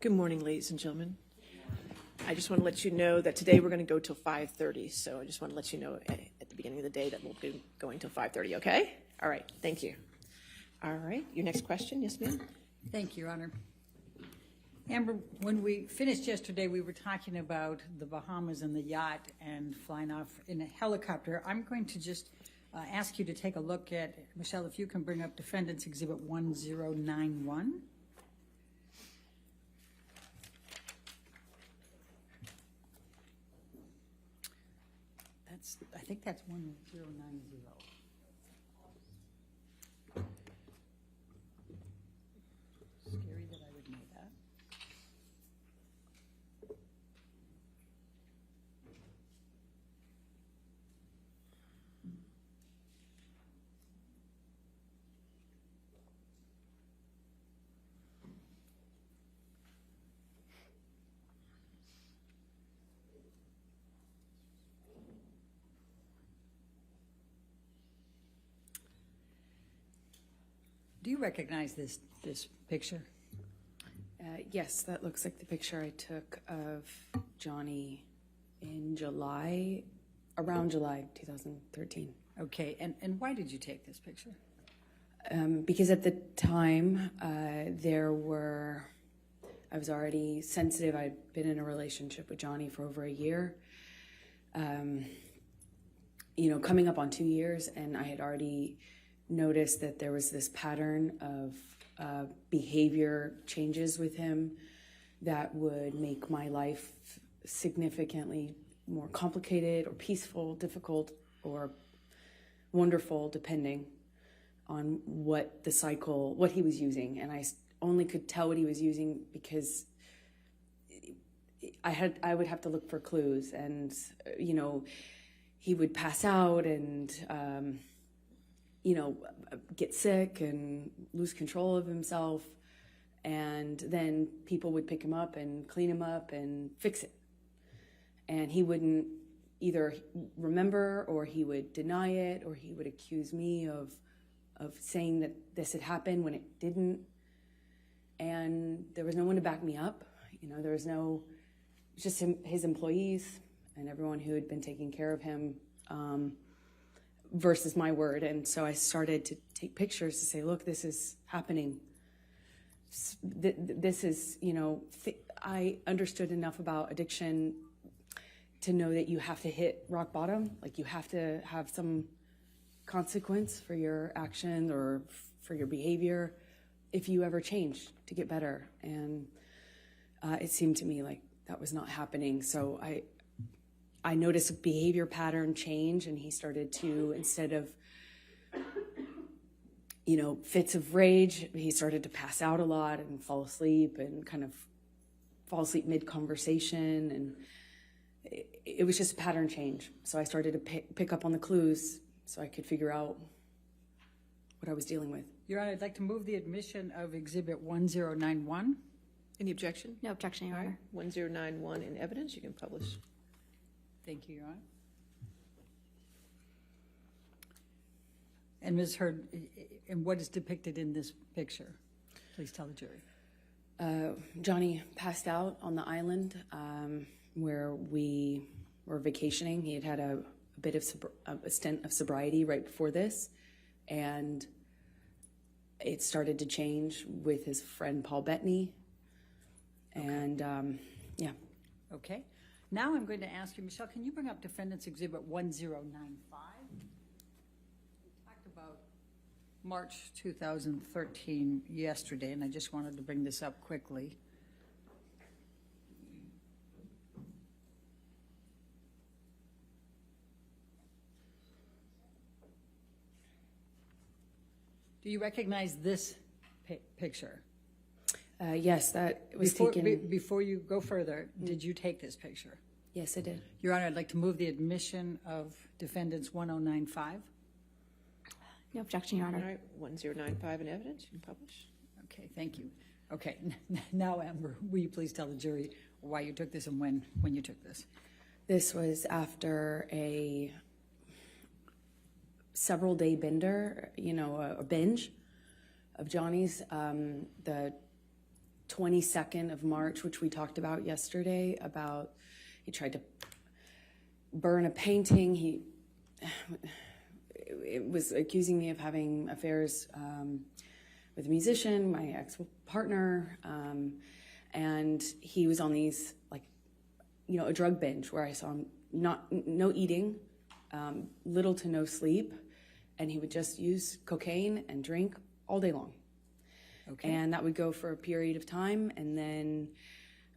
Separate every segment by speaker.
Speaker 1: Good morning, ladies and gentlemen. I just want to let you know that today we're going to go till 5:30, so I just want to let you know at the beginning of the day that we'll be going till 5:30, okay? All right, thank you. All right, your next question, yes, ma'am?
Speaker 2: Thank you, Your Honor. Amber, when we finished yesterday, we were talking about the Bahamas and the yacht and flying off in a helicopter. I'm going to just ask you to take a look at, Michelle, if you can bring up Defendant's Exhibit 1091. I think that's 1090. Scary that I would know that. Do you recognize this picture?
Speaker 3: Yes, that looks like the picture I took of Johnny in July, around July 2013.
Speaker 2: Okay, and why did you take this picture?
Speaker 3: Because at the time, I was already sensitive. I'd been in a relationship with Johnny for over a year, coming up on 2 years, and I had already noticed that there was this pattern of behavior changes with him that would make my life significantly more complicated or peaceful, difficult, or wonderful, depending on what he was using. And I only could tell what he was using because I would have to look for clues, and he would pass out and get sick and lose control of himself. And then people would pick him up and clean him up and fix it. And he wouldn't either remember, or he would deny it, or he would accuse me of saying that this had happened when it didn't. And there was no one to back me up. There was just his employees and everyone who had been taking care of him, versus my word. And so I started to take pictures to say, look, this is happening. This is, I understood enough about addiction to know that you have to hit rock bottom. Like, you have to have some consequence for your actions or for your behavior if you ever change to get better. And it seemed to me like that was not happening. So I noticed a behavior pattern change, and he started to, instead of, fits of rage, he started to pass out a lot and fall asleep mid-conversation. And it was just a pattern change. So I started to pick up on the clues so I could figure out what I was dealing with.
Speaker 2: Your Honor, I'd like to move the admission of Exhibit 1091.
Speaker 1: Any objection?
Speaker 4: No objection, Your Honor.
Speaker 1: 1091 in evidence, you can publish.
Speaker 2: Thank you, Your Honor. And Ms. Hurd, and what is depicted in this picture? Please tell the jury.
Speaker 3: Johnny passed out on the island where we were vacationing. He had a bit of a stint of sobriety right before this, and it started to change with his friend Paul Bettany. And yeah.
Speaker 2: Okay. Now I'm going to ask you, Michelle, can you bring up Defendant's Exhibit 1095? We talked about March 2013 yesterday, and I just wanted to bring this up quickly. Do you recognize this picture?
Speaker 3: Yes, that was taken.
Speaker 2: Before you go further, did you take this picture?
Speaker 3: Yes, I did.
Speaker 2: Your Honor, I'd like to move the admission of Defendant's 1095.
Speaker 4: No objection, Your Honor.
Speaker 1: All right, 1095 in evidence, you can publish.
Speaker 2: Okay, thank you. Okay, now, Amber, will you please tell the jury why you took this and when you took this?
Speaker 3: This was after a several-day bender, a binge of Johnny's. The 22nd of March, which we talked about yesterday, about he tried to burn a painting. It was accusing me of having affairs with a musician, my ex-partner, and he was on these, like, you know, a drug binge where I saw him no eating, little to no sleep, and he would just use cocaine and drink all day long.
Speaker 2: Okay.
Speaker 3: And that would go for a period of time, and then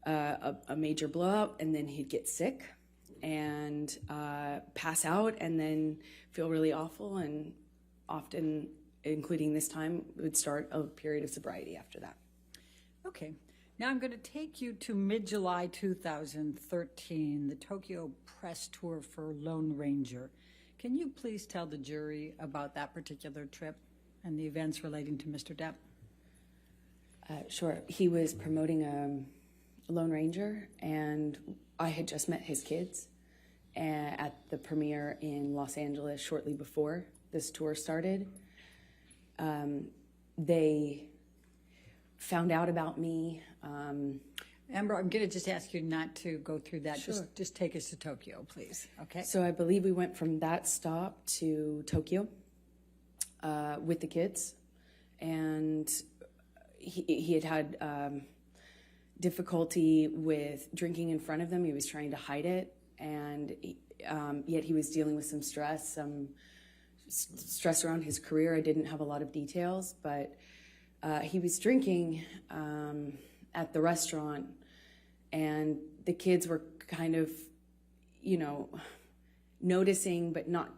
Speaker 3: a major blowout, and then he'd get sick and pass out, and then feel really awful, and often, including this time, would start a period of sobriety after that.
Speaker 2: Okay. Now I'm going to take you to mid-July 2013, the Tokyo press tour for Lone Ranger. Can you please tell the jury about that particular trip and the events relating to Mr. Depp?
Speaker 3: Sure. He was promoting Lone Ranger, and I had just met his kids at the premiere in Los Angeles shortly before this tour started. They found out about me.
Speaker 2: Amber, I'm going to just ask you not to go through that.
Speaker 3: Sure.
Speaker 2: Just take us to Tokyo, please. Okay.
Speaker 3: So I believe we went from that stop to Tokyo with the kids, and he had difficulty with drinking in front of them. He was trying to hide it, and yet he was dealing with some stress around his career. I didn't have a lot of details, but he was drinking at the restaurant, and the kids were kind of, you know, noticing, but not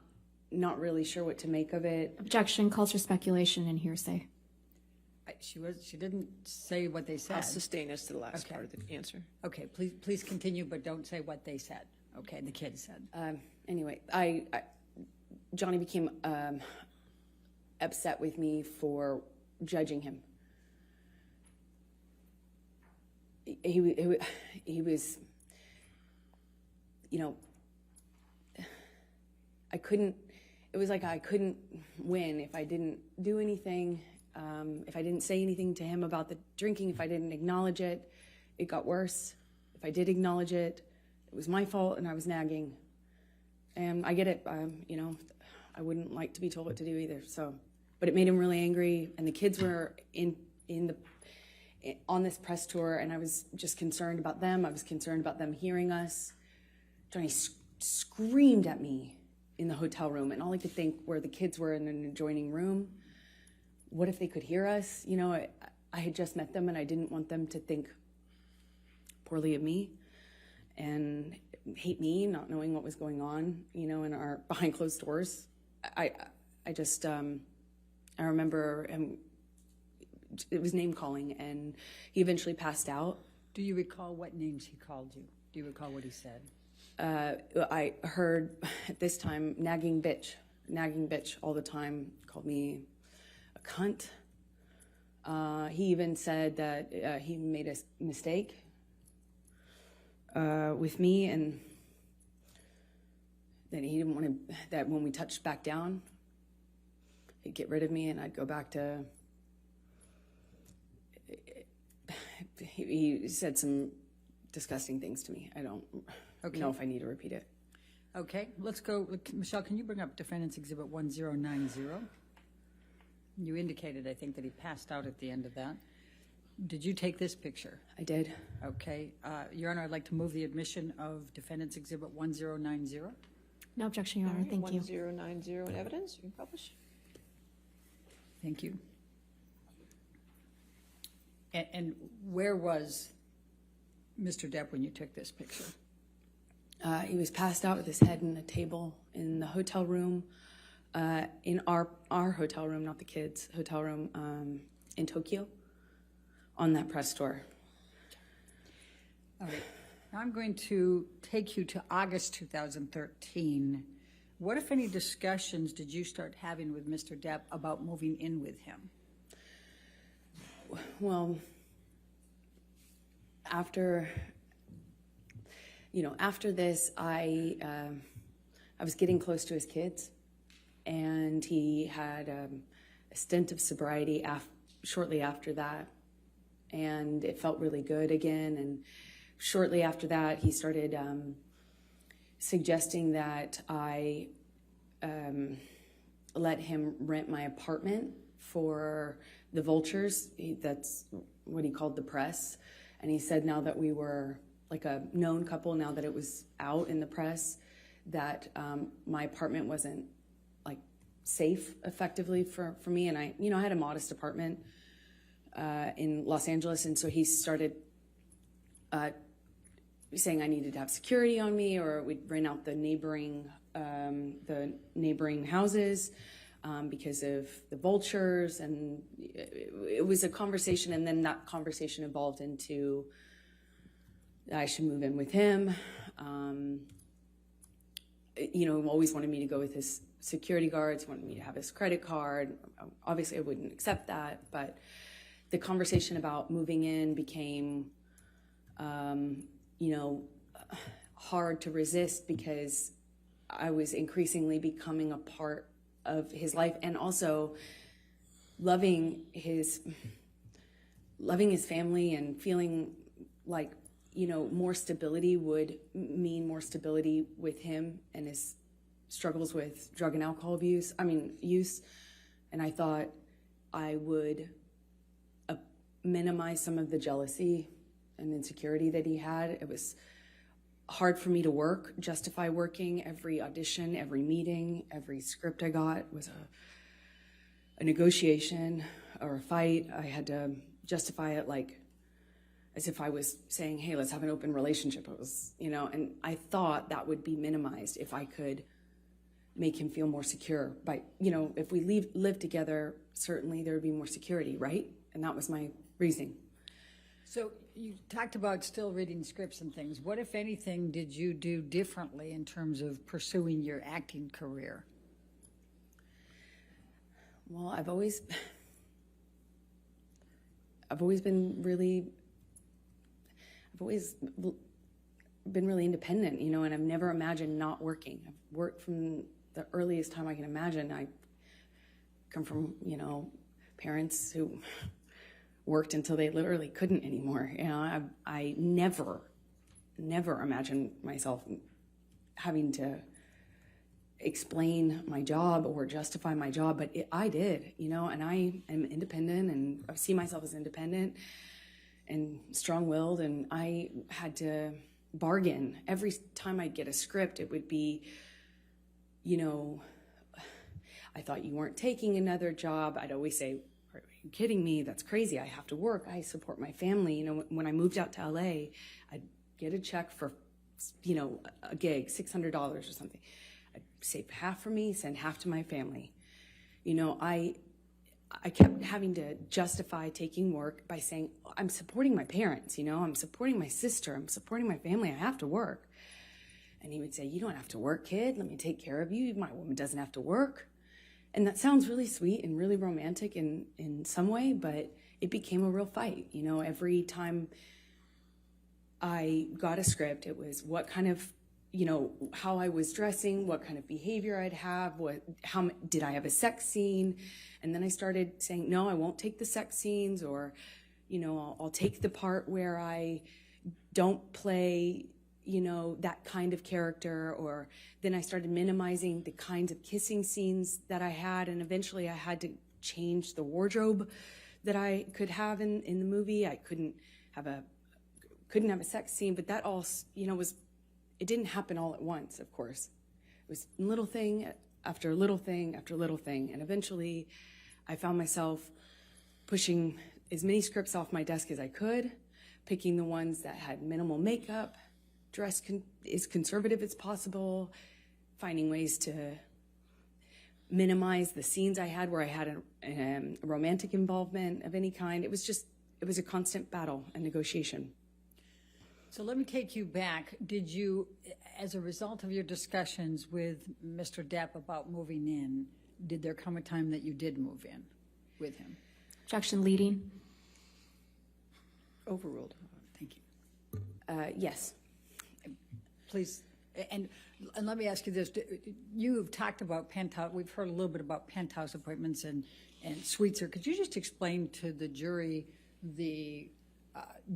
Speaker 3: really sure what to make of it.
Speaker 4: Objection calls for speculation and hearsay.
Speaker 2: She didn't say what they said.
Speaker 1: I'll sustain us to the last
Speaker 2: Okay.
Speaker 1: part of the answer.
Speaker 2: Okay, please continue, but don't say what they said. Okay, the kids said.
Speaker 3: Anyway, Johnny became upset with me for judging him. He was, you know, it was like I couldn't win if I didn't do anything, if I didn't say anything to him about the drinking, if I didn't acknowledge it, it got worse. If I did acknowledge it, it was my fault and I was nagging. And I get it, you know, I wouldn't like to be told what to do either, so. But it made him really angry, and the kids were on this press tour, and I was just concerned about them. I was concerned about them hearing us. Johnny screamed at me in the hotel room, and all I could think were the kids were in an adjoining room. What if they could hear us? You know, I had just met them, and I didn't want them to think poorly of me and hate me, not knowing what was going on, you know, in our behind closed doors. I remember him. It was name calling, and he eventually passed out.
Speaker 2: Do you recall what names he called you? Do you recall what he said?
Speaker 3: I heard at this time nagging bitch all the time. Called me a cunt. He even said that he made a mistake with me, and that he didn't want that when we touched back down, he'd get rid of me, and I'd go back to. He said some disgusting things to me. I don't know if I need to repeat it.
Speaker 2: Okay, let's go. Michelle, can you bring up Defendant's Exhibit 1090? You indicated, I think, that he passed out at the end of that. Did you take this picture?
Speaker 3: I did.
Speaker 2: Okay. Your Honor, I'd like to move the admission of Defendant's Exhibit 1090.
Speaker 4: No objection, Your Honor. Thank you.
Speaker 1: 1090 in evidence. You can publish.
Speaker 2: Thank you. And where was Mr. Depp when you took this picture?
Speaker 3: He was passed out with his head in a table in the hotel room, in our hotel room, not the kids' hotel room, in Tokyo, on that press tour.
Speaker 2: All right. Now I'm going to take you to August 2013. What, if any, discussions did you start having with Mr. Depp about moving in with him?
Speaker 3: Well, after this, I was getting close to his kids, and he had a stint of sobriety shortly after that, and it felt really good again. And shortly after that, he started suggesting that I let him rent my apartment for the vultures. That's what he called the press. And he said now that we were like a known couple, now that it was out in the press, that my apartment wasn't like safe effectively for me. And I had a modest apartment in Los Angeles. And so he started saying I needed to have security on me, or we'd rent out the neighboring houses because of the vultures. And it was a conversation, and then that conversation evolved into I should move in with him. Always wanted me to go with his security guards, wanted me to have his credit card. Obviously, I wouldn't accept that, but the conversation about moving in became, hard to resist because I was increasingly becoming a part of his life, and also loving his family and feeling like, more stability would mean more stability with him and his struggles with drug and alcohol use. And I thought I would minimize some of the jealousy and insecurity that he had. It was hard for me to justify working. Every audition, every meeting, every script I got was a negotiation or a fight. I had to justify it like as if I was saying, hey, let's have an open relationship. It was, and I thought that would be minimized if I could make him feel more secure. By, if we live together, certainly there would be more security, right? And that was my reasoning.
Speaker 2: So you talked about still reading scripts and things. What, if anything, did you do differently in terms of pursuing your acting career?
Speaker 3: Well, I've always been really independent, and I've never imagined not working. I've worked from the earliest time I can imagine. I come from, parents who worked until they literally couldn't anymore. I never imagined myself having to explain my job or justify my job, but I did, and I am independent, and I see myself as independent and strong-willed, and I had to bargain. Every time I'd get a script, it would be, I thought you weren't taking another job. I'd always say, are you kidding me? That's crazy. I have to work. I support my family. When I moved out to LA, I'd get a check for, a gig, $600 or something. I'd save half for me, send half to my family. I kept having to justify taking work by saying, I'm supporting my parents, I'm supporting my sister, I'm supporting my family, I have to work. And he would say, you don't have to work, kid. Let me take care of you. My woman doesn't have to work. And that sounds really sweet and really romantic in some way, but it became a real fight. Every time I got a script, it was what kind of, how I was dressing, what kind of behavior I'd have, how did I have a sex scene? And then I started saying, no, I won't take the sex scenes, or, I'll take the part where I don't play, that kind of character. Or then I started minimizing the kinds of kissing scenes that I had. And eventually I had to change the wardrobe that I could have in the movie. I couldn't have a sex scene, but that all, it didn't happen all at once, of course. It was little thing after little thing after little thing. And eventually I found myself pushing as many scripts off my desk as I could, picking the ones that had minimal makeup, dress as conservative as possible, finding ways to minimize the scenes I had where I had a romantic involvement of any kind. It was a constant battle and negotiation.
Speaker 2: So let me take you back. Did you, as a result of your discussions with Mr. Depp about moving in, did there come a time that you did move in with him?
Speaker 4: Objection leading.
Speaker 2: Overruled. Thank you.
Speaker 3: Yes.
Speaker 2: Please, and let me ask you this. You've talked about penthouse. We've heard a little bit about penthouse appointments and suites. Could you just explain to the jury the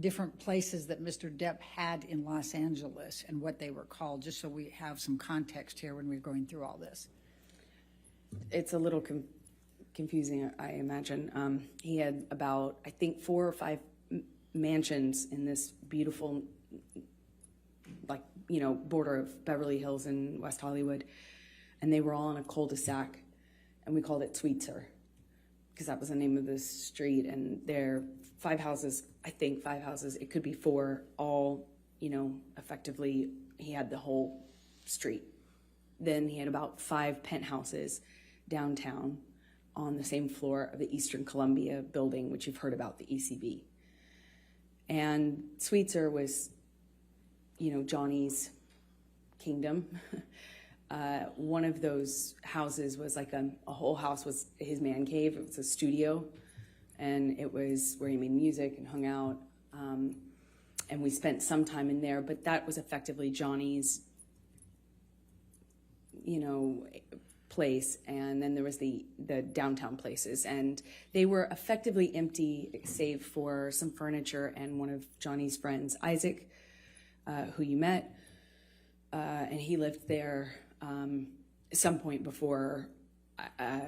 Speaker 2: different places that Mr. Depp had in Los Angeles and what they were called, just so we have some context here when we're going through all this.
Speaker 3: It's a little confusing, I imagine. He had about, I think, 4 or 5 mansions in this beautiful, border of Beverly Hills and West Hollywood, and they were all in a cul-de-sac, and we called it Sweetser, because that was the name of the street, and there 5 houses, I think 5 houses, it could be 4, all, effectively, he had the whole street. Then he had about 5 penthouses downtown on the same floor of the Eastern Columbia building, which you've heard about, the ECB. And Sweetser was, Johnny's kingdom. One of those houses was like a whole house was his man cave. It was a studio, and it was where he made music and hung out. And we spent some time in there, but that was effectively Johnny's, place. And then there was the downtown places, and they were effectively empty save for some furniture and one of Johnny's friends, Isaac, who you met, and he lived there at some point before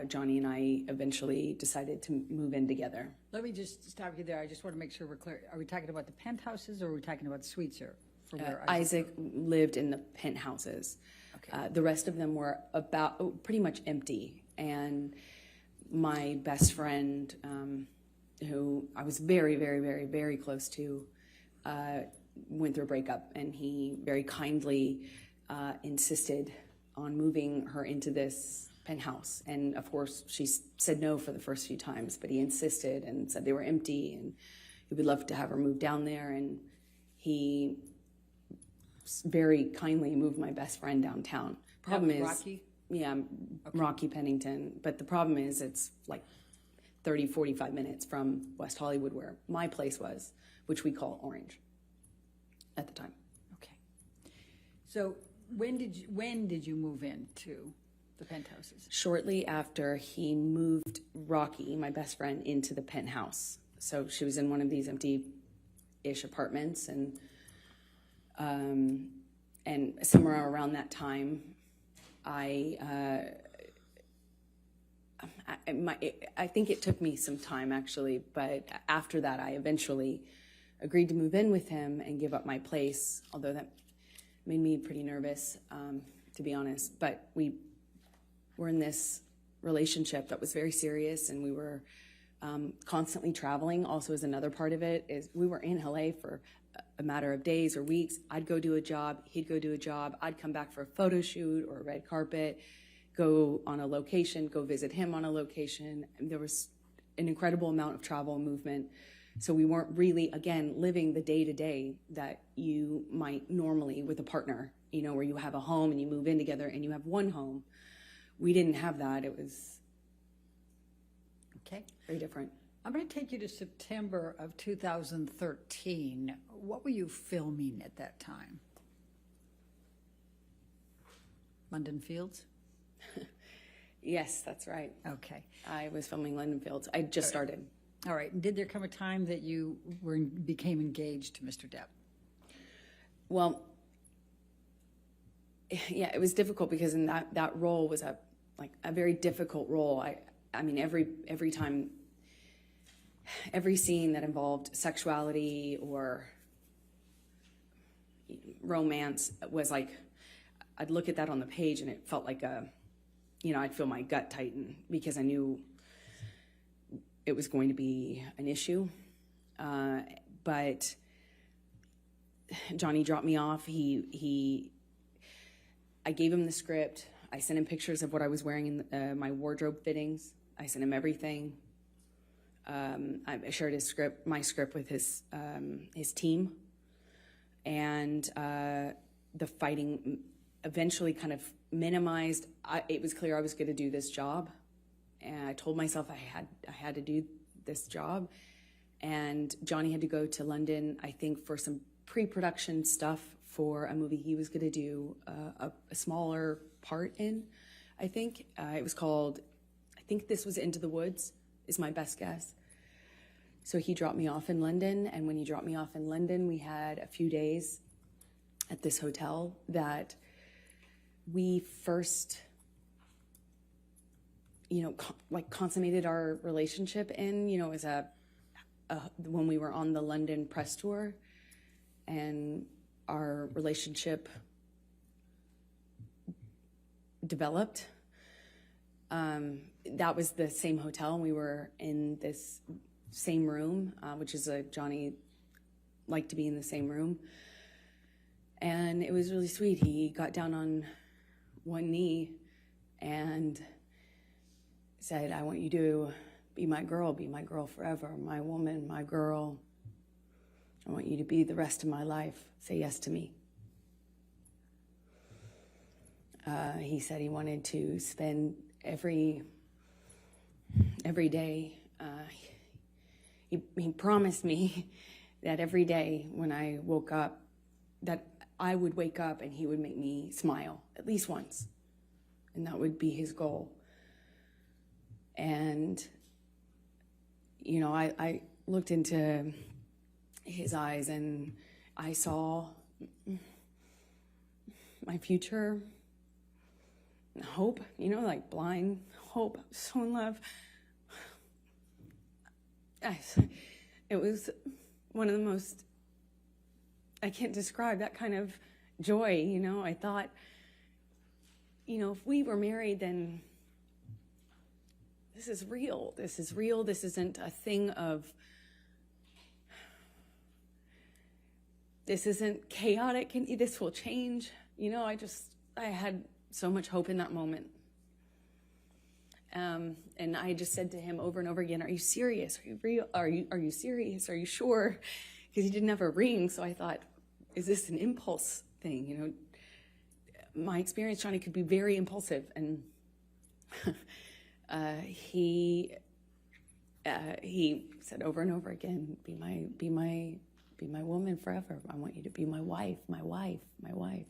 Speaker 3: Johnny and I eventually decided to move in together.
Speaker 2: Let me just stop you there. I just want to make sure we're clear. Are we talking about the penthouses, or are we talking about Sweetser? For where
Speaker 3: Isaac lived in the penthouses.
Speaker 2: Okay.
Speaker 3: The rest of them were pretty much empty. And my best friend, who I was very, very, very, very close to, went through a breakup, and he very kindly insisted on moving her into this penthouse. And of course, she said no for the first few times, but he insisted and said they were empty, and he would love to have her move down there. And he very kindly moved my best friend downtown. Problem is,
Speaker 2: Rocky?
Speaker 3: Yeah, okay. Rocky Pennington. But the problem is it's like 30, 45 minutes from West Hollywood, where my place was, which we call Orange at the time.
Speaker 2: Okay. So when did you move into the penthouses?
Speaker 3: Shortly after he moved Rocky, my best friend, into the penthouse. So she was in one of these empty-ish apartments, and somewhere around that time, I think it took me some time, actually, but after that, I eventually agreed to move in with him and give up my place, although that made me pretty nervous, to be honest. But we were in this relationship that was very serious, and we were constantly traveling. Also, as another part of it, is we were in LA for a matter of days or weeks. I'd go do a job, he'd go do a job, I'd come back for a photo shoot or a red carpet, go on a location, go visit him on a location. And there was an incredible amount of travel and movement. So we weren't really, again, living the day-to-day that you might normally with a partner, where you have a home and you move in together and you have one home. We didn't have that. It was
Speaker 2: okay,
Speaker 3: very different.
Speaker 2: I'm going to take you to September of 2013. What were you filming at that time? London Fields?
Speaker 3: Yes, that's right.
Speaker 2: Okay.
Speaker 3: I was filming London Fields. I just started.
Speaker 2: All right. And did there come a time that you became engaged to Mr. Depp?
Speaker 3: Well, yeah, it was difficult because in that role was a very difficult role. I mean, every time, every scene that involved sexuality or romance was like, I'd look at that on the page and it felt like I'd feel my gut tighten because I knew it was going to be an issue. But Johnny dropped me off. I gave him the script. I sent him pictures of what I was wearing in my wardrobe fittings. I sent him everything. I shared my script with his team, and the fighting eventually kind of minimized. It was clear I was going to do this job, and I told myself I had to do this job. And Johnny had to go to London, I think, for some pre-production stuff for a movie he was going to do a smaller part in. I think it was called. I think this was Into the Woods, is my best guess. So he dropped me off in London, and when he dropped me off in London, we had a few days at this hotel that we first, consummated our relationship in, as when we were on the London press tour, and our relationship developed. That was the same hotel, and we were in this same room, which is Johnny liked to be in the same room. And it was really sweet. He got down on one knee and said, I want you to be my girl forever, my woman, my girl. I want you to be the rest of my life. Say yes to me. He said he wanted to spend every day. He promised me that every day when I woke up, that I would wake up and he would make me smile at least once. And that would be his goal. And, I looked into his eyes and I saw my future, hope, like blind hope. I was so in love. It was one of the most, I can't describe that kind of joy, I thought, if we were married, then this is real. This is real. This isn't a thing of, this isn't chaotic, and this will change. I had so much hope in that moment. And I just said to him over and over again, are you serious? Are you real? Are you serious? Are you sure? Because he didn't have a ring, so I thought, is this an impulse thing? My experience, Johnny, could be very impulsive, and he said over and over again, be my woman forever. I want you to be my wife, my wife, my wife.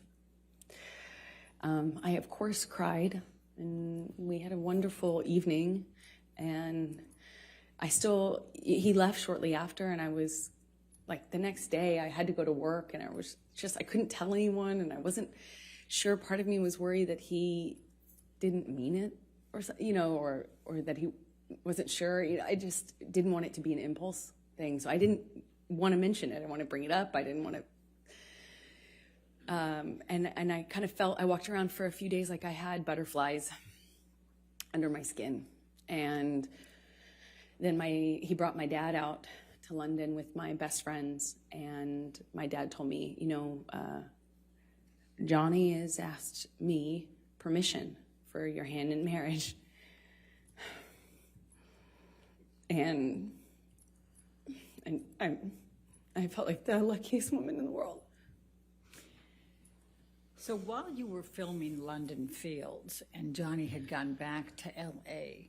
Speaker 3: I of course cried, and we had a wonderful evening, and he left shortly after, and I was like, the next day I had to go to work, and I couldn't tell anyone, and I wasn't sure. Part of me was worried that he didn't mean it, or that he wasn't sure. I just didn't want it to be an impulse thing, so I didn't want to mention it. I want to bring it up. I didn't want to. And I kind of I walked around for a few days like I had butterflies under my skin. And then he brought my dad out to London with my best friends. And my dad told me, Johnny has asked me permission for your hand in marriage. And I felt like the luckiest woman in the world.
Speaker 2: So while you were filming London Fields and Johnny had gone back to L.A.,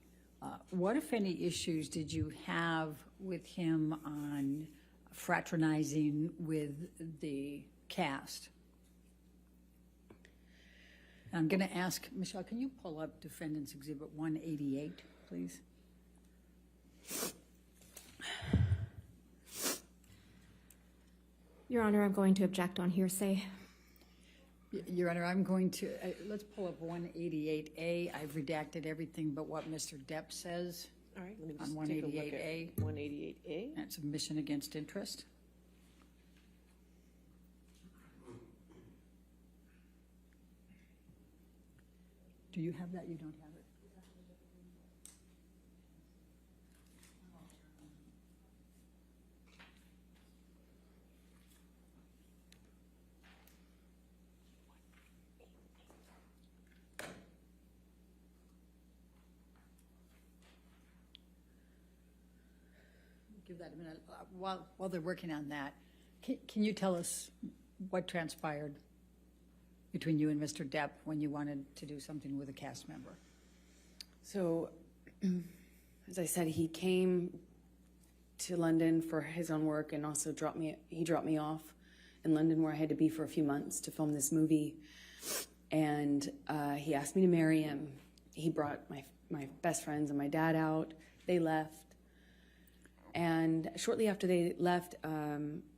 Speaker 2: what, if any, issues did you have with him on fraternizing with the cast? I'm going to ask, Michelle, can you pull up Defendant's Exhibit 188, please?
Speaker 4: Your Honor, I'm going to object on hearsay.
Speaker 2: Your Honor, I'm going to, let's pull up 188A. I've redacted everything but what Mr. Depp says.
Speaker 1: All right, let me
Speaker 2: On
Speaker 1: just take a look
Speaker 2: 188A.
Speaker 1: at 188A.
Speaker 2: That's admission against interest. Do you have that? You don't have it? Give that a minute. While they're working on that, can you tell us what transpired between you and Mr. Depp when you wanted to do something with a cast member?
Speaker 3: So, as I said, he came to London for his own work, and also dropped me off in London, where I had to be for a few months to film this movie. And he asked me to marry him. He brought my best friends and my dad out. They left. And shortly after they left,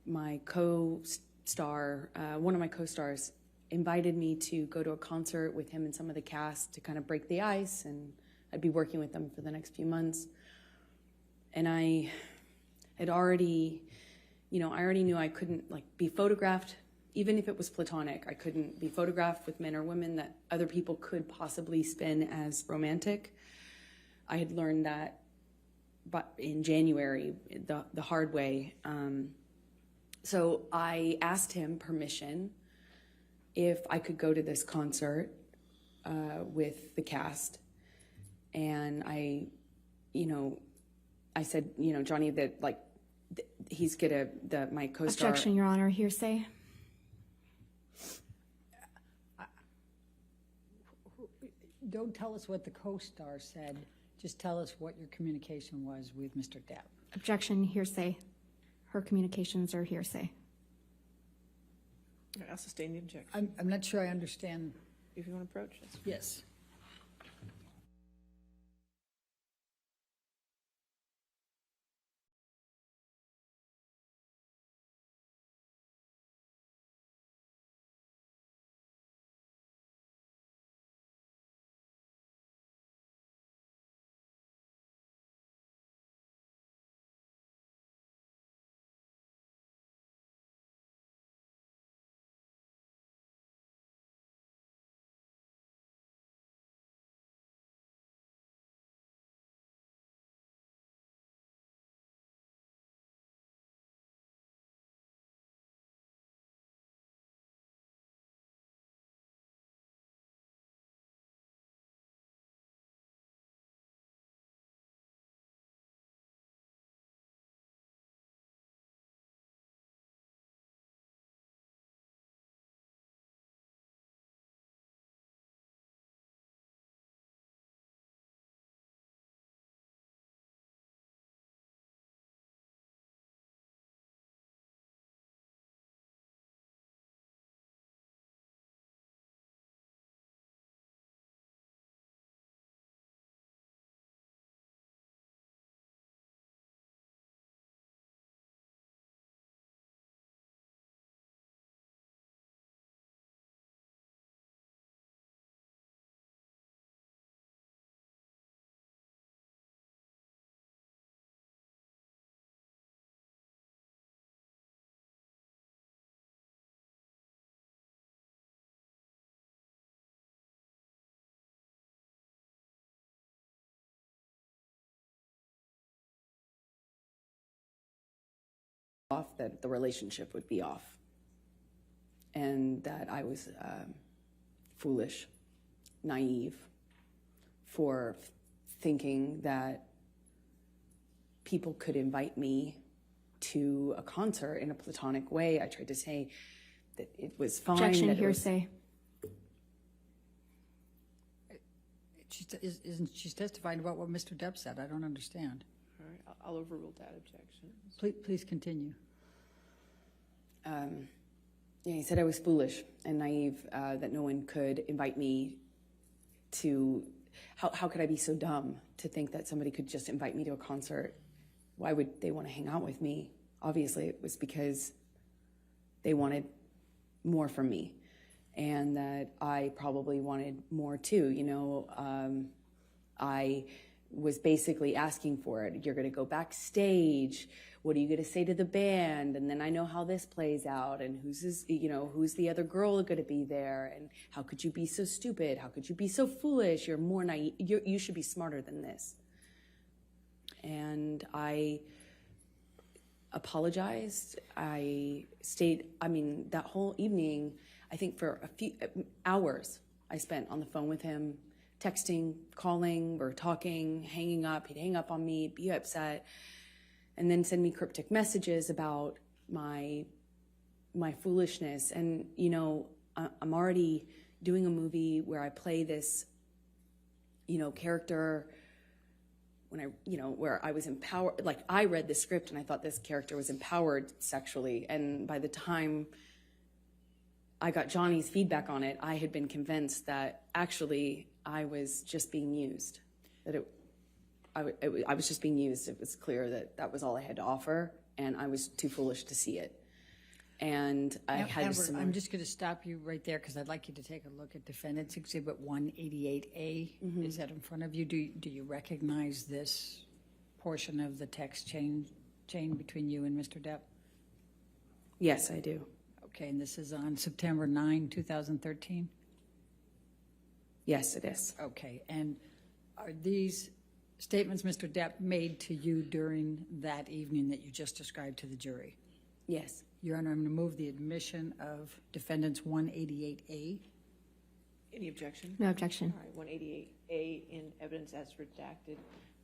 Speaker 3: my co-star, one of my co-stars, invited me to go to a concert with him and some of the cast to kind of break the ice, and I'd be working with them for the next few months. And I had already, I already knew I couldn't be photographed, even if it was platonic. I couldn't be photographed with men or women that other people could possibly spin as romantic. I had learned that, but in January, the hard way. So I asked him permission if I could go to this concert with the cast. And I said, Johnny, that he's my co-star.
Speaker 4: Objection, Your Honor. Hearsay.
Speaker 2: Don't tell us what the co-star said. Just tell us what your communication was with Mr. Depp.
Speaker 4: Objection, hearsay. Her communications are hearsay.
Speaker 1: I'll sustain the objection.
Speaker 2: I'm not sure I understand.
Speaker 1: If you want to approach this.
Speaker 2: Yes.
Speaker 3: Off, that the relationship would be off, and that I was foolish, naive, for thinking that people could invite me to a concert in a platonic way. I tried to say that it was fine.
Speaker 4: Objection,
Speaker 3: that
Speaker 4: hearsay.
Speaker 2: She's testifying about what Mr. Depp said. I don't understand.
Speaker 1: All right, I'll overrule that objection.
Speaker 2: Please continue.
Speaker 3: He said I was foolish and naive, that no one could invite me to. How could I be so dumb to think that somebody could just invite me to a concert? Why would they want to hang out with me? Obviously, it was because they wanted more from me, and that I probably wanted more too. I was basically asking for it. You're going to go backstage. What are you going to say to the band? And then I know how this plays out, and who's the other girl going to be there? And how could you be so stupid? How could you be so foolish? You're more naive. You should be smarter than this. And I apologized. I stayed, that whole evening, I think for a few hours I spent on the phone with him, texting, calling, or talking, hanging up. He'd hang up on me, be upset, and then send me cryptic messages about my foolishness. And, I'm already doing a movie where I play this, character where I was empowered. Like, I read the script and I thought this character was empowered sexually. And by the time I got Johnny's feedback on it, I had been convinced that actually I was just being used. I was just being used. It was clear that that was all I had to offer, and I was too foolish to see it. And I had
Speaker 2: Amber,
Speaker 3: some.
Speaker 2: I'm just going to stop you right there because I'd like you to take a look at Defendant's Exhibit 188A. Is that in front of you? Do you recognize this portion of the text chain between you and Mr. Depp?
Speaker 3: Yes, I do.
Speaker 2: Okay, and this is on September 9, 2013?
Speaker 3: Yes, it is.
Speaker 2: Okay, and are these statements Mr. Depp made to you during that evening that you just described to the jury?
Speaker 3: Yes.
Speaker 2: Your Honor, I'm going to move the admission of Defendant's 188A.
Speaker 1: Any objection?
Speaker 4: No objection.
Speaker 1: All right, 188A in evidence as redacted.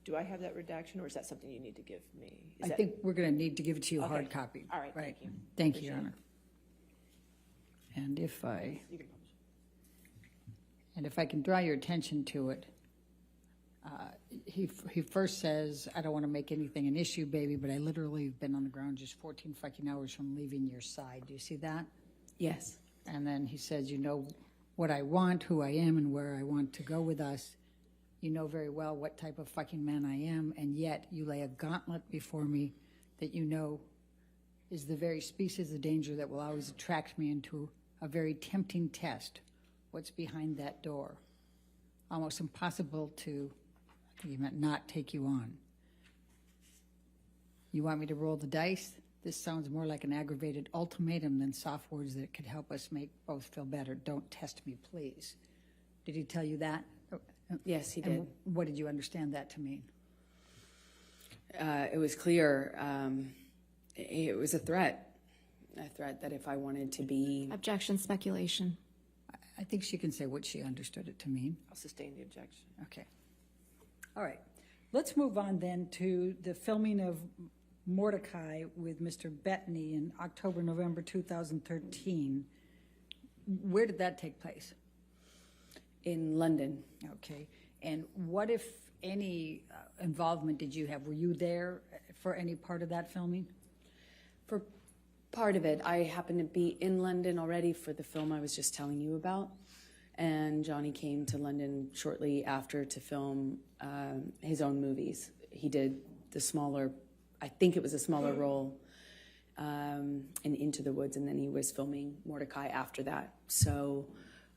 Speaker 1: Do I have that redaction, or is that something you need to give me?
Speaker 2: I think we're going to need to give it to you
Speaker 1: Okay.
Speaker 2: hard copy.
Speaker 1: All right, thank you.
Speaker 2: Thank you, Your
Speaker 1: Appreciate
Speaker 2: Honor. And if I
Speaker 1: You can publish.
Speaker 2: And if I can draw your attention to it, he first says, I don't want to make anything an issue, baby, but I literally have been on the ground just 14 fucking hours from leaving your side. Do you see that?
Speaker 3: Yes.
Speaker 2: And then he says, you know what I want, who I am, and where I want to go with us. You know very well what type of fucking man I am, and yet you lay a gauntlet before me that you know is the very species of danger that will always attract me into a very tempting test. What's behind that door? Almost impossible to, I think he meant not take you on. You want me to roll the dice? This sounds more like an aggravated ultimatum than soft words that could help us make both feel better. Don't test me, please. Did he tell you that?
Speaker 3: Yes, he
Speaker 2: And
Speaker 3: did.
Speaker 2: what did you understand that to mean?
Speaker 3: It was clear. It was a threat that if I wanted to be.
Speaker 4: Objection, speculation.
Speaker 2: I think she can say what she understood it to mean.
Speaker 1: I'll sustain the objection.
Speaker 2: Okay. All right. Let's move on then to the filming of Mordecai with Mr. Bettany in October, November 2013. Where did that take place?
Speaker 3: In London.
Speaker 2: Okay. And what, if any, involvement did you have? Were you there for any part of that filming?
Speaker 3: For part of it, I happened to be in London already for the film I was just telling you about. And Johnny came to London shortly after to film his own movies. He did the smaller, I think it was a smaller role in Into the Woods, and then he was filming Mordecai after that. So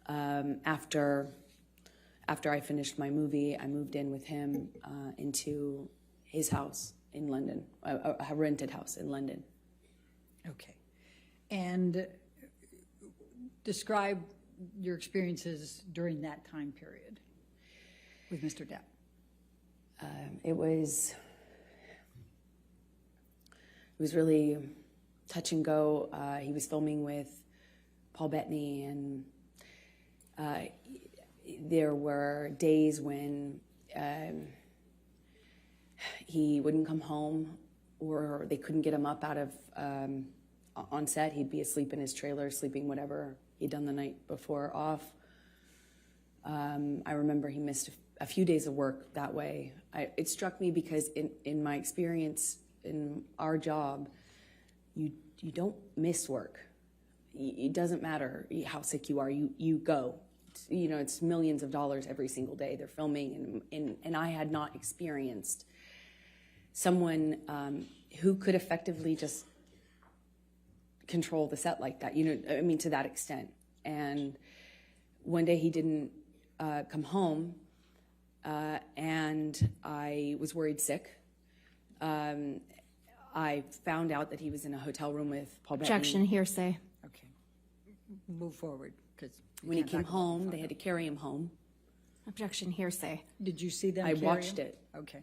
Speaker 3: after I finished my movie, I moved in with him into his house in London, a rented house in London.
Speaker 2: Okay. And describe your experiences during that time period with Mr. Depp.
Speaker 3: It was really touch and go. He was filming with Paul Bettany, and there were days when he wouldn't come home, or they couldn't get him up out of on set. He'd be asleep in his trailer, sleeping whatever he'd done the night before off. I remember he missed a few days of work that way. It struck me because in my experience in our job, you don't miss work. It doesn't matter how sick you are. You go. It's millions of dollars every single day they're filming, and I had not experienced someone who could effectively just control the set like that, to that extent. And one day he didn't come home, and I was worried sick. I found out that he was in a hotel room with Paul Bettany.
Speaker 4: Objection, hearsay.
Speaker 2: Okay. Move forward, because
Speaker 3: When he came home, they had to carry him home.
Speaker 4: Objection, hearsay.
Speaker 2: Did you see them
Speaker 3: I
Speaker 2: carry
Speaker 3: watched
Speaker 2: him?
Speaker 3: it.
Speaker 2: Okay.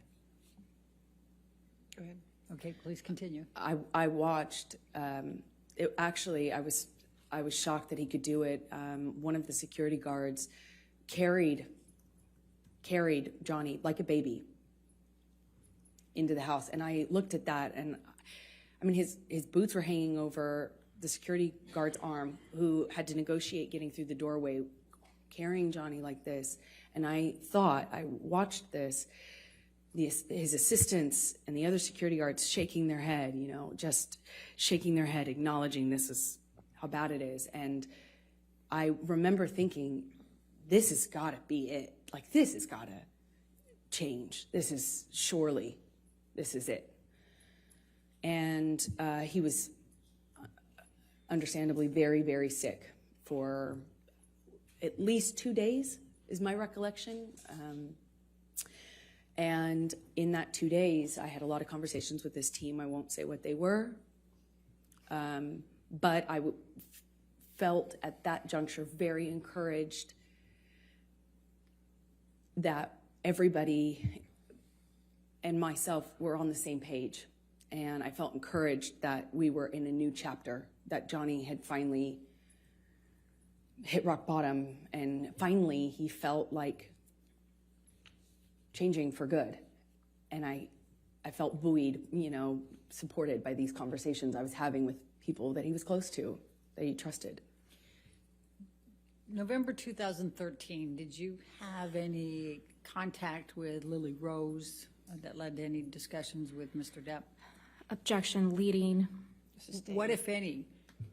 Speaker 1: Go ahead.
Speaker 2: Okay, please continue.
Speaker 3: I watched. I was shocked that he could do it. One of the security guards carried Johnny like a baby into the house, and I looked at that, and his boots were hanging over the security guard's arm, who had to negotiate getting through the doorway, carrying Johnny like this. And I watched this. His assistants and the other security guards shaking their head, just shaking their head, acknowledging this is how bad it is. And I remember thinking, this has got to be it. Like, this has got to, change. This is it. And he was understandably very, very sick for at least 2 days, is my recollection. And in that 2 days, I had a lot of conversations with this team. I won't say what they were, but I felt at that juncture very encouraged that everybody and myself were on the same page. And I felt encouraged that we were in a new chapter, that Johnny had finally hit rock bottom, and finally he felt like changing for good. And I felt buoyed, supported by these conversations I was having with people that he was close to, that he trusted.
Speaker 2: November 2013, did you have any contact with Lily Rose that led to any discussions with Mr. Depp?
Speaker 4: Objection leading.
Speaker 2: What, if any,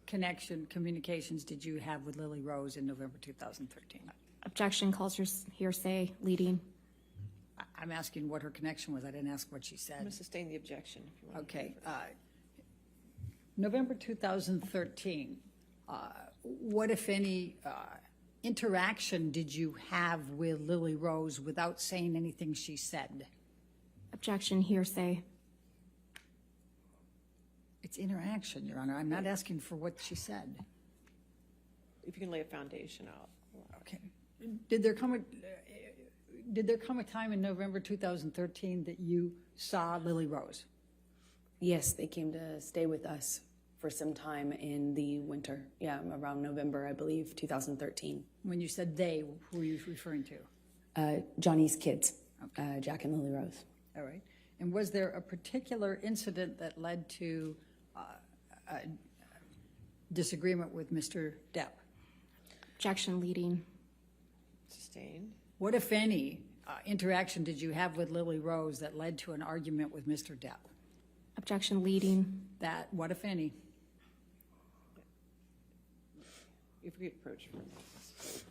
Speaker 2: communications did you have with Lily Rose in November 2013?
Speaker 4: Objection calls for hearsay leading.
Speaker 2: I'm asking what her connection was. I didn't ask what she
Speaker 1: I'm
Speaker 2: said.
Speaker 1: going to sustain the objection. If you want.
Speaker 2: Okay. November 2013, what, if any, interaction did you have with Lily Rose without saying anything she said?
Speaker 4: Objection hearsay.
Speaker 2: It's interaction, Your Honor. I'm not asking for what she said.
Speaker 1: If you can lay a foundation out.
Speaker 2: Okay. Did there come a time in November 2013 that you saw Lily Rose?
Speaker 3: Yes, they came to stay with us for some time in the winter. Yeah, around November, I believe, 2013.
Speaker 2: When you said they, who were you referring to?
Speaker 3: Johnny's kids, Jack and Lily Rose.
Speaker 2: All right. And was there a particular incident that led to a disagreement with Mr. Depp?
Speaker 4: Objection leading.
Speaker 1: Sustained.
Speaker 2: What, if any, interaction did you have with Lily Rose that led to an argument with Mr. Depp?
Speaker 4: Objection leading.
Speaker 2: That, what, if any?
Speaker 1: If we approach from this.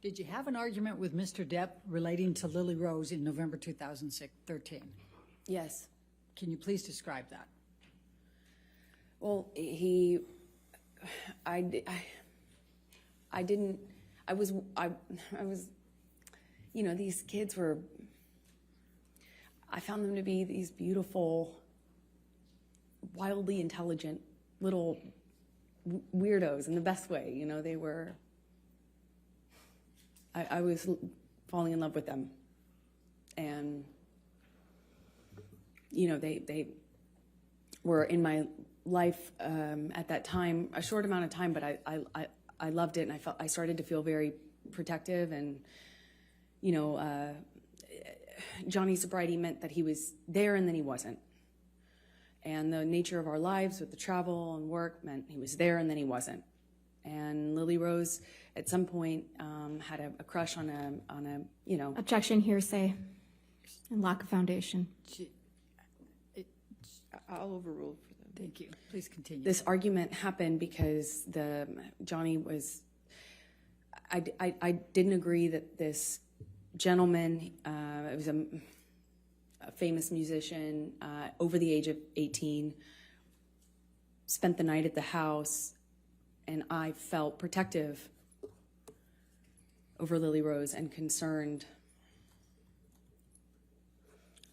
Speaker 2: Did you have an argument with Mr. Depp relating to Lily Rose in November 2013?
Speaker 3: Yes.
Speaker 2: Can you please describe that?
Speaker 3: Well, I was, these kids were, I found them to be these beautiful, wildly intelligent little weirdos in the best way. They were, I was falling in love with them. And, they were in my life at that time, a short amount of time, but I loved it, and I started to feel very protective. And, Johnny's sobriety meant that he was there and then he wasn't. And the nature of our lives with the travel and work meant he was there and then he wasn't. And Lily Rose, at some point, had a crush on a.
Speaker 4: Objection hearsay and lack of foundation.
Speaker 1: I'll overrule for them.
Speaker 2: Thank you. Please continue.
Speaker 3: This argument happened because Johnny was. I didn't agree that this gentleman, it was a famous musician, over the age of 18, spent the night at the house, and I felt protective over Lily Rose and concerned.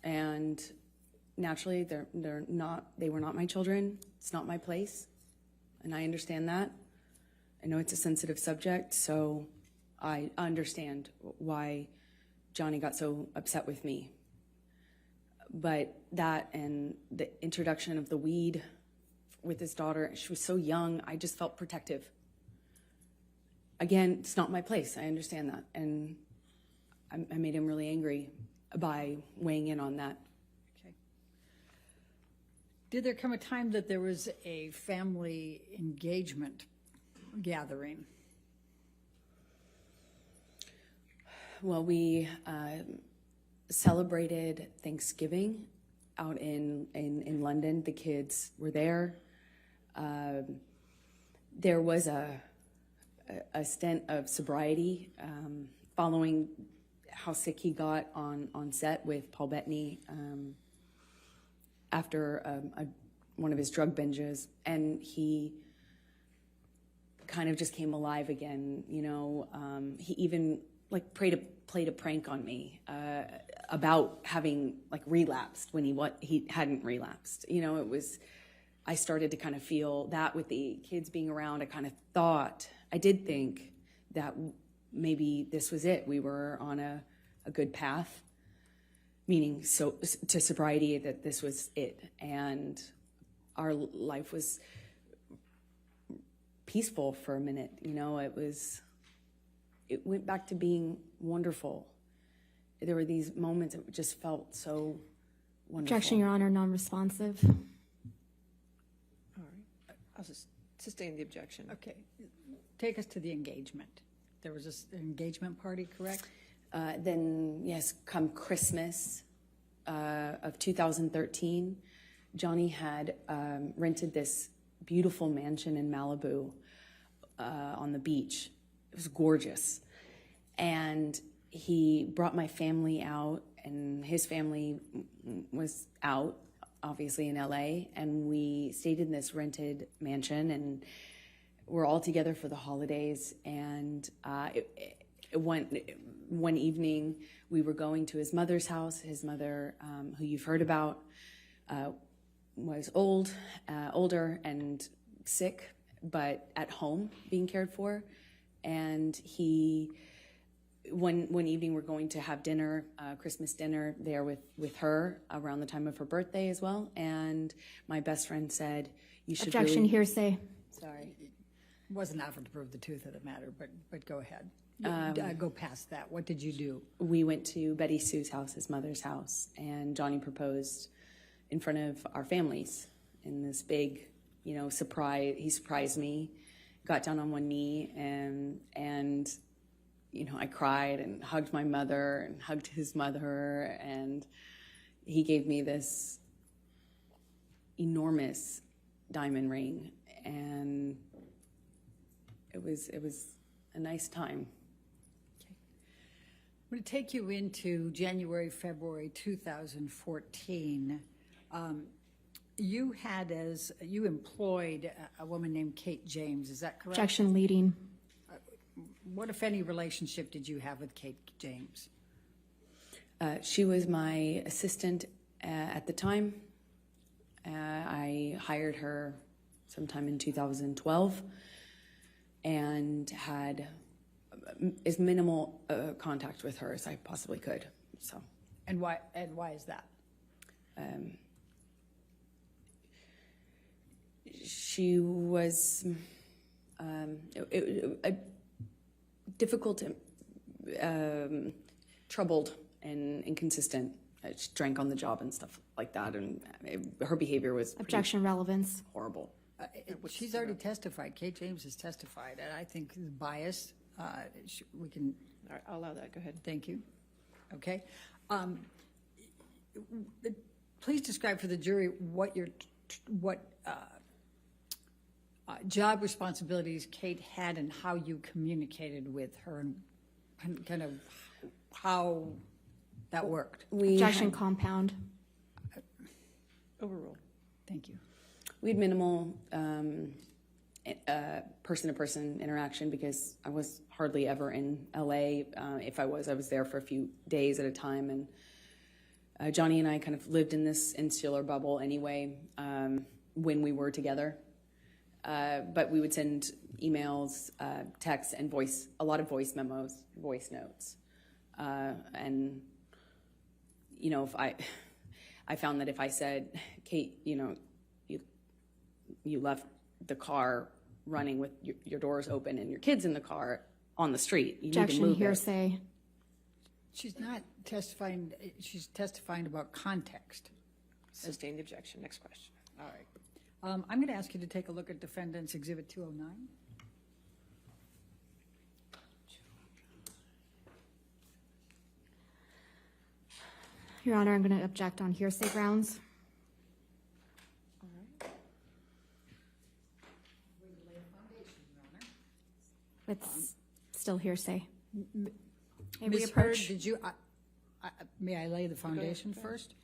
Speaker 3: And naturally, they were not my children. It's not my place, and I understand that. I know it's a sensitive subject, so I understand why Johnny got so upset with me. But that and the introduction of the weed with his daughter, she was so young, I just felt protective. Again, it's not my place. I understand that. And I made him really angry by weighing in on that.
Speaker 2: Okay. Did there come a time that there was a family engagement gathering?
Speaker 3: Well, we celebrated Thanksgiving out in London. The kids were there. There was a stint of sobriety following how sick he got on set with Paul Bettany after one of his drug binges, and he kind of just came alive again. You know, he even like played a prank on me about having like relapsed when he hadn't relapsed. You know, I started to kind of feel that with the kids being around. I did think that maybe this was it. We were on a good path, meaning to sobriety, that this was it. And our life was peaceful for a minute. You know, it went back to being wonderful. There were these moments that just felt so wonderful.
Speaker 4: Objection, Your Honor, non-responsive.
Speaker 1: All right. I'll just sustain the objection.
Speaker 2: Okay, take us to the engagement. There was this engagement party, correct?
Speaker 3: Then, yes, come Christmas of 2013, Johnny had rented this beautiful mansion in Malibu on the beach. It was gorgeous. And he brought my family out, and his family was out, obviously in LA, and we stayed in this rented mansion, and we're all together for the holidays. And one evening we were going to his mother's house. His mother, who you've heard about, was older and sick, but at home being cared for. And one evening we're going to have dinner, Christmas dinner there with her around the time of her birthday as well. And my best friend said, "You should."
Speaker 4: Objection, hearsay.
Speaker 3: Sorry.
Speaker 2: Wasn't offered to prove the truth of the matter, but go ahead. Go past that. What did you do?
Speaker 3: We went to Betty Sue's house, his mother's house, and Johnny proposed in front of our families in this big, surprise. He surprised me, got down on one knee, and I cried and hugged my mother and hugged his mother, and he gave me this enormous diamond ring, and it was a nice time.
Speaker 2: I'm going to take you into January, February 2014. You employed a woman named Kate James, is that correct?
Speaker 4: Objection, leading.
Speaker 2: What, if any, relationship did you have with Kate James?
Speaker 3: She was my assistant at the time. I hired her sometime in 2012 and had as minimal contact with her as I possibly could. So.
Speaker 2: And why is that?
Speaker 3: She was difficult, troubled, and inconsistent. She drank on the job and stuff like that, and her behavior was
Speaker 4: Objection, relevance.
Speaker 3: horrible.
Speaker 2: She's already testified. Kate James has testified, and I think the bias. We can.
Speaker 1: All right, I'll allow that. Go ahead.
Speaker 2: Thank you. Okay. Please describe for the jury what job responsibilities Kate had and how you communicated with her and kind of how that worked.
Speaker 4: Objection, compound.
Speaker 1: Overruled.
Speaker 2: Thank you.
Speaker 3: We had minimal person-to-person interaction because I was hardly ever in LA. If I was there for a few days at a time. And Johnny and I kind of lived in this insular bubble anyway when we were together. But we would send emails, texts, and a lot of voice memos, voice notes. And, if I found that if I said, "Kate, you left the car running with your doors open and your kids in the car on the street. You
Speaker 4: Objection,
Speaker 3: need to move
Speaker 4: hearsay.
Speaker 2: She's not testifying. She's testifying about context.
Speaker 1: Sustain the objection. Next question.
Speaker 2: All right. I'm going to ask you to take a look at Defendant's Exhibit 209.
Speaker 4: Your Honor, I'm going to object on hearsay grounds. It's still hearsay. May we
Speaker 2: Ms. Hurd,
Speaker 4: approach?
Speaker 2: did you, may I lay the foundation first?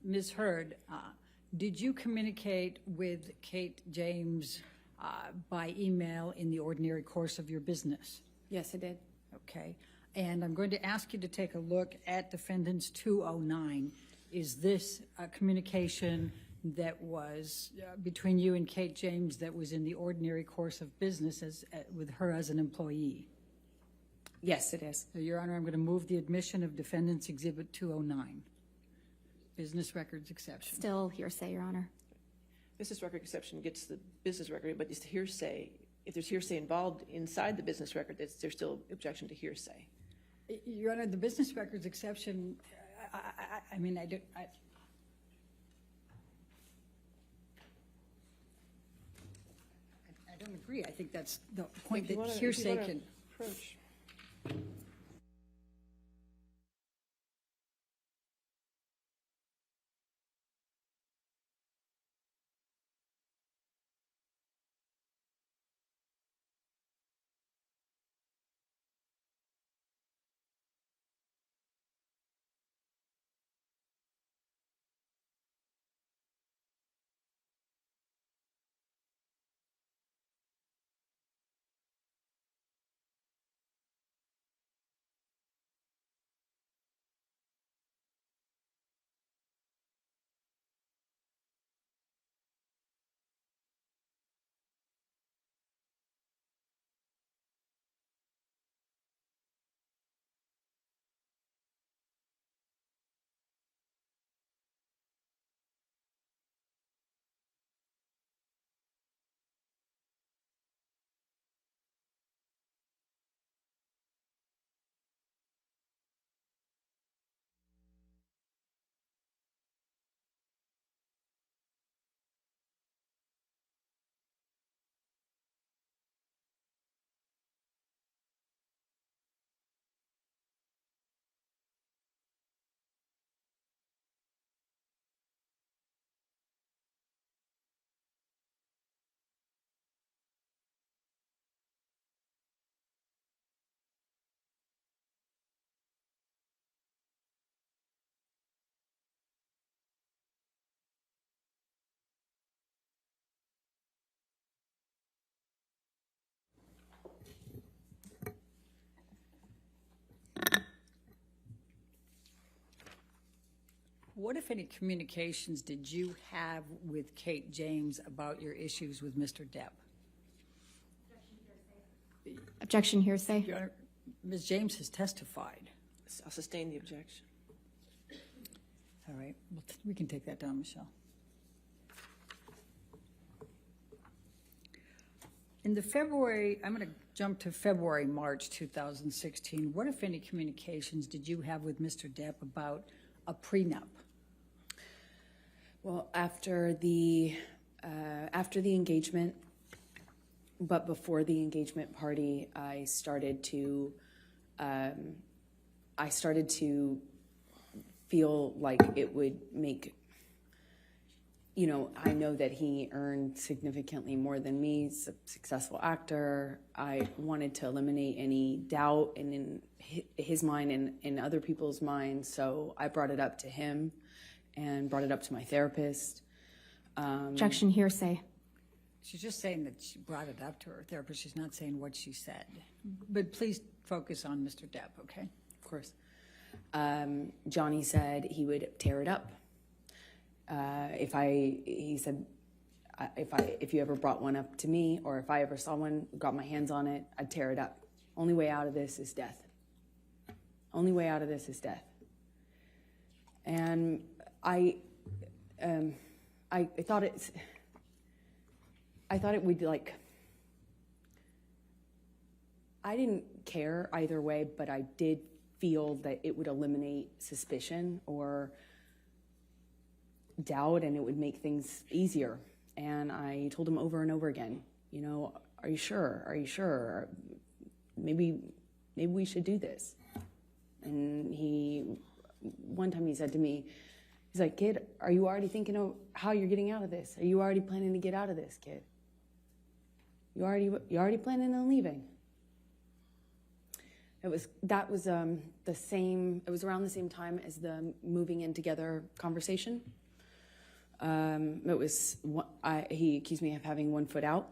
Speaker 2: Ms. Hurd, did you communicate with Kate James by email in the ordinary course of your business?
Speaker 3: Yes, I did.
Speaker 2: Okay. And I'm going to ask you to take a look at Defendant's 209. Is this a communication that was between you and Kate James that was in the ordinary course of business with her as an employee?
Speaker 3: Yes, it is.
Speaker 2: So, Your Honor, I'm going to move the admission of Defendant's Exhibit 209. Business records exception.
Speaker 4: Still hearsay, Your Honor.
Speaker 1: Business record exception gets the business record, but it's hearsay. If there's hearsay involved inside the business record, there's still objection to hearsay.
Speaker 2: Your Honor, the business records exception, I mean, I don't agree. I think that's the point that hearsay can.
Speaker 1: Approach.
Speaker 2: What, if any, communications did you have with Kate James about your issues with Mr. Depp?
Speaker 4: Objection hearsay.
Speaker 2: Your Honor, Ms. James has testified.
Speaker 1: I'll sustain the objection.
Speaker 2: All right, well, we can take that down, Michelle. In the February, I'm going to jump to February, March 2016. What, if any, communications did you have with Mr. Depp about a prenup?
Speaker 3: Well, after the engagement, but before the engagement party, I started to feel like it would make, you know, I know that he earned significantly more than me, he's a successful actor. I wanted to eliminate any doubt in his mind and in other people's minds, so I brought it up to him and brought it up to my therapist.
Speaker 4: Objection hearsay.
Speaker 2: She's just saying that she brought it up to her therapist. She's not saying what she said. But please focus on Mr. Depp, okay?
Speaker 3: Of course. Johnny said he would tear it up. He said, if you ever brought one up to me, or if I ever saw one, got my hands on it, I'd tear it up. Only way out of this is death. Only way out of this is death. And I thought it would, like, I didn't care either way, but I did feel that it would eliminate suspicion, or doubt and it would make things easier. And I told him over and over again, you know, are you sure? Are you sure? Maybe we should do this. And one time he said to me, he's like, kid, are you already thinking of how you're getting out of this? Are you already planning to get out of this, kid? You already planning on leaving? It was around the same time as the moving in together conversation. He accused me of having 1 foot out.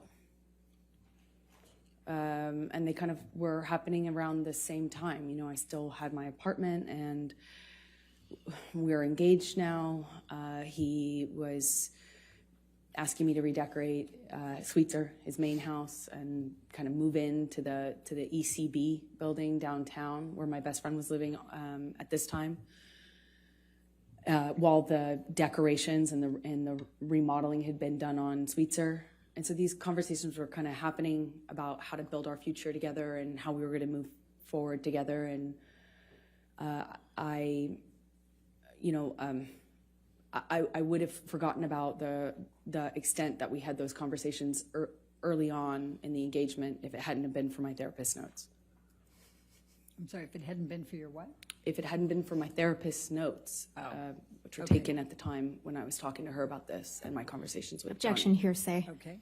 Speaker 3: And they kind of were happening around the same time. You know, I still had my apartment and we're engaged now. He was asking me to redecorate Sweetser, his main house, and kind of move into the ECB building downtown where my best friend was living at this time. While the decorations and the remodeling had been done on Sweetser. And so these conversations were kind of happening about how to build our future together and how we were going to move forward together. And I would have forgotten about the extent that we had those conversations early on in the engagement if it hadn't have been for my therapist's notes.
Speaker 2: I'm sorry, if it hadn't been for your what?
Speaker 3: If it hadn't been for my therapist's notes, which were
Speaker 2: Okay.
Speaker 3: taken at the time when I was talking to her about this and my conversations with
Speaker 4: Objection, hearsay.
Speaker 2: Okay.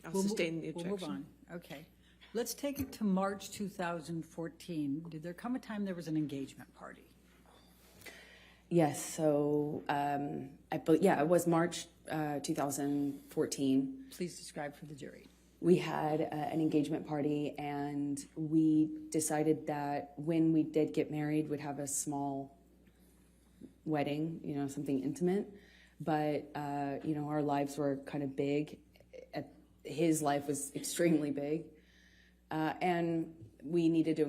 Speaker 1: I'll sustain the
Speaker 2: We'll move
Speaker 1: objection.
Speaker 2: on. Okay. Let's take it to March 2014. Did there come a time there was an engagement party?
Speaker 3: Yes, so it was March 2014.
Speaker 2: Please describe for the jury.
Speaker 3: We had an engagement party, and we decided that when we did get married, we'd have a small wedding, you know, something intimate. But, you know, our lives were kind of big. His life was extremely big. And we needed to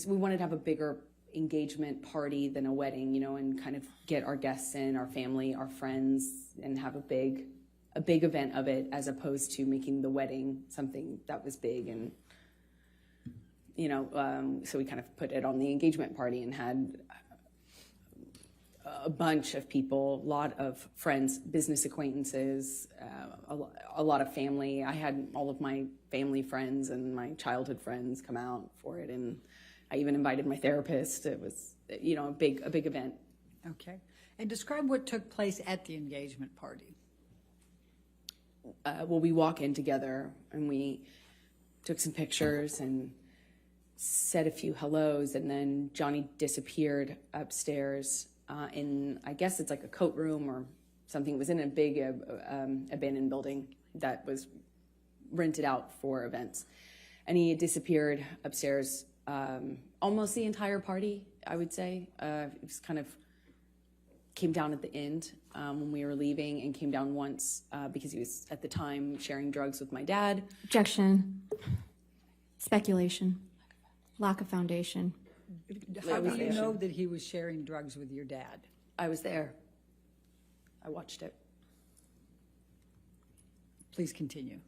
Speaker 3: we wanted to have a bigger engagement party than a wedding, you know, and kind of get our guests in, our family, our friends, and have a big event of it, as opposed to making the wedding something that was big. And, you know, so we kind of put it on the engagement party and had a bunch of people, a lot of friends, business acquaintances, a lot of family. I had all of my family friends and my childhood friends come out for it, and I even invited my therapist. It was, you know, a big event.
Speaker 2: Okay. And describe what took place at the engagement party.
Speaker 3: Well, we walk in together and we took some pictures and said a few hellos, and then Johnny disappeared upstairs in, I guess it's like a coat room or something. It was in a big abandoned building that was rented out for events. And he had disappeared upstairs almost the entire party, I would say. It was kind of came down at the end when we were leaving, and came down once because he was at the time sharing drugs with my dad.
Speaker 4: Objection. Speculation. Lack of foundation.
Speaker 2: How do you know that he was sharing drugs with your dad?
Speaker 3: I was there. I watched it.
Speaker 2: Please continue.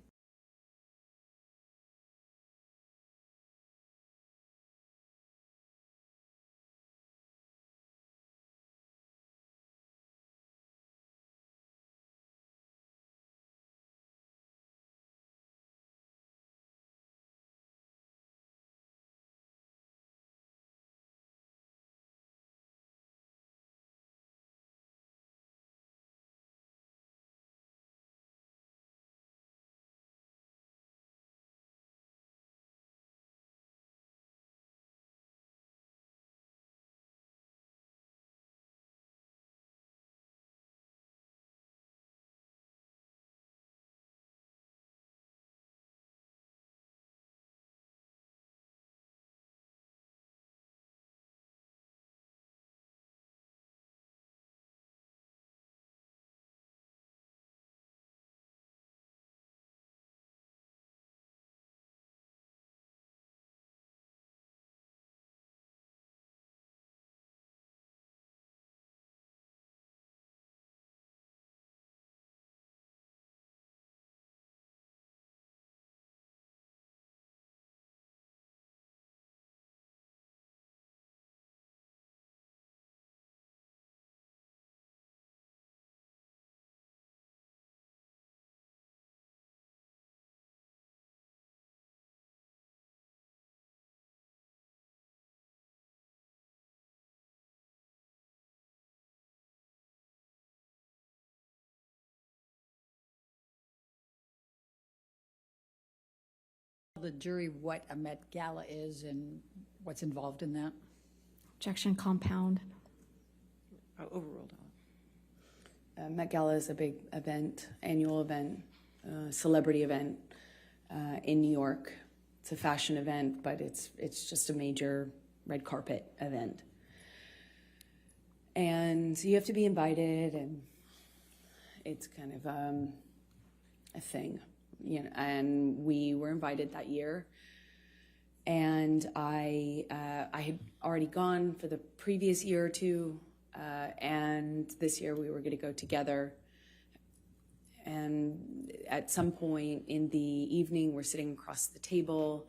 Speaker 2: the jury what a Met Gala is and what's involved in that?
Speaker 4: Objection compound.
Speaker 1: Overruled.
Speaker 3: Met Gala is a big event, annual event, celebrity event in New York. It's a fashion event, but it's just a major red carpet event. And you have to be invited, and it's kind of a thing, you know. And we were invited that year, and I had already gone for the previous year or two, and this year we were going to go together. And at some point in the evening, we're sitting across the table,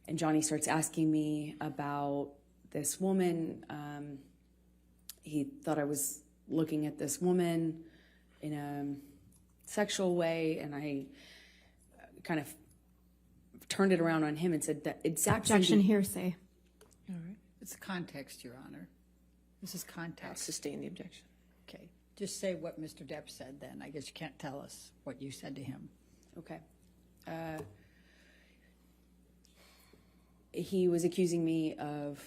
Speaker 3: and Johnny starts asking me about this woman. He thought I was looking at this woman in a sexual way, and I kind of turned it around on him and said that exact
Speaker 4: Objection
Speaker 3: same.
Speaker 4: hearsay.
Speaker 1: All right.
Speaker 2: It's context, Your Honor. This is
Speaker 1: I'll
Speaker 2: context.
Speaker 1: sustain the objection.
Speaker 2: Okay. Just say what Mr. Depp said then. I guess you can't tell us what you said to him.
Speaker 3: Okay. He was accusing me of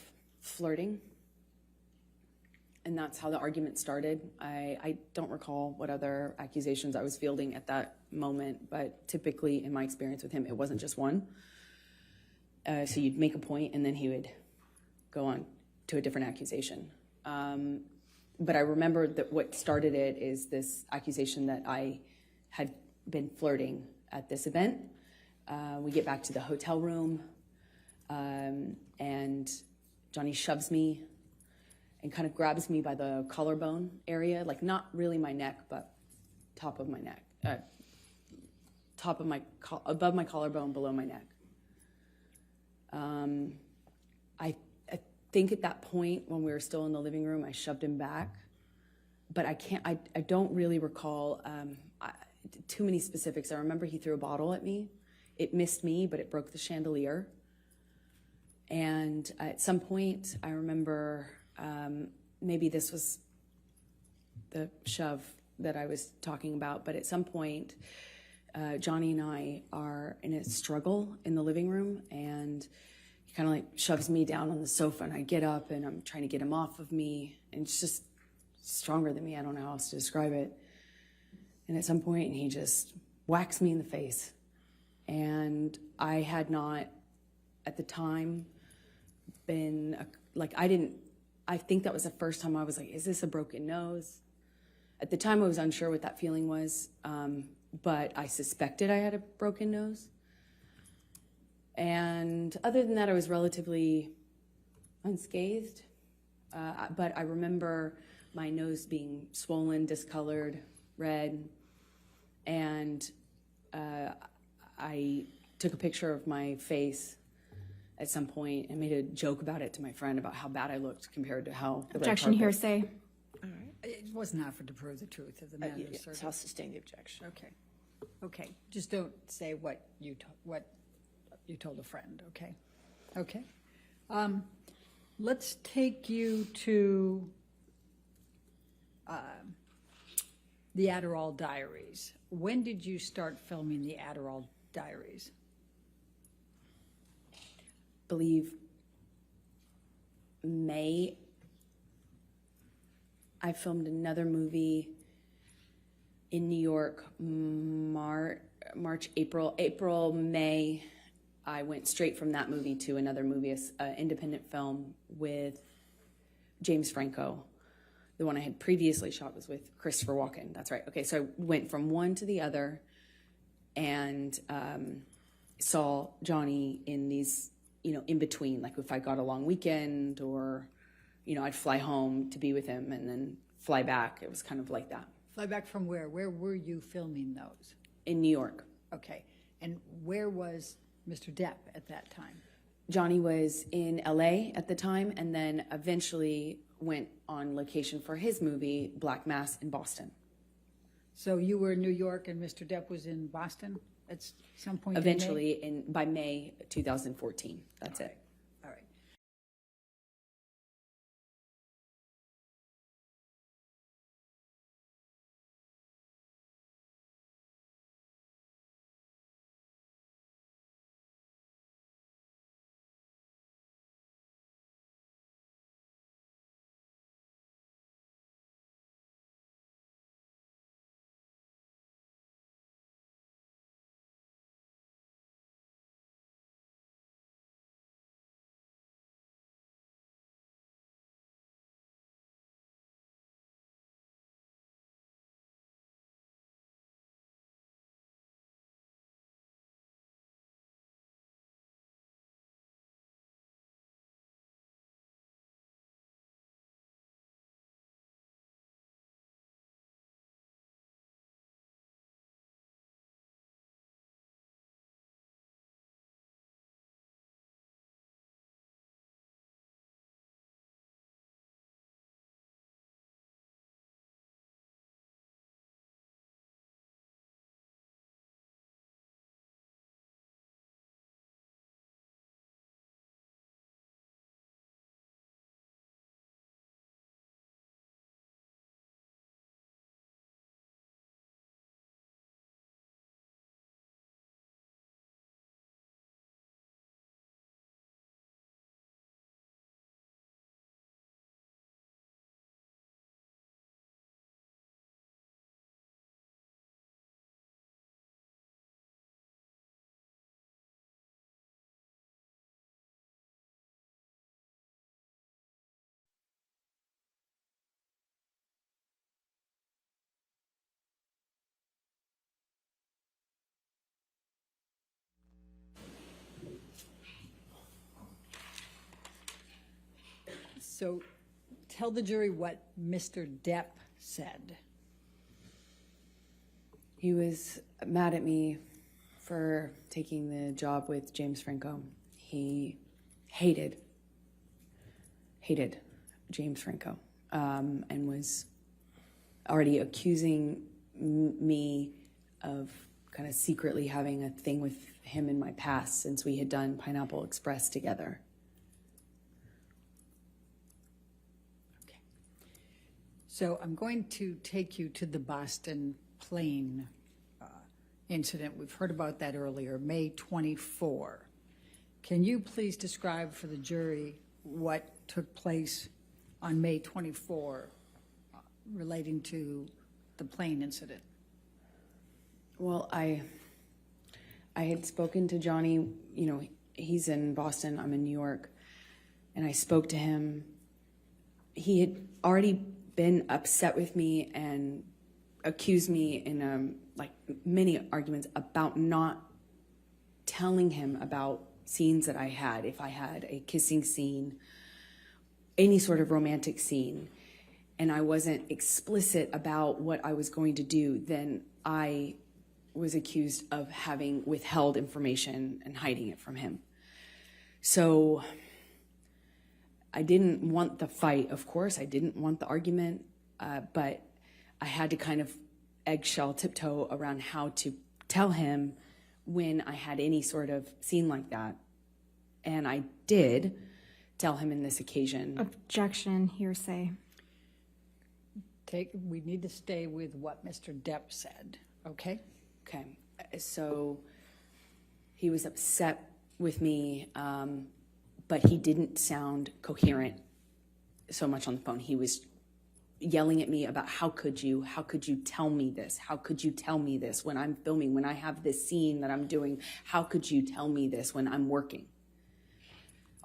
Speaker 3: flirting, and that's how the argument started. I don't recall what other accusations I was fielding at that moment, but typically in my experience with him, it wasn't just one. So you'd make a point, and then he would go on to a different accusation. But I remember that what started it is this accusation that I had been flirting at this event. We get back to the hotel room, and Johnny shoves me and kind of grabs me by the collarbone area, like not really my neck, but top of my neck, above my collarbone, below my neck. I think at that point, when we were still in the living room, I shoved him back, but I don't really recall too many specifics. I remember he threw a bottle at me. It missed me, but it broke the chandelier. And at some point, I remember maybe this was the shove that I was talking about, but at some point, Johnny and I are in a struggle in the living room, and he kind of like shoves me down on the sofa, and I get up, and I'm trying to get him off of me, and it's just stronger than me. I don't know how else to describe it. And at some point, he just whacks me in the face. And I had not, at the time, been, I think that was the first time I was like, is this a broken nose? At the time, I was unsure what that feeling was, but I suspected I had a broken nose. And other than that, I was relatively unscathed. But I remember my nose being swollen, discolored, red. And I took a picture of my face at some point and made a joke about it to my friend about how bad I looked compared to how the red
Speaker 4: Objection
Speaker 3: carpet.
Speaker 4: hearsay.
Speaker 2: It wasn't offered to prove the truth of the matter.
Speaker 1: Yes, I'll sustain the objection.
Speaker 2: Okay. Okay. Just don't say what you told a friend. Okay. Okay. Let's take you to the Adderall Diaries. When did you start filming the Adderall Diaries?
Speaker 3: Believe May. I filmed another movie in New York, March, April, May. I went straight from that movie to another movie, an independent film with James Franco. The one I had previously shot was with Christopher Walken. That's right. Okay, so I went from one to the other, and saw Johnny in these, in between. Like if I got a long weekend, or, I'd fly home to be with him and then fly back. It was kind of like that.
Speaker 2: Fly back from where? Where were you filming those?
Speaker 3: In New York.
Speaker 2: Okay. And where was Mr. Depp at that time?
Speaker 3: Johnny was in LA at the time, and then eventually went on location for his movie, Black Mass, in Boston.
Speaker 2: So you were in New York and Mr. Depp was in Boston at some point?
Speaker 3: Eventually, by May 2014. That's it.
Speaker 2: So tell the jury what Mr. Depp said.
Speaker 3: He was mad at me for taking the job with James Franco. He hated James Franco, and was already accusing me of kind of secretly having a thing with him in my past since we had done Pineapple Express together.
Speaker 2: Okay. So I'm going to take you to the Boston plane incident. We've heard about that earlier, May 24. Can you please describe for the jury what took place on May 24 relating to the plane incident?
Speaker 3: Well, I had spoken to Johnny, you know, he's in Boston, I'm in New York, and I spoke to him. He had already been upset with me and accused me in like many arguments about not telling him about scenes that I had. If I had a kissing scene, any sort of romantic scene, and I wasn't explicit about what I was going to do, then I was accused of having withheld information and hiding it from him. So I didn't want the fight, of course. I didn't want the argument, but I had to kind of eggshell tiptoe around how to tell him when I had any sort of scene like that. And I did tell him in this occasion.
Speaker 4: Objection, hearsay.
Speaker 2: We need to stay with what Mr. Depp said, okay?
Speaker 3: Okay, so he was upset with me, but he didn't sound coherent so much on the phone. He was yelling at me about how could you tell me this? How could you tell me this when I'm filming, when I have this scene that I'm doing? How could you tell me this when I'm working?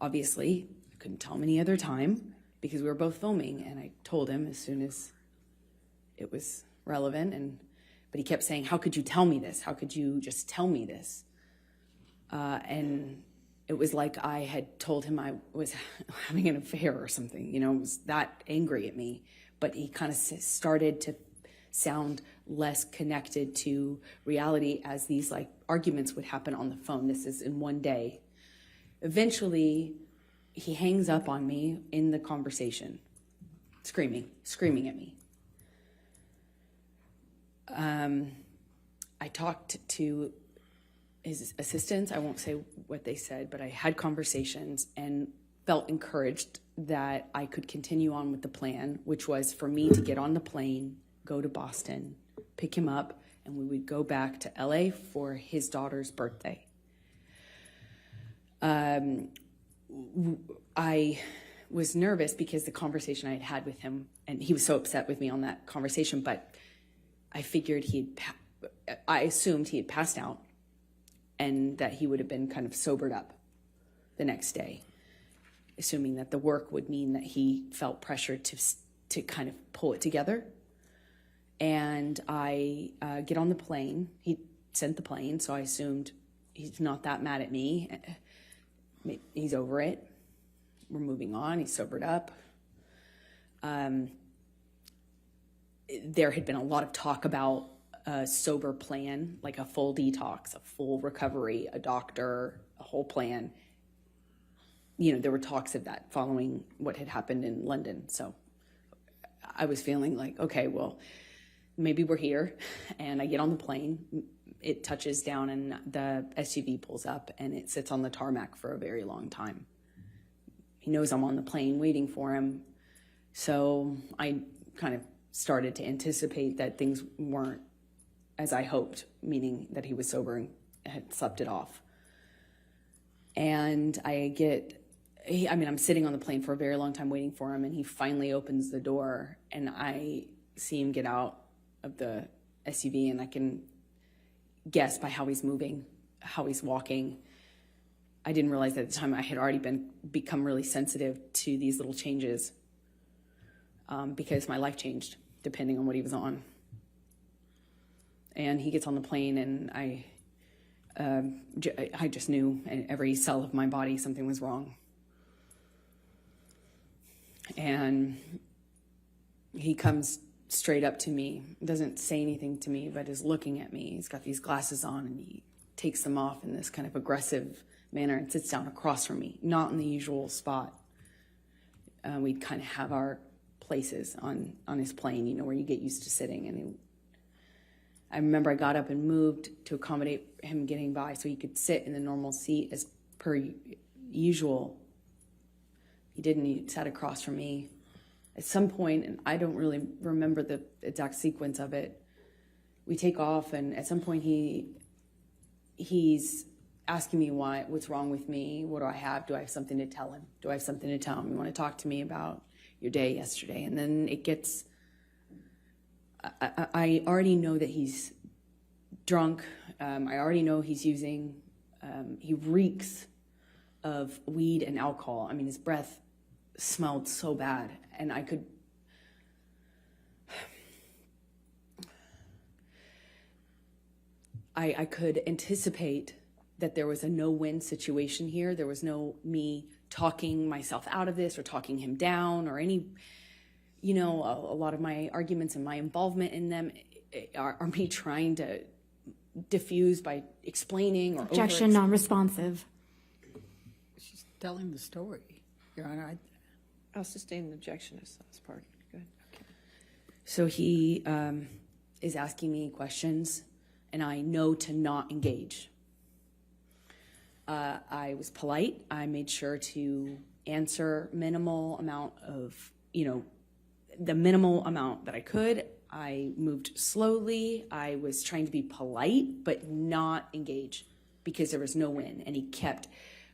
Speaker 3: Obviously, I couldn't tell him any other time because we were both filming, and I told him as soon as it was relevant, but he kept saying, how could you tell me this? How could you just tell me this? And it was like I had told him I was having an affair or something, you know, it was that angry at me. But he kind of started to sound less connected to reality as these like arguments would happen on the phone. This is in one day. Eventually, he hangs up on me in the conversation, screaming at me. I talked to his assistants. I won't say what they said, but I had conversations and felt encouraged that I could continue on with the plan, which was for me to get on the plane, go to Boston, pick him up, and we would go back to LA for his daughter's birthday. I was nervous because the conversation I had had with him, and he was so upset with me on that conversation, but I figured I assumed he had passed out and that he would have been kind of sobered up the next day, assuming that the work would mean that he felt pressured to kind of pull it together. And I get on the plane. He sent the plane, so I assumed he's not that mad at me. He's over it. We're moving on. He's sobered up. There had been a lot of talk about a sober plan, like a full detox, a full recovery, a doctor, a whole plan. You know, there were talks of that following what had happened in London. So I was feeling like, okay, well, maybe we're here. And I get on the plane. It touches down and the SUV pulls up and it sits on the tarmac for a very long time. He knows I'm on the plane waiting for him. So I kind of started to anticipate that things weren't as I hoped, meaning that he was sober and had slept it off. And I'm sitting on the plane for a very long time waiting for him, and he finally opens the door, and I see him get out of the SUV, and I can guess by how he's moving, how he's walking. I didn't realize that at the time I had already become really sensitive to these little changes because my life changed depending on what he was on. And he gets on the plane, and I just knew in every cell of my body something was wrong. And he comes straight up to me, doesn't say anything to me, but is looking at me. He's got these glasses on, and he takes them off in this kind of aggressive manner and sits down across from me, not in the usual spot. We'd kind of have our places on his plane, you know, where you get used to sitting. And I remember I got up and moved to accommodate him getting by so he could sit in the normal seat as per usual. He didn't. He sat across from me. At some point, and I don't really remember the exact sequence of it, we take off, and at some point he's asking me what's wrong with me, what do I have something to tell him? Do I have something to tell him? You want to talk to me about your day yesterday? And then it gets, I already know that he's drunk. I already know he's using, he reeks of weed and alcohol. I mean, his breath smelled so bad, and I could anticipate that there was a no-win situation here. There was no me talking myself out of this or talking him down or any, you know, a lot of my arguments and my involvement in them are me trying to diffuse by explaining or
Speaker 4: Objection, non-responsive.
Speaker 2: She's telling the story, Your Honor.
Speaker 1: I'll sustain the objection as part. Go ahead. Okay.
Speaker 3: So he is asking me questions, and I know to not engage. I was polite. I made sure to answer minimal amount of, you know, the minimal amount that I could. I moved slowly. I was trying to be polite, but not engage because there was no win. And he kept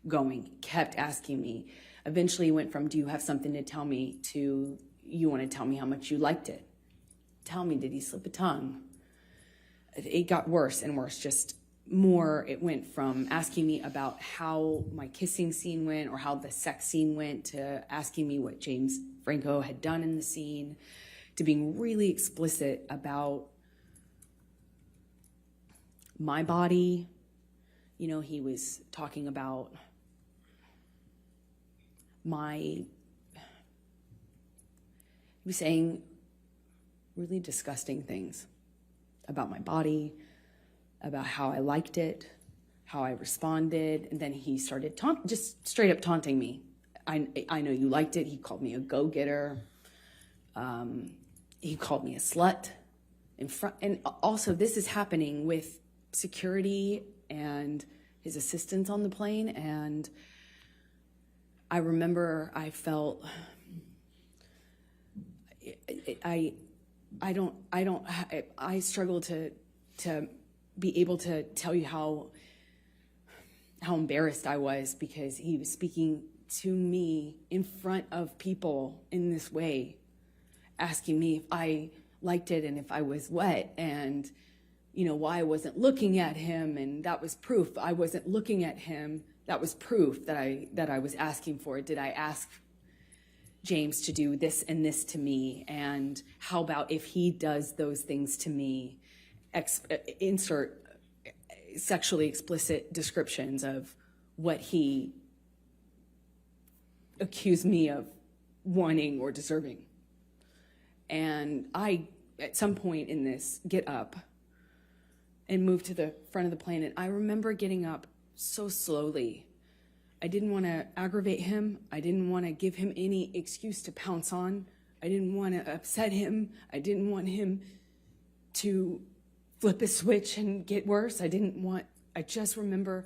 Speaker 3: going, kept asking me. Eventually went from, do you have something to tell me, to, you want to tell me how much you liked it? Tell me, did he slip a tongue? It got worse and worse, just more. It went from asking me about how my kissing scene went or how the sex scene went to asking me what James Franco had done in the scene, to being really explicit about my body. You know, he was talking about he was saying really disgusting things about my body, about how I liked it, how I responded, and then he started just straight up taunting me. I know you liked it. He called me a go-getter. He called me a slut in front, and also this is happening with security and his assistants on the plane. And I remember I felt I struggle to be able to tell you how embarrassed I was, because he was speaking to me in front of people in this way, asking me if I liked it and if I was wet, and you know why I wasn't looking at him, and that was proof I wasn't looking at him. That was proof that I was asking for. Did I ask James to do this and this to me? And how about if he does those things to me? Insert sexually explicit descriptions of what he accused me of wanting or deserving. And I, at some point in this, get up and move to the front of the plane. And I remember getting up so slowly. I didn't want to aggravate him. I didn't want to give him any excuse to pounce on. I didn't want to upset him. I didn't want him to flip a switch and get worse. I just remember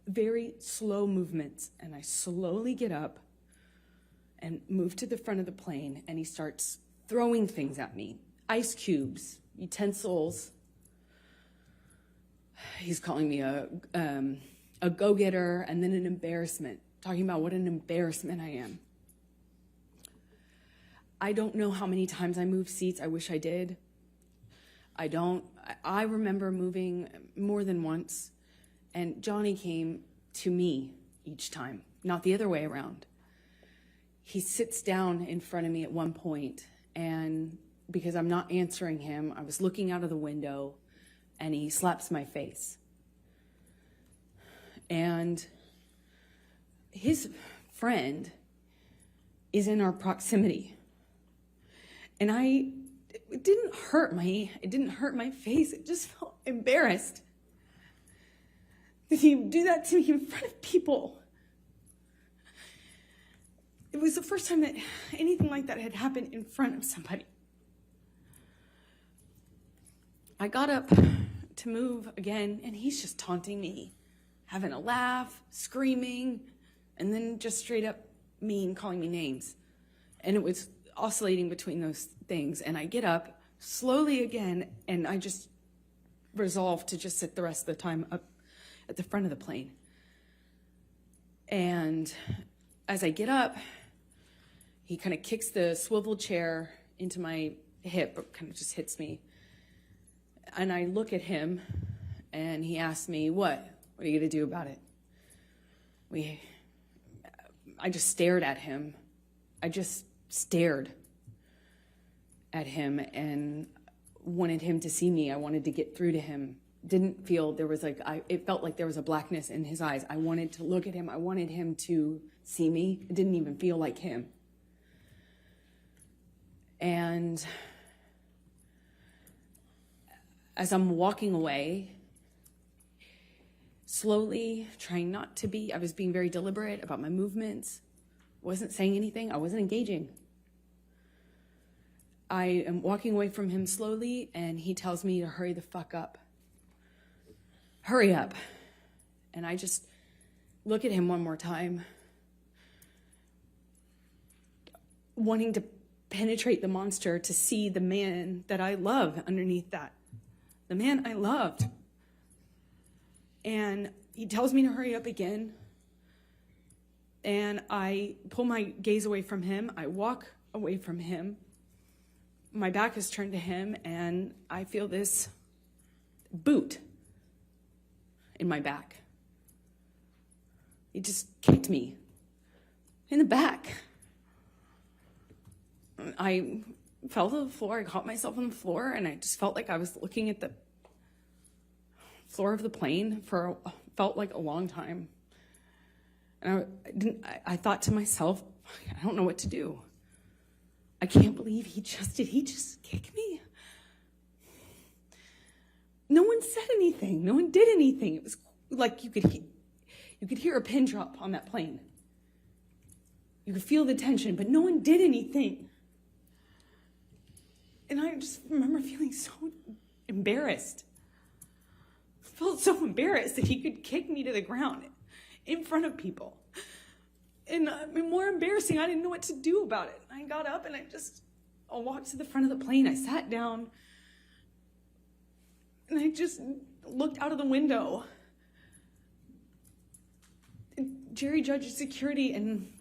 Speaker 3: very slow movements, and I slowly get up and move to the front of the plane, and he starts throwing things at me. Ice cubes, utensils. He's calling me a go-getter, and then an embarrassment, talking about what an embarrassment I am. I don't know how many times I moved seats. I wish I did. I remember moving more than once, and Johnny came to me each time, not the other way around. He sits down in front of me at one point, and because I'm not answering him, I was looking out of the window, and he slaps my face. And his friend is in our proximity. And it didn't hurt my face. It just felt embarrassed that he would do that to me in front of people. It was the first time that anything like that had happened in front of somebody. I got up to move again, and he's just taunting me, having a laugh, screaming, and then just straight up mean, calling me names. And it was oscillating between those things. And I get up slowly again, and I just resolved to just sit the rest of the time up at the front of the plane. And as I get up, he kind of kicks the swivel chair into my hip, kind of just hits me. And I look at him, and he asks me, what are you going to do about it? I just stared at him. I just stared at him and wanted him to see me. I wanted to get through to him. Didn't feel there was it felt like there was a blackness in his eyes. I wanted to look at him. I wanted him to see me. It didn't even feel like him. And as I'm walking away, slowly, trying not to be, I was being very deliberate about my movements, wasn't saying anything, I wasn't engaging. I am walking away from him slowly, and he tells me to hurry the fuck up. Hurry up. And I just look at him one more time, wanting to penetrate the monster to see the man that I love underneath that. The man I loved. And he tells me to hurry up again. And I pull my gaze away from him. I walk away from him. My back is turned to him, and I feel this boot in my back. He just kicked me in the back. I fell to the floor. I caught myself on the floor, and I just felt like I was looking at the floor of the plane felt like a long time. And I thought to myself, I don't know what to do. I can't believe he just kicked me. No one said anything. No one did anything. It was like you could hear a pin drop on that plane. You could feel the tension, but no one did anything. And I just remember feeling so embarrassed. I felt so embarrassed that he could kick me to the ground in front of people. And more embarrassing, I didn't know what to do about it. I got up and I walked to the front of the plane. I sat down and I just looked out of the window. And Jerry Judge's security and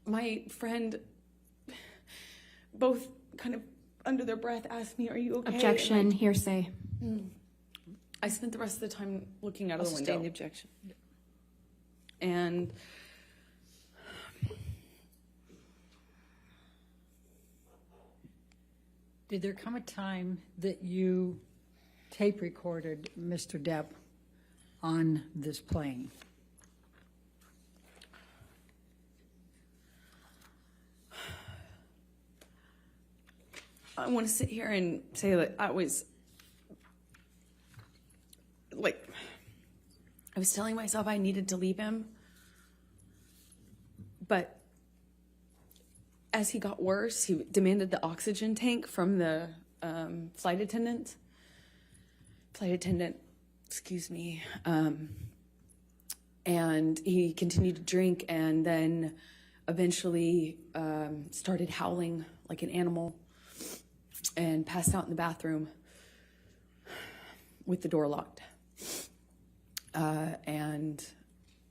Speaker 3: my friend both kind of under their breath asked me, "Are you okay?"
Speaker 4: Objection, hearsay.
Speaker 3: I spent the rest of the time looking out of the window.
Speaker 1: Sustain the objection.
Speaker 3: And
Speaker 2: Did there come a time that you tape recorded Mr. Depp on this plane?
Speaker 3: I want to sit here and say that I was telling myself I needed to leave him. But as he got worse, he demanded the oxygen tank from the flight attendant, excuse me. And he continued to drink and then eventually started howling like an animal and passed out in the bathroom with the door locked. And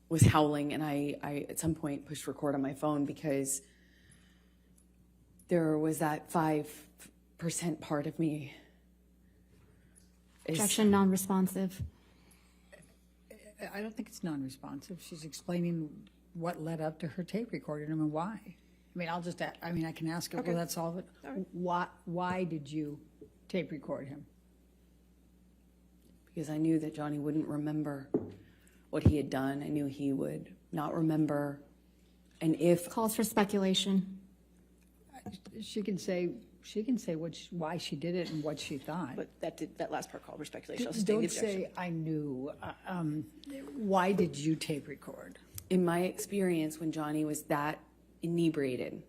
Speaker 3: was howling, and I at some point pushed record on my phone because there was that 5% part of me.
Speaker 4: Objection, non-responsive.
Speaker 2: I don't think it's non-responsive. She's explaining what led up to her tape recording him and why. I mean, I can ask her,
Speaker 3: Okay.
Speaker 2: well, that's all of it.
Speaker 3: Right.
Speaker 2: Why did you tape record him?
Speaker 3: Because I knew that Johnny wouldn't remember what he had done. I knew he would not remember And if,
Speaker 4: Calls for speculation.
Speaker 2: She can say why she did it and what she thought.
Speaker 1: But that last part called for speculation. I'll sustain the
Speaker 2: Don't
Speaker 1: objection.
Speaker 2: say, I knew. Why did you tape record?
Speaker 3: in my experience, when Johnny was that inebriated,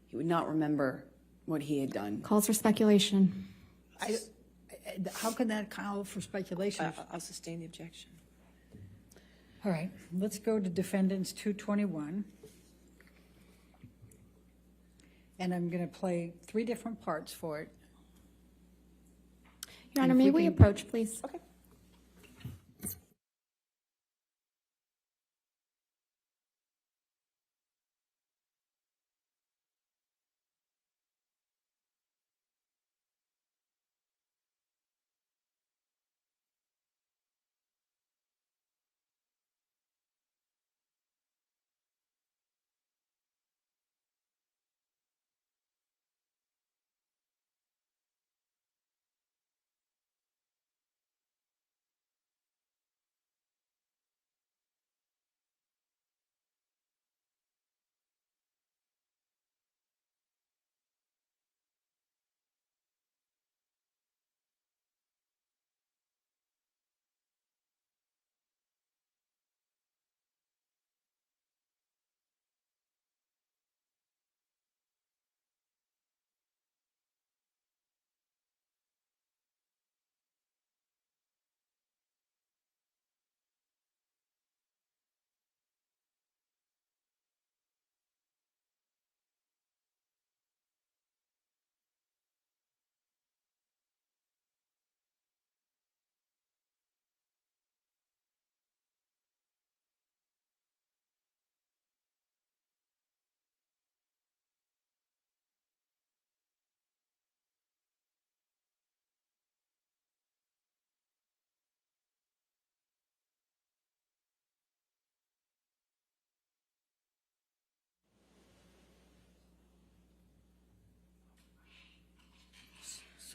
Speaker 3: he would not remember what he had done.
Speaker 4: Calls for speculation.
Speaker 2: How can that call for speculation?
Speaker 1: I'll sustain the objection.
Speaker 2: All right, let's go to defendants 221. And I'm going to play 3 different parts for it.
Speaker 4: Your Honor,
Speaker 2: if
Speaker 4: may
Speaker 2: we
Speaker 4: we
Speaker 2: can-
Speaker 4: approach, please?
Speaker 1: Okay.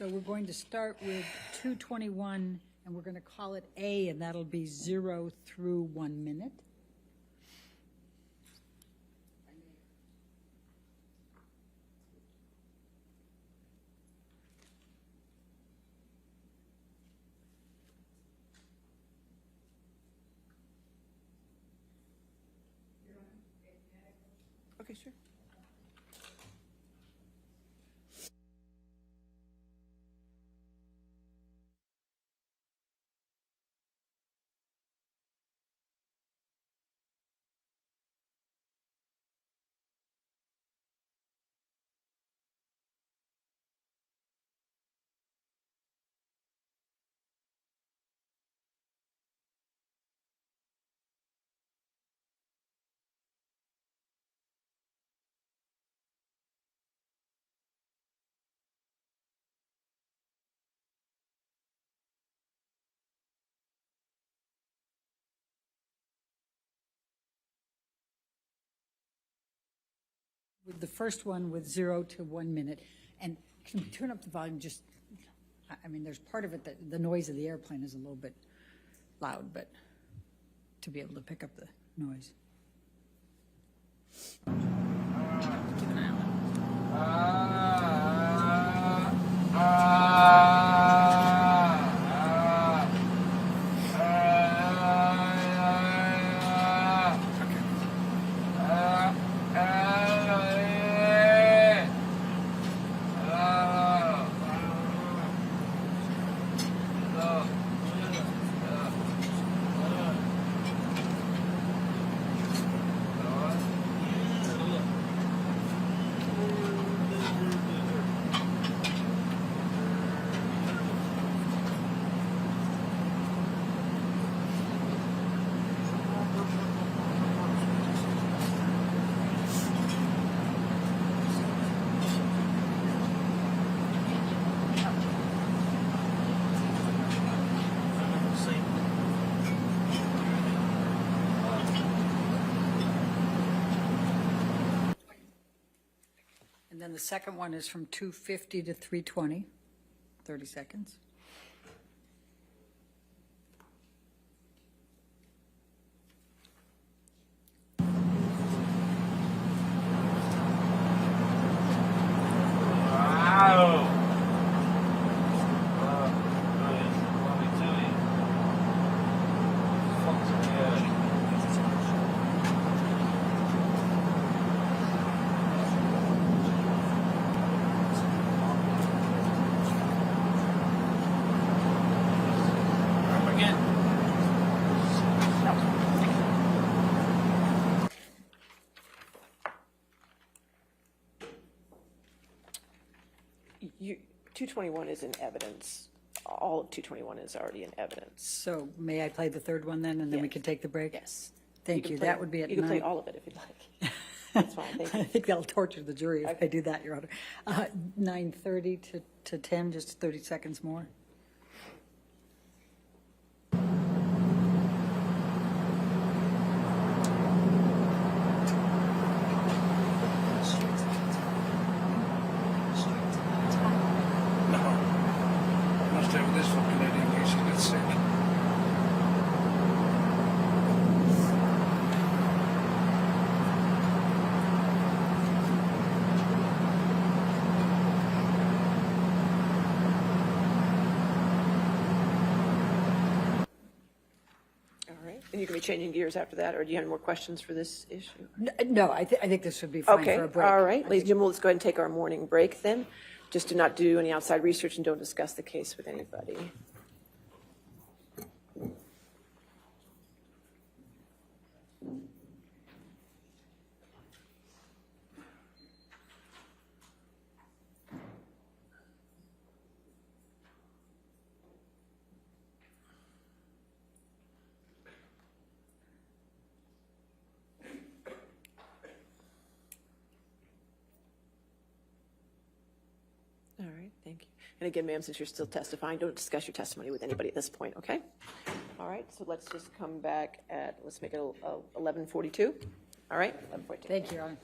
Speaker 2: So we're going to start with 221, and we're going to call it A, and that'll be 0 through 1 minute.
Speaker 1: Okay, sure.
Speaker 2: With the first one with 0 to 1 minute. And can we turn up the volume just, I mean, there's part of it that the noise of the airplane is a little bit loud, but to be able to pick up the noise. Keep an eye on it. And then the second one is from 2:50 to 3:20, 30 seconds.
Speaker 1: 221 is in evidence. All of 221 is already in evidence.
Speaker 2: So may I play the third one then, and then we
Speaker 1: Yes.
Speaker 2: can take the break?
Speaker 1: Yes.
Speaker 2: Thank
Speaker 1: can
Speaker 2: you.
Speaker 1: play-
Speaker 2: That would be at
Speaker 1: You can play
Speaker 2: 9.
Speaker 1: all of it if you'd like. That's fine, thank
Speaker 2: I
Speaker 1: you.
Speaker 2: think that'll torture the jury if I do that, Your Honor. 9:30 to 10, just 30 seconds more.
Speaker 5: No. I must have this for Canadian in case she gets sick.
Speaker 1: All right, and you can be changing gears after that, or do you have any more questions for this issue?
Speaker 2: No, I think this would be fine
Speaker 1: Okay,
Speaker 2: for a break.
Speaker 1: all right, ladies and gentlemen, let's go ahead and take our morning break then. Just do not do any outside research and don't discuss the case with anybody. All right, thank you. And again, ma'am, since you're still testifying, don't discuss your testimony with anybody at this point, okay? All right, so let's just come back at, let's make it 11:42. All right, 11:42.
Speaker 2: Thank you, Your Honor.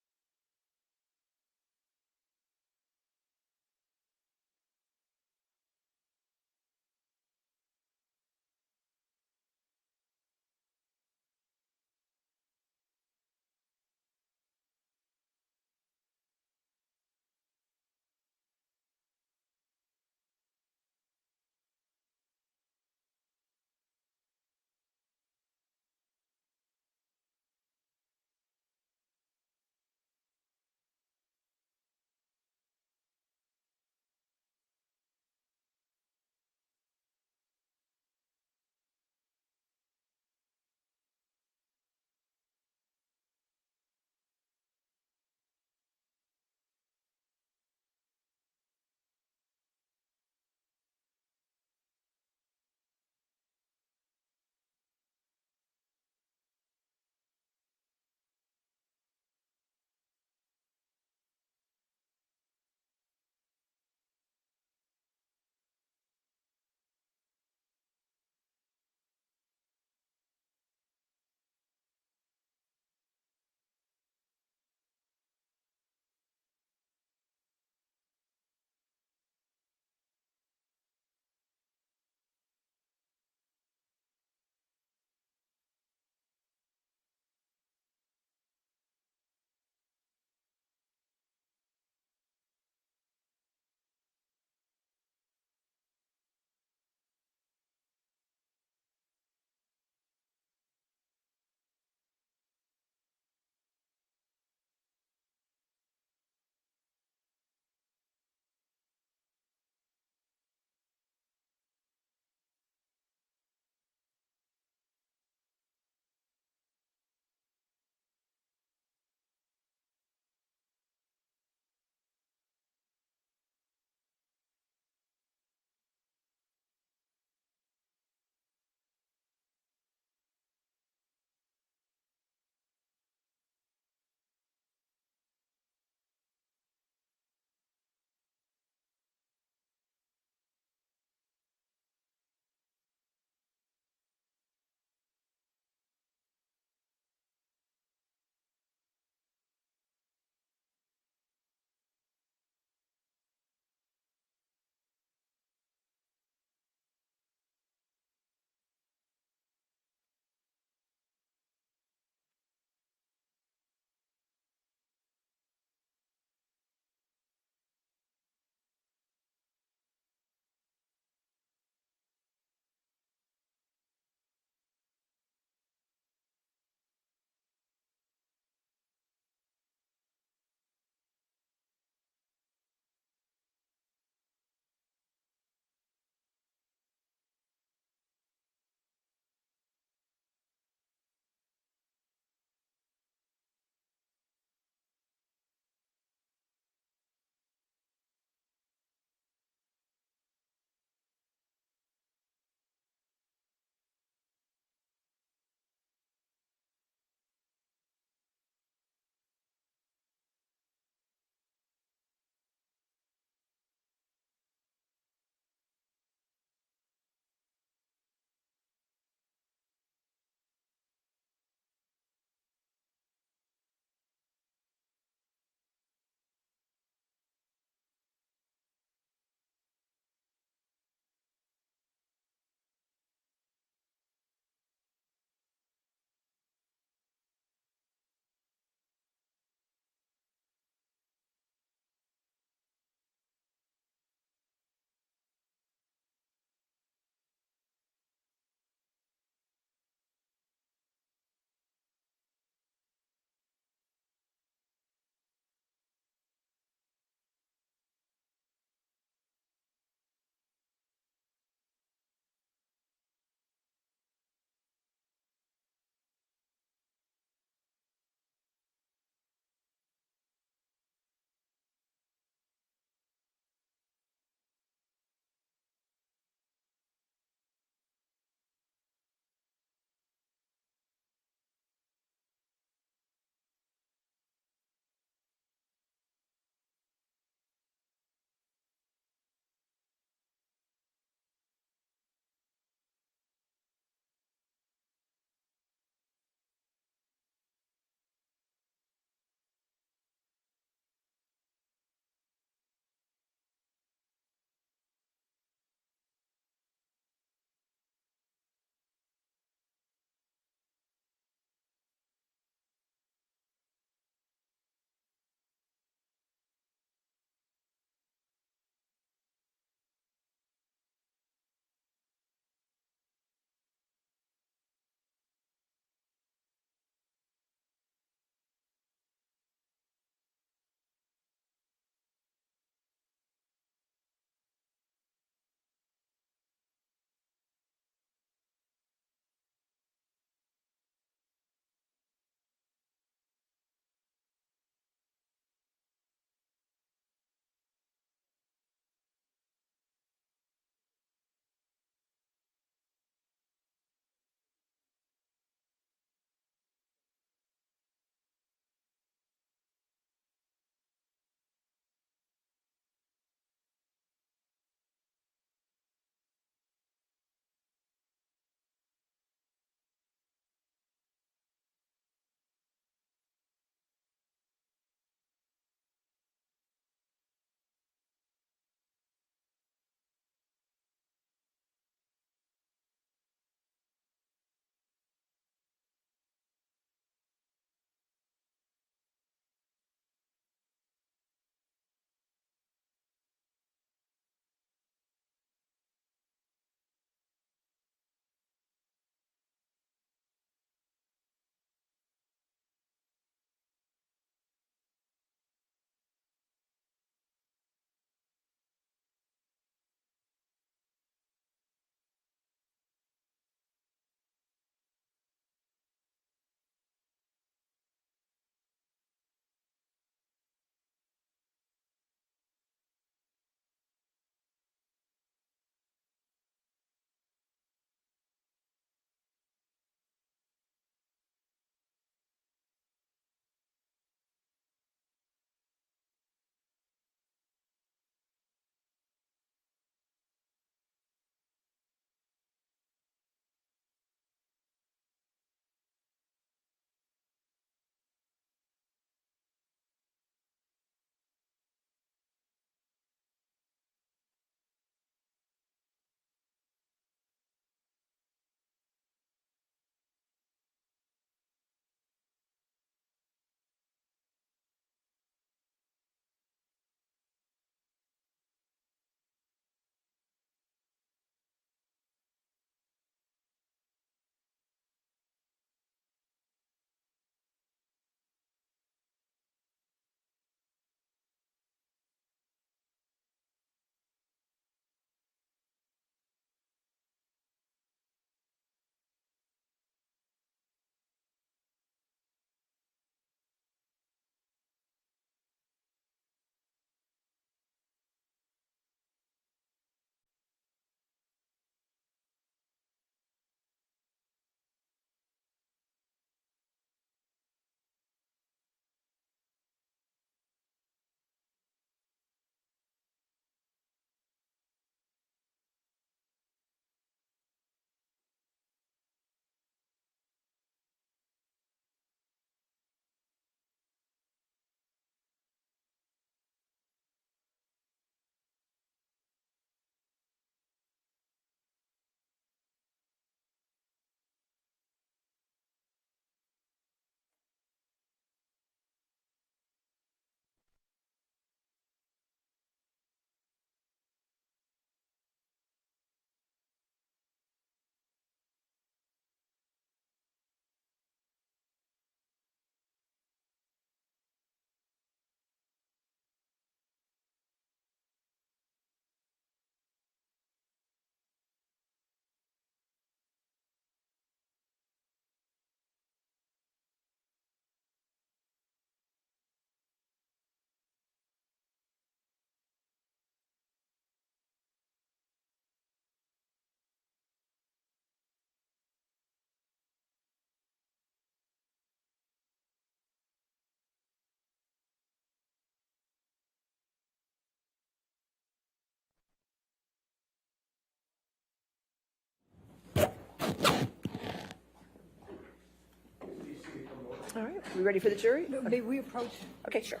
Speaker 1: All right, we ready for the jury?
Speaker 2: May we approach?
Speaker 1: Okay, sure.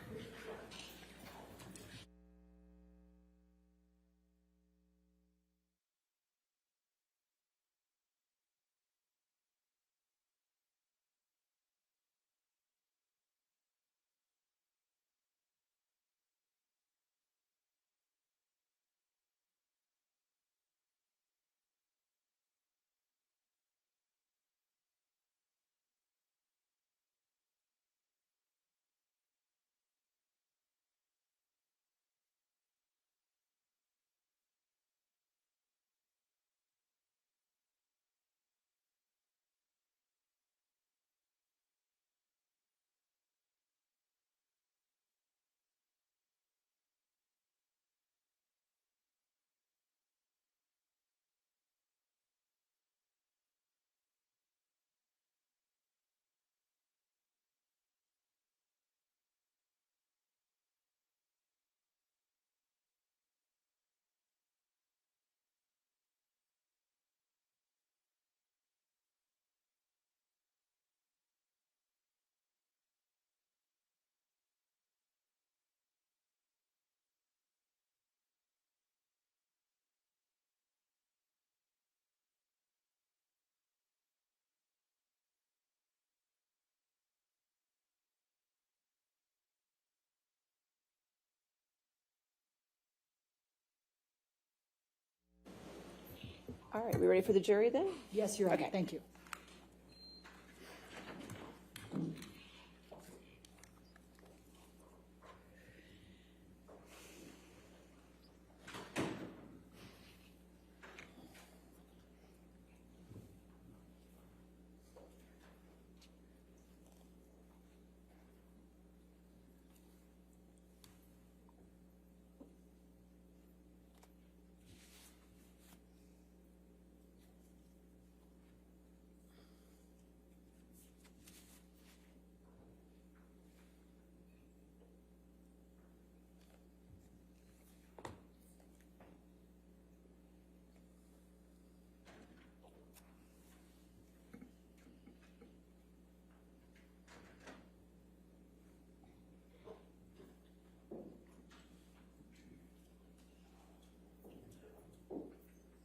Speaker 1: All right, we ready for the jury then?
Speaker 2: Yes, Your Honor,
Speaker 1: Okay.
Speaker 2: thank you.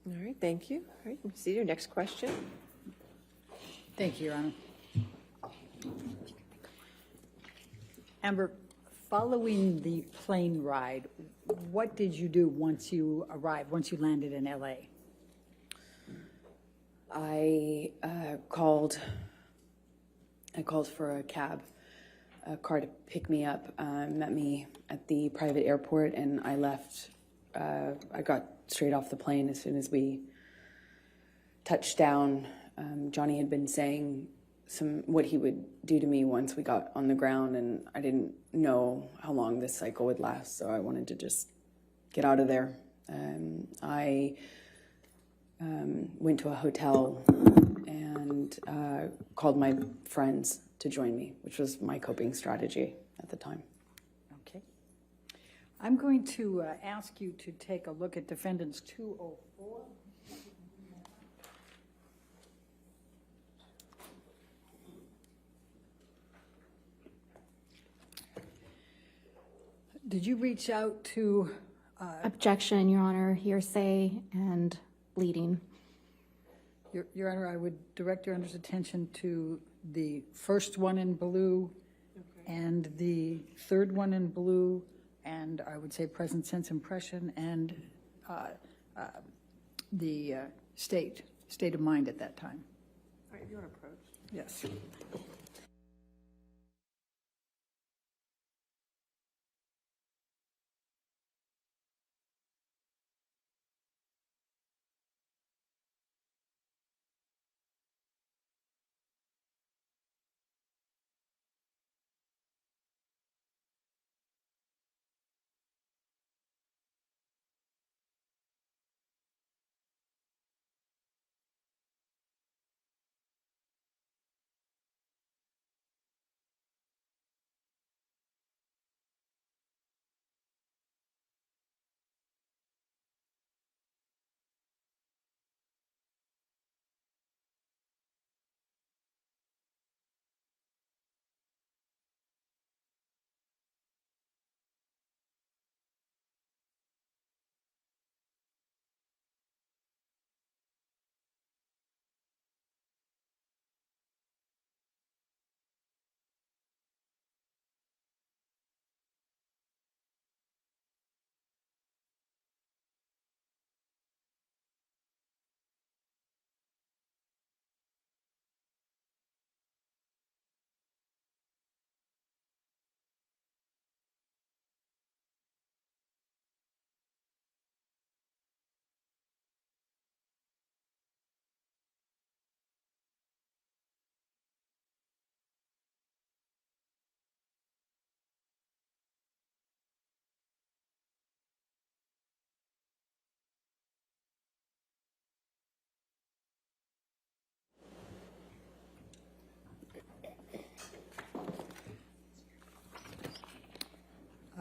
Speaker 1: All right, thank you. All right, see your next question.
Speaker 2: Thank you, Your Honor. Amber, following the plane ride, what did you do once you arrived, once you landed in LA?
Speaker 3: I called for a cab, a car to pick me up, met me at the private airport, and I left. I got straight off the plane as soon as we touched down. Johnny had been saying what he would do to me once we got on the ground, and I didn't know how long this cycle would last, so I wanted to just get out of there. I went to a hotel and called my friends to join me, which was my coping strategy at the time.
Speaker 2: Okay. I'm going to ask you to take a look at Defendants 204. Did you reach out to,
Speaker 4: Objection, Your Honor, hearsay and bleeding.
Speaker 2: Your Honor, I would direct Your Honor's attention to the first one in blue and the third one in blue, and I would say present sense impression and the state of mind at that time.
Speaker 1: All right, if you want to approach.
Speaker 2: Yes.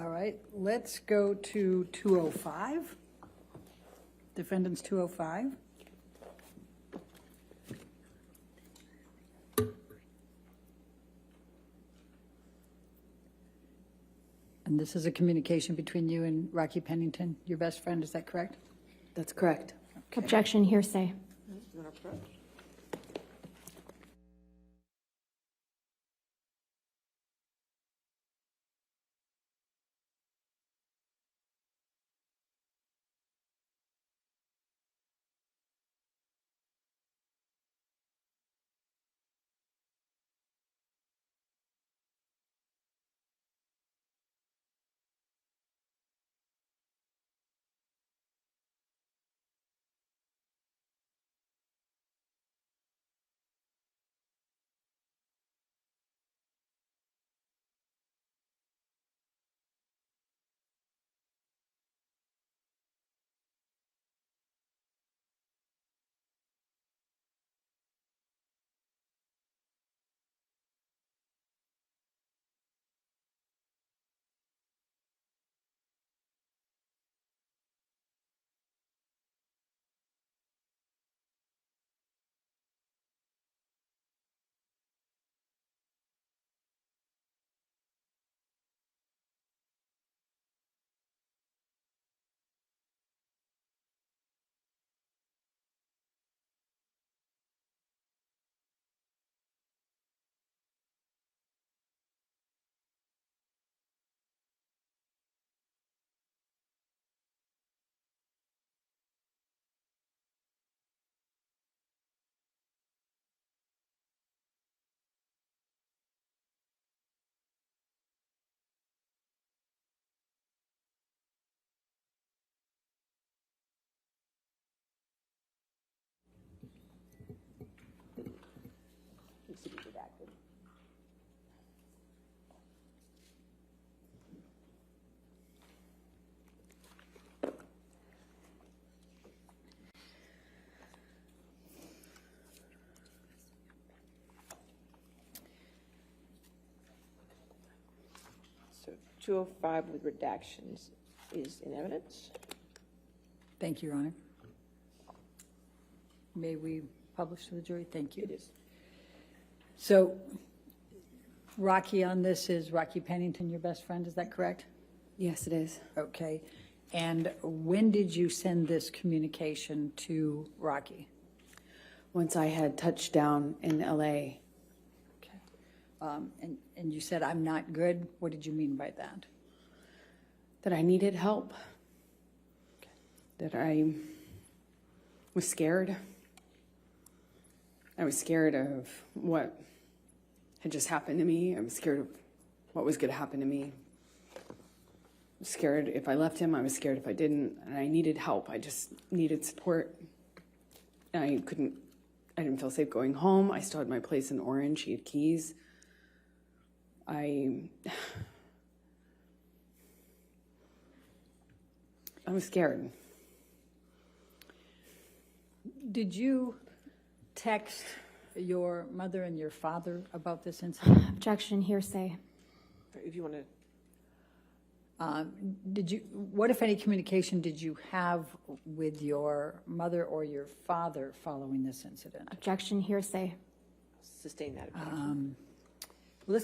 Speaker 2: All right, let's go to 205. Defendants 205. And this is a communication between you and Rocky Pennington, your best friend, is that correct?
Speaker 3: That's correct.
Speaker 4: Objection, hearsay.
Speaker 1: Needs to be redacted. So 205 with redactions is in evidence.
Speaker 2: Thank you, Your Honor. May we publish to the jury? Thank you.
Speaker 1: It is.
Speaker 2: So, Rocky, on this is Rocky Pennington, your best friend, is that correct?
Speaker 3: Yes, it is.
Speaker 2: Okay. And when did you send this communication to Rocky?
Speaker 3: Once I had touched down in LA,
Speaker 2: Okay. And you said, I'm not good. What did you mean by that?
Speaker 3: that I needed help, that I was scared. I was scared of what had just happened to me. I was scared of what was going to happen to me. I was scared if I left him. I was scared if I didn't. And I needed help. I just needed support. And I didn't feel safe going home. I still had my place in Orange. He had keys. I was scared.
Speaker 2: Did you text your mother and your father about this incident?
Speaker 4: Objection, hearsay.
Speaker 1: If you want to,
Speaker 2: What, if any, communication did you have with your mother or your father following this incident?
Speaker 4: Objection, hearsay.
Speaker 1: sustain that objection.
Speaker 2: Well,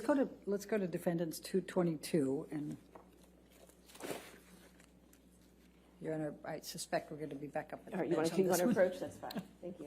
Speaker 2: let's go to defendants 222, and Your Honor, I suspect we're going to be back up at the
Speaker 1: All right, you
Speaker 2: bench
Speaker 1: want
Speaker 2: on this
Speaker 1: to
Speaker 2: one.
Speaker 1: approach? That's fine. Thank you.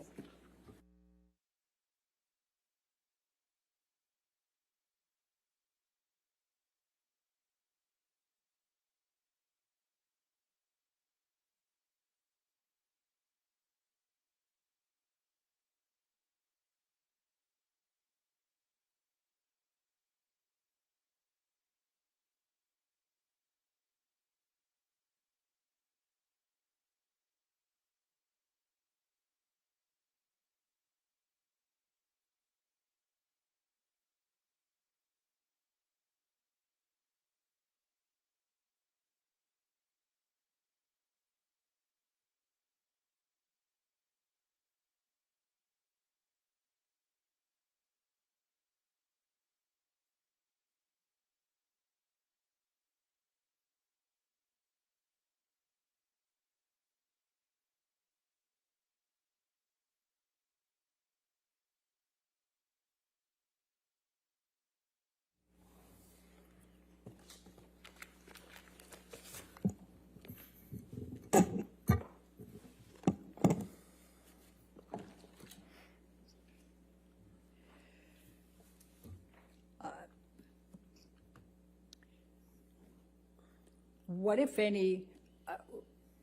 Speaker 2: What, if any,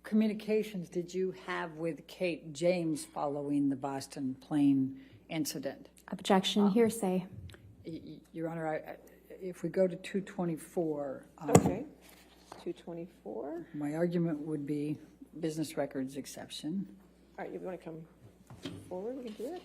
Speaker 2: communications did you have with Kate James following the Boston plane incident?
Speaker 4: Objection, hearsay.
Speaker 2: Your Honor, if we go to 224,
Speaker 1: Okay. 224.
Speaker 2: my argument would be business records exception.
Speaker 1: All right, you want to come forward? We can do it.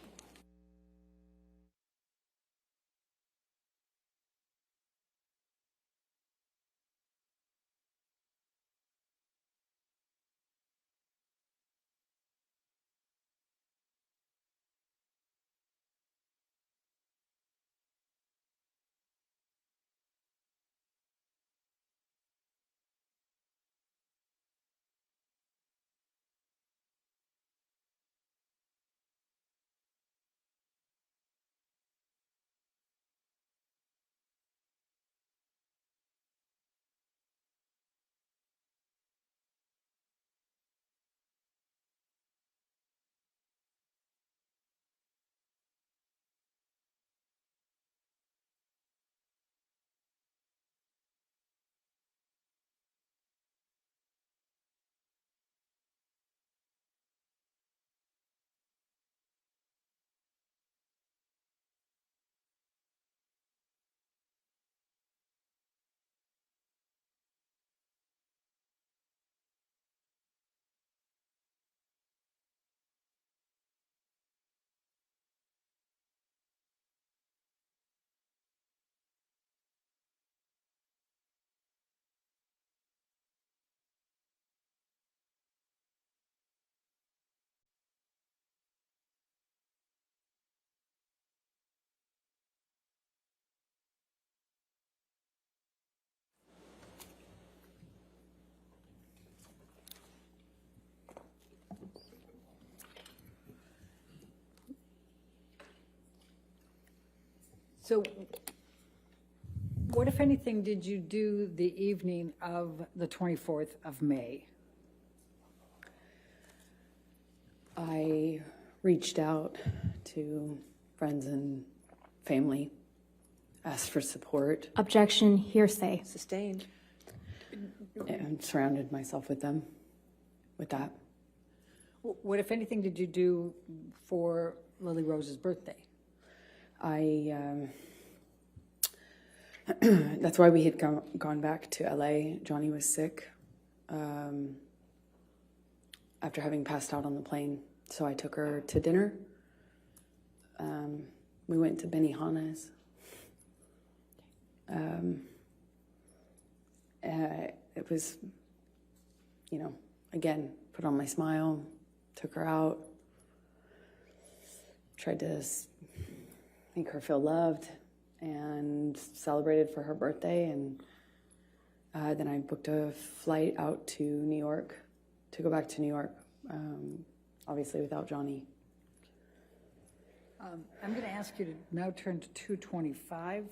Speaker 2: So what, if anything, did you do the evening of the 24th of May?
Speaker 3: I reached out to friends and family, asked for support,
Speaker 4: Objection, hearsay.
Speaker 1: Sustained.
Speaker 3: and surrounded myself with them with that.
Speaker 2: What, if anything, did you do for Lily Rose's birthday?
Speaker 3: That's why we had gone back to LA. Johnny was sick after having passed out on the plane. So I took her to dinner. We went to Benihana's. It was, again, put on my smile, took her out, tried to make her feel loved, and celebrated for her birthday. And then I booked a flight out to New York, to go back to New York, obviously without Johnny.
Speaker 2: I'm going to ask you to now turn to 225.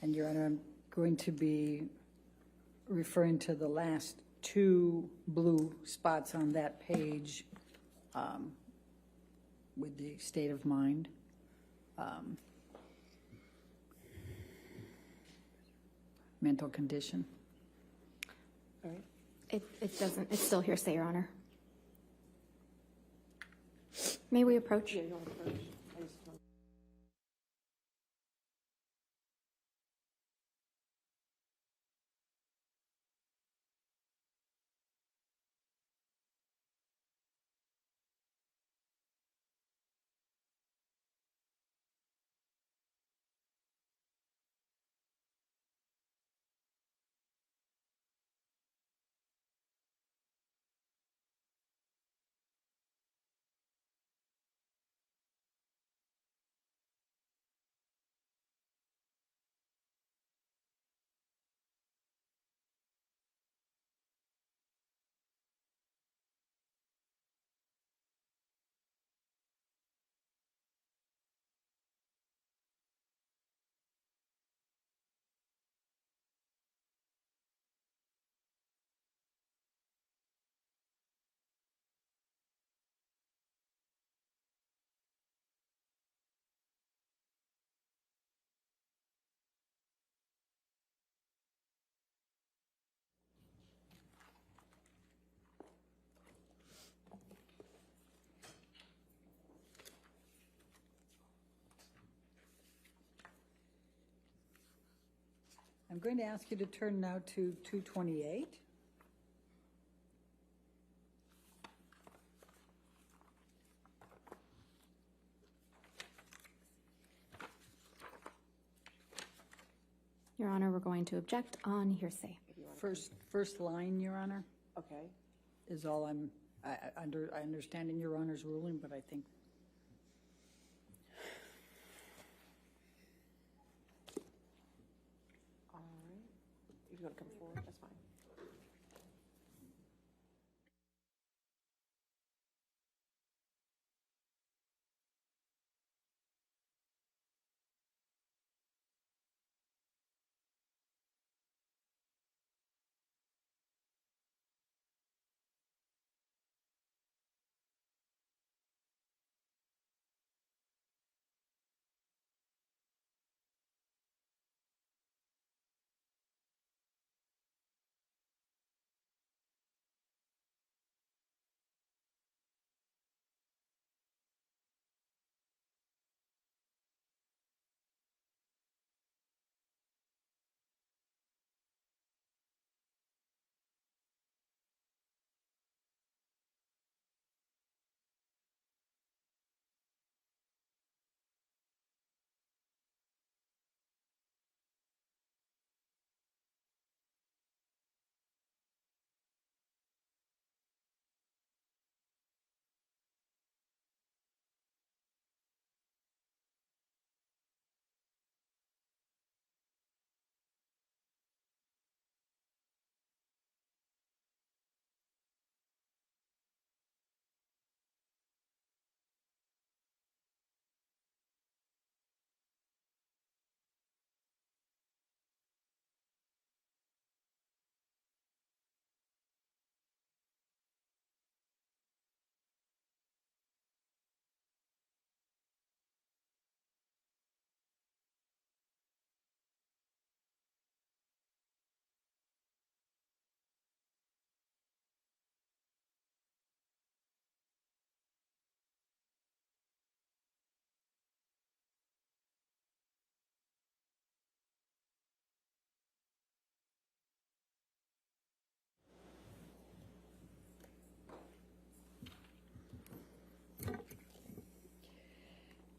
Speaker 2: And Your Honor, I'm going to be referring to the last two blue spots on that page with the state of mind. Mental condition.
Speaker 1: All right.
Speaker 4: It doesn't, it's still hearsay, Your Honor. May we approach?
Speaker 1: Yeah, you want to approach?
Speaker 2: I'm going to ask you to turn now to 228.
Speaker 4: Your Honor, we're going to object on hearsay.
Speaker 2: First line, Your Honor,
Speaker 1: Okay.
Speaker 2: is all I understand in Your Honor's ruling, but I think.
Speaker 1: All right. If you want to come forward, that's fine.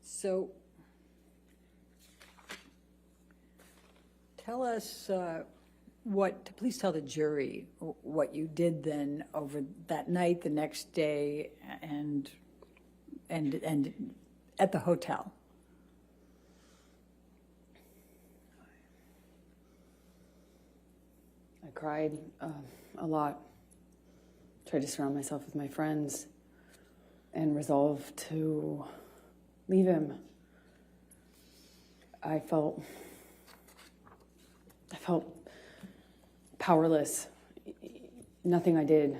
Speaker 2: So tell us please tell the jury what you did then over that night, the next day, and at the hotel.
Speaker 3: I cried a lot, tried to surround myself with my friends, and resolved to leave him. I felt powerless. Nothing I did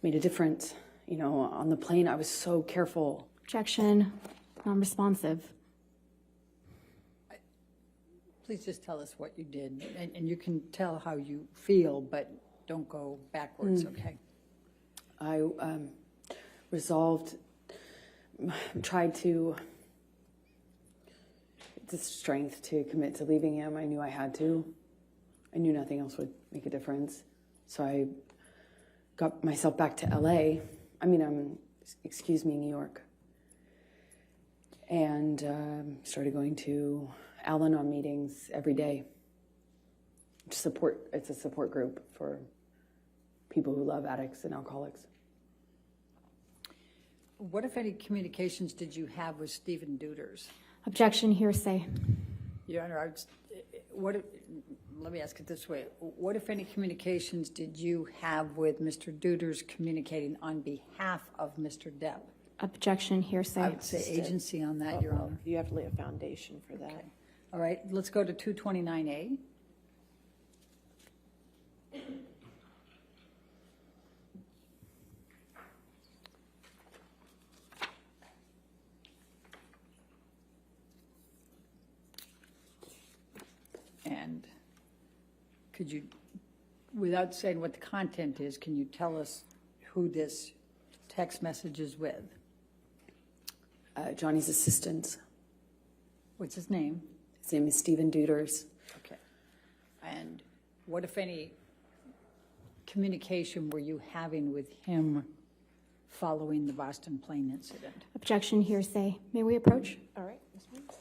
Speaker 3: made a difference. You know, on the plane, I was so careful.
Speaker 4: Objection, non-responsive.
Speaker 2: Please just tell us what you did, and you can tell how you feel, but don't go backwards, okay?
Speaker 3: I tried to, the strength to commit to leaving him. I knew I had to. I knew nothing else would make a difference. So I got myself back to LA. New York. And started going to Al-Anon meetings every day. It's a support group for people who love addicts and alcoholics.
Speaker 2: What, if any, communications did you have with Stephen Deuters?
Speaker 4: Objection, hearsay.
Speaker 2: Your Honor, let me ask it this way. What, if any, communications did you have with Mr. Deuters communicating on behalf of Mr. Depp?
Speaker 4: Objection, hearsay.
Speaker 2: I would say agency on that, Your Honor.
Speaker 1: You have to lay a foundation for that.
Speaker 2: Okay. All right, let's go to 229A. And could you, without saying what the content is, can you tell us who this text message is with?
Speaker 3: Johnny's assistant.
Speaker 2: What's his name?
Speaker 3: His name is Stephen Deuters.
Speaker 2: Okay. And what, if any, communication were you having with him following the Boston plane incident?
Speaker 4: Objection, hearsay. May we approach?
Speaker 1: All right, Ms. Woods.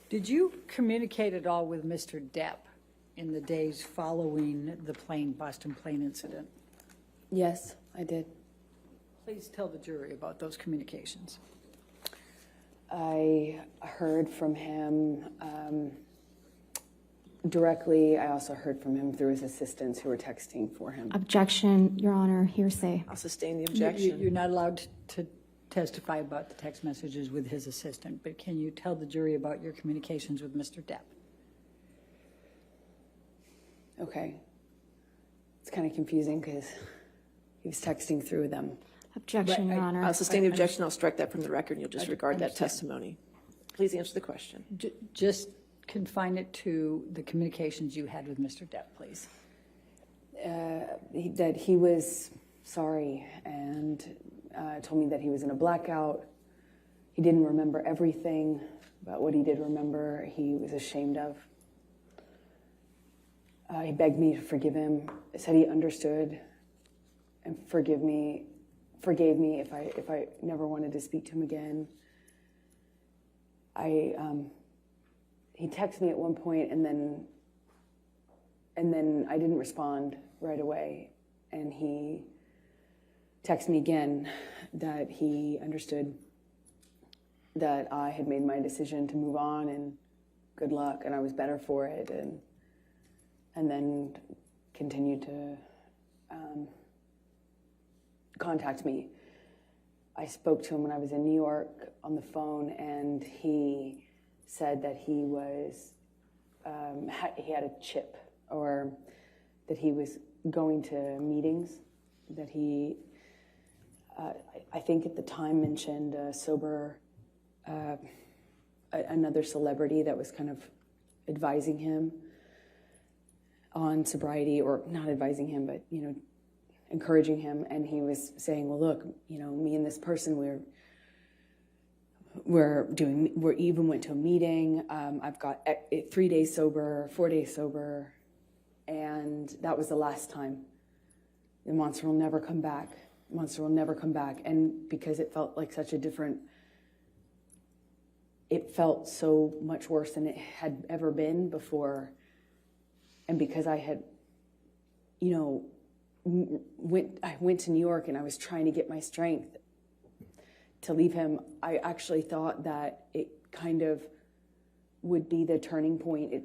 Speaker 2: Did you communicate at all with Mr. Depp in the days following the Boston plane incident?
Speaker 3: Yes, I did.
Speaker 2: Please tell the jury about those communications.
Speaker 3: I heard from him directly. I also heard from him through his assistants who were texting for him.
Speaker 4: Objection, Your Honor, hearsay.
Speaker 1: I'll sustain the objection.
Speaker 2: You're not allowed to testify about the text messages with his assistant, but can you tell the jury about your communications with Mr. Depp?
Speaker 3: Okay. It's kind of confusing because he was texting through them.
Speaker 4: Objection, Your Honor.
Speaker 1: I'll sustain the objection. I'll strike that from the record, and you'll
Speaker 2: I
Speaker 1: disregard that
Speaker 2: understand.
Speaker 1: testimony. Please answer the question.
Speaker 2: Just confine it to the communications you had with Mr. Depp, please.
Speaker 3: That he was sorry and told me that he was in a blackout. He didn't remember everything, but what he did remember, he was ashamed of. He begged me to forgive him, said he understood and forgave me if I never wanted to speak to him again. He texted me at one point and then I didn't respond right away, and he texted me again that he understood that I had made my decision to move on and good luck, and I was better for it, and then continued to contact me. I spoke to him when I was in New York on the phone, and he said that he was he had a chip, or that he was going to meetings, that he I think at the time mentioned another celebrity that was kind of advising him on sobriety, or not advising him, but, you know, encouraging him. And he was saying, well, look, you know, me and this person, we even went to a meeting. I've got 3 days sober, 4 days sober. And that was the last time. The monster will never come back. Monster will never come back. And because it felt like such a different, it felt so much worse than it had ever been before. And because I had, you know, I went to New York and I was trying to get my strength to leave him, I actually thought that it kind of would be the turning point.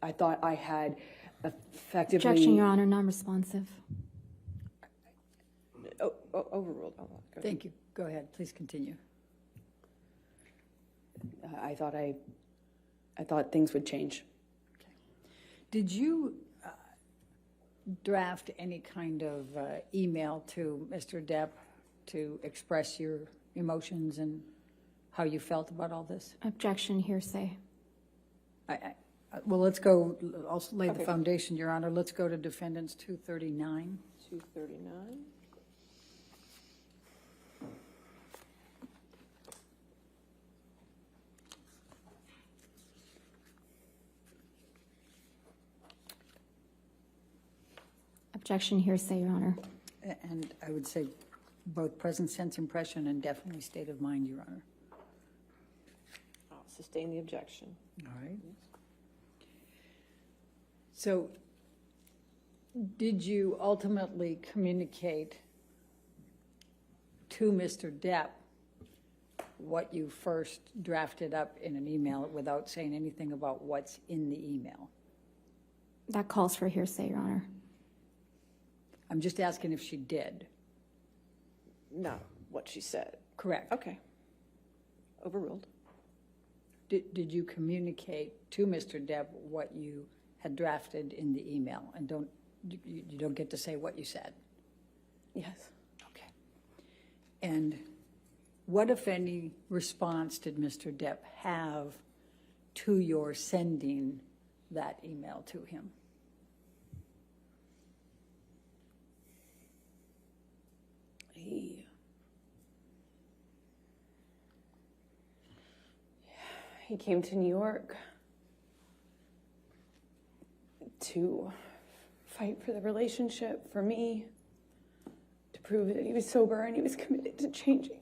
Speaker 3: I thought I had effectively...
Speaker 4: Objection, Your Honor, non-responsive.
Speaker 1: Overruled. Oh, go ahead.
Speaker 2: Thank you. Go ahead. Please continue.
Speaker 3: I thought things would change.
Speaker 2: Okay. Did you draft any kind of email to Mr. Depp to express your emotions and how you felt about all this?
Speaker 4: Objection, hearsay.
Speaker 2: Well, let's go, I'll lay the foundation, Your Honor. Let's go to Defendants 239.
Speaker 1: 239.
Speaker 4: Objection, hearsay, Your Honor.
Speaker 2: And I would say both present sense impression and definitely state of mind, Your Honor.
Speaker 1: I'll sustain the objection.
Speaker 2: All right. So did you ultimately communicate to Mr. Depp what you first drafted up in an email without saying anything about what's in the email?
Speaker 4: That calls for hearsay, Your Honor.
Speaker 2: I'm just asking if she did.
Speaker 1: Not what she said.
Speaker 2: Correct.
Speaker 1: Okay. Overruled.
Speaker 2: Did you communicate to Mr. Depp what you had drafted in the email? And you don't get to say what you said.
Speaker 3: Yes.
Speaker 2: Okay. And what, if any, response did Mr. Depp have to your sending that email to him?
Speaker 3: He came to New York to fight for the relationship, for me, to prove that he was sober and he was committed to changing.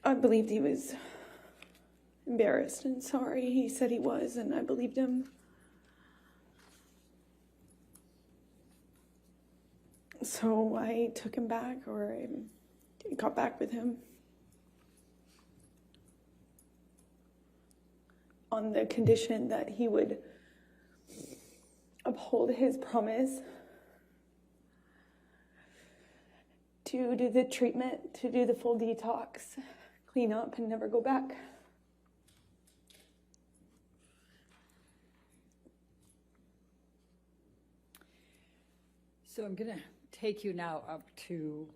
Speaker 3: I believed he was embarrassed and sorry. He said he was, and I believed him. So I took him back, or I got back with him on the condition that he would uphold his promise to do the treatment, to do the full detox, clean up, and never go back.
Speaker 2: So I'm going to take you now up to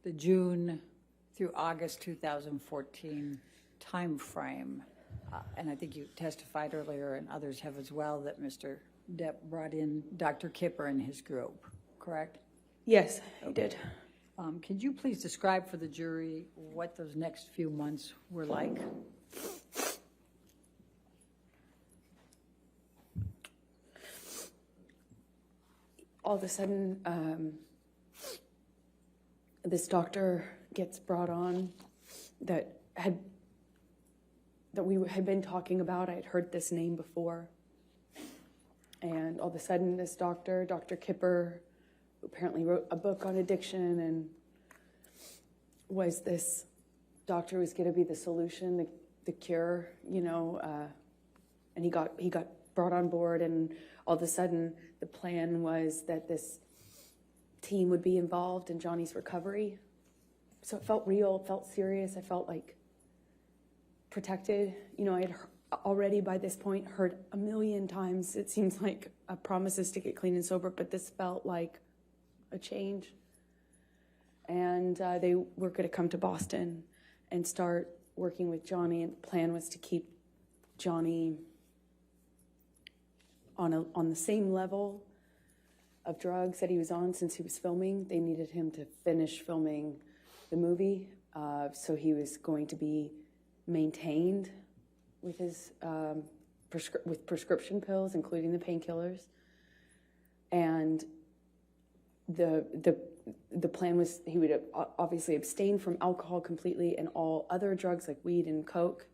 Speaker 2: the June through August 2014 time frame. And I think you testified earlier, and others have as well, that Mr. Depp brought in Dr. Kipper and his group, correct?
Speaker 3: Yes, I did.
Speaker 2: Could you please describe for the jury what those next few months were like?
Speaker 3: All of a sudden, this doctor gets brought on that we had been talking about. I had heard this name before. And all of a sudden, this doctor, Dr. Kipper, who apparently wrote a book on addiction and was this doctor was going to be the solution, the cure, and he got brought on board, and all of a sudden the plan was that this team would be involved in Johnny's recovery. So it felt real, it felt serious, I felt like protected. I had already by this point heard a million times, it seems like, promises to get clean and sober, but this felt like a change. And they were going to come to Boston and start working with Johnny, and the plan was to keep Johnny on the same level of drugs that he was on since he was filming. They needed him to finish filming the movie, so he was going to be maintained with his with prescription pills, including the painkillers. And the plan was he would obviously abstain from alcohol completely and all other drugs like weed and coke.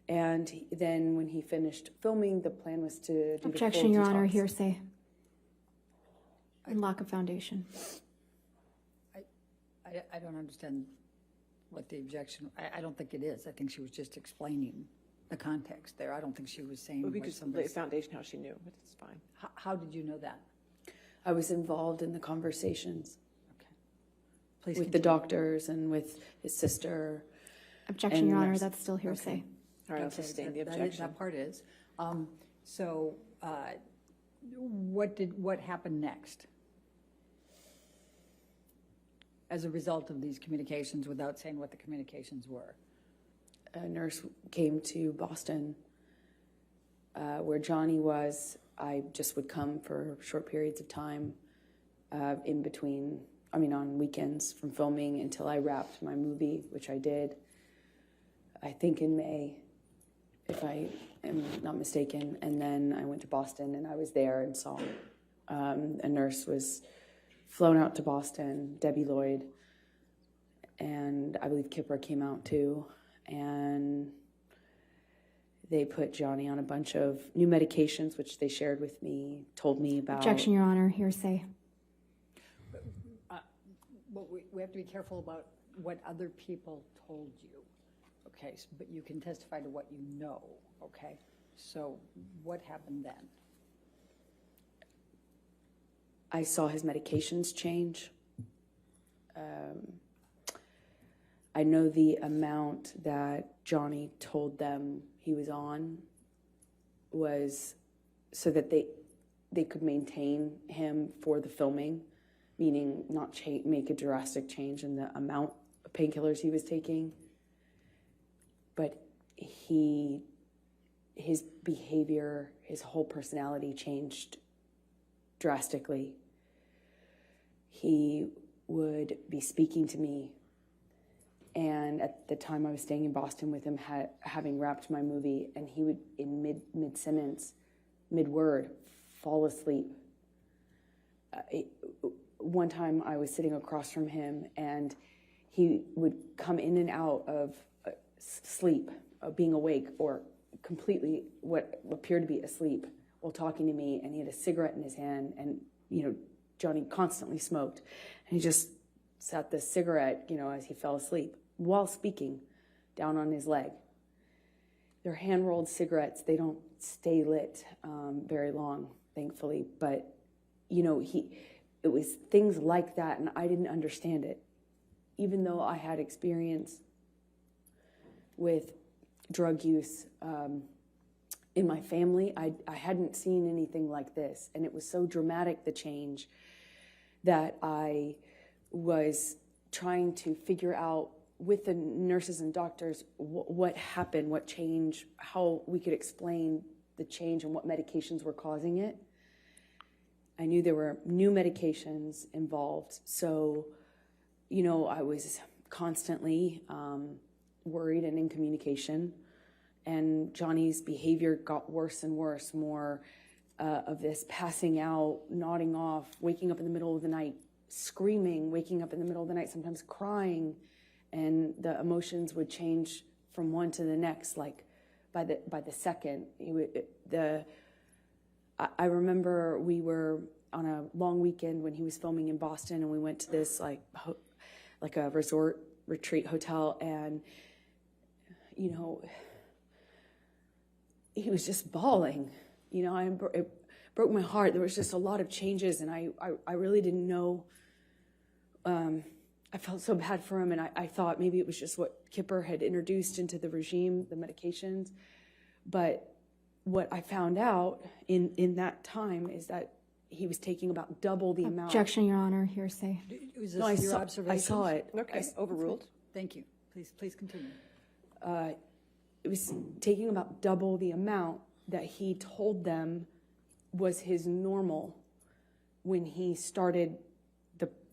Speaker 3: And then when he finished filming, the plan was to do
Speaker 4: Objection,
Speaker 3: the full
Speaker 4: Your Honor,
Speaker 3: detox.
Speaker 4: hearsay. And lack of foundation.
Speaker 2: I don't understand what the objection, I don't think it is. I think she was just explaining the context there. I don't think she was saying
Speaker 1: Well, we
Speaker 2: what
Speaker 1: could lay a
Speaker 2: somebody's.
Speaker 1: foundation how she knew, but it's fine.
Speaker 2: How did you know that?
Speaker 3: I was involved in the conversations
Speaker 2: Okay. Please
Speaker 3: with the
Speaker 2: continue.
Speaker 3: doctors and with his sister.
Speaker 4: Objection,
Speaker 3: And
Speaker 4: Your Honor,
Speaker 3: nurse.
Speaker 4: that's still hearsay.
Speaker 1: All right, I'll
Speaker 2: Okay,
Speaker 1: sustain the
Speaker 2: that-
Speaker 1: objection.
Speaker 2: That part is. So what happened next? As a result of these communications, without saying what the communications were?
Speaker 3: A nurse came to Boston where Johnny was. I just would come for short periods of time in between, on weekends from filming until I wrapped my movie, which I did, I think in May, if I am not mistaken. And then I went to Boston and I was there and saw a nurse was flown out to Boston, Debbie Lloyd, and I believe Kipper came out too. And they put Johnny on a bunch of new medications, which they shared with me, told me about.
Speaker 4: Objection, Your Honor, hearsay.
Speaker 2: Well, we have to be careful about what other people told you, okay? But you can testify to what you know, okay? So what happened then?
Speaker 3: I saw his medications change. I know the amount that Johnny told them he was on was so that they could maintain him for the filming, meaning not make a drastic change in the amount of painkillers he was taking. But his behavior, his whole personality changed drastically. He would be speaking to me, and at the time I was staying in Boston with him, having wrapped my movie, and he would, in mid-sentence, mid-word, fall asleep. One time I was sitting across from him, and he would come in and out of sleep, being awake, or completely what appeared to be asleep while talking to me, and he had a cigarette in his hand, and Johnny constantly smoked, and he just sat the cigarette, as he fell asleep while speaking, down on his leg. They're hand-rolled cigarettes. They don't stay lit very long, thankfully, but it was things like that, and I didn't understand it. Even though I had experience with drug use in my family, I hadn't seen anything like this, and it was so dramatic, the change, that I was trying to figure out with the nurses and doctors what happened, what changed, how we could explain the change and what medications were causing it. I knew there were new medications involved, so, I was constantly worried and in communication, and Johnny's behavior got worse and worse, more of this passing out, nodding off, waking up in the middle of the night, screaming, waking up in the middle of the night, sometimes crying, and the emotions would change from one to the next, like by the second. I remember we were on a long weekend when he was filming in Boston, and we went to this like a resort retreat hotel, and you know, he was just bawling. You know, it broke my heart. There was just a lot of changes, and I really didn't know. I felt so bad for him, and I thought maybe it was just what Kipper had introduced into the regime, the medications. But what I found out in that time is that he was taking about double the amount.
Speaker 4: Objection, Your Honor, hearsay.
Speaker 2: Was this
Speaker 3: No,
Speaker 2: your observation?
Speaker 3: I saw it.
Speaker 1: Okay, overruled.
Speaker 2: Thank you. Please continue.
Speaker 3: It was taking about double the amount that he told them was his normal when he started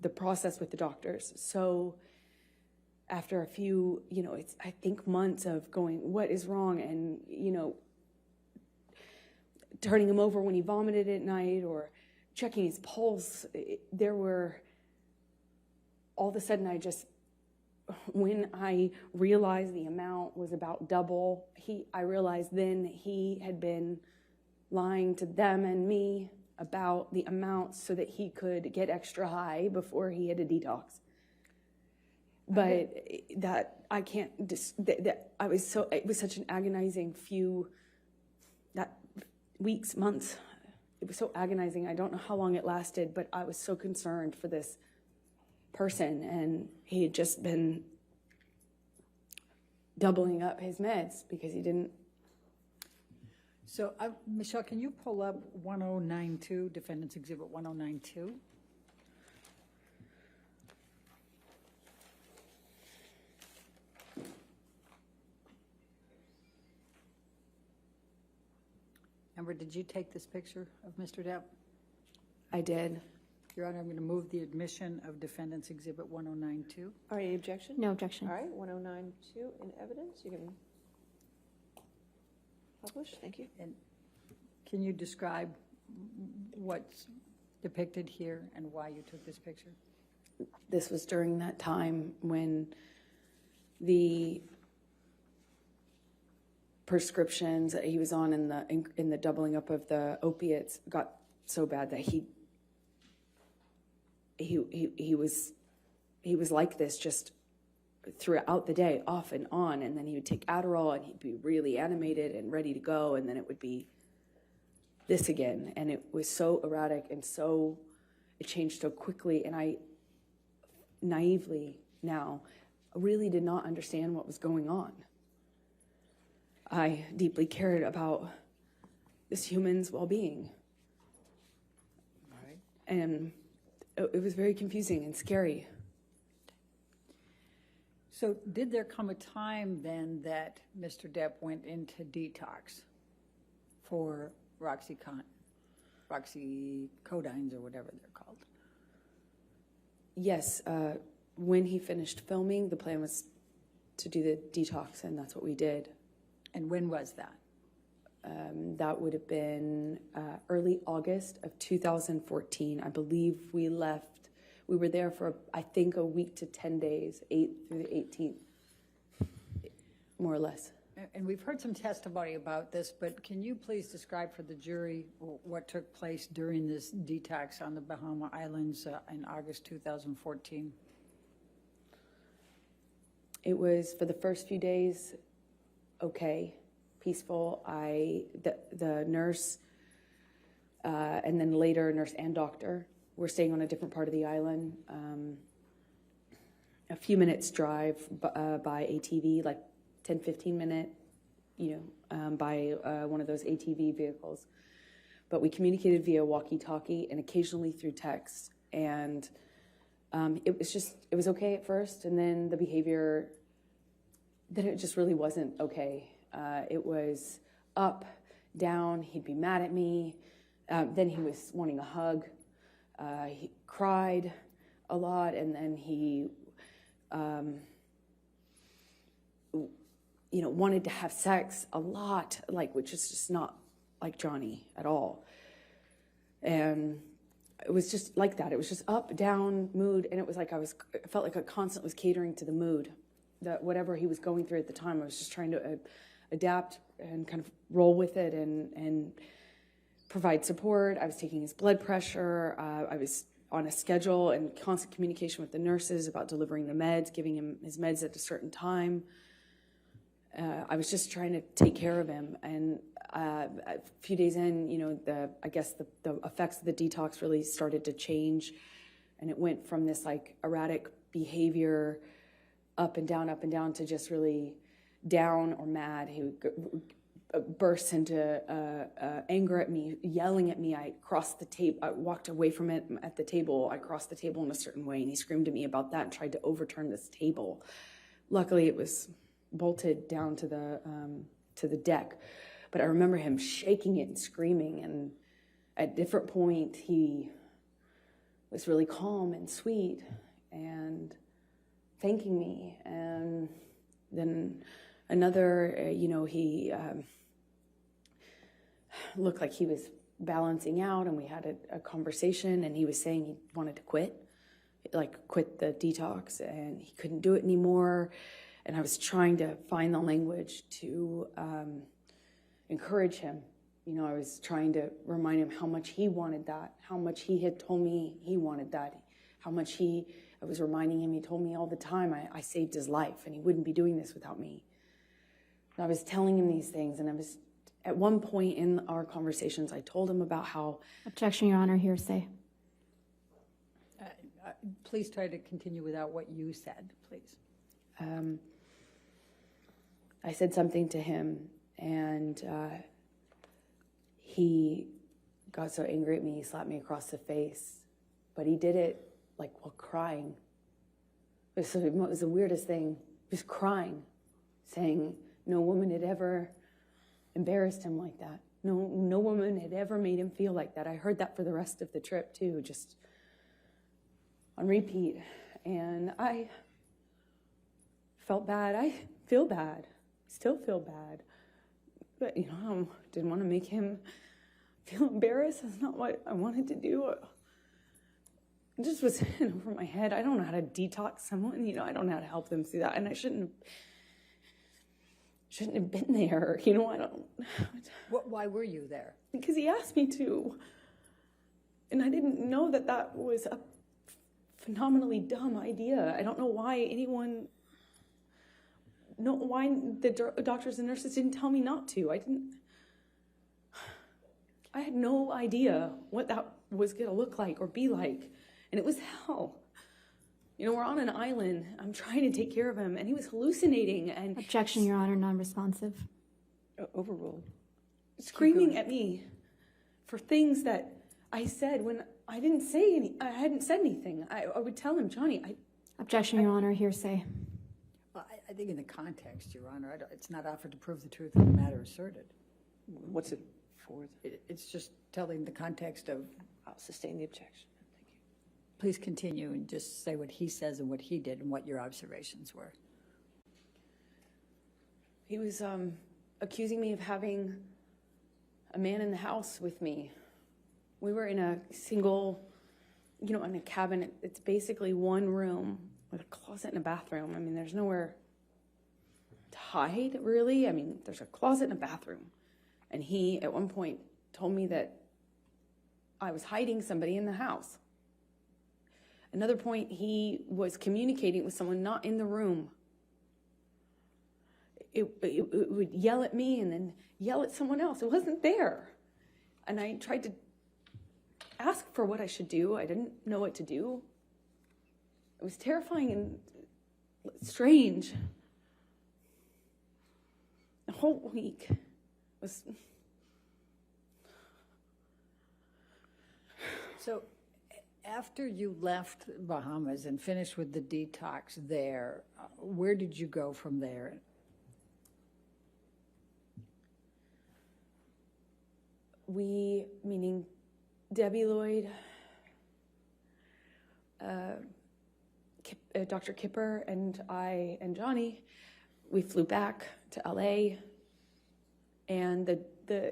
Speaker 3: the process with the doctors. So after a few, you know, it's, I think, months of going, what is wrong? And, you know, turning him over when he vomited at night or checking his pulse. There were, all of a sudden when I realized the amount was about double, I realized then he had been lying to them and me about the amounts so that he could get extra high before he had a detox. But that I can't, it was such an agonizing weeks, months. It was so agonizing. I don't know how long it lasted, but I was so concerned for this person, and he had just been doubling up his meds because he didn't.
Speaker 2: So, Michelle, can you pull up 1092, Defendant's Exhibit 1092? Amber, did you take this picture of Mr. Depp?
Speaker 3: I did.
Speaker 2: Your Honor, I'm going to move the admission of Defendant's Exhibit 1092.
Speaker 1: All right, any objection?
Speaker 4: No objection.
Speaker 1: All right, 1092 in evidence. You can publish. Thank you.
Speaker 2: And can you describe what's depicted here and why you took this picture?
Speaker 3: This was during that time when the prescriptions that he was on in the doubling up of the opiates got so bad that he was like this just throughout the day, off and on, and then he would take Adderall and he'd be really animated and ready to go, and then it would be this again, and it was so erratic and it changed so quickly, and I naively now really did not understand what was going on. I deeply cared about this human's well-being.
Speaker 1: All right.
Speaker 3: And it was very confusing and scary.
Speaker 2: So did there come a time then that Mr. Depp went into detox for Roxycodines or whatever they're called?
Speaker 3: Yes, when he finished filming, the plan was to do the detox, and that's what we did.
Speaker 2: And when was that?
Speaker 3: That would have been early August of 2014. I believe we were there for, I think, a week to 10 days, 8th through the 18th, more or less.
Speaker 2: And we've heard some testimony about this, but can you please describe for the jury what took place during this detox on the Bahama Islands in August 2014?
Speaker 3: It was, for the first few days, okay, peaceful. The nurse, and then later nurse and doctor were staying on a different part of the island. A few minutes drive by ATV, like 10, 15 minute, by one of those ATV vehicles. But we communicated via walkie-talkie and occasionally through text. And it was okay at first, and then the behavior, then it just really wasn't okay. It was up, down, he'd be mad at me. Then he was wanting a hug. He cried a lot, and then he, wanted to have sex a lot, which is just not like Johnny at all. And it was just like that. It was just up, down, mood, and it was like I felt like I constantly was catering to the mood, that whatever he was going through at the time, I was just trying to adapt and kind of roll with it and provide support. I was taking his blood pressure. I was on a schedule and constant communication with the nurses about delivering the meds, giving him his meds at a certain time. I was just trying to take care of him. And a few days in, you know, I guess the effects of the detox really started to change. And it went from this like erratic behavior up and down to just really down or mad. He would burst into anger at me, yelling at me. I crossed the table. I walked away from it at the table. I crossed the table in a certain way, and he screamed at me about that and tried to overturn this table. Luckily, it was bolted down to the deck, but I remember him shaking it and screaming. And at different point, he was really calm and sweet and thanking me. And then another, you know, he looked like he was balancing out, and we had a conversation, and he was saying he wanted to quit the detox, and he couldn't do it anymore. And I was trying to find the language to encourage him. You know, I was trying to remind him how much he wanted that, how much he had told me he wanted that, how much I was reminding him, he told me all the time I saved his life, and he wouldn't be doing this without me. And I was telling him these things, and I was, at one point in our conversations, I told him about how...
Speaker 4: Objection, Your Honor, hearsay.
Speaker 2: Please try to continue without what you said, please.
Speaker 3: I said something to him, and he got so angry at me, he slapped me across the face. But he did it, like, while crying. It was the weirdest thing. He was crying, saying no woman had ever embarrassed him like that. No woman had ever made him feel like that. I heard that for the rest of the trip, too, just on repeat. And I felt bad. I feel bad. Still feel bad. But, you know, I didn't want to make him feel embarrassed. That's not what I wanted to do. It just was in over my head. I don't know how to detox someone. You know, I don't know how to help them through that. And I shouldn't have been there. You know, I don't...
Speaker 2: Why were you there?
Speaker 3: Because he asked me to. And I didn't know that was a phenomenally dumb idea. I don't know why why the doctors and nurses didn't tell me not to. I had no idea what that was going to look like or be like. And it was hell. You know, we're on an island. I'm trying to take care of him, and he was hallucinating and...
Speaker 4: Objection, Your Honor, non-responsive.
Speaker 3: Overruled. Screaming at me for things that I said when I didn't say I hadn't said anything. I would tell him, Johnny,
Speaker 4: Objection, Your Honor, hearsay.
Speaker 2: Well, I think in the context, Your Honor, it's not offered to prove the truth of the matter asserted.
Speaker 1: What's it for?
Speaker 2: It's just telling the context of...
Speaker 1: I'll sustain the objection. Thank you.
Speaker 2: Please continue and just say what he says and what he did and what your observations were.
Speaker 3: He was accusing me of having a man in the house with me. We were in a single, you know, in a cabin. It's basically one room with a closet and a bathroom. I mean, there's nowhere to hide, really. I mean, there's a closet and a bathroom. And he, at one point, told me that I was hiding somebody in the house. Another point, he was communicating with someone not in the room. It would yell at me and then yell at someone else. It wasn't there. And I tried to ask for what I should do. I didn't know what to do. It was terrifying and strange. The whole week was...
Speaker 2: So after you left Bahamas and finished with the detox there, where did you go from there?
Speaker 3: We, meaning Debbie, Lloyd, Dr. Kipper, and I and Johnny, we flew back to LA, and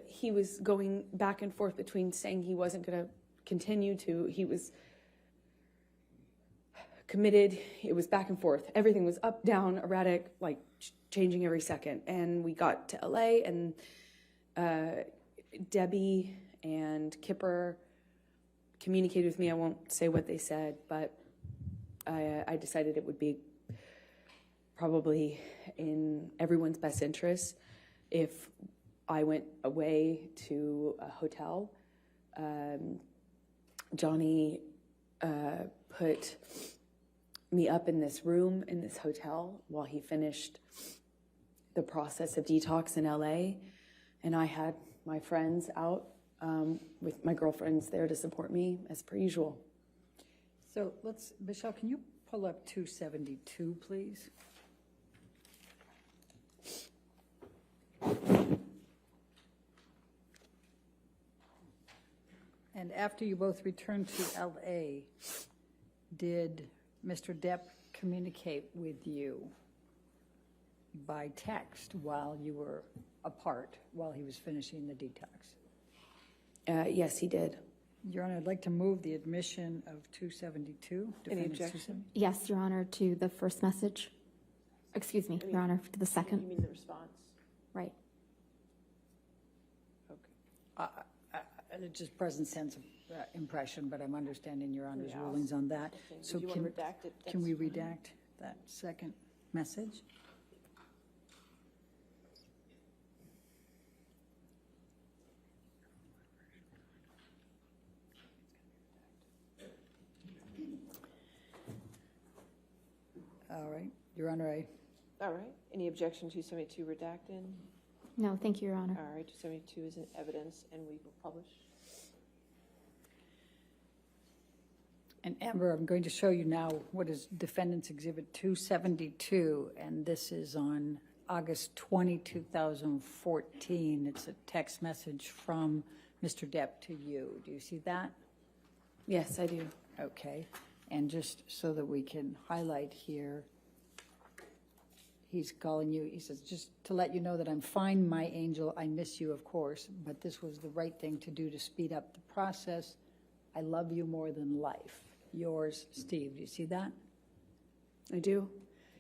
Speaker 3: he was going back and forth between saying he wasn't going to continue to, he was committed. It was back and forth. Everything was up, down, erratic, like changing every second. And we got to LA, and Debbie and Kipper communicated with me. I won't say what they said, but I decided it would be probably in everyone's best interest if I went away to a hotel. Johnny put me up in this room in this hotel while he finished the process of detox in LA, and I had my friends out with my girlfriends there to support me as per usual.
Speaker 2: So Michelle, can you pull up 272, please? And after you both returned to LA, did Mr. Depp communicate with you by text while you were apart, while he was finishing the detox?
Speaker 3: Yes, he did.
Speaker 2: Your Honor, I'd like to move the admission of 272.
Speaker 1: Any
Speaker 2: Defendant's
Speaker 1: objection?
Speaker 4: Yes, Your Honor, to the first message. Excuse me, Your Honor, to the
Speaker 1: You
Speaker 4: second.
Speaker 1: mean the response?
Speaker 4: Right.
Speaker 1: Okay.
Speaker 2: Just present sense of impression, but I'm understanding Your Honor's
Speaker 1: Yeah.
Speaker 2: rulings on that.
Speaker 1: Okay.
Speaker 2: So
Speaker 1: If you want to redact it,
Speaker 2: can we
Speaker 1: that's fine.
Speaker 2: redact that second message? All right, Your Honor,
Speaker 1: All right. Any objection to 272 redacted?
Speaker 4: No, thank you, Your Honor.
Speaker 1: All right, 272 is in evidence, and we will publish.
Speaker 2: and Amber, I'm going to show you now what is Defendant's Exhibit 272, and this is on August 20, 2014. It's a text message from Mr. Depp to you. Do you see that?
Speaker 3: Yes, I do.
Speaker 2: Okay. And just so that we can highlight here, he's calling you, he says, just to let you know that I'm fine, my angel. I miss you, of course, but this was the right thing to do to speed up the process. I love you more than life. Yours, Steve. Do you see that?
Speaker 3: I do.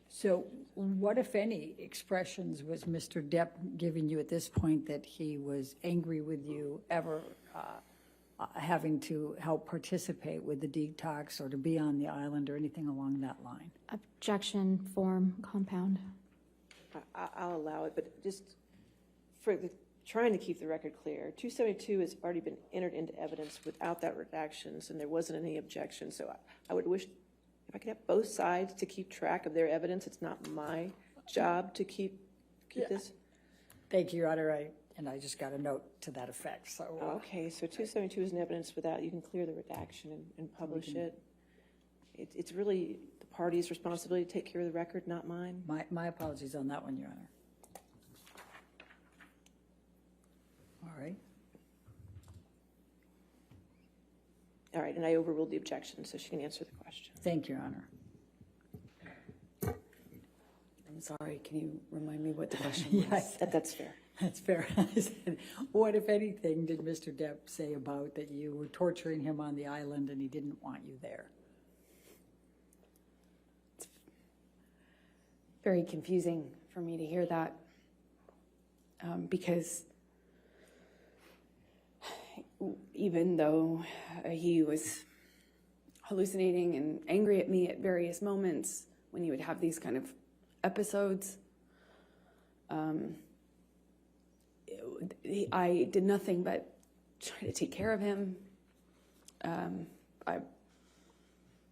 Speaker 2: So what, if any, expressions was Mr. Depp giving you at this point that he was angry with you ever having to help participate with the detox or to be on the island or anything along that line?
Speaker 4: Objection, form, compound.
Speaker 1: I'll allow it, but just for trying to keep the record clear, 272 has already been entered into evidence without that redactions, and there wasn't any objection. So I would wish if I could have both sides to keep track of their evidence. It's not my job to keep this.
Speaker 2: Thank you, Your Honor. I just got a note to that effect. So
Speaker 1: Okay, so 272 is in evidence without, you can clear the redaction and publish it. It's really the party's responsibility to take care of the record, not mine.
Speaker 2: my apologies on that one, Your Honor. All right.
Speaker 1: All right, and I overruled the objection, so she can answer the question.
Speaker 2: Thank you, Your Honor.
Speaker 3: I'm sorry. Can you remind me what the question was?
Speaker 2: Yes,
Speaker 1: That's fair.
Speaker 2: that's fair. I said, what, if anything, did Mr. Depp say about that you were torturing him on the island and he didn't want you there?
Speaker 3: Very confusing for me to hear that because even though he was hallucinating and angry at me at various moments when he would have these kind of episodes, I did nothing but try to take care of him. I'm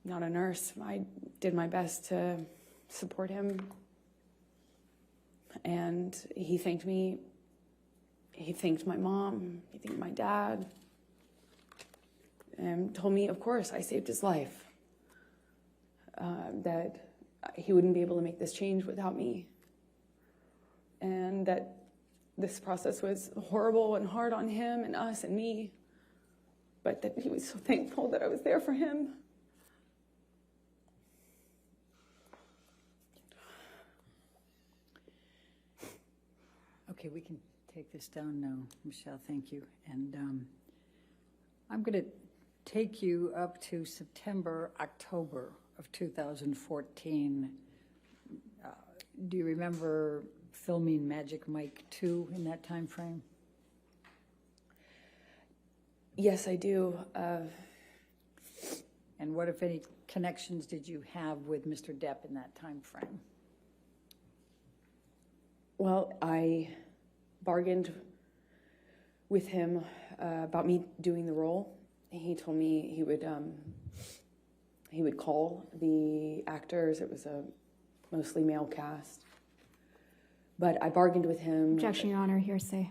Speaker 3: not a nurse. I did my best to support him. And he thanked me. He thanked my mom. He thanked my dad. And told me, of course, I saved his life. That he wouldn't be able to make this change without me. And that this process was horrible and hard on him and us and me. But that he was so thankful that I was there for him.
Speaker 2: Okay, we can take this down now, Michelle, thank you. And I'm going to take you up to September, October of 2014. Do you remember filming Magic Mike 2 in that time frame?
Speaker 3: Yes, I do.
Speaker 2: And what, if any, connections did you have with Mr. Depp in that time frame?
Speaker 3: Well, I bargained with him about me doing the role. He told me he would call the actors. It was a mostly male cast. But I bargained with him.
Speaker 4: Objection, Your Honor, hearsay.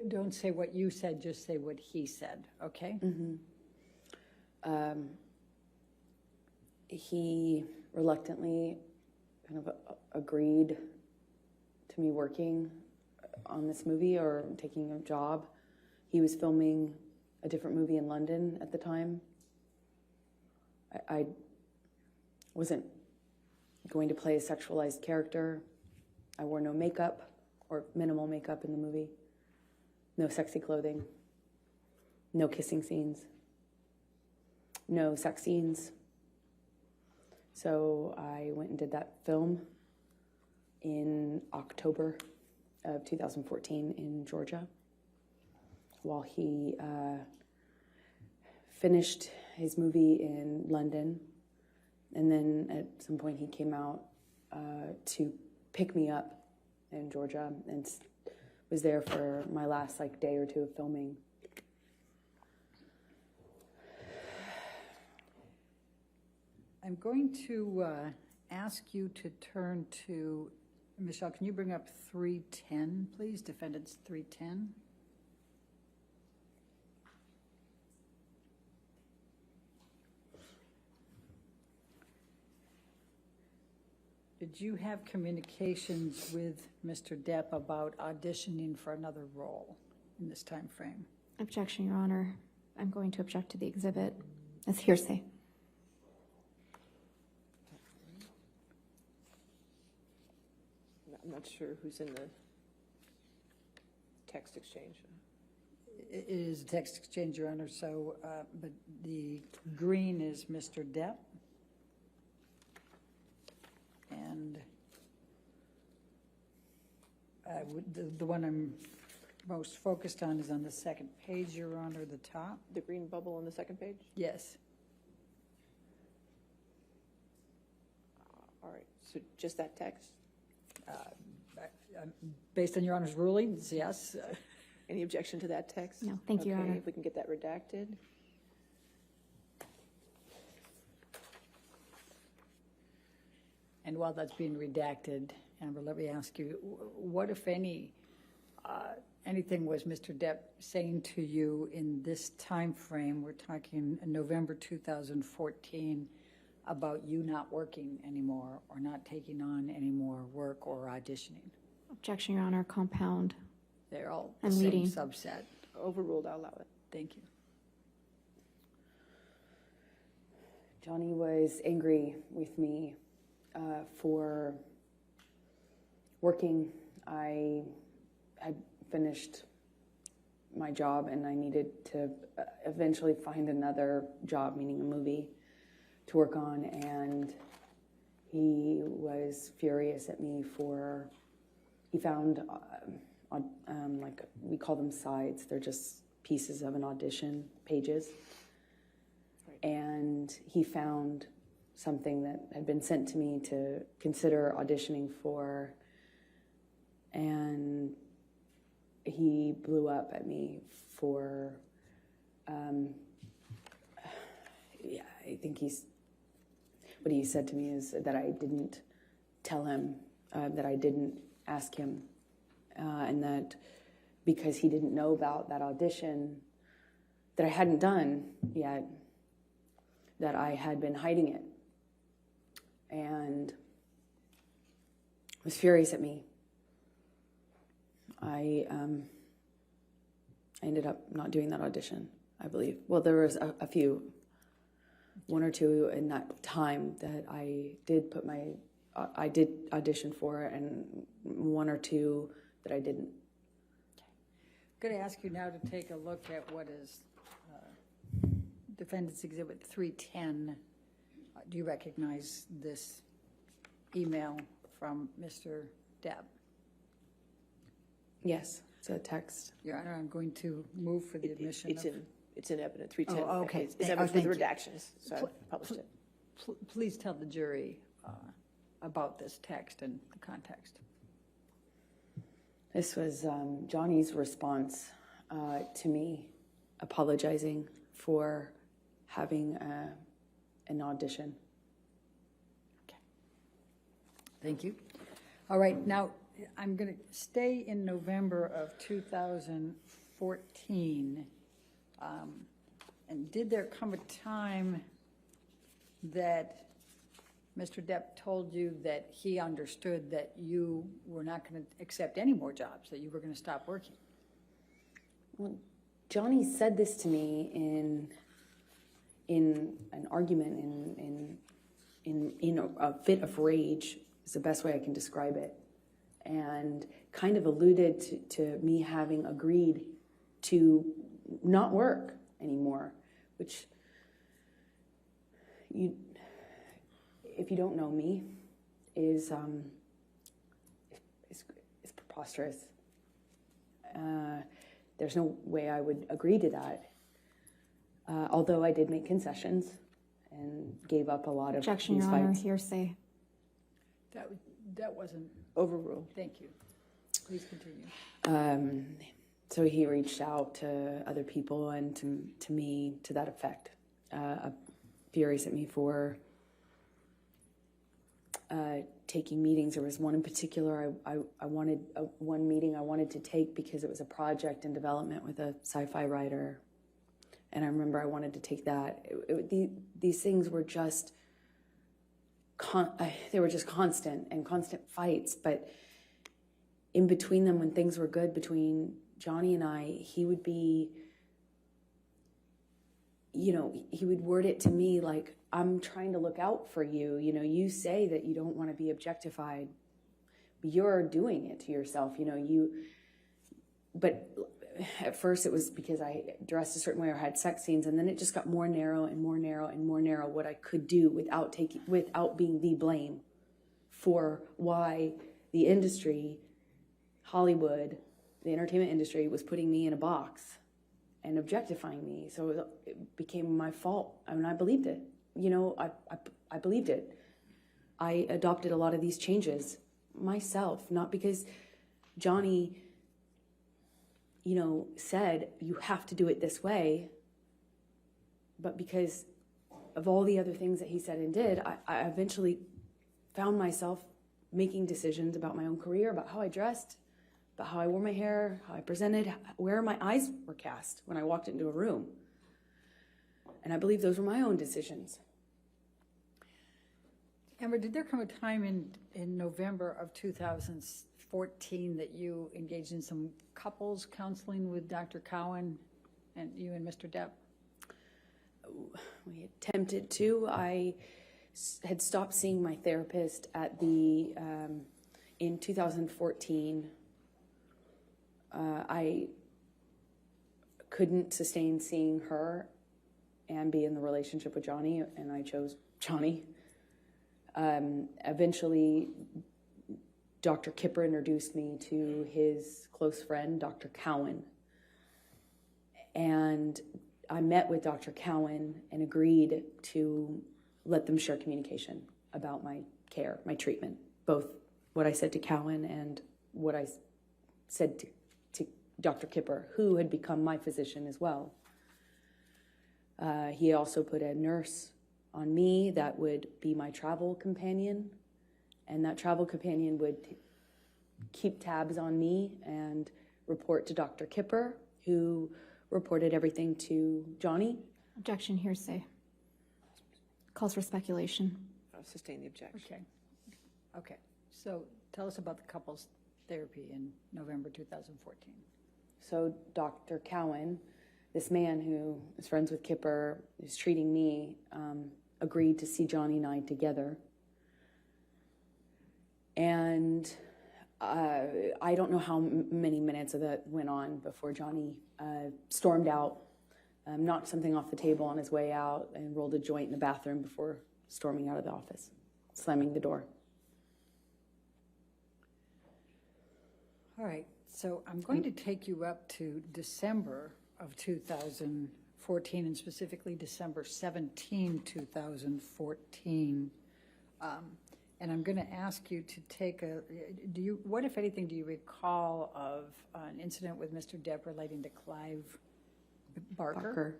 Speaker 2: Don't say what you said, just say what he said, okay?
Speaker 3: He reluctantly kind of agreed to me working on this movie or taking a job. He was filming a different movie in London at the time. I wasn't going to play a sexualized character. I wore no makeup or minimal makeup in the movie. No sexy clothing. No kissing scenes. No sex scenes. So I went and did that film in October of 2014 in Georgia while he finished his movie in London. And then at some point he came out to pick me up in Georgia and was there for my last day or two of filming.
Speaker 2: I'm going to ask you to turn to, Michelle, can you bring up 310, please? Defendants 310. Did you have communications with Mr. Depp about auditioning for another role in this time frame?
Speaker 4: Objection, Your Honor. I'm going to object to the exhibit as hearsay.
Speaker 1: I'm not sure who's in the text exchange.
Speaker 2: It is a text exchange, Your Honor, so, but the green is Mr. Depp. And the one I'm most focused on is on the second page, Your Honor, the top.
Speaker 1: The green bubble on the second page?
Speaker 2: Yes.
Speaker 1: All right, so just that text?
Speaker 2: Based on Your Honor's rulings, yes.
Speaker 1: Any objection to that text?
Speaker 4: No, thank you, Your
Speaker 1: Okay,
Speaker 4: Honor.
Speaker 1: if we can get that redacted.
Speaker 2: And while that's being redacted, Amber, let me ask you, what, if anything was Mr. Depp saying to you in this time frame, we're talking November 2014, about you not working anymore or not taking on any more work or auditioning?
Speaker 4: Objection, Your Honor, compound.
Speaker 2: They're all the
Speaker 4: I'm
Speaker 2: same
Speaker 4: leading.
Speaker 2: subset.
Speaker 1: Overruled, I'll allow it.
Speaker 2: Thank you.
Speaker 3: Johnny was angry with me for working. I had finished my job and I needed to eventually find another job, meaning a movie, to work on, and he was furious at me for, he found, we call them sides, they're just pieces of an audition, pages, and he found something that had been sent to me to consider auditioning for, and he blew up at me for, I think what he said to me is that I didn't tell him, that I didn't ask him, and that because he didn't know about that audition that I hadn't done yet, that I had been hiding it, and was furious at me. I ended up not doing that audition, I believe. Well, there was a few, one or two in that time that I did audition for, and one or two that I didn't.
Speaker 2: I'm going to ask you now to take a look at what is Defendant's Exhibit 310. Do you recognize this email from Mr. Depp?
Speaker 3: Yes, it's a text.
Speaker 2: Your Honor, I'm going to move for the admission
Speaker 1: It's
Speaker 2: of...
Speaker 1: it's in evidence, 310.
Speaker 2: Oh, okay.
Speaker 1: It's
Speaker 2: Thank-
Speaker 1: evidence
Speaker 2: thank
Speaker 1: with
Speaker 2: you.
Speaker 1: redactions, so I published it.
Speaker 2: Please tell the jury about this text and the context.
Speaker 3: This was Johnny's response to me apologizing for having an audition.
Speaker 2: Thank you. All right, now, I'm going to stay in November of 2014. And did there come a time that Mr. Depp told you that he understood that you were not going to accept any more jobs, that you were going to stop working?
Speaker 3: Well, Johnny said this to me in an argument, in a fit of rage, is the best way I can describe it, and kind of alluded to me having agreed to not work anymore, which if you don't know me, is preposterous. There's no way I would agree to that. Although I did make concessions and gave up a lot of
Speaker 4: Objection,
Speaker 3: these
Speaker 4: Your Honor,
Speaker 3: fights.
Speaker 4: hearsay.
Speaker 2: That wasn't,
Speaker 1: Overruled.
Speaker 2: thank you. Please continue.
Speaker 3: So he reached out to other people and to me to that effect, furious at me for taking meetings. There was one in particular I wanted, one meeting I wanted to take because it was a project in development with a sci-fi writer. And I remember I wanted to take that. These things were just, they were just constant fights. But in between them, when things were good between Johnny and I, he would be, he would word it to me like, I'm trying to look out for you. You say that you don't want to be objectified, but you're doing it to yourself. But at first it was because I dressed a certain way or had sex scenes, and then it just got more narrow and more narrow and more narrow what I could do without being the blame for why the industry, Hollywood, the entertainment industry, was putting me in a box and objectifying me. So it became my fault. I mean, I believed it. I believed it. I adopted a lot of these changes myself, not because Johnny, said you have to do it this way, but because of all the other things that he said and did, I eventually found myself making decisions about my own career, about how I dressed, about how I wore my hair, how I presented, where my eyes were cast when I walked into a room. And I believe those were my own decisions.
Speaker 2: Amber, did there come a time in November of 2014 that you engaged in some couples counseling with Dr. Cowan and you and Mr. Depp?
Speaker 3: We attempted to. I had stopped seeing my therapist in 2014. I couldn't sustain seeing her and be in the relationship with Johnny, and I chose Johnny. Eventually, Dr. Kipper introduced me to his close friend, Dr. Cowan. And I met with Dr. Cowan and agreed to let them share communication about my care, my treatment, both what I said to Cowan and what I said to Dr. Kipper, who had become my physician as well. He also put a nurse on me that would be my travel companion, and that travel companion would keep tabs on me and report to Dr. Kipper, who reported everything to Johnny.
Speaker 4: Objection, hearsay. Calls for speculation.
Speaker 1: I'll sustain the objection.
Speaker 2: Okay. So tell us about the couples therapy in November 2014.
Speaker 3: So Dr. Cowan, this man who is friends with Kipper, who's treating me, agreed to see Johnny and I together. And I don't know how many minutes of that went on before Johnny stormed out, knocked something off the table on his way out, and rolled a joint in the bathroom before storming out of the office, slamming the door.
Speaker 2: All right. So I'm going to take you up to December of 2014, and specifically December 17, 2014. And I'm going to ask you to take what, if anything, do you recall of an incident with Mr. Depp relating to Clive Barker?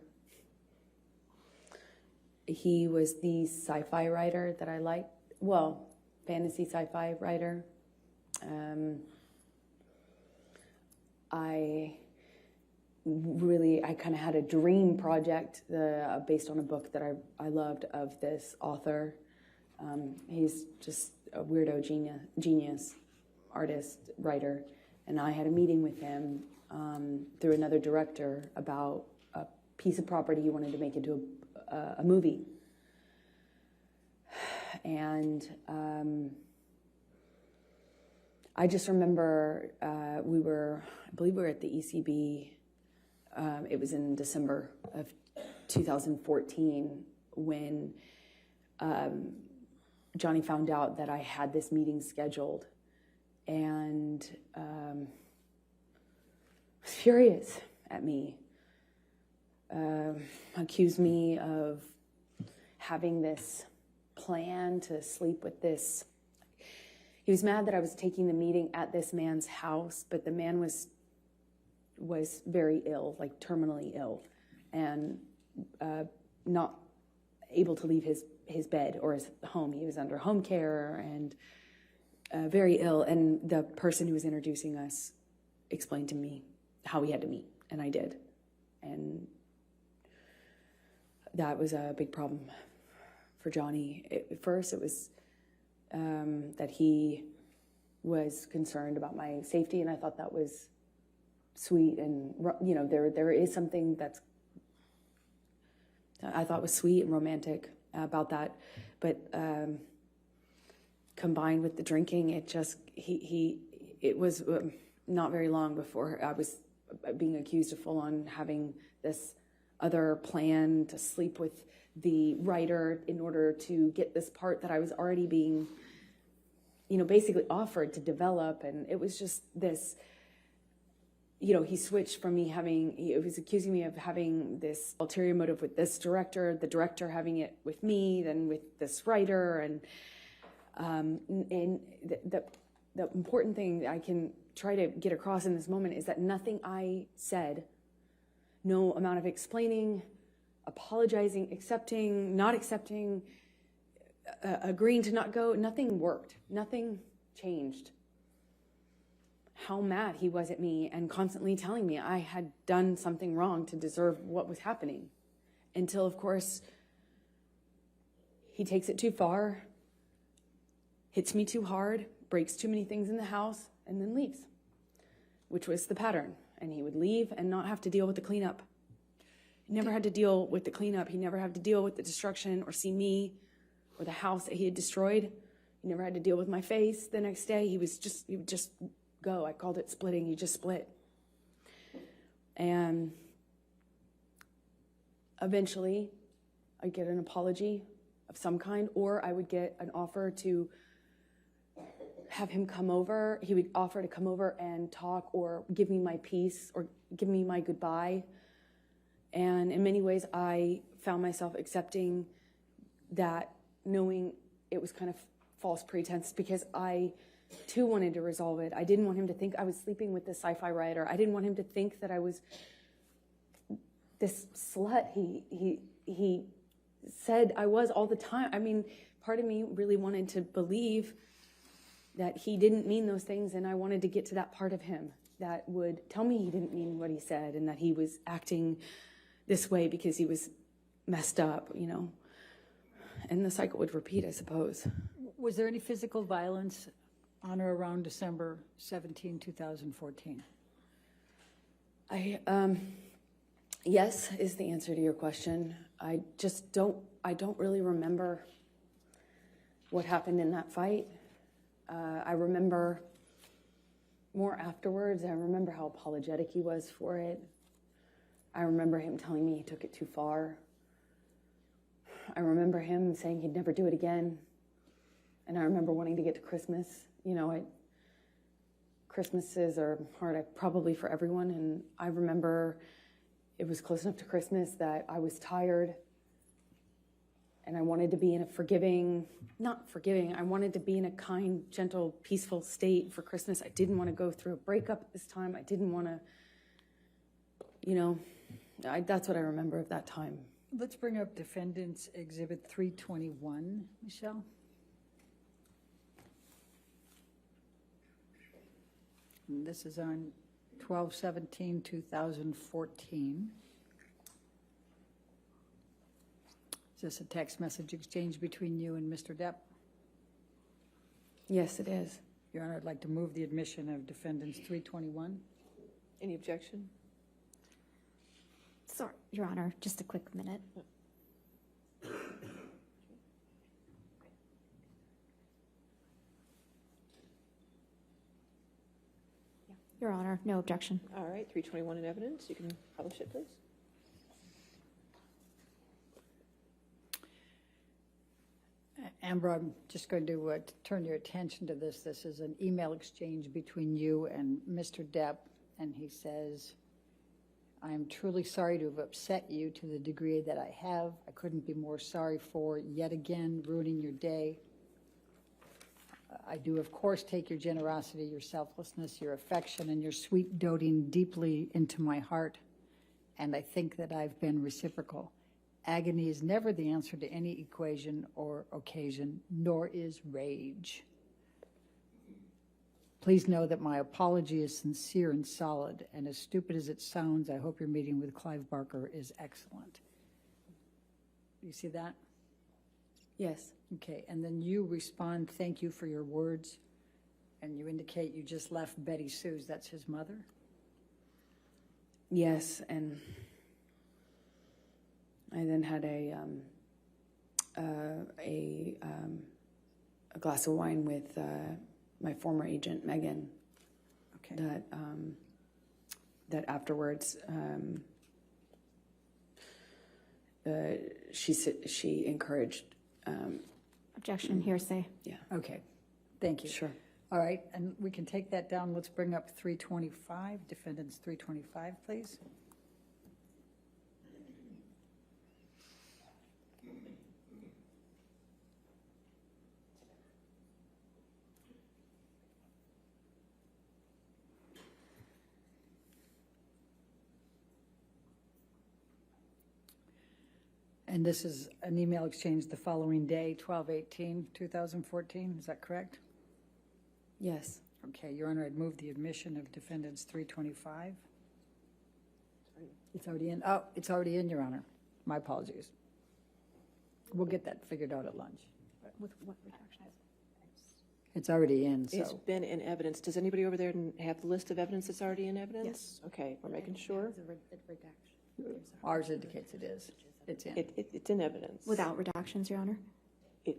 Speaker 3: He was the sci-fi writer that I liked. Well, fantasy sci-fi writer. I kind of had a dream project based on a book that I loved of this author. He's just a weirdo genius, artist, writer. And I had a meeting with him through another director about a piece of property he wanted to make into a movie. And I just remember I believe we were at the ECB. It was in December of 2014 when Johnny found out that I had this meeting scheduled, and was furious at me. Accused me of having this plan to sleep with this. He was mad that I was taking the meeting at this man's house, but the man was very ill, like terminally ill, and not able to leave his bed or his home. He was under home care and very ill. And the person who was introducing us explained to me how we had to meet, and I did. And that was a big problem for Johnny. At first, it was that he was concerned about my safety, and I thought that was sweet. And there is something that's I thought was sweet and romantic about that, but combined with the drinking, it was not very long before I was being accused of full on having this other plan to sleep with the writer in order to get this part that I was already being, basically offered to develop. And it was just this, he switched from he was accusing me of having this ulterior motive with this director, the director having it with me, then with this writer. And the important thing I can try to get across in this moment is that nothing I said, no amount of explaining, apologizing, accepting, not accepting, agreeing to not go, nothing worked. Nothing changed. How mad he was at me and constantly telling me I had done something wrong to deserve what was happening. Until, of course, he takes it too far, hits me too hard, breaks too many things in the house, and then leaves, which was the pattern. And he would leave and not have to deal with the cleanup. He never had to deal with the cleanup. He never had to deal with the destruction or see me or the house that he had destroyed. He never had to deal with my face the next day. He would just go. I called it splitting. He just split. And eventually I'd get an apology of some kind, or I would get an offer to have him come over. He would offer to come over and talk or give me my peace or give me my goodbye. And in many ways, I found myself accepting that, knowing it was kind of false pretense, because I too wanted to resolve it. I didn't want him to think I was sleeping with this sci-fi writer. I didn't want him to think that I was this slut he said I was all the time. I mean, part of me really wanted to believe that he didn't mean those things, and I wanted to get to that part of him that would tell me he didn't mean what he said and that he was acting this way because he was messed up, and the cycle would repeat, I suppose.
Speaker 2: Was there any physical violence on or around December 17, 2014?
Speaker 3: Yes is the answer to your question. I don't really remember what happened in that fight. I remember more afterwards. I remember how apologetic he was for it. I remember him telling me he took it too far. I remember him saying he'd never do it again. And I remember wanting to get to Christmas. Christmases are hard, probably for everyone, and I remember it was close enough to Christmas that I was tired and I wanted to be in a I wanted to be in a kind, gentle, peaceful state for Christmas. I didn't want to go through a breakup at this time. I didn't want to, that's what I remember of that time.
Speaker 2: Let's bring up Defendant's Exhibit 321, Michelle. And this is on 12/17/2014. Is this a text message exchange between you and Mr. Depp?
Speaker 3: Yes, it is.
Speaker 2: Your Honor, I'd like to move the admission of Defendants 321.
Speaker 1: Any objection?
Speaker 4: Sorry, Your Honor, just a quick minute. Your Honor, no objection.
Speaker 1: All right, 321 in evidence. You can publish it, please.
Speaker 2: Amber, I'm just going to turn your attention to this. This is an email exchange between you and Mr. Depp, and he says, I am truly sorry to have upset you to the degree that I have. I couldn't be more sorry for yet again ruining your day. I do, of course, take your generosity, your selflessness, your affection, and your sweet doting deeply into my heart, and I think that I've been reciprocal. Agony is never the answer to any equation or occasion, nor is rage. Please know that my apology is sincere and solid, and as stupid as it sounds, I hope your meeting with Clive Barker is excellent. You see that?
Speaker 3: Yes.
Speaker 2: Okay, and then you respond, thank you for your words, and you indicate you just left Betty Sue's, that's his mother?
Speaker 3: Yes, and I then had a glass of wine with my former agent, Megan.
Speaker 2: Okay.
Speaker 3: That afterwards, she encouraged.
Speaker 4: Objection, hearsay.
Speaker 3: Yeah.
Speaker 2: Okay, thank you.
Speaker 3: Sure.
Speaker 2: All right, and we can take that down. Let's bring up 325, Defendants 325, please. And this is an email exchange the following day, 12/18/2014, is that correct?
Speaker 3: Yes.
Speaker 2: Okay, Your Honor, I'd move the admission of Defendants 325. It's already in. Oh, it's already in, Your Honor. My apologies. We'll get that figured out at lunch.
Speaker 4: With what redaction?
Speaker 2: It's already in,
Speaker 1: It's
Speaker 2: so.
Speaker 1: been in evidence. Does anybody over there have the list of evidence that's already in evidence?
Speaker 3: Yes.
Speaker 1: Okay, we're making sure.
Speaker 2: Ours indicates it is. It's in.
Speaker 1: It's in evidence.
Speaker 4: Without redactions, Your Honor?
Speaker 1: It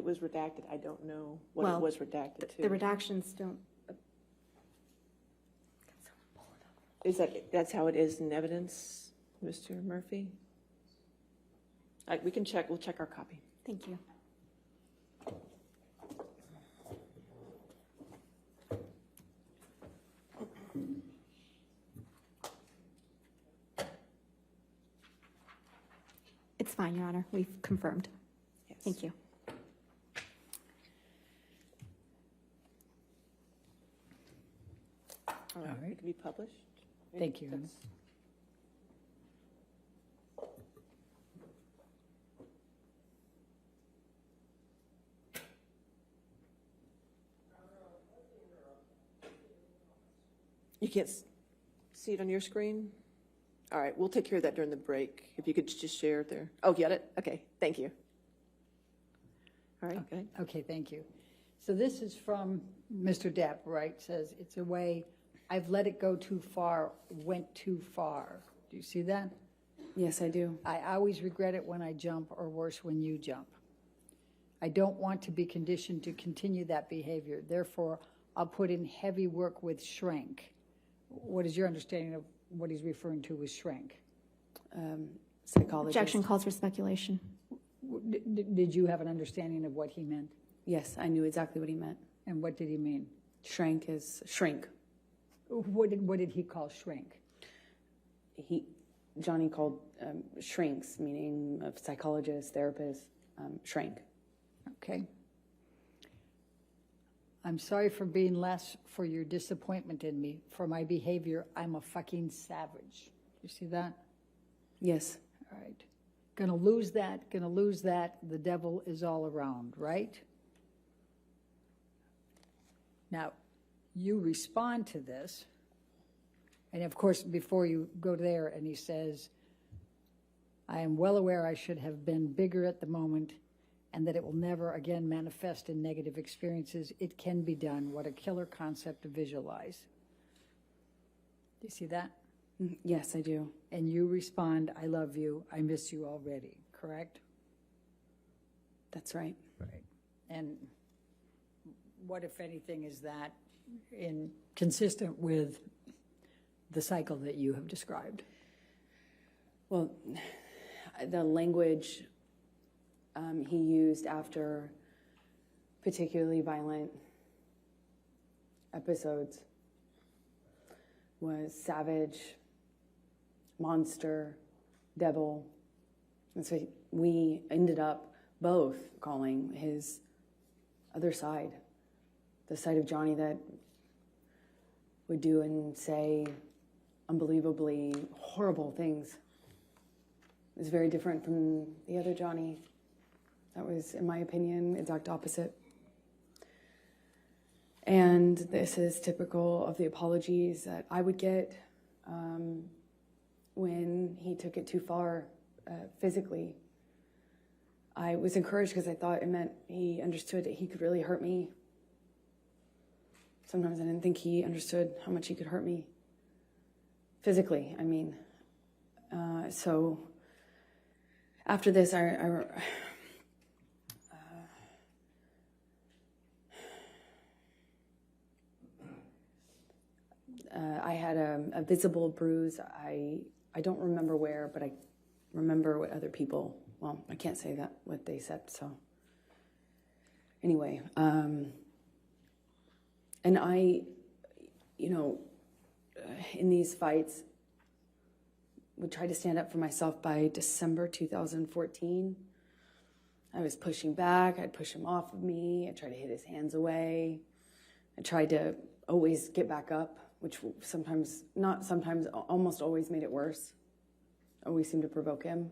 Speaker 1: was redacted. I don't know what
Speaker 4: Well,
Speaker 1: it was redacted to.
Speaker 4: The redactions don't.
Speaker 1: That's how it is in evidence, Mr. Murphy? We can check. We'll check our copy.
Speaker 4: Thank you. It's fine, Your Honor. We've confirmed.
Speaker 1: Yes.
Speaker 4: Thank you.
Speaker 1: All right. It can be published.
Speaker 2: Thank you.
Speaker 1: That's- You can't see it on your screen? All right, we'll take care of that during the break. If you could just share it there. Oh, get it? Okay, thank you. All right, go ahead.
Speaker 2: Okay, thank you. So this is from Mr. Depp, right? Says, it's a way, I've let it go too far, went too far. Do you see that?
Speaker 3: Yes, I do.
Speaker 2: I always regret it when I jump, or worse, when you jump. I don't want to be conditioned to continue that behavior. Therefore, I'll put in heavy work with shrink. What is your understanding of what he's referring to with shrink?
Speaker 3: Psychologist.
Speaker 4: Objection calls for speculation.
Speaker 2: Did you have an understanding of what he meant?
Speaker 3: Yes, I knew exactly what he meant.
Speaker 2: And what did he mean?
Speaker 3: Shrank is shrink.
Speaker 2: What did he call shrink?
Speaker 3: Johnny called shrinks, meaning of psychologists, therapists, shrank.
Speaker 2: Okay. I'm sorry for being less, for your disappointment in me, for my behavior. I'm a fucking savage. You see that?
Speaker 3: Yes.
Speaker 2: All right. Gonna lose that, gonna lose that. The devil is all around, right? Now, you respond to this. And of course, before you go there, and he says, I am well aware I should have been bigger at the moment and that it will never again manifest in negative experiences. It can be done. What a killer concept to visualize. Do you see that?
Speaker 3: Yes, I do.
Speaker 2: And you respond, I love you, I miss you already, correct?
Speaker 3: That's right.
Speaker 2: Right. And what, if anything, is that consistent with the cycle that you have described?
Speaker 3: Well, the language he used after particularly violent episodes was savage, monster, devil. And so we ended up both calling his other side, the side of Johnny that would do and say unbelievably horrible things. It was very different from the other Johnny. That was, in my opinion, exact opposite. And this is typical of the apologies that I would get when he took it too far physically. I was encouraged because I thought it meant he understood that he could really hurt me. Sometimes I didn't think he understood how much he could hurt me. Physically, I mean. So after this, I had a visible bruise. I don't remember where, but I remember what other people, well, I can't say that, what they said, so. Anyway, and I, in these fights, would try to stand up for myself. By December 2014. I was pushing back. I'd push him off of me. I'd try to hit his hands away. I tried to always get back up, which almost always made it worse. Always seemed to provoke him.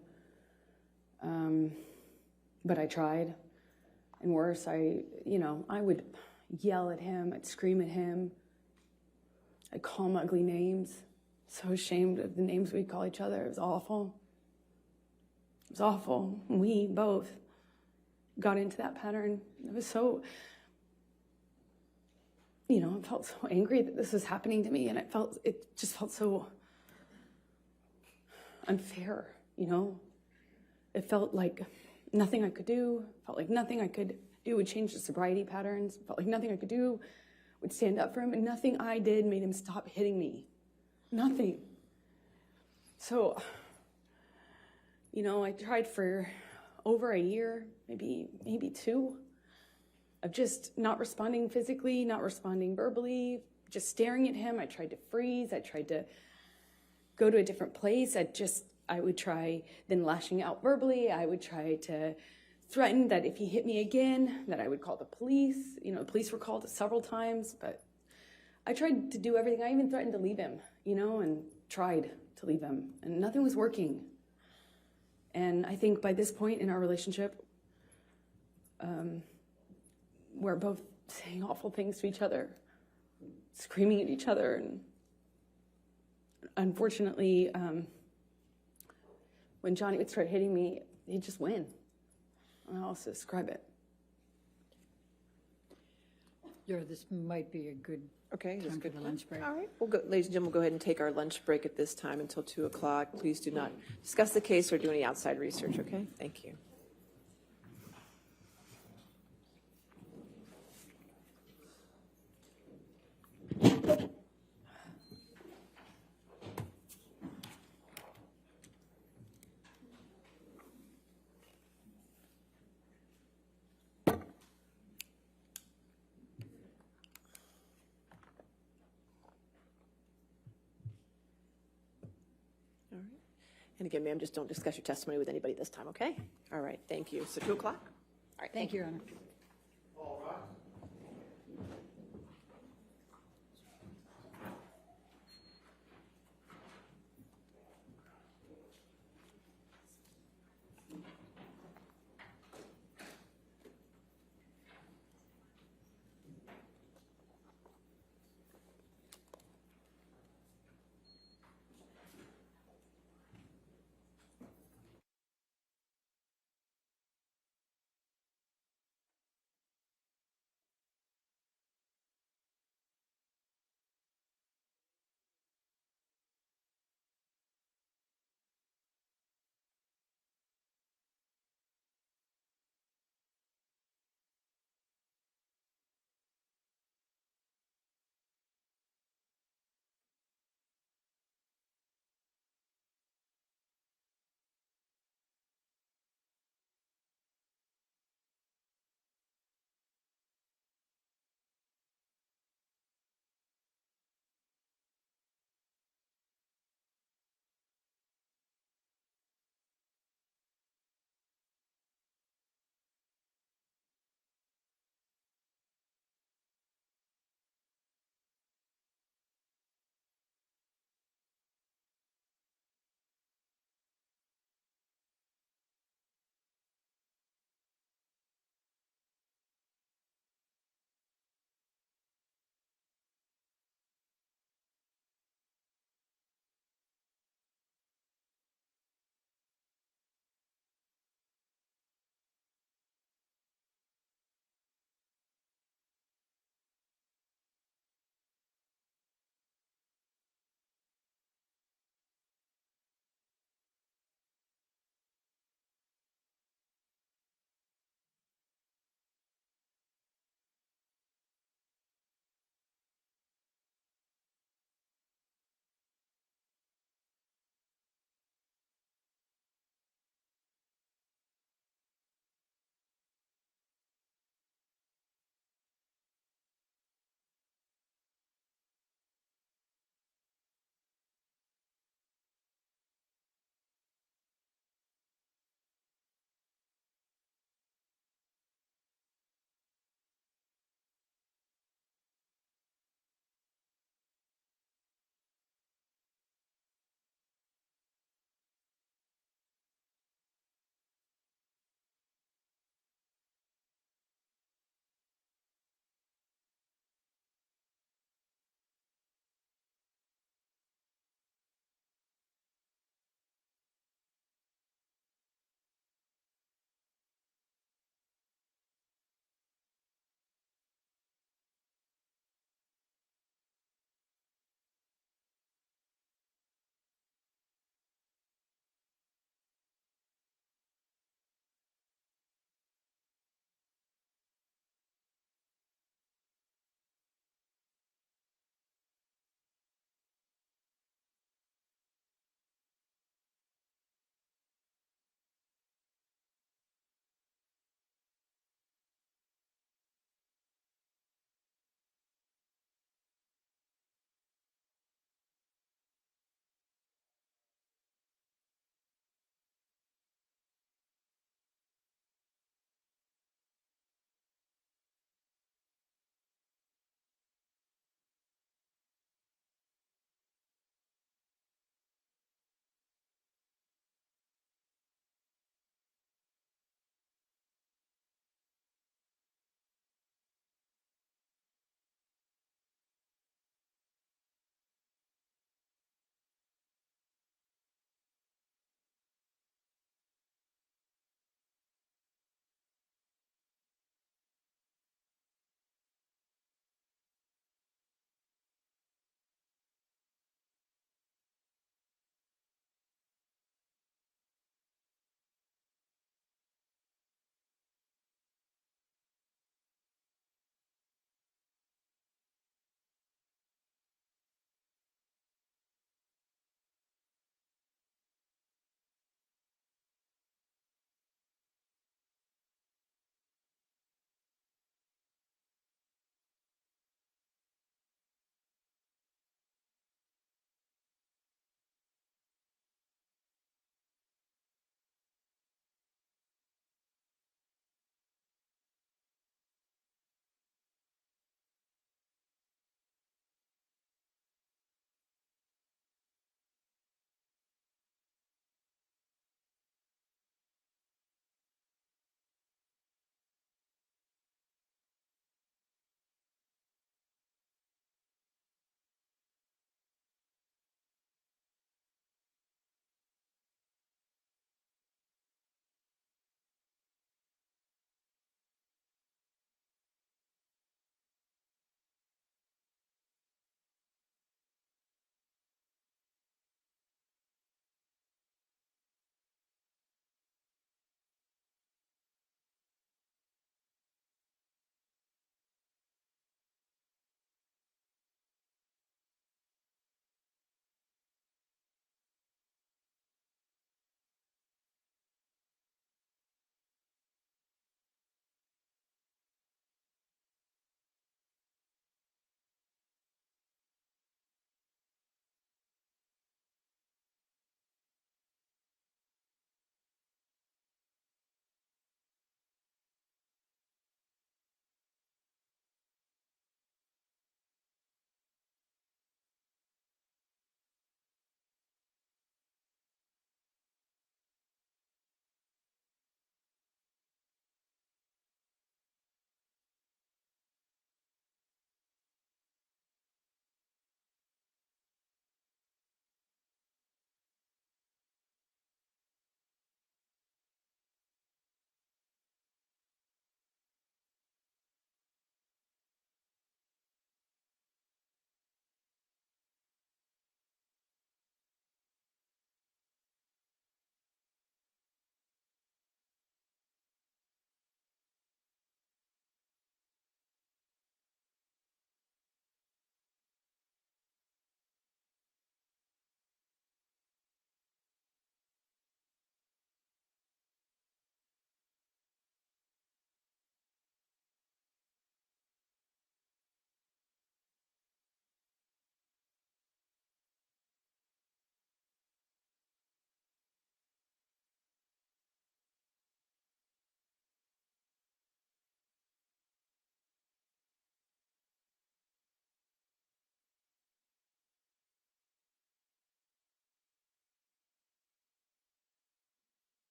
Speaker 3: But I tried. And worse, I would yell at him. I'd scream at him. I'd call him ugly names. So ashamed of the names we'd call each other. It was awful. It was awful. We both got into that pattern. It was so, I felt so angry that this was happening to me, and it just felt so unfair, It felt like nothing I could do. Felt like nothing I could do would change the sobriety patterns. Felt like nothing I could do would stand up for him, and nothing I did made him stop hitting me. Nothing. So, I tried for over a year, maybe 2, of just not responding physically, not responding verbally, just staring at him. I tried to freeze. I tried to go to a different place. I would try then lashing out verbally. I would try to threaten that if he hit me again, that I would call the police. The police were called several times, but I tried to do everything. I even threatened to leave him, and tried to leave him, and nothing was working. And I think by this point in our relationship, we're both saying awful things to each other, screaming at each other, and unfortunately, when Johnny would start hitting me, he'd just win. I don't know how else to describe it.
Speaker 2: This might be a good
Speaker 1: Okay, that's
Speaker 2: time for
Speaker 1: good.
Speaker 2: the lunch break.
Speaker 1: All right, ladies and gentlemen, we'll go ahead and take our lunch break at this time until 2 o'clock. Please do not discuss the case or do any outside research, okay? Thank you. And again, ma'am, just don't discuss your testimony with anybody this time, okay? All right, thank you. So 2 o'clock? All right,
Speaker 2: Thank you, Your Honor.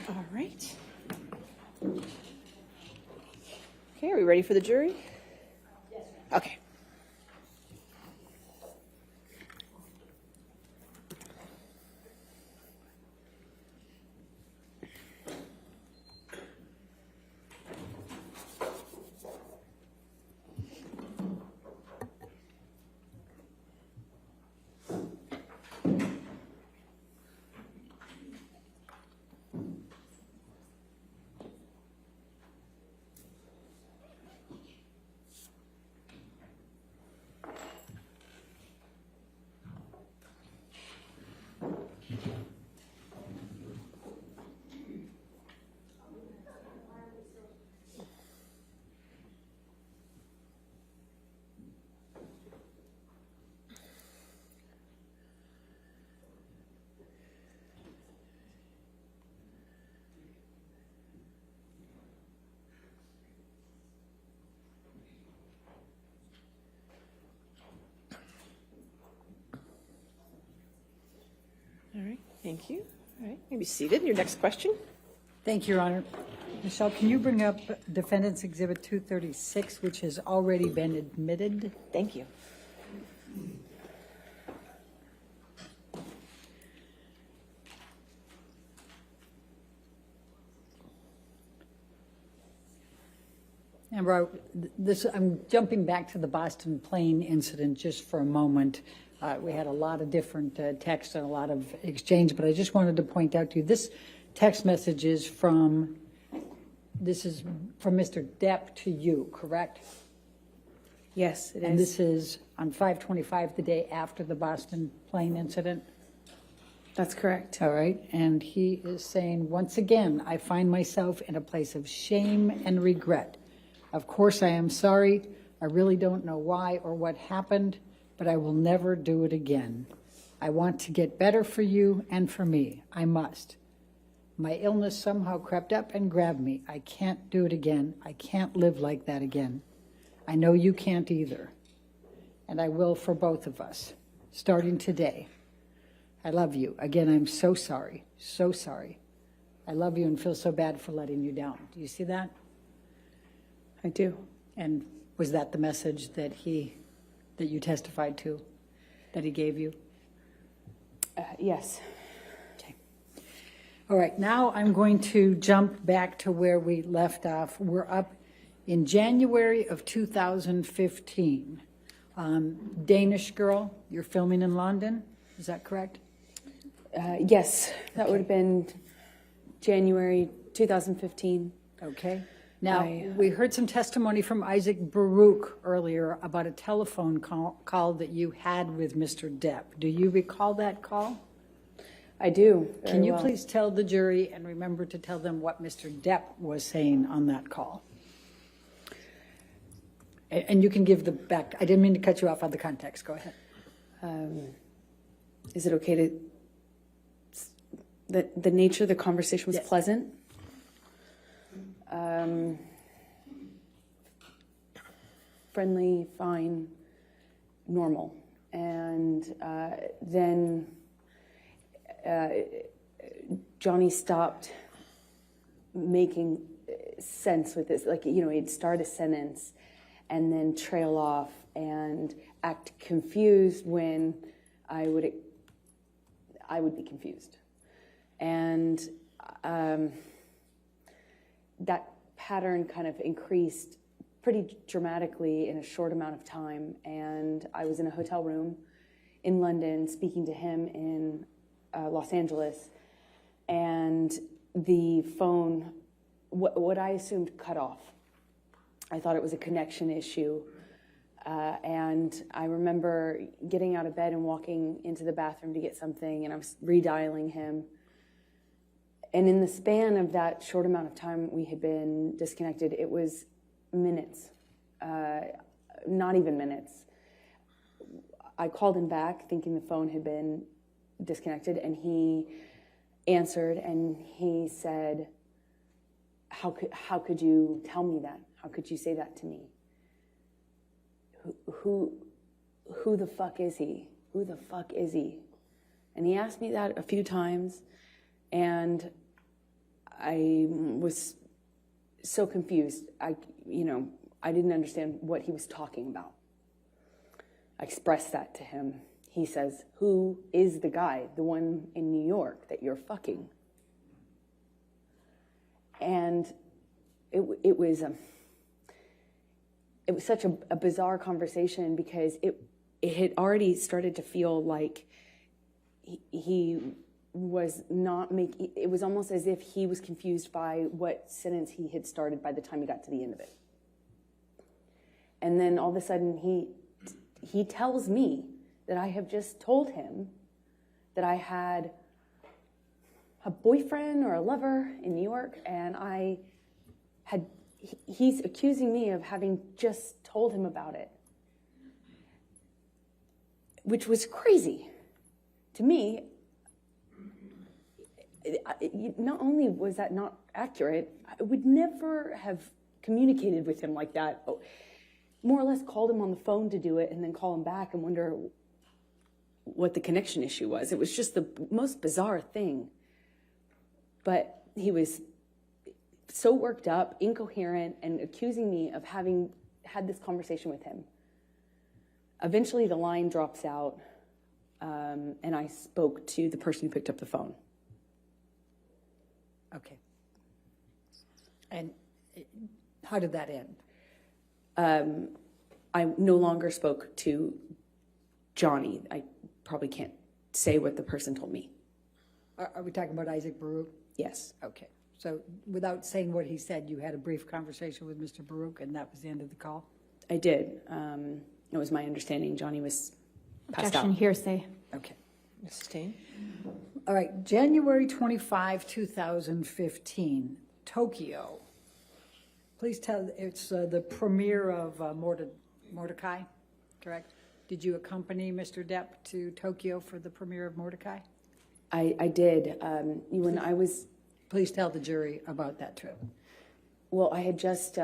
Speaker 1: All right. Okay, are we ready for the jury? Yes. Okay. All right, thank you. All right, you may be seated. Your next question?
Speaker 2: Thank you, Your Honor. Michelle, can you bring up Defendant's Exhibit 236, which has already been admitted?
Speaker 1: Thank you.
Speaker 2: Amber, I'm jumping back to the Boston plane incident just for a moment. We had a lot of different texts and a lot of exchange, but I just wanted to point out to you, this text message is from Mr. Depp to you, correct?
Speaker 3: Yes, it is.
Speaker 2: And this is on 5/25, the day after the Boston plane incident?
Speaker 3: That's correct.
Speaker 2: All right, and he is saying, once again, I find myself in a place of shame and regret. Of course, I am sorry. I really don't know why or what happened, but I will never do it again. I want to get better for you and for me. I must. My illness somehow crept up and grabbed me. I can't do it again. I can't live like that again. I know you can't either. And I will for both of us, starting today. I love you. Again, I'm so sorry, so sorry. I love you and feel so bad for letting you down. Do you see that?
Speaker 3: I do.
Speaker 2: And was that the message that you testified to, that he gave you?
Speaker 3: Yes.
Speaker 2: Okay. All right, now I'm going to jump back to where we left off. We're up in January of 2015. Danish girl, you're filming in London, is that correct?
Speaker 3: Yes, that would have been January 2015.
Speaker 2: Okay. Now, we heard some testimony from Isaac Baruch earlier about a telephone call that you had with Mr. Depp. Do you recall that call?
Speaker 3: I do.
Speaker 2: Can you please tell the jury and remember to tell them what Mr. Depp was saying on that call? And you can give the back. I didn't mean to cut you off on the context. Go ahead.
Speaker 3: Is it okay to... The nature of the conversation was pleasant. Friendly, fine, normal. And then Johnny stopped making sense with this. Like, he'd start a sentence and then trail off and act confused when I would be confused. And that pattern kind of increased pretty dramatically in a short amount of time. And I was in a hotel room in London speaking to him in Los Angeles. And the phone, what I assumed, cut off. I thought it was a connection issue. And I remember getting out of bed and walking into the bathroom to get something, and I was redialing him. And in the span of that short amount of time we had been disconnected, it was minutes, not even minutes. I called him back thinking the phone had been disconnected, and he answered and he said, how could you tell me that? How could you say that to me? Who the fuck is he? Who the fuck is he? And he asked me that a few times, and I was so confused. I didn't understand what he was talking about. I expressed that to him. He says, "Who is the guy, the one in New York that you're fucking?" And it was such a bizarre conversation because it had already started to feel like he was not making. It was almost as if he was confused by what sentence he had started by the time he got to the end of it. And then all of a sudden he tells me that I have just told him that I had a boyfriend or a lover in New York, and he's accusing me of having just told him about it, which was crazy to me. Not only was that not accurate, I would never have communicated with him like that. More or less called him on the phone to do it and then call him back and wonder what the connection issue was. It was just the most bizarre thing. But he was so worked up, incoherent, and accusing me of having had this conversation with him. Eventually the line drops out, and I spoke to the person who picked up the phone.
Speaker 2: Okay. And how did that end?
Speaker 3: I no longer spoke to Johnny. I probably can't say what the person told me.
Speaker 2: Are we talking about Isaac Baruch?
Speaker 3: Yes.
Speaker 2: Okay. So without saying what he said, you had a brief conversation with Mr. Baruch, and that was the end of the call?
Speaker 3: I did. It was my understanding Johnny was passed
Speaker 4: Objection,
Speaker 3: out.
Speaker 4: hearsay.
Speaker 2: Okay.
Speaker 1: Mrs. Tain?
Speaker 2: All right. January 25, 2015, Tokyo. Please tell, it's the premiere of Mordecai, correct? Did you accompany Mr. Depp to Tokyo for the premiere of Mordecai?
Speaker 3: I did. When I was...
Speaker 2: Please tell the jury about that trip.
Speaker 3: Well, I had just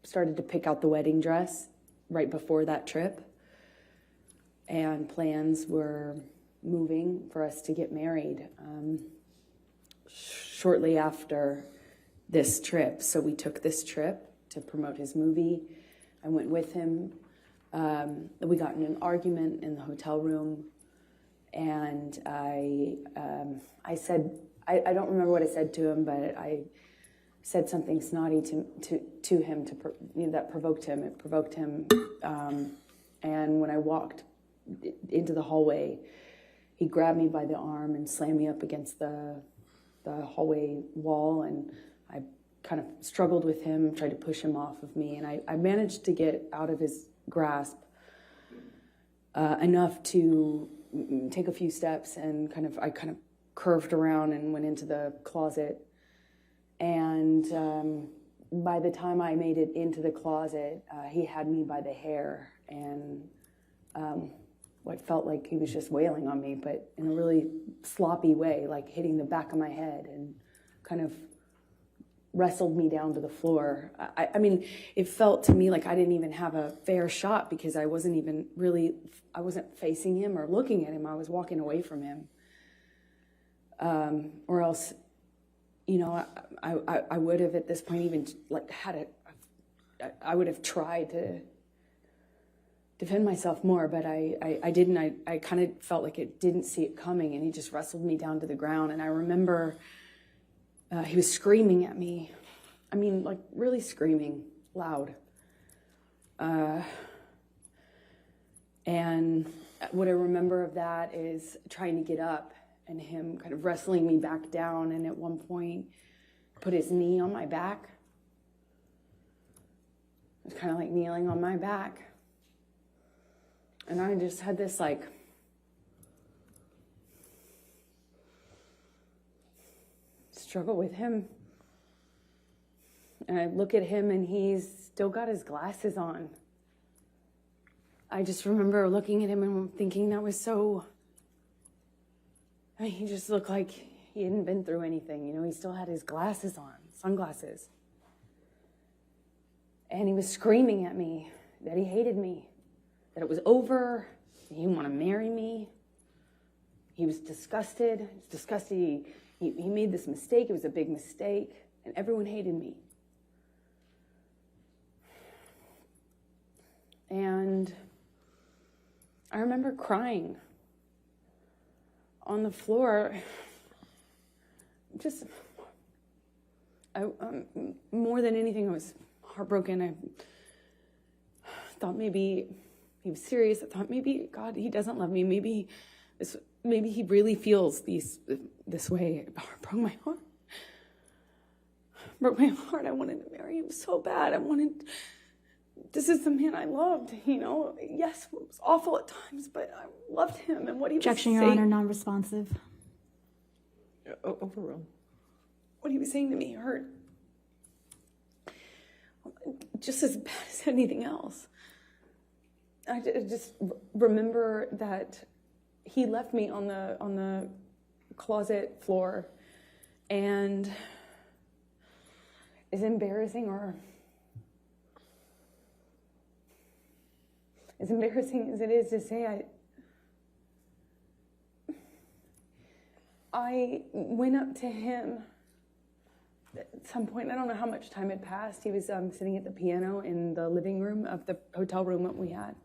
Speaker 3: started to pick out the wedding dress right before that trip, and plans were moving for us to get married shortly after this trip. So we took this trip to promote his movie. I went with him. We got in an argument in the hotel room, and I said, I don't remember what I said to him, but I said something snotty to him that provoked him. It provoked him, and when I walked into the hallway, he grabbed me by the arm and slammed me up against the hallway wall, and I kind of struggled with him, tried to push him off of me, and I managed to get out of his grasp enough to take a few steps, and I kind of curved around and went into the closet. And by the time I made it into the closet, he had me by the hair, and what felt like he was just wailing on me, but in a really sloppy way, like hitting the back of my head, and kind of wrestled me down to the floor. I mean, it felt to me like I didn't even have a fair shot, because I wasn't facing him or looking at him. I was walking away from him. Or else, I would have at this point even I would have tried to defend myself more, but I didn't. I kind of felt like it didn't see it coming, and he just wrestled me down to the ground. And I remember he was screaming at me. I mean, like really screaming loud. And what I remember of that is trying to get up and him kind of wrestling me back down, and at one point put his knee on my back. It was kind of like kneeling on my back. And I just had this struggle with him. And I look at him, and he's still got his glasses on. I just remember looking at him and thinking that was so... I mean, he just looked like he hadn't been through anything. He still had his glasses on, sunglasses. And he was screaming at me that he hated me, that it was over, he didn't want to marry me. He was disgusted. He he made this mistake. It was a big mistake, and everyone hated me. And I remember crying on the floor. Just, more than anything, I was heartbroken. I thought maybe he was serious. I thought maybe, God, he doesn't love me. Maybe he really feels this way. It broke my heart. Broke my heart. I wanted to marry him so bad. This is the man I loved, you know. Yes, it was awful at times, but I loved him and what he was saying.
Speaker 4: Objection, Your Honor, non-responsive.
Speaker 1: Overruled.
Speaker 3: What he was saying to me hurt just as bad as anything else. I just remember that he left me on the closet floor, and as embarrassing as it is to say, I went up to him at some point. I don't know how much time had passed. He was sitting at the piano in the living room of the hotel room that we had.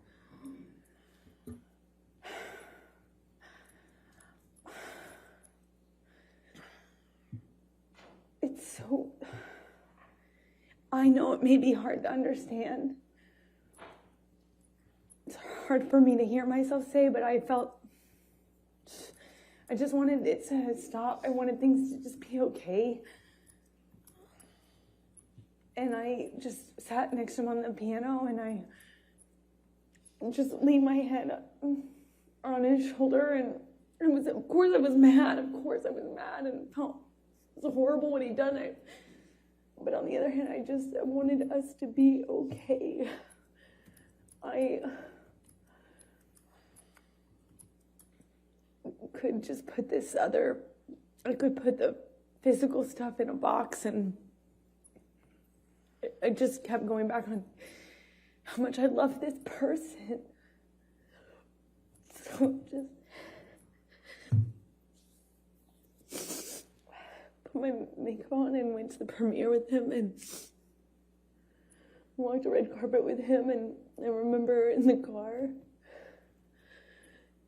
Speaker 3: I know it may be hard to understand. It's hard for me to hear myself say, but I just wanted it to stop. I wanted things to just be okay. And I just sat next to him on the piano, and I just leaned my head on his shoulder, and of course I was mad. Of course I was mad and felt it was horrible what he'd done. But on the other hand, I wanted us to be okay. I could just put I could put the physical stuff in a box, and I just kept going back on how much I love this person. So just put my makeup on and went to the premiere with him and walked the red carpet with him. And I remember in the car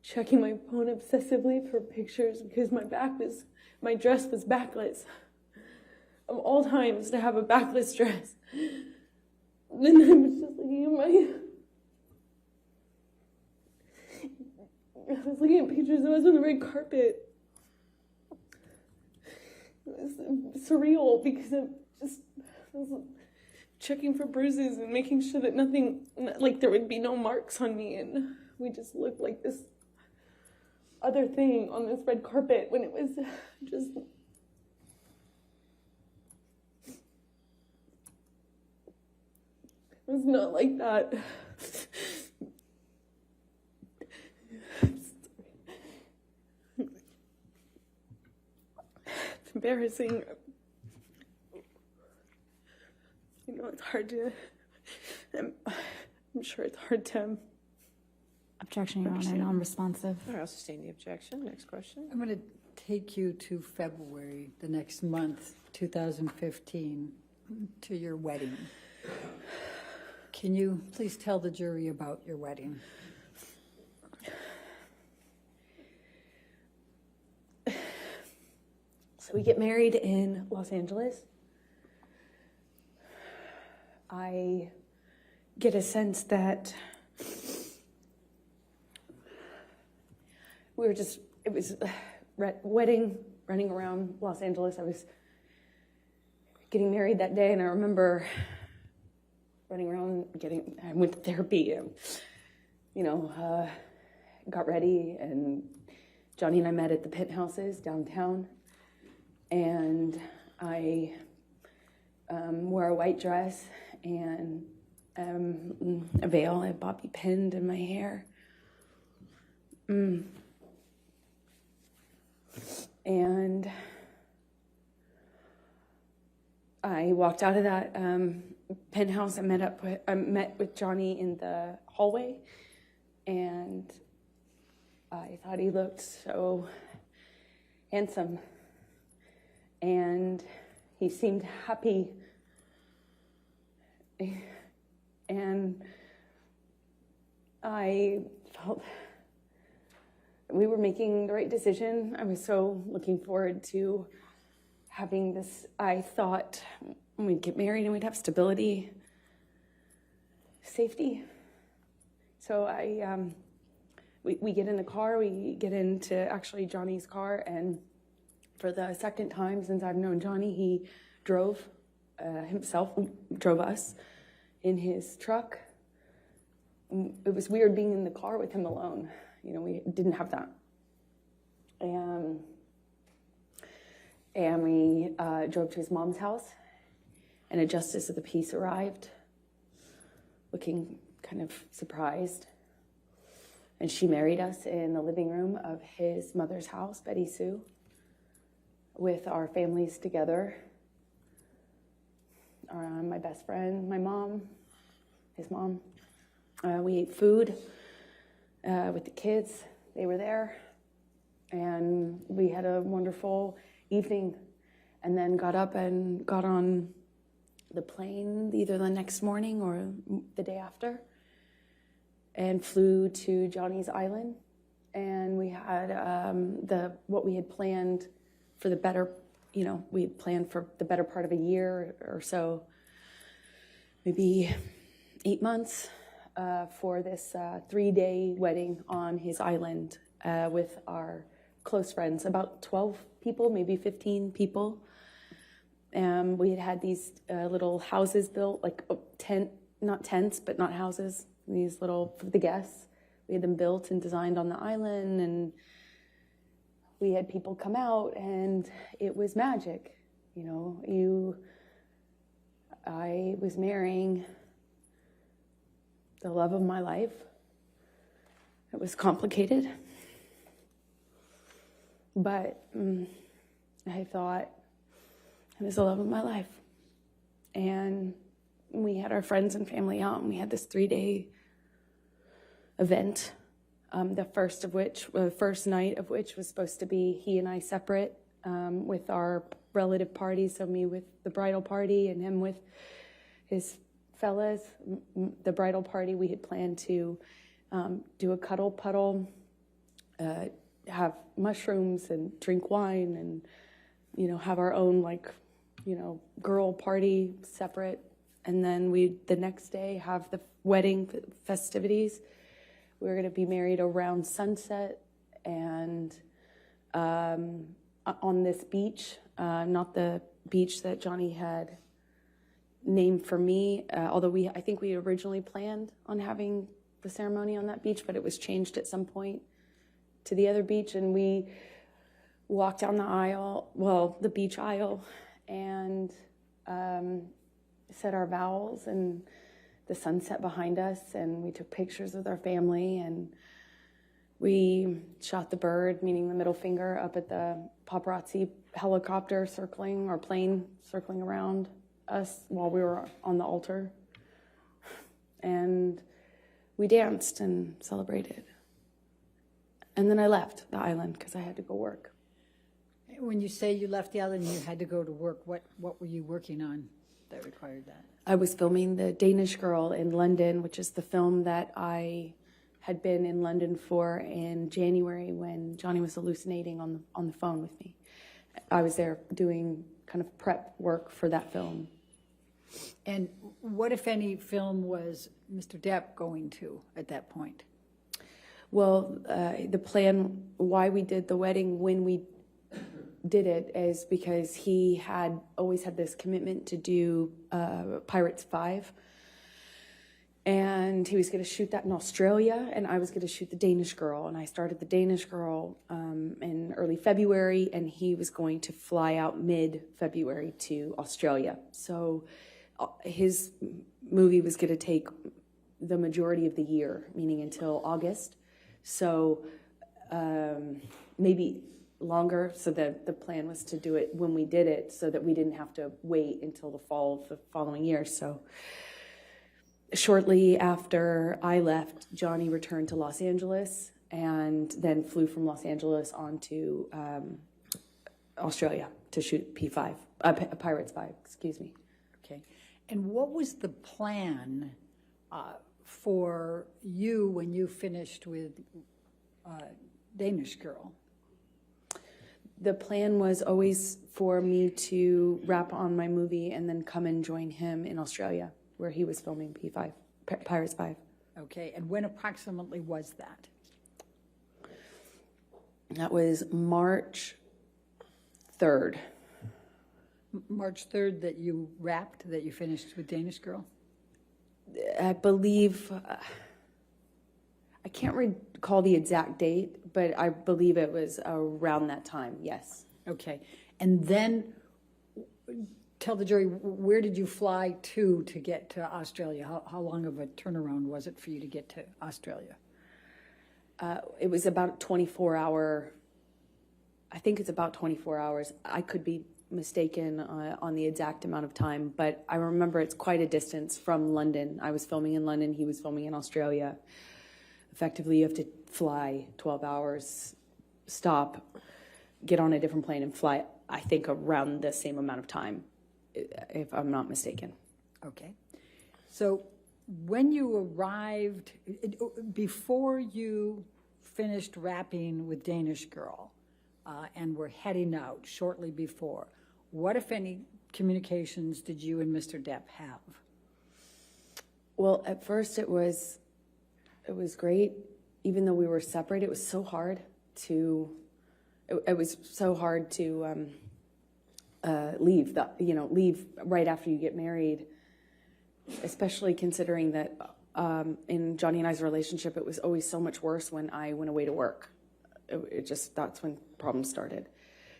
Speaker 3: checking my phone obsessively for pictures because my dress was backless. Of all times to have a backless dress. And then I was just looking at pictures of us on the red carpet. It was surreal because I was checking for bruises and making sure that nothing, like there would be no marks on me, and we just looked like this other thing on this red carpet when it was just... It was not like that. It's embarrassing. You know, it's hard to... I'm sure it's hard to...
Speaker 4: Objection, Your Honor, non-responsive.
Speaker 1: All right, I'll sustain the objection. Next question.
Speaker 2: I'm going to take you to February, the next month, 2015, to your wedding. Can you please tell the jury about your wedding?
Speaker 3: So we get married in Los Angeles. I get a sense that it was a wedding, running around Los Angeles. I was getting married that day, and I remember running around, I went to therapy, and, got ready, and Johnny and I met at the penthouses downtown, and I wore a white dress and a veil, a bobby pinned in my hair. And I walked out of that penthouse. I met with Johnny in the hallway, and I thought he looked so handsome. and he seemed happy. And I felt we were making the right decision. I was so looking forward to having this. I thought we'd get married and we'd have stability, safety. So we get in the car, we get into actually Johnny's car, and for the second time since I've known Johnny, he drove drove us in his truck. It was weird being in the car with him alone. You know, we didn't have that. And we drove to his mom's house, and a justice of the peace arrived, looking kind of surprised. And she married us in the living room of his mother's house, Betty Sue, with our families together. My best friend, my mom, his mom. We ate food with the kids. They were there. And we had a wonderful evening, and then got up and got on the plane either the next morning or the day after, and flew to Johnny's Island. And we had what we had planned for the better, we had planned for the better part of a year or so, maybe 8 months, for this 3-day wedding on his island with our close friends, about 12 people, maybe 15 people. We had these little houses built, like not tents, but not houses, these little, for the guests. We had them built and designed on the island, and we had people come out, and it was magic. I was marrying the love of my life. It was complicated, but I thought it was the love of my life. And we had our friends and family out, and we had this 3-day event. The first night of which was supposed to be he and I separate with our relative parties. So me with the bridal party and him with his fellas. The bridal party, we had planned to do a cuddle puddle, have mushrooms and drink wine, and have our own girl party separate. And then the next day have the wedding festivities. We were going to be married around sunset, and on this beach, not the beach that Johnny had named for me, although I think we originally planned on having the ceremony on that beach, but it was changed at some point to the other beach, and we walked down the beach aisle, and said our vows, and the sunset behind us, and we took pictures with our family, and we shot the bird, meaning the middle finger, up at the paparazzi helicopter plane circling around us while we were on the altar. And we danced and celebrated. And then I left the island because I had to go work.
Speaker 2: When you say you left the island and you had to go to work, what were you working on that required that?
Speaker 3: I was filming The Danish Girl in London, which is the film that I had been in London for in January when Johnny was hallucinating on the phone with me. I was there doing kind of prep work for that film.
Speaker 2: And what, if any, film was Mr. Depp going to at that point?
Speaker 3: Well, the plan, why we did the wedding when we did it, is because he had always had this commitment to do Pirates 5. And he was going to shoot that in Australia, and I was going to shoot The Danish Girl. And I started The Danish Girl in early February, and he was going to fly out mid-February to Australia. So his movie was going to take the majority of the year, meaning until August. So maybe longer. So the plan was to do it when we did it so that we didn't have to wait until the fall of the following year. So shortly after I left, Johnny returned to Los Angeles and then flew from Los Angeles on to Australia to shoot P5, Pirates 5, excuse me.
Speaker 2: Okay. And what was the plan for you when you finished with Danish Girl?
Speaker 3: The plan was always for me to wrap on my movie and then come and join him in Australia, where he was filming P5, Pirates 5.
Speaker 2: Okay, and when approximately was that?
Speaker 3: That was March 3rd.
Speaker 2: March 3rd that you wrapped, that you finished with Danish Girl?
Speaker 3: I believe, I can't recall the exact date, but I believe it was around that time, yes.
Speaker 2: Okay, and then tell the jury, where did you fly to get to Australia? How long of a turnaround was it for you to get to Australia?
Speaker 3: It was about 24-hour, I think it's about 24 hours. I could be mistaken on the exact amount of time, but I remember it's quite a distance from London. I was filming in London, he was filming in Australia. Effectively, you have to fly 12 hours, stop, get on a different plane and fly, I think, around the same amount of time, if I'm not mistaken.
Speaker 2: Okay. So when you arrived, before you finished wrapping with Danish Girl and were heading out shortly before, what, if any, communications did you and Mr. Depp have?
Speaker 3: Well, at first it was great. Even though we were separated, it was so hard to leave leave right after you get married, especially considering that in Johnny and I's relationship, it was always so much worse when I went away to work. That's when problems started.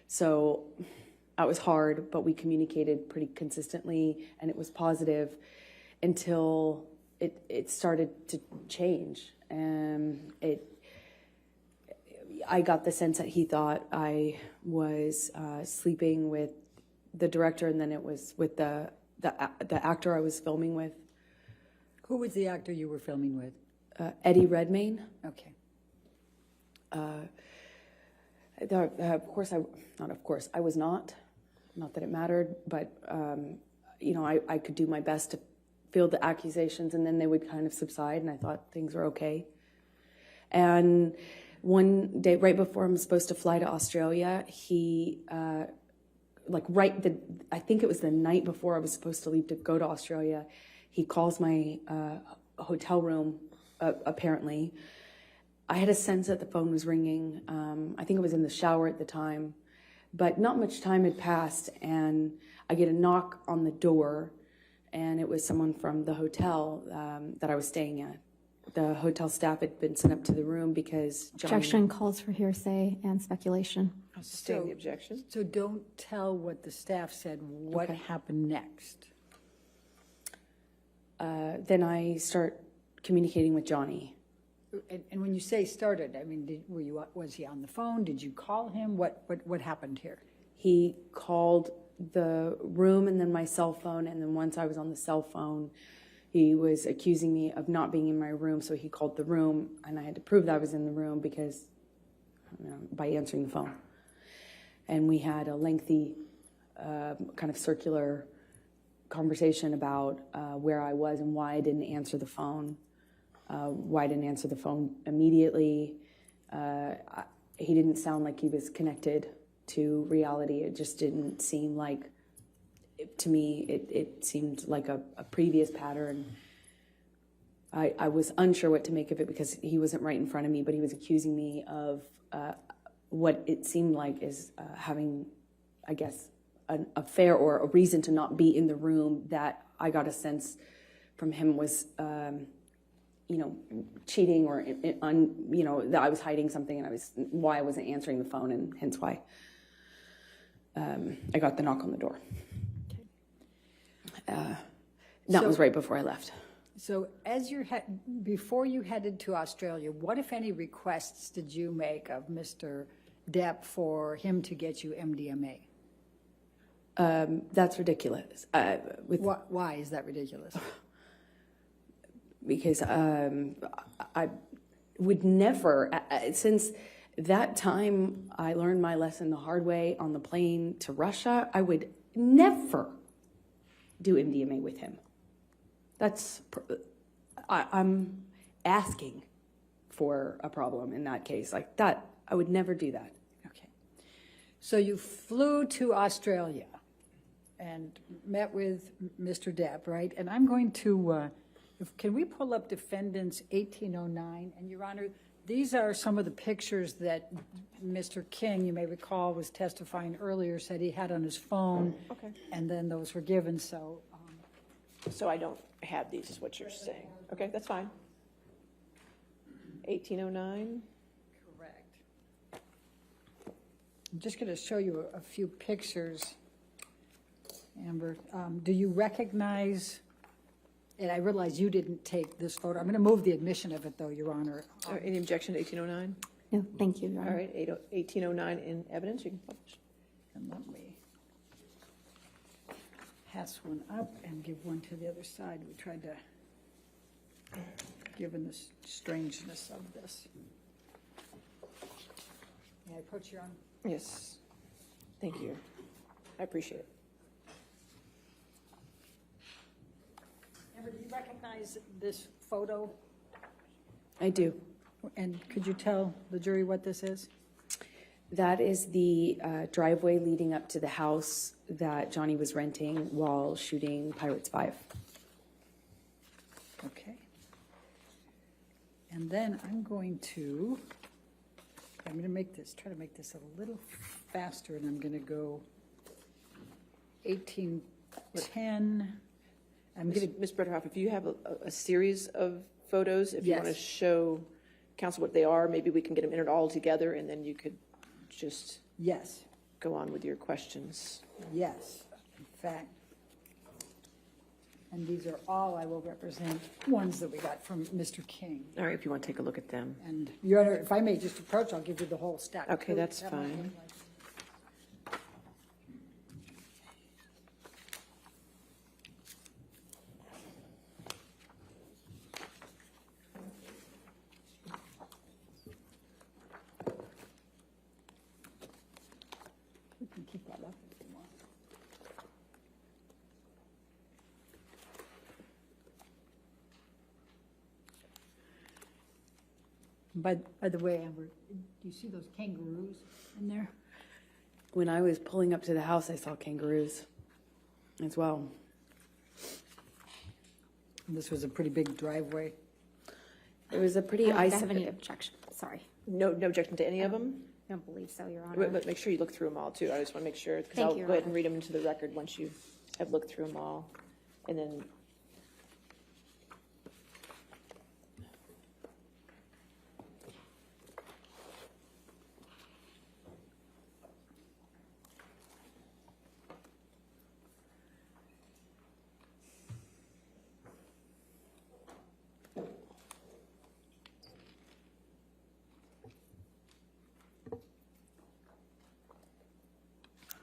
Speaker 3: So that was hard, but we communicated pretty consistently, and it was positive until it started to change. And I got the sense that he thought I was sleeping with the director, and then it was with the actor I was filming with.
Speaker 2: Who was the actor you were filming with?
Speaker 3: Eddie Redmayne.
Speaker 2: Okay.
Speaker 3: I was not that it mattered, but I could do my best to field the accusations, and then they would kind of subside, and I thought things were okay. And one day, right before I'm supposed to fly to Australia, he, I think it was the night before I was supposed to leave to go to Australia, he calls my hotel room, apparently. I had a sense that the phone was ringing. I think I was in the shower at the time, but not much time had passed, and I get a knock on the door, and it was someone from the hotel that I was staying at. The hotel staff had been sent up to the room because Johnny...
Speaker 4: Objection calls for hearsay and speculation.
Speaker 1: I'll sustain the objection.
Speaker 2: So don't tell what the staff said. What happened next?
Speaker 3: Then I start communicating with Johnny.
Speaker 2: And when you say started, I mean, was he on the phone? Did you call him? What happened here?
Speaker 3: He called the room and then my cell phone, and then once I was on the cell phone, he was accusing me of not being in my room, so he called the room, and I had to prove that I was in the room because, by answering the phone. And we had a lengthy kind of circular conversation about where I was and why I didn't answer the phone, why I didn't answer the phone immediately. He didn't sound like he was connected to reality. It just didn't seem like, to me, it seemed like a previous pattern. I was unsure what to make of it because he wasn't right in front of me, but he was accusing me of what it seemed like is having, I guess, an affair or a reason to not be in the room that I got a sense from him was, cheating or, that I was hiding something and why I wasn't answering the phone, and hence why I got the knock on the door. That was right before I left.
Speaker 2: So before you headed to Australia, what, if any, requests did you make of Mr. Depp for him to get you MDMA?
Speaker 3: That's ridiculous.
Speaker 2: Why is that ridiculous?
Speaker 3: Because I would never, since That time, I learned my lesson the hard way on the plane to Russia. I would never do MDMA with him. I'm asking for a problem in that case. Like that, I would never do that.
Speaker 2: Okay. So you flew to Australia and met with Mr. Depp, right? And I'm going to, can we pull up defendants 1809? And Your Honor, these are some of the pictures that Mr. King, you may recall, was testifying earlier, said he had on his phone.
Speaker 1: Okay.
Speaker 2: And then those were given, so.
Speaker 1: So I don't have these, is what you're saying. Okay, that's fine. 1809.
Speaker 2: Correct. I'm just going to show you a few pictures, Amber. Do you recognize, and I realize you didn't take this photo. I'm going to move the admission of it, though, Your Honor.
Speaker 1: Any objection to 1809?
Speaker 4: No, thank you, Your Honor.
Speaker 1: All right, 1809 in evidence, you can publish.
Speaker 2: And let me pass one up and give one to the other side. We tried to, given the strangeness of this. May I approach, Your Honor?
Speaker 1: Yes. Thank you. I appreciate it.
Speaker 2: Amber, do you recognize this photo?
Speaker 3: I do.
Speaker 2: And could you tell the jury what this is?
Speaker 3: That is the driveway leading up to the house that Johnny was renting while shooting Pirates 5.
Speaker 2: Okay. And then I'm going to make this, try to make this a little faster, and I'm going to go 1810. I'm going to,
Speaker 1: Ms. Bretterhoff, if you have a series of photos, if you want to
Speaker 2: Yes.
Speaker 1: show council what they are, maybe we can get them entered all together, and then you could just
Speaker 2: yes,
Speaker 1: go on with your questions.
Speaker 2: yes, in fact. And these are all, I will represent, ones that we got from Mr. King.
Speaker 1: All right, if you want to take a look at them.
Speaker 2: And Your Honor, if I may just approach, I'll give you the whole stack.
Speaker 1: Okay, that's
Speaker 2: That might
Speaker 1: fine.
Speaker 2: look like- We can keep that up if you want. By the way, Amber, do you see those kangaroos in there?
Speaker 3: When I was pulling up to the house, I saw kangaroos as well.
Speaker 2: Oh, This was a pretty big driveway.
Speaker 3: It was a
Speaker 4: I
Speaker 3: pretty
Speaker 4: don't have
Speaker 3: isolated.
Speaker 4: any objection, sorry.
Speaker 1: No objection to any of them?
Speaker 4: I don't believe so, Your Honor.
Speaker 1: But make sure you look through them all, too. I just want to make sure, because
Speaker 4: Thank
Speaker 1: I'll
Speaker 4: you,
Speaker 1: go ahead
Speaker 4: Your
Speaker 1: and read them into the record once you have looked through them all. And then,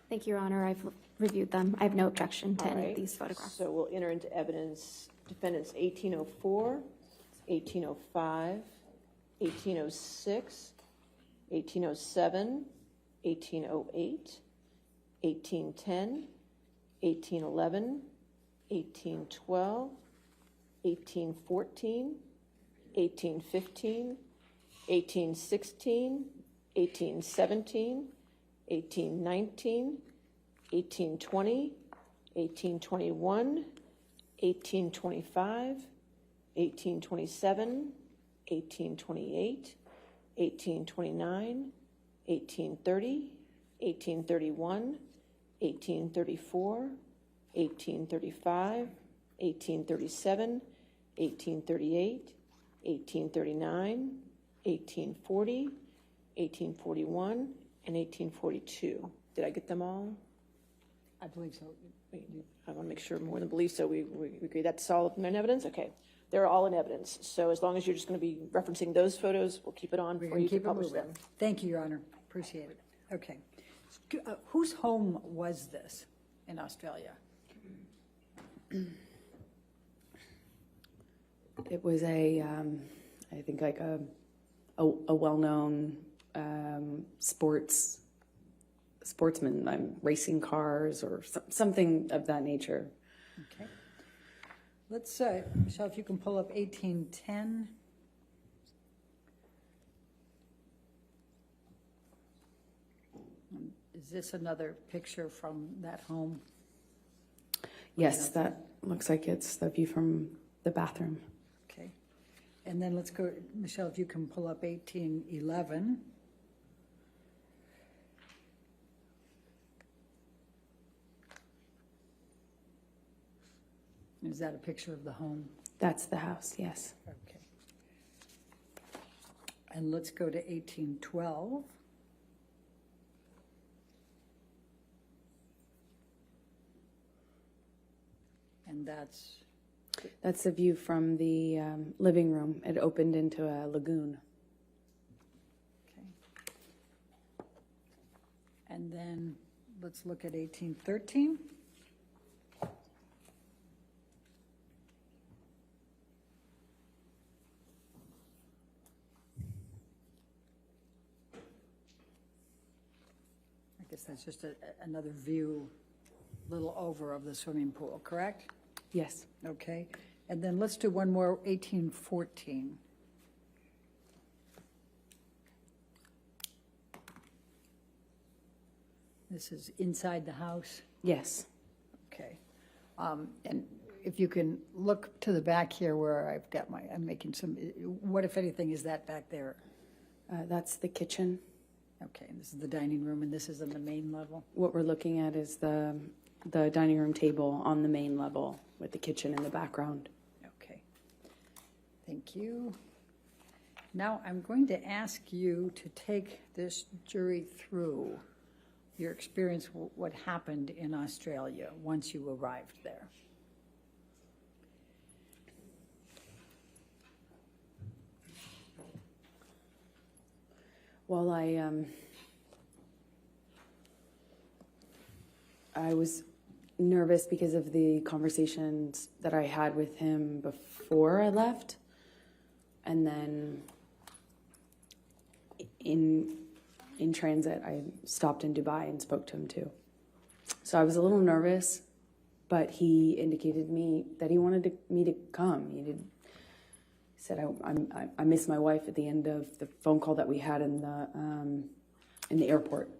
Speaker 4: Thank you, Your Honor. I've reviewed them. I have no objection to
Speaker 1: all
Speaker 4: any
Speaker 1: right.
Speaker 4: of these photographs.
Speaker 1: So we'll enter into evidence defendants 1804, 1805, 1806, 1807, 1808, 1810, 1811, 1812, 1814, 1815, 1816, 1817, 1819, 1820, 1821, 1825, 1827, 1828, 1829, 1830, 1831, 1834, 1835, 1837, 1838, 1839, 1840, 1841, and 1842. Did I get them all?
Speaker 2: I believe so.
Speaker 1: I want to make sure more than believe, so we agree that's all in evidence? Okay. They're all in evidence. So as long as you're just going to be referencing those photos, we'll keep it on
Speaker 2: We're
Speaker 1: for
Speaker 2: going
Speaker 1: you
Speaker 2: to
Speaker 1: to
Speaker 2: keep it
Speaker 1: publish
Speaker 2: moving.
Speaker 1: them.
Speaker 2: Thank you, Your Honor. Appreciate it. Okay. Whose home was this in Australia?
Speaker 3: It was I think like a well-known sportsman, racing cars or something of that nature.
Speaker 2: Okay. Let's, Michelle, if you can pull up 1810. Is this another picture from that home?
Speaker 3: Yes, that looks like it's the view from the bathroom.
Speaker 2: Okay. And then let's go, Michelle, if you can pull up 1811. Is that a picture of the home?
Speaker 3: That's the house, yes.
Speaker 2: Okay. And let's go to 1812. And
Speaker 3: That's the view from the living room. It opened into a lagoon.
Speaker 2: okay. And then let's look at 1813. I guess that's just another view, little over of the swimming pool, correct?
Speaker 3: Yes.
Speaker 2: Okay, and then let's do one more, 1814. This is inside the house,
Speaker 3: Yes.
Speaker 2: okay. And if you can look to the back here where I've got I'm making some, what if anything is that back there?
Speaker 3: That's the kitchen.
Speaker 2: Okay, and this is the dining room, and this is on the main level?
Speaker 3: What we're looking at is the dining room table on the main level with the kitchen in the background.
Speaker 2: Okay, thank you. Now, I'm going to ask you to take this jury through your experience, what happened in Australia once you arrived there.
Speaker 3: Well, I was nervous because of the conversations that I had with him before I left, and then in transit, I stopped in Dubai and spoke to him too. So I was a little nervous, but he indicated me that he wanted me to come. He said, I miss my wife at the end of the phone call that we had in the airport.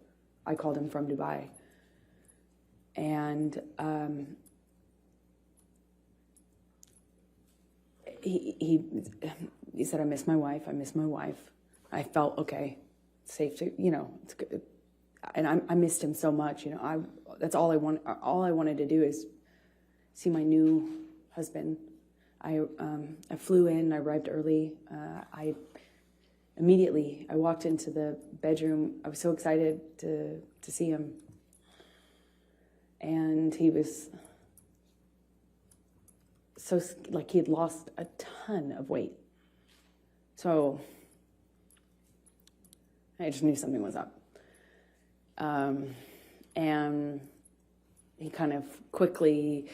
Speaker 3: I called him from Dubai. And he said, I miss my wife. I felt, okay, safe to, it's good. And I missed him so much, that's all I wanted to do is see my new husband. I flew in, I arrived early. I walked into the bedroom. I was so excited to see him. And he was so, he had lost a ton of weight. So I just knew something was up. And he kind of quickly,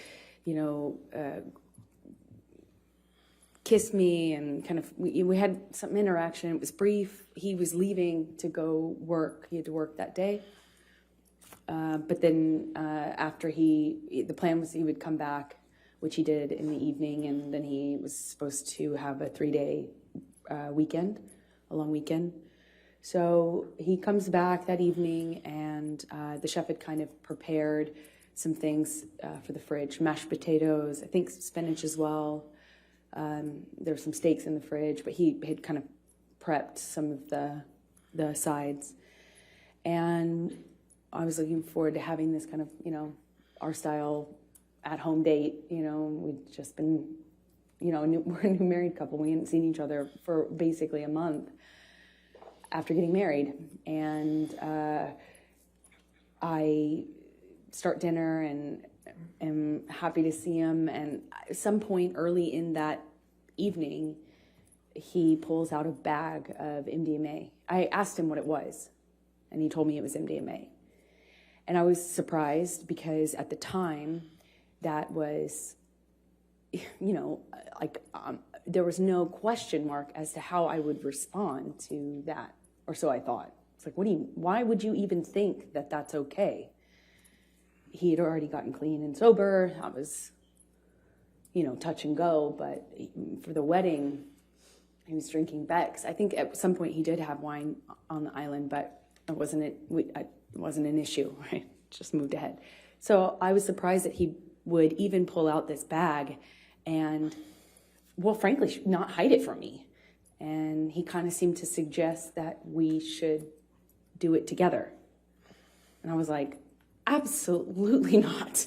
Speaker 3: kissed me and kind of, we had some interaction. It was brief. He was leaving to go work. He had to work that day. But then after the plan was he would come back, which he did in the evening, and then he was supposed to have a 3-day weekend, a long weekend. So he comes back that evening, and the chef had kind of prepared some things for the fridge, mashed potatoes, I think spinach as well. There were some steaks in the fridge, but he had kind of prepped some of the sides. And I was looking forward to having this kind of, our style at-home date. We'd just been, we're a new married couple. We hadn't seen each other for basically a month after getting married. And I start dinner and am happy to see him. And at some point early in that evening, he pulls out a bag of MDMA. I asked him what it was, and he told me it was MDMA. And I was surprised because at the time, that was, there was no question mark as to how I would respond to that. or so I thought. It's like, why would you even think that that's okay? He had already gotten clean and sober. I was, touch and go. But for the wedding, he was drinking Beck's. I think at some point he did have wine on the island, but it wasn't an issue. Right? Just moved ahead. So I was surprised that he would even pull out this bag and, well, frankly, not hide it from me. And he kind of seemed to suggest that we should do it together. And I was like, absolutely not.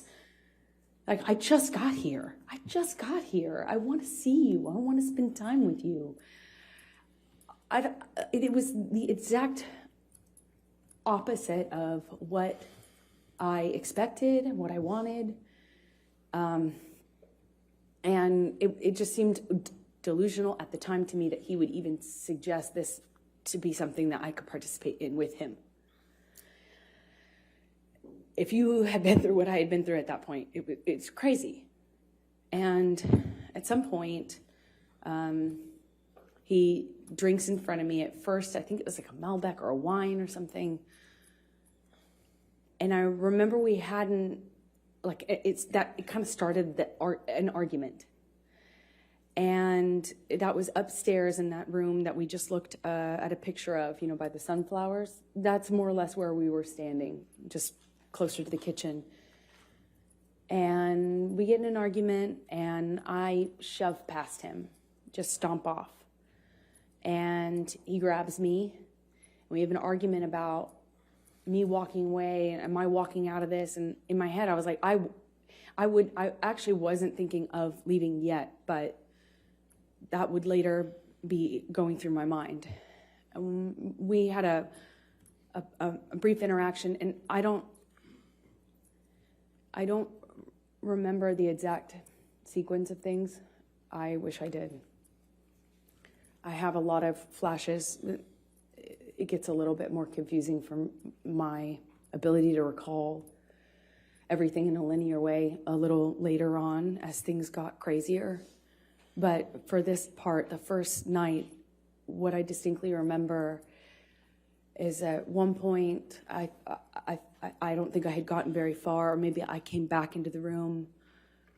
Speaker 3: Like, I just got here. I want to see you. I want to spend time with you. It was the exact opposite of what I expected, what I wanted. And it just seemed delusional at the time to me that he would even suggest this to be something that I could participate in with him. If you had been through what I had been through at that point, it's crazy. And at some point, he drinks in front of me. At first, I think it was like a Malbec or a wine or something. And I remember we hadn't, it kind of started an argument. And that was upstairs in that room that we just looked at a picture of, by the sunflowers. That's more or less where we were standing, just closer to the kitchen. And we get in an argument, and I shove past him, just stomp off. And he grabs me. We have an argument about me walking away, and am I walking out of this? And in my head, I was like, I actually wasn't thinking of leaving yet, but that would later be going through my mind. We had a brief interaction, and I don't remember the exact sequence of things. I wish I did. I have a lot of flashes. It gets a little bit more confusing from my ability to recall everything in a linear way a little later on as things got crazier. But for this part, the first night, what I distinctly remember is at one point, I don't think I had gotten very far, or maybe I came back into the room,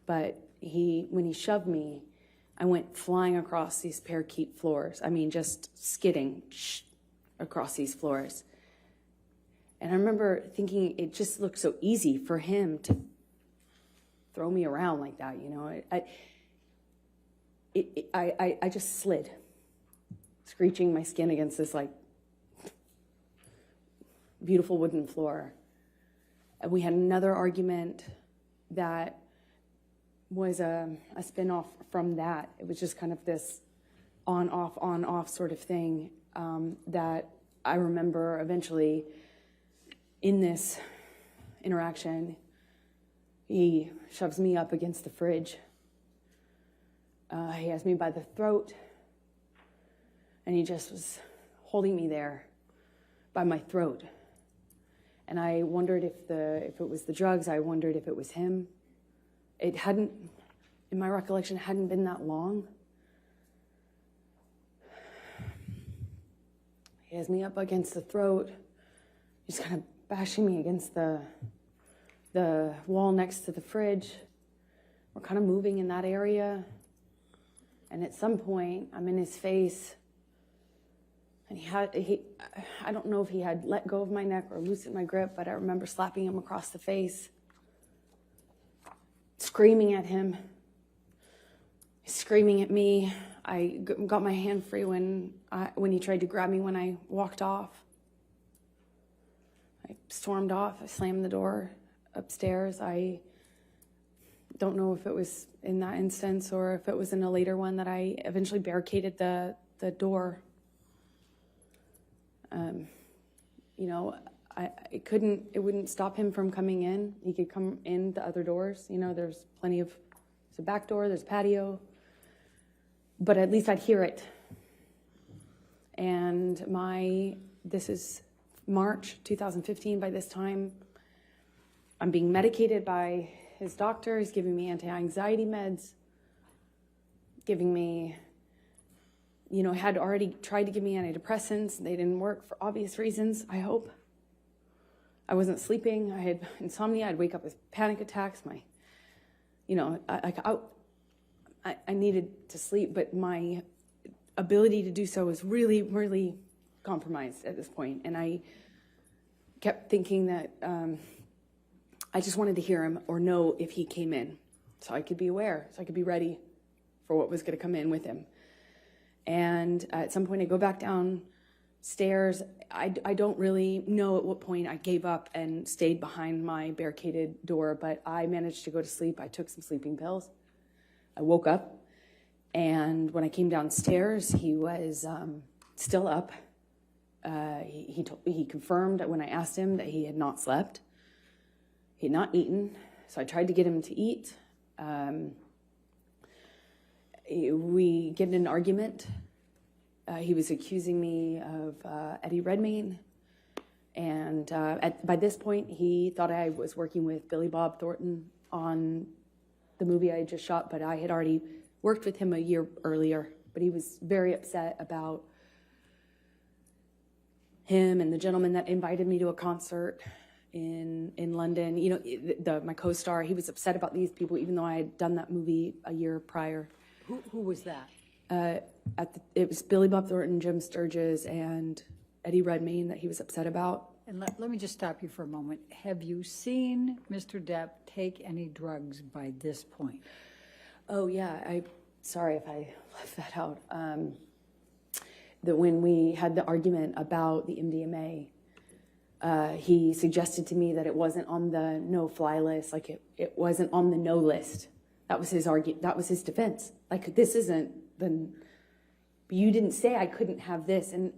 Speaker 3: but when he shoved me, I went flying across these parakeet floors. I mean, just skidding across these floors. And I remember thinking it just looked so easy for him to throw me around like that, I just slid, screeching my skin against this beautiful wooden floor. And we had another argument that was a spin-off from that. It was just kind of this on-off sort of thing that I remember eventually in this interaction, he shoves me up against the fridge. He has me by the throat, and he just was holding me there by my throat. And I wondered if it was the drugs. I wondered if it was him. It hadn't, in my recollection, it hadn't been that long. He has me up against the throat. He's kind of bashing me against the wall next to the fridge. We're kind of moving in that area. And at some point, I'm in his face. And I don't know if he had let go of my neck or loosened my grip, but I remember slapping him across the face, screaming at him, screaming at me. I got my hand free when he tried to grab me when I walked off. I stormed off. I slammed the door upstairs. I don't know if it was in that instance or if it was in a later one that I eventually barricaded the door. It wouldn't stop him from coming in. He could come in the other doors. There's there's a back door, there's a patio, but at least I'd hear it. And this is March 2015 by this time. I'm being medicated by his doctor. He's giving me anti-anxiety meds, giving me had already tried to give me antidepressants. They didn't work for obvious reasons, I hope. I wasn't sleeping. I had insomnia. I'd wake up with panic attacks. I needed to sleep, but my ability to do so was really, really compromised at this point. And I kept thinking that I just wanted to hear him or know if he came in so I could be aware, so I could be ready for what was going to come in with him. And at some point I go back downstairs. I don't really know at what point I gave up and stayed behind my barricaded door, but I managed to go to sleep. I took some sleeping pills. I woke up, and when I came downstairs, he was still up. He confirmed when I asked him that he had not slept. He had not eaten, so I tried to get him to eat. We get in an argument. He was accusing me of Eddie Redmayne, and by this point, he thought I was working with Billy Bob Thornton on the movie I had just shot, but I had already worked with him a year earlier. But he was very upset about him and the gentleman that invited me to a concert in London. My co-star, he was upset about these people, even though I had done that movie a year prior.
Speaker 2: Who was that?
Speaker 3: It was Billy Bob Thornton, Jim Sturgis, and Eddie Redmayne that he was upset about.
Speaker 2: And let me just stop you for a moment. Have you seen Mr. Depp take any drugs by this point?
Speaker 3: Oh, yeah. Sorry if I left that out. That when we had the argument about the MDMA, he suggested to me that it wasn't on the no-fly list, like it wasn't on the no list. That was his that was his defense. Like, this isn't the... You didn't say I couldn't have this. And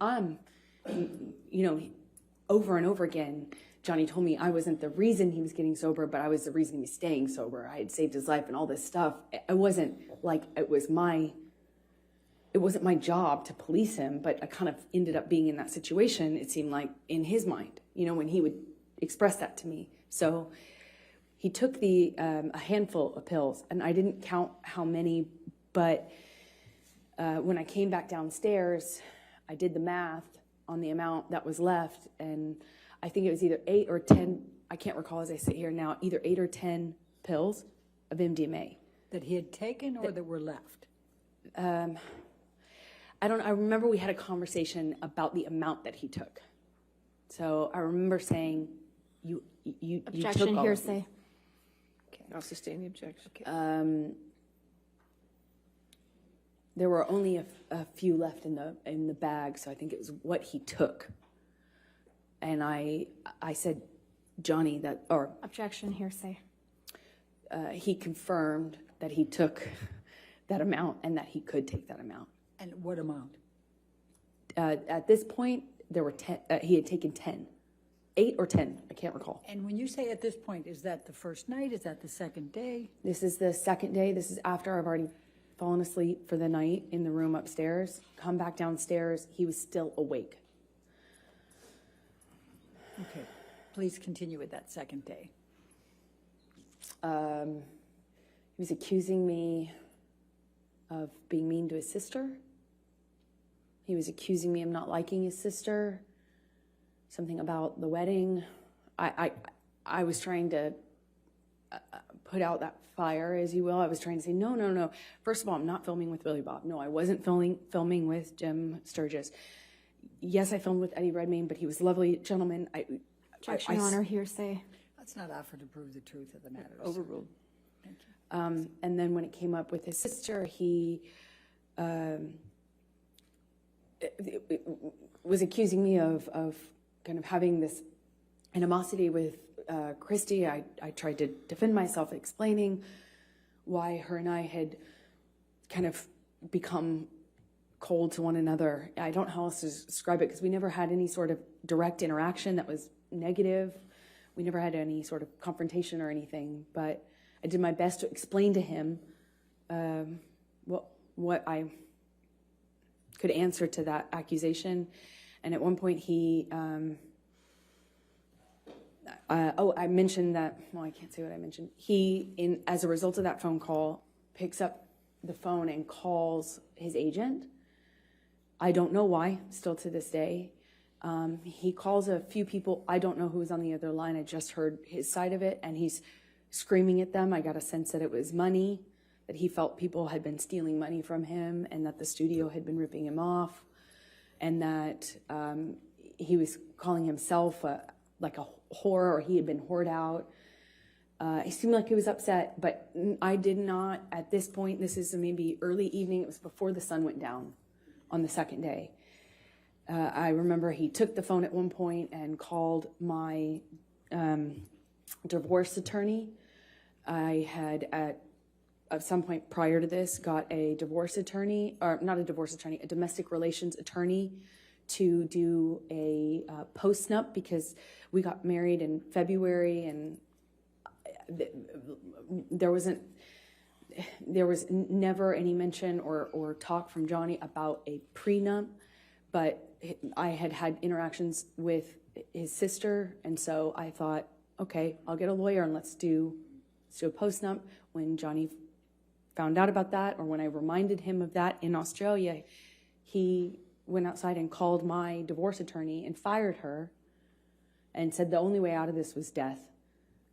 Speaker 3: over and over again, Johnny told me I wasn't the reason he was getting sober, but I was the reason he was staying sober. I had saved his life and all this stuff. I wasn't like, it wasn't my job to police him, but I kind of ended up being in that situation, it seemed like, in his mind, when he would express that to me. So he took a handful of pills, and I didn't count how many, but when I came back downstairs, I did the math on the amount that was left, and I think it was either 8 or 10, I can't recall as I sit here now, either 8 or 10 pills of MDMA.
Speaker 2: That he had taken or that were left?
Speaker 3: I remember we had a conversation about the amount that he took. So I remember saying, you
Speaker 4: Objection,
Speaker 3: took all
Speaker 4: hearsay.
Speaker 1: Okay, I'll sustain the objection. Okay.
Speaker 3: There were only a few left in the bag, so I think it was what he took. And I said, Johnny,
Speaker 4: Objection, hearsay.
Speaker 3: He confirmed that he took that amount and that he could take that amount.
Speaker 2: And what amount?
Speaker 3: At this point, there were 10. He had taken 10, 8 or 10. I can't recall.
Speaker 2: And when you say at this point, is that the first night? Is that the second day?
Speaker 3: This is the second day. This is after I've already fallen asleep for the night in the room upstairs. Come back downstairs. He was still awake.
Speaker 2: Okay. Please continue with that second day.
Speaker 3: He was accusing me of being mean to his sister. He was accusing me of not liking his sister. Something about the wedding. I was trying to put out that fire, as you will. I was trying to say, no. First of all, I'm not filming with Billy Bob. No, I wasn't filming with Jim Sturgis. Yes, I filmed with Eddie Redmayne, but he was a lovely gentleman.
Speaker 4: Objection, Your Honor, hearsay.
Speaker 2: Let's not offer to prove the truth of the matter.
Speaker 1: Overruled.
Speaker 2: Thank you.
Speaker 3: And then when it came up with his sister, he was accusing me of kind of having this animosity with Christi. I tried to defend myself, explaining why her and I had kind of become cold to one another. I don't know how else to describe it, because we never had any sort of direct interaction that was negative. We never had any sort of confrontation or anything, but I did my best to explain to him what I could answer to that accusation. And at one point he, I mentioned that, well, I can't say what I mentioned. He, as a result of that phone call, picks up the phone and calls his agent I don't know why, still to this day. He calls a few people. I don't know who was on the other line. I just heard his side of it, and he's screaming at them. I got a sense that it was money, that he felt people had been stealing money from him, and that the studio had been ripping him off, and that he was calling himself like a whore, or he had been whored out. He seemed like he was upset, but I did not, at this point, this is maybe early evening, it was before the sun went down on the second day. I remember he took the phone at one point and called my divorce attorney. I had at some point prior to this got a divorce attorney, or not a divorce attorney, a domestic relations attorney to do a post-nup, because we got married in February, and there was never any mention or talk from Johnny about a prenup, but I had interactions with his sister, and so I thought, okay, I'll get a lawyer and let's do a post-nup. When Johnny found out about that, or when I reminded him of that in Australia, he went outside and called my divorce attorney and fired her and said the only way out of this was death.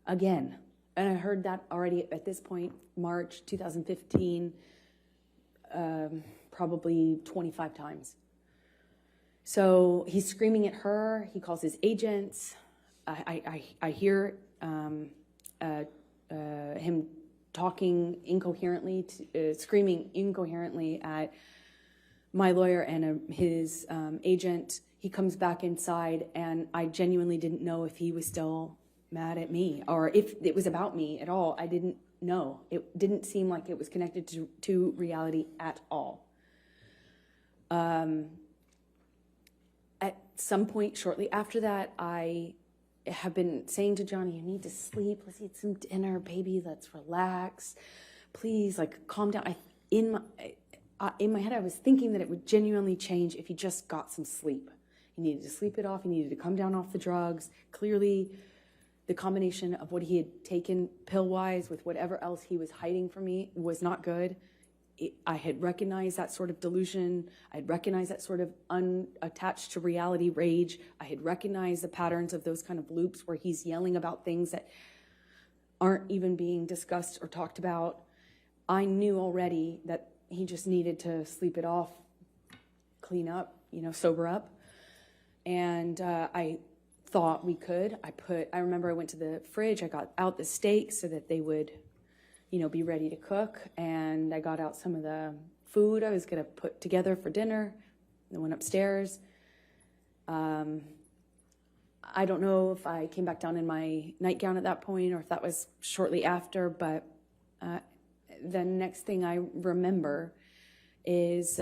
Speaker 3: Again. And I heard that already at this point, March 2015, probably 25 times. So he's screaming at her. He calls his agents. I hear him talking incoherently, screaming incoherently at my lawyer and his agent. He comes back inside, and I genuinely didn't know if he was still mad at me or if it was about me at all. I didn't know. It didn't seem like it was connected to reality at all. At some point shortly after that, I have been saying to Johnny, you need to sleep. Let's eat some dinner, baby. Let's relax. Please, like, calm down. In my head, I was thinking that it would genuinely change if he just got some sleep. He needed to sleep it off. He needed to come down off the drugs. Clearly, the combination of what he had taken pill-wise with whatever else he was hiding from me was not good. I had recognized that sort of delusion. I had recognized that sort of unattached to reality rage. I had recognized the patterns of those kind of loops where he's yelling about things that aren't even being discussed or talked about. I knew already that he just needed to sleep it off, clean up, sober up. And I thought we could. I remember I went to the fridge. I got out the steaks so that they would be ready to cook. And I got out some of the food I was going to put together for dinner. I went upstairs. I don't know if I came back down in my nightgown at that point or if that was shortly after, but the next thing I remember is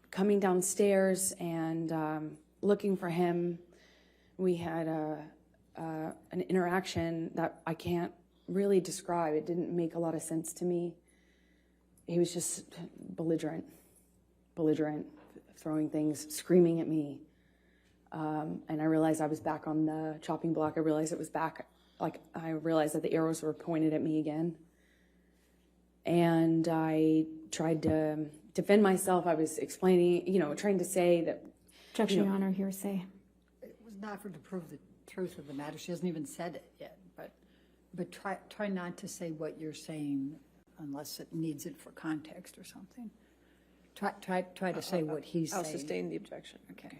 Speaker 3: coming downstairs and looking for him. We had an interaction that I can't really describe. It didn't make a lot of sense to me. He was just belligerent, throwing things, screaming at me. And I realized I was back on the chopping block. I realized it was back. I realized that the arrows were pointed at me again. And I tried to defend myself. I was explaining, trying to say that.
Speaker 4: Objection, Your Honor, hearsay.
Speaker 2: It was not for to prove the truth of the matter. She hasn't even said it yet, but try not to say what you're saying unless it needs it for context or something. Try to say what he's saying.
Speaker 1: I'll sustain the objection.
Speaker 2: Okay.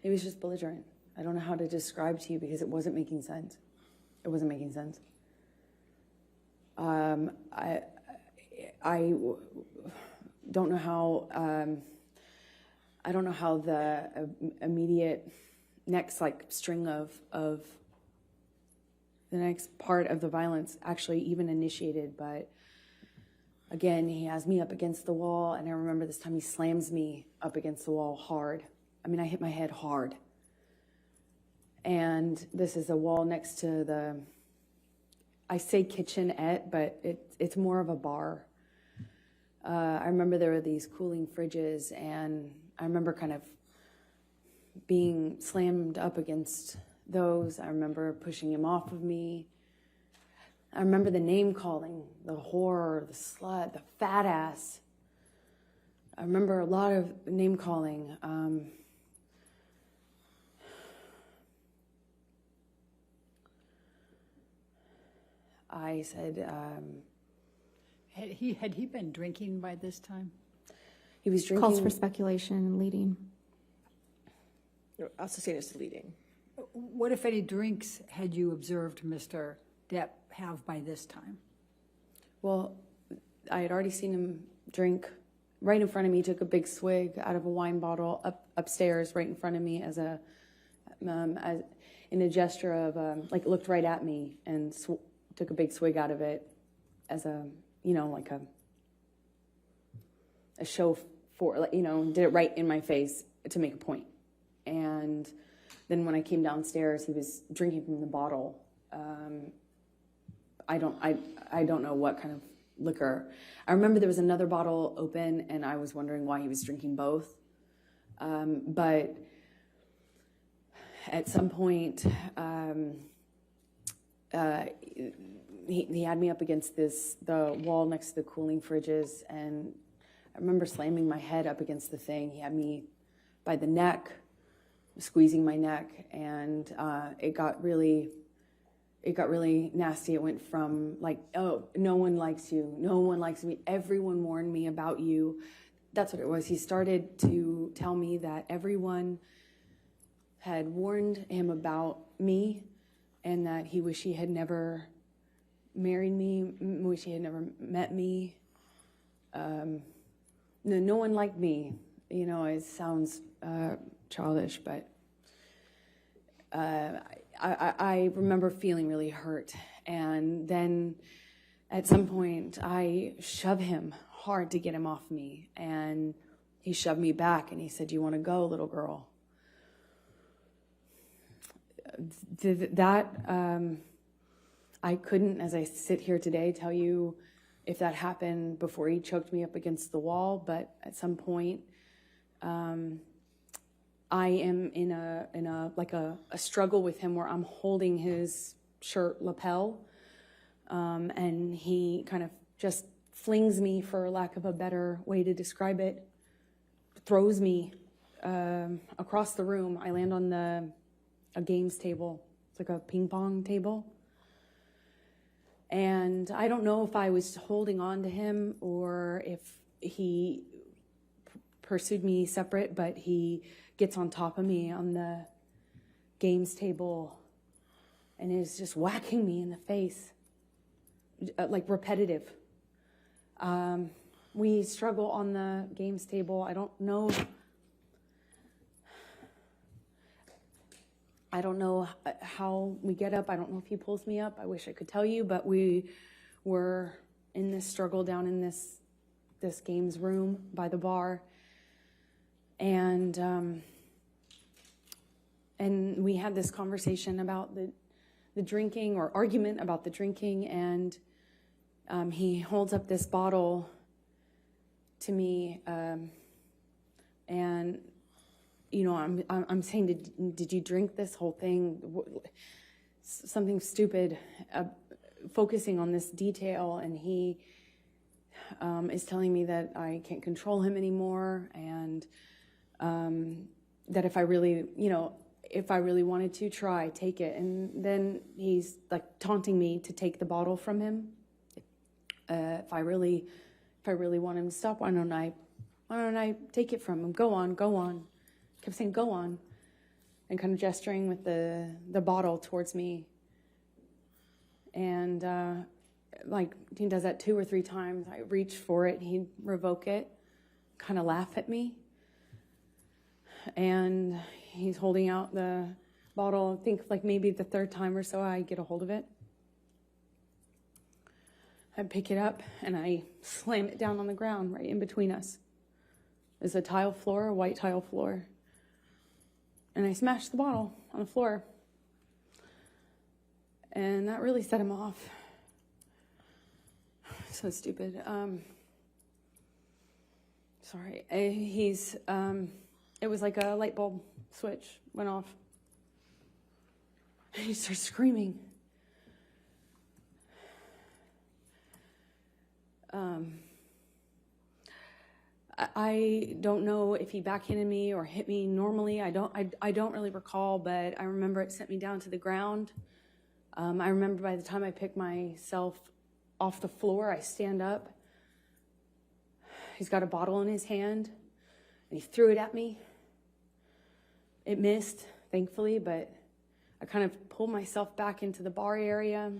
Speaker 3: He was just belligerent. I don't know how to describe to you because it wasn't making sense. It wasn't making sense. I don't know how. I don't know how the immediate next string of the next part of the violence actually even initiated, but again, he has me up against the wall, and I remember this time he slams me up against the wall hard. I mean, I hit my head hard. And this is a wall next to the, I say kitchenette, but it's more of a bar. I remember there were these cooling fridges, and I remember kind of being slammed up against those. I remember pushing him off of me. I remember the name calling, the whore, the slut, the fat ass. I remember a lot of name calling. I said,
Speaker 2: Had he been drinking by this time?
Speaker 3: he was drinking.
Speaker 4: Calls for speculation and leading.
Speaker 1: You're also seen as leading.
Speaker 2: What, if any, drinks had you observed Mr. Depp have by this time?
Speaker 3: Well, I had already seen him drink right in front of me. He took a big swig out of a wine bottle upstairs right in front of me as in a gesture of like looked right at me and took a big swig out of it as a, you know, like a show for, like, you know, did it right in my face to make a point. And then when I came downstairs, he was drinking from the bottle. I don't know what kind of liquor. I remember there was another bottle open, and I was wondering why he was drinking both. But at some point, he had me up against the wall next to the cooling fridges, and I remember slamming my head up against the thing. He had me by the neck, squeezing my neck, and it got really nasty. It went from like, oh, no one likes you, no one likes me, everyone warned me about you. That's what it was. He started to tell me that everyone had warned him about me, and that he wished he had never married me, wish he had never met me. No one liked me. You know, it sounds childish, but I remember feeling really hurt. And then at some point, I shoved him hard to get him off me. And he shoved me back, and he said, "You want to go, little girl?" I couldn't, as I sit here today, tell you if that happened before he choked me up against the wall, but at some point, I am in a struggle with him where I'm holding his shirt lapel, and he kind of just flings me, for lack of a better way to describe it, throws me across the room. I land on a games table. It's like a ping pong table. And I don't know if I was holding on to him or if he pursued me separate, but he gets on top of me on the games table and is just whacking me in the face, like repetitive. We struggle on the games table. I don't know how we get up. I don't know if he pulls me up. I wish I could tell you, but we were in this struggle down in this games room by the bar. And we had this conversation about the drinking, or argument about the drinking, and he holds up this bottle to me, and you know, I'm saying, did you drink this whole thing? Something stupid, focusing on this detail, and he is telling me that I can't control him anymore, and that if I really wanted to try, take it. And then he's like taunting me to take the bottle from him. If I really want him to stop, why don't I take it from him? Go on. Kept saying, "Go on," and kind of gesturing with the bottle towards me. And like he does that 2 or 3 times. I reach for it, he'd revoke it, kind of laugh at me. And he's holding out the bottle. I think like maybe the 3rd time or so I get a hold of it. I pick it up and I slam it down on the ground right in between us. There's a tile floor, a white tile floor. And I smashed the bottle on the floor. And that really set him off. So stupid. Sorry. It was like a light bulb switch went off. And he starts screaming. I don't know if he backhanded me or hit me normally. I don't really recall, but I remember it sent me down to the ground. I remember by the time I picked myself off the floor, I stand up. He's got a bottle in his hand, and he threw it at me. It missed, thankfully, but I kind of pulled myself back into the bar area.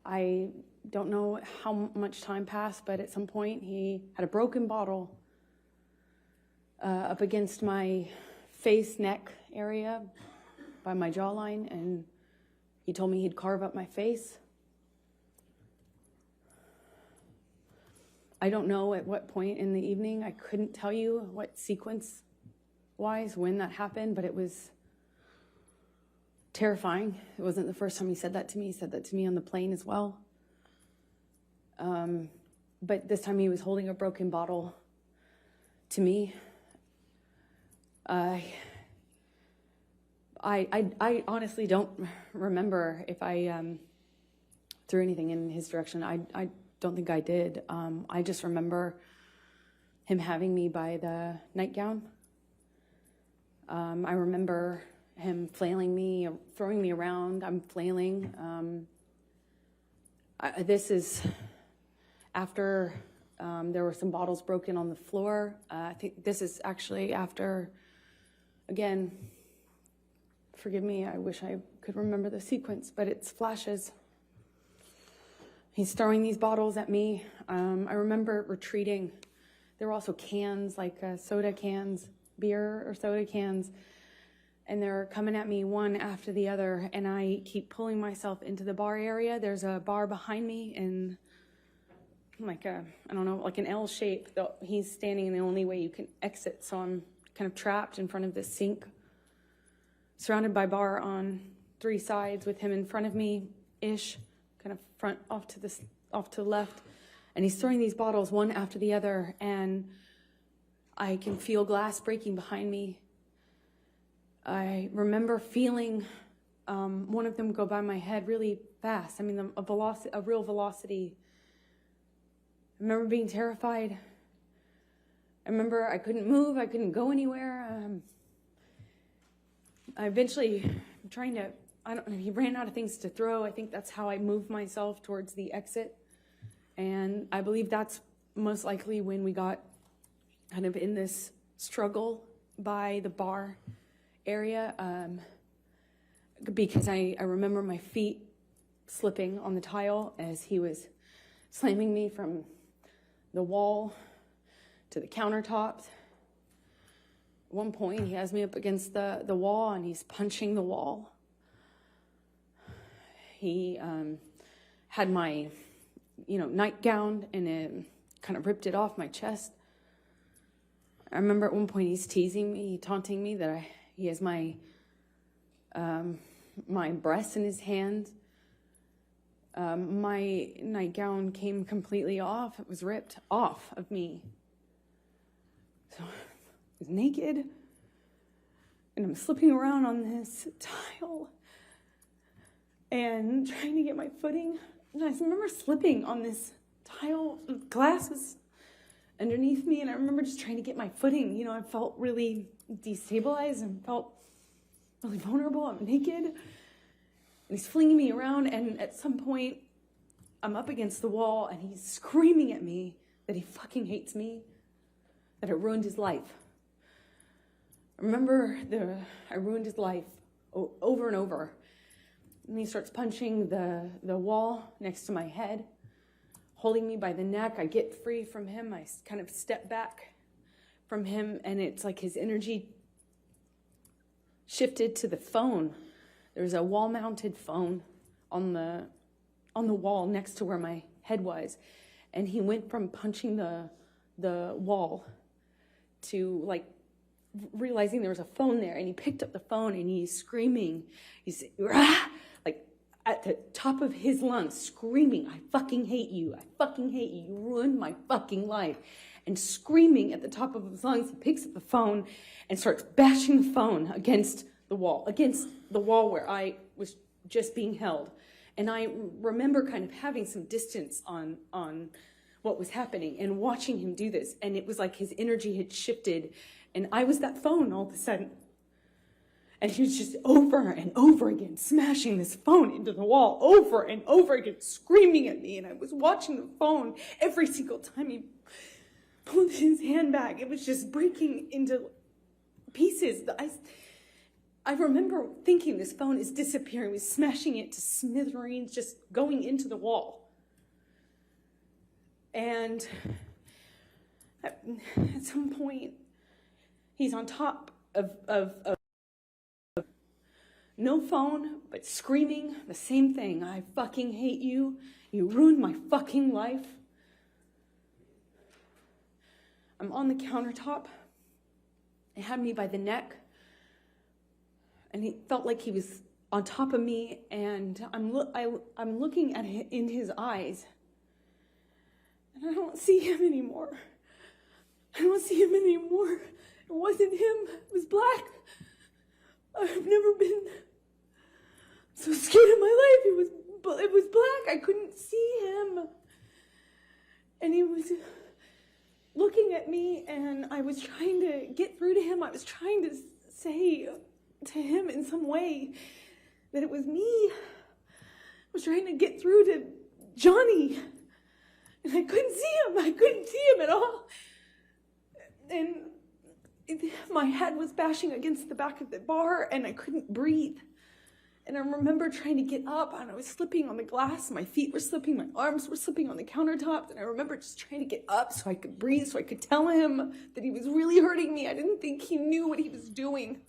Speaker 3: I don't know how much time passed, but at some point he had a broken bottle up against my face, neck area by my jawline, and he told me he'd carve up my face. I don't know at what point in the evening. I couldn't tell you what sequence-wise when that happened, but it was terrifying. It wasn't the first time he said that to me. He said that to me on the plane as well. But this time he was holding a broken bottle to me. I honestly don't remember if I threw anything in his direction. I don't think I did. I just remember him having me by the nightgown. I remember him flailing me, throwing me around. I'm flailing. This is after there were some bottles broken on the floor. I think this is actually after, again, forgive me, I wish I could remember the sequence, but it's flashes. He's throwing these bottles at me. I remember retreating. There were also cans, like soda cans, beer or soda cans, and they're coming at me one after the other, and I keep pulling myself into the bar area. There's a bar behind me in like a, I don't know, like an L shape. He's standing in the only way you can exit, so I'm kind of trapped in front of this sink, surrounded by bar on three sides with him in front of me-ish, kind of front off to the left, and he's throwing these bottles one after the other, and I can feel glass breaking behind me. I remember feeling one of them go by my head really fast. I mean, a real velocity. I remember being terrified. I remember I couldn't move. I couldn't go anywhere. I eventually, I don't know, he ran out of things to throw. I think that's how I moved myself towards the exit. And I believe that's most likely when we got kind of in this struggle by the bar area, because I remember my feet slipping on the tile as he was slamming me from the wall to the countertops. At one point, he has me up against the wall, and he's punching the wall. He had my, nightgown, and it kind of ripped it off my chest. I remember at one point he's teasing me, taunting me that he has my breasts in his hand. My nightgown came completely off. It was ripped off of me. So I was naked, and I'm slipping around on this tile and trying to get my footing. And I remember slipping on this tile. Glass was underneath me, and I remember just trying to get my footing. I felt really destabilized and felt really vulnerable. I'm naked, and he's flinging me around, and at some point, I'm up against the wall, and he's screaming at me that he fucking hates me, that I ruined his life. I remember I ruined his life over and over. And he starts punching the wall next to my head, holding me by the neck. I get free from him. I kind of step back from him, and it's like his energy shifted to the phone. There's a wall-mounted phone on the wall next to where my head was, and he went from punching the wall to like realizing there was a phone there, and he picked up the phone and he's screaming. He's like at the top of his lungs, screaming, "I fucking hate you! I fucking hate you! You ruined my fucking life!" And screaming at the top of his lungs, he picks up the phone and starts bashing the phone against the wall where I was just being held. And I remember kind of having some distance on what was happening and watching him do this. And it was like his energy had shifted, and I was that phone all of a sudden. And he was just over and over again smashing this phone into the wall, over and over again, screaming at me. And I was watching the phone every single time he pulled his hand back. It was just breaking into pieces. I remember thinking this phone is disappearing. He was smashing it to smithereens, just going into the wall. And at some point, he's on top of no phone, but screaming the same thing. I fucking hate you. You ruined my fucking life. I'm on the countertop. He had me by the neck. And he felt like he was on top of me. And I'm looking at him in his eyes. And I don't see him anymore. I don't see him anymore. It wasn't him. It was black. I've never been so scared in my life. It was black. I couldn't see him. And he was looking at me, and I was trying to get through to him. I was trying to say to him in some way that it was me. I was trying to get through to Johnny, and I couldn't see him. I couldn't see him at all. And my head was bashing against the back of the bar, and I couldn't breathe. And I remember trying to get up, and I was slipping on the glass. My feet were slipping, my arms were slipping on the countertop. And I remember just trying to get up so I could breathe, so I could tell him that he was really hurting me. I didn't think he knew what he was doing.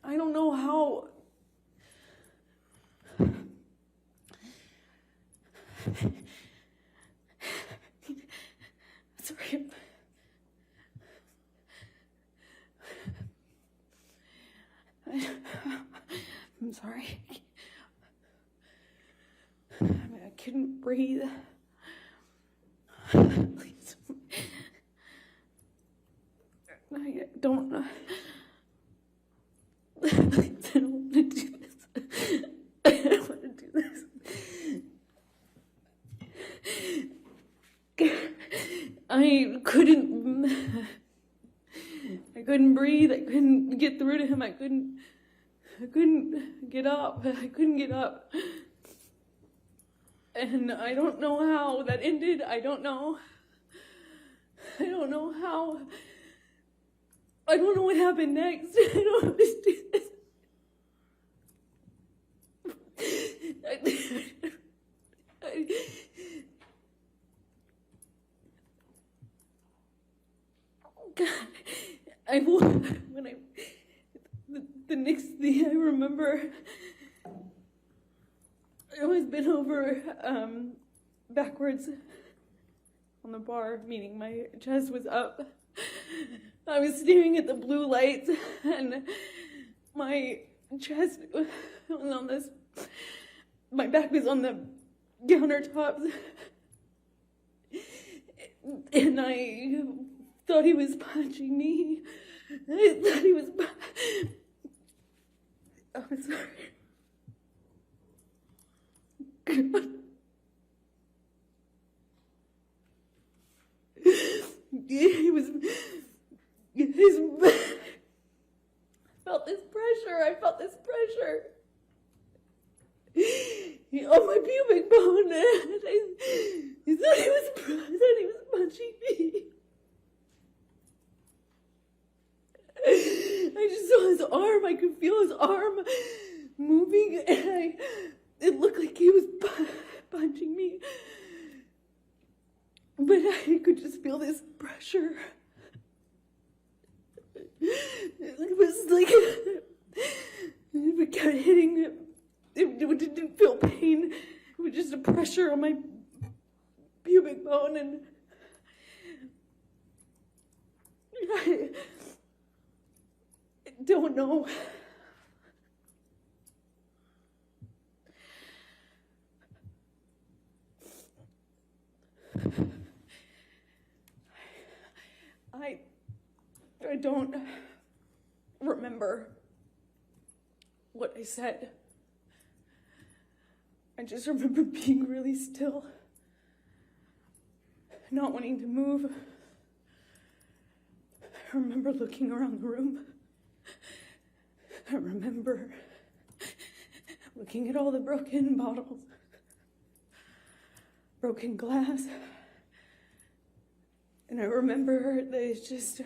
Speaker 3: I don't know how. Sorry. I'm sorry. I couldn't breathe. Please. I don't. Please, I don't want to do this. I don't want to do this. I couldn't breathe. I couldn't get through to him. I couldn't get up. I couldn't get up. And I don't know how that ended. I don't know how. I don't know what happened next. I don't understand this. God, the next thing I remember, I was bent over backwards on the bar, meaning my chest was up. I was staring at the blue lights, and my chest was on this, my back was on the countertops, and I thought he was punching me. I thought he was. I'm sorry. God. He was. I felt this pressure. On my pubic bone. He thought he was punching me. I just saw his arm. I could feel his arm moving, and it looked like he was punching me. But I could just feel this pressure. It was like it kept hitting him. It didn't feel pain. It was just a pressure on my pubic bone, and I don't know. I don't remember what I said. I just remember being really still, not wanting to move. I remember looking around the room. I remember looking at all the broken bottles, broken glass. And I remember that it's just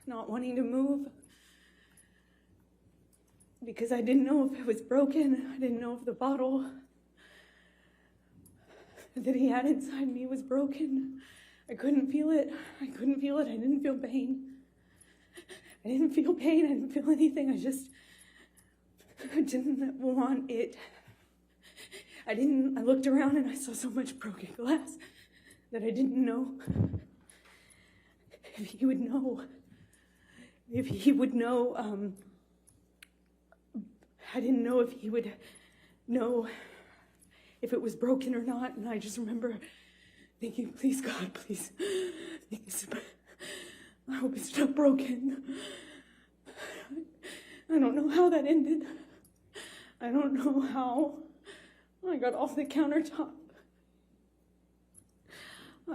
Speaker 3: not wanting to move because I didn't know if it was broken. I didn't know if the bottle that he had inside me was broken. I couldn't feel it. I couldn't feel it. I didn't feel pain. I didn't feel pain. I didn't feel anything. I didn't want it. I looked around and I saw so much broken glass that I didn't know if he would know. If he would know, I didn't know if he would know if it was broken or not. And I just remember thinking, please, God, please, I hope it's not broken. I don't know how that ended. I don't know how I got off the countertop.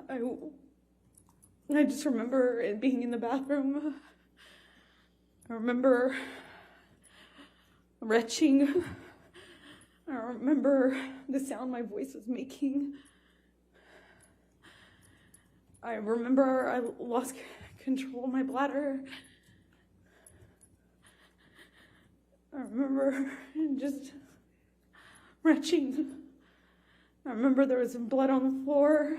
Speaker 3: I just remember it being in the bathroom. I remember retching. I remember the sound my voice was making. I remember I lost control of my bladder. I remember just retching. I remember there was some blood on the floor.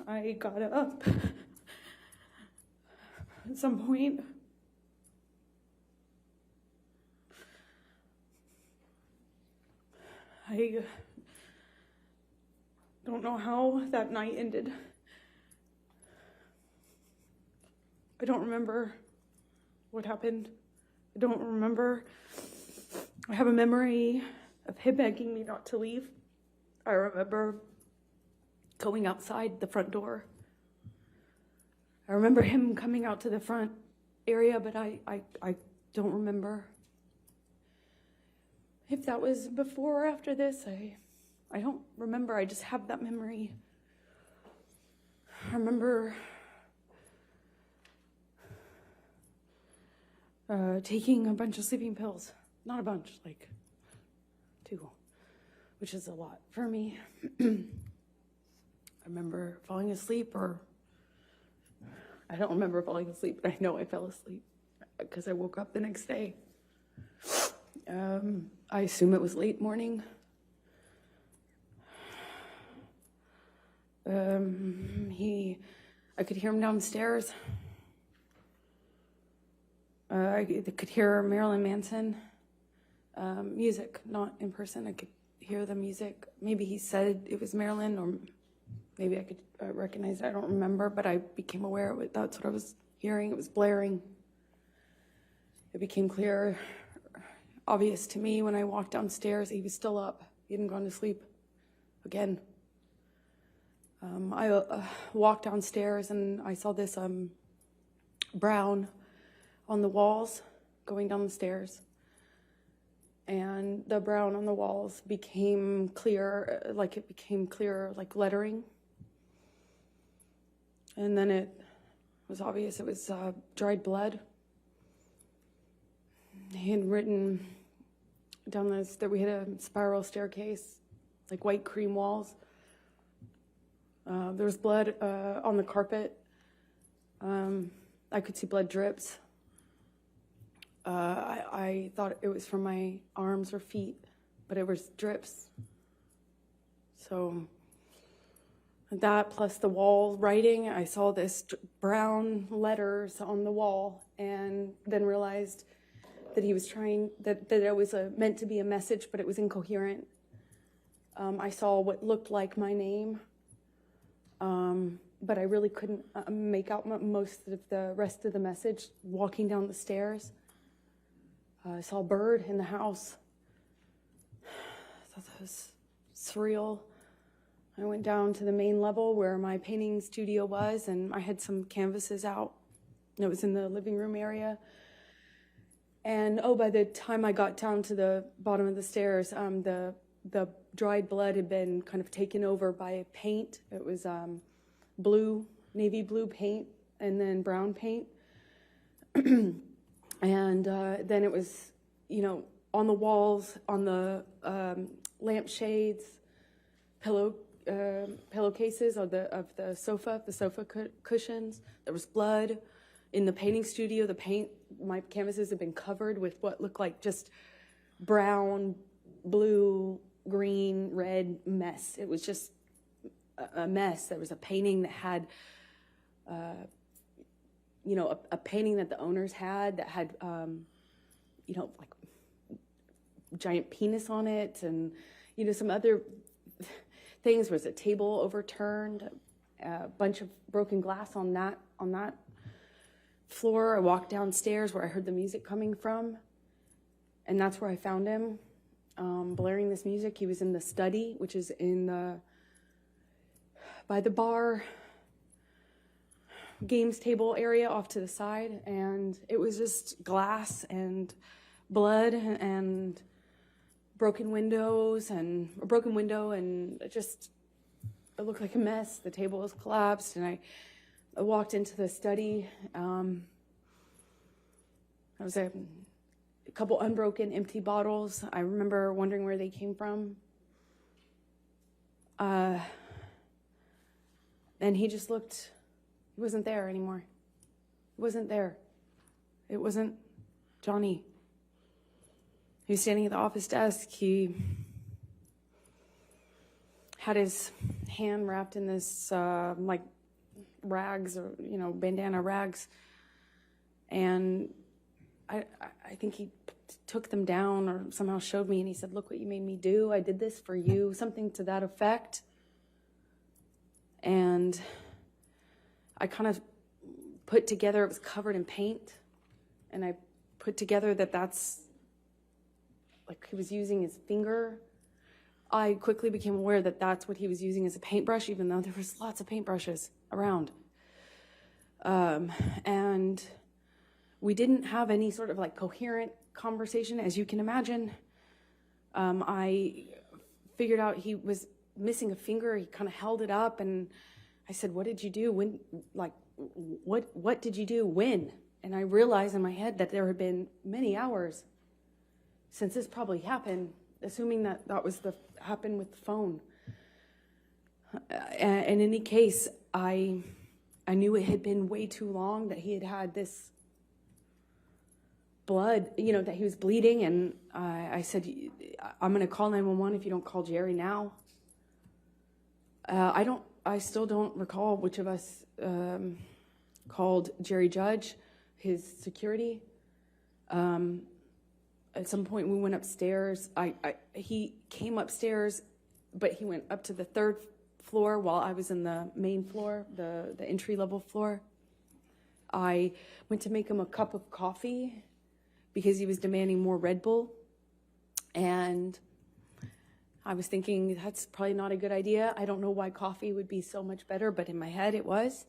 Speaker 3: I got up at some point. I don't know how that night ended. I don't remember what happened. I don't remember. I have a memory of him begging me not to leave. I remember going outside the front door. I remember him coming out to the front area, but I don't remember. If that was before or after this, I don't remember. I just have that memory. I remember taking a bunch of sleeping pills. Not a bunch, like 2, which is a lot for me. I remember falling asleep, or I don't remember falling asleep, but I know I fell asleep because I woke up the next day. I assume it was late morning. I could hear him downstairs. I could hear Marilyn Manson music, not in person. I could hear the music. Maybe he said it was Marilyn, or maybe I could recognize it. I don't remember, but I became aware of it. That's what I was hearing. It was blaring. It became clear, obvious to me when I walked downstairs. He was still up. He hadn't gone to sleep again. I walked downstairs and I saw this brown on the walls going down the stairs. And the brown on the walls became clear, like lettering. And then it was obvious it was dried blood. He had written down this that we had a spiral staircase, like white cream walls. There was blood on the carpet. I could see blood drips. I thought it was from my arms or feet, but it was drips. So that plus the wall writing, I saw this brown letters on the wall, and then realized that he was trying, that it was meant to be a message, but it was incoherent. I saw what looked like my name, but I really couldn't make out most of the rest of the message walking down the stairs. I saw a bird in the house. I thought that was surreal. I went down to the main level where my painting studio was, and I had some canvases out. It was in the living room area. And by the time I got down to the bottom of the stairs, the dried blood had been kind of taken over by paint. It was blue, navy blue paint, and then brown paint. And then it was, on the walls, on the lampshades, pillowcases of the sofa cushions. There was blood in the painting studio. My canvases had been covered with what looked like just brown, blue, green, red mess. It was just a mess. There was a painting that had, a painting that the owners had that had, like giant penis on it, and some other things. There was a table overturned, a bunch of broken glass on that floor. I walked downstairs where I heard the music coming from, and that's where I found him, blaring this music. He was in the study, which is by the bar games table area off to the side, and it was just glass and blood and a broken window, and it looked like a mess. The table was collapsed, and I walked into the study. There was a couple unbroken empty bottles. I remember wondering where they came from. And he just looked, he wasn't there anymore. He wasn't there. It wasn't Johnny. He was standing at the office desk. He had his hand wrapped in this, rags, or, bandana rags. And I think he took them down or somehow showed me, and he said, "Look what you made me do. I did this for you," something to that effect. And I kind of put together, it was covered in paint, and I put together that's like he was using his finger. I quickly became aware that that's what he was using as a paintbrush, even though there was lots of paintbrushes around. And we didn't have any sort of coherent conversation, as you can imagine. I figured out he was missing a finger. He kind of held it up, and I said, "What did you do? When? What did you do? When?" And I realized in my head that there had been many hours since this probably happened, assuming that was happened with the phone. And in any case, I knew it had been way too long, that he had this blood, that he was bleeding. And I said, "I'm going to call 911 if you don't call Jerry now." I still don't recall which of us called Jerry Judge, his security. At some point we went upstairs. He came upstairs, but he went up to the third floor while I was in the main floor, the entry-level floor. I went to make him a cup of coffee because he was demanding more Red Bull. And I was thinking, that's probably not a good idea. I don't know why coffee would be so much better, but in my head it was.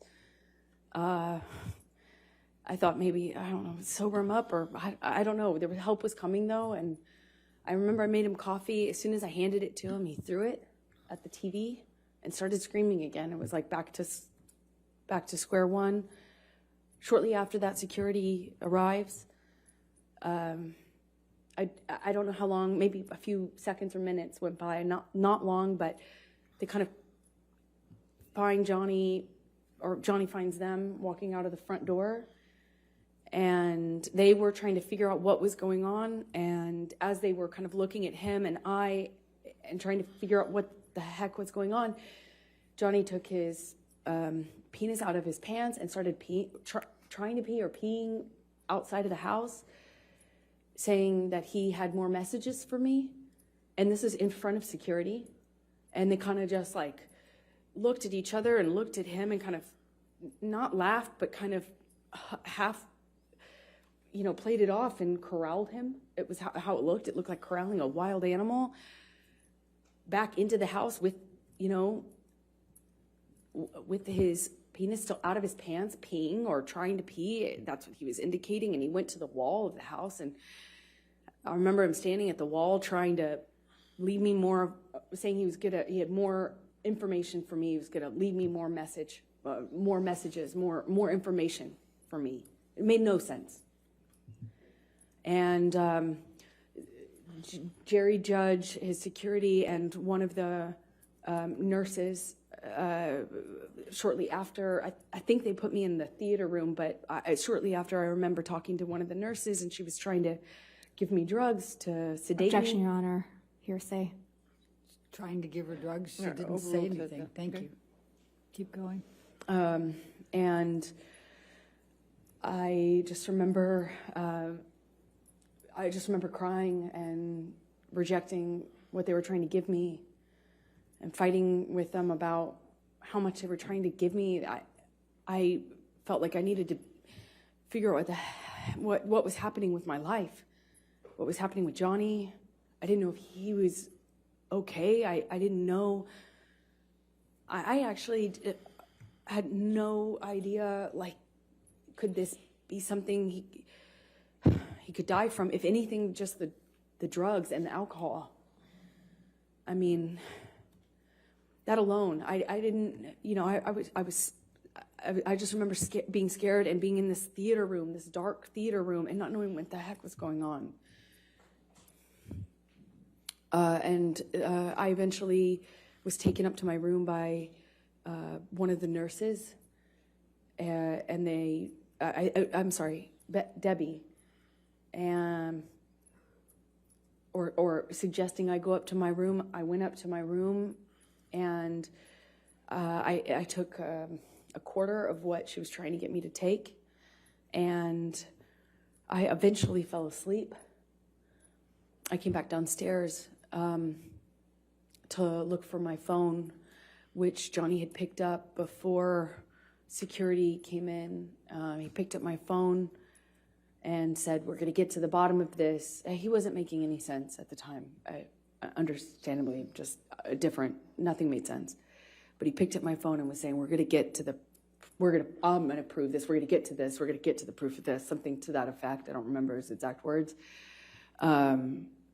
Speaker 3: I thought maybe, I don't know, sober him up, or I don't know. Help was coming, though, and I remember I made him coffee. As soon as I handed it to him, he threw it at the TV and started screaming again. It was like back to square one. Shortly after that, security arrives. I don't know how long, maybe a few seconds or minutes went by, not long, but they kind of find Johnny, or Johnny finds them walking out of the front door. And they were trying to figure out what was going on. And as they were kind of looking at him and trying to figure out what the heck was going on, Johnny took his penis out of his pants and started trying to pee or peeing outside of the house, saying that he had more messages for me. And this is in front of security. And they kind of just looked at each other and looked at him and kind of not laughed, but kind of half, played it off and corralled him. It was how it looked. It looked like corralling a wild animal back into the house with you know, with his penis still out of his pants, peeing or trying to pee. That's what he was indicating. And he went to the wall of the house. And I remember him standing at the wall trying to leave me more, saying he had more information for me. He was going to leave me more messages, more information for me. It made no sense. And Jerry Judge, his security, and one of the nurses, shortly after, I think they put me in the theater room, but shortly after I remember talking to one of the nurses, and she was trying to give me drugs to sedate
Speaker 4: Objection,
Speaker 3: me.
Speaker 4: Your Honor. Hearsay.
Speaker 2: Trying to give her drugs, she
Speaker 1: Yeah,
Speaker 2: didn't say
Speaker 1: overruled
Speaker 2: anything.
Speaker 1: that.
Speaker 2: Thank
Speaker 1: Okay.
Speaker 2: you. Keep going.
Speaker 3: And I just remember crying and rejecting what they were trying to give me and fighting with them about how much they were trying to give me. I felt like I needed to figure out what was happening with my life, what was happening with Johnny. I didn't know if he was okay. I didn't know. I actually had no idea, like, could this be something he could die from? If anything, just the drugs and the alcohol. I mean, that alone, I didn't, you know, I just remember being scared and being in this theater room, this dark theater room, and not knowing what the heck was going on. And I eventually was taken up to my room by one of the nurses, and I'm sorry, Debbie, and or suggesting I go up to my room. I went up to my room, and I took a quarter of what she was trying to get me to take, and I eventually fell asleep. I came back downstairs to look for my phone, which Johnny had picked up before security came in. He picked up my phone and said, "We're going to get to the bottom of this." He wasn't making any sense at the time. Understandably, just different. Nothing made sense. But he picked up my phone and was saying, I'm going to prove this. We're going to get to this. We're going to get to the proof of this. Something to that effect. I don't remember his exact words.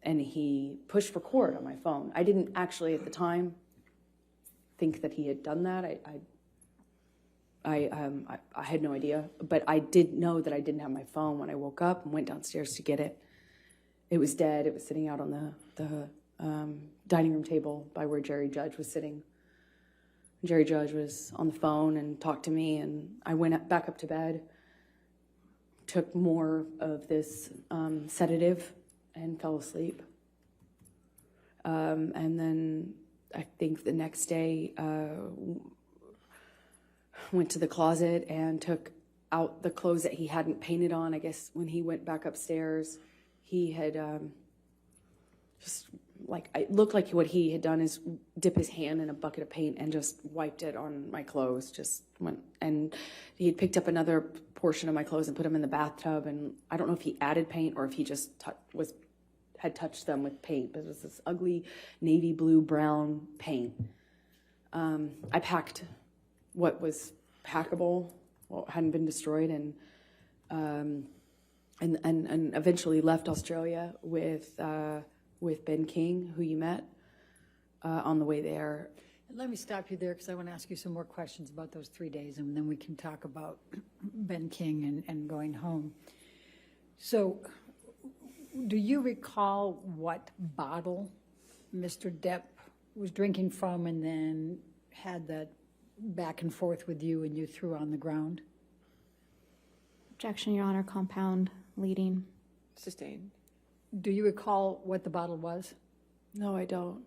Speaker 3: And he pushed record on my phone. I didn't actually at the time think that he had done that. I had no idea, but I did know that I didn't have my phone when I woke up and went downstairs to get it. It was dead. It was sitting out on the dining room table by where Jerry Judge was sitting. Jerry Judge was on the phone and talked to me, and I went back up to bed, took more of this sedative, and fell asleep. And then I think the next day, went to the closet and took out the clothes that he hadn't painted on. I guess when he went back upstairs, he had it looked like what he had done is dip his hand in a bucket of paint and just wiped it on my clothes. And he had picked up another portion of my clothes and put them in the bathtub. And I don't know if he added paint or if he just had touched them with paint, but it was this ugly navy blue brown paint. I packed what was packable, what hadn't been destroyed, and eventually left Australia with Ben King, who you met on the way there.
Speaker 2: Let me stop you there because I want to ask you some more questions about those 3 days, and then we can talk about Ben King and going home. So, do you recall what bottle Mr. Depp was drinking from and then had that back and forth with you and you threw on the ground?
Speaker 4: Objection, Your Honor. Compound leading.
Speaker 1: Sustained.
Speaker 2: Do you recall what the bottle was?
Speaker 3: No, I don't.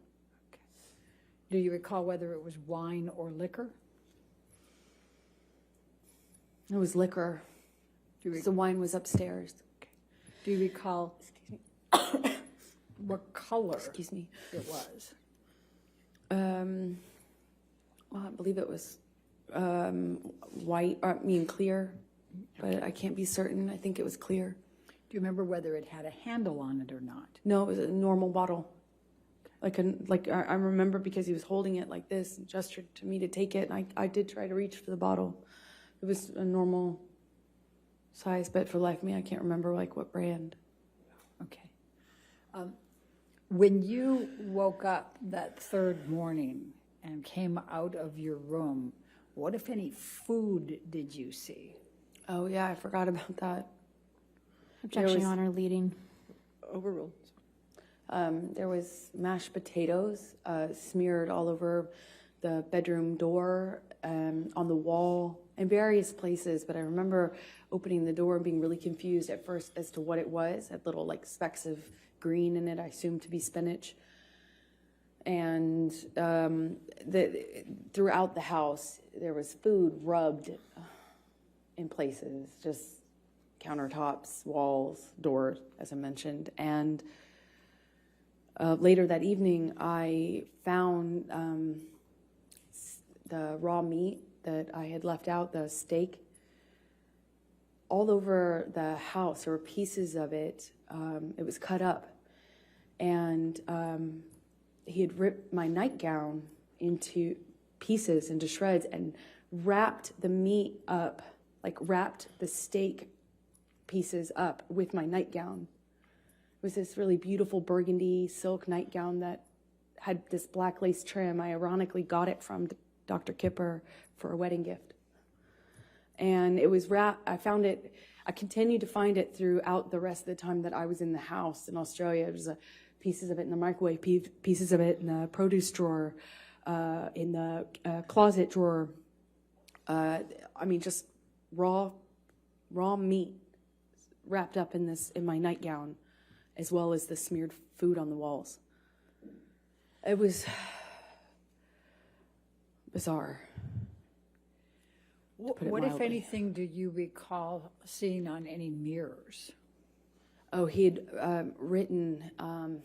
Speaker 2: Do you recall whether it was wine or liquor?
Speaker 3: It was liquor. The wine was upstairs.
Speaker 2: Do you recall what color
Speaker 3: Excuse me.
Speaker 2: it was?
Speaker 3: Well, I believe it was white, clear, but I can't be certain. I think it was clear.
Speaker 2: Do you remember whether it had a handle on it or not?
Speaker 3: No, it was a normal bottle, I remember because he was holding it like this and gestured to me to take it. And I did try to reach for the bottle. It was a normal size, but for the life of me, I can't remember like what brand.
Speaker 2: Okay. When you woke up that third morning and came out of your room, what, if any, food did you see?
Speaker 3: Oh yeah, I forgot about that.
Speaker 4: Objection,
Speaker 3: was-
Speaker 4: Your Honor, leading.
Speaker 1: Overruled.
Speaker 3: There was mashed potatoes smeared all over the bedroom door, on the wall, in various places. But I remember opening the door and being really confused at first as to what it was. It had little like specks of green in it, I assumed to be spinach. And throughout the house, there was food rubbed in places, just countertops, walls, doors, as I mentioned. And later that evening, I found the raw meat that I had left out, the steak, all over the house. There were pieces of it. It was cut up. And he had ripped my nightgown into pieces, into shreds, and wrapped the meat up, like wrapped the steak pieces up with my nightgown. It was this really beautiful burgundy silk nightgown that had this black lace trim. I ironically got it from Dr. Kipper for a wedding gift. And it was wrapped, I found it, I continued to find it throughout the rest of the time that I was in the house in Australia. There was pieces of it in the microwave, pieces of it in the produce drawer, in the closet drawer. I mean, just raw meat wrapped up in my nightgown, as well as the smeared food on the walls. It was bizarre.
Speaker 2: What, if anything, do you recall seeing on any mirrors?
Speaker 3: Oh, he had written on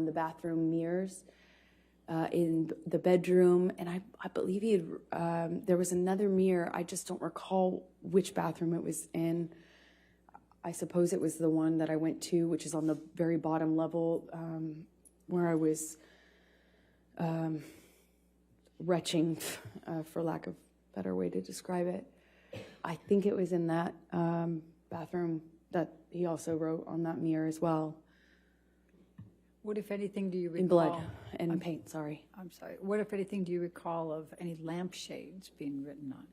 Speaker 3: the bathroom mirrors in the bedroom, and I believe he had. There was another mirror. I just don't recall which bathroom it was in. I suppose it was the one that I went to, which is on the very bottom level, where I was retching, for lack of a better way to describe it. I think it was in that bathroom that he also wrote on that mirror as well.
Speaker 2: What, if anything, do you recall?
Speaker 3: In blood and paint, sorry.
Speaker 2: I'm sorry. What, if anything, do you recall of any lampshades being written on?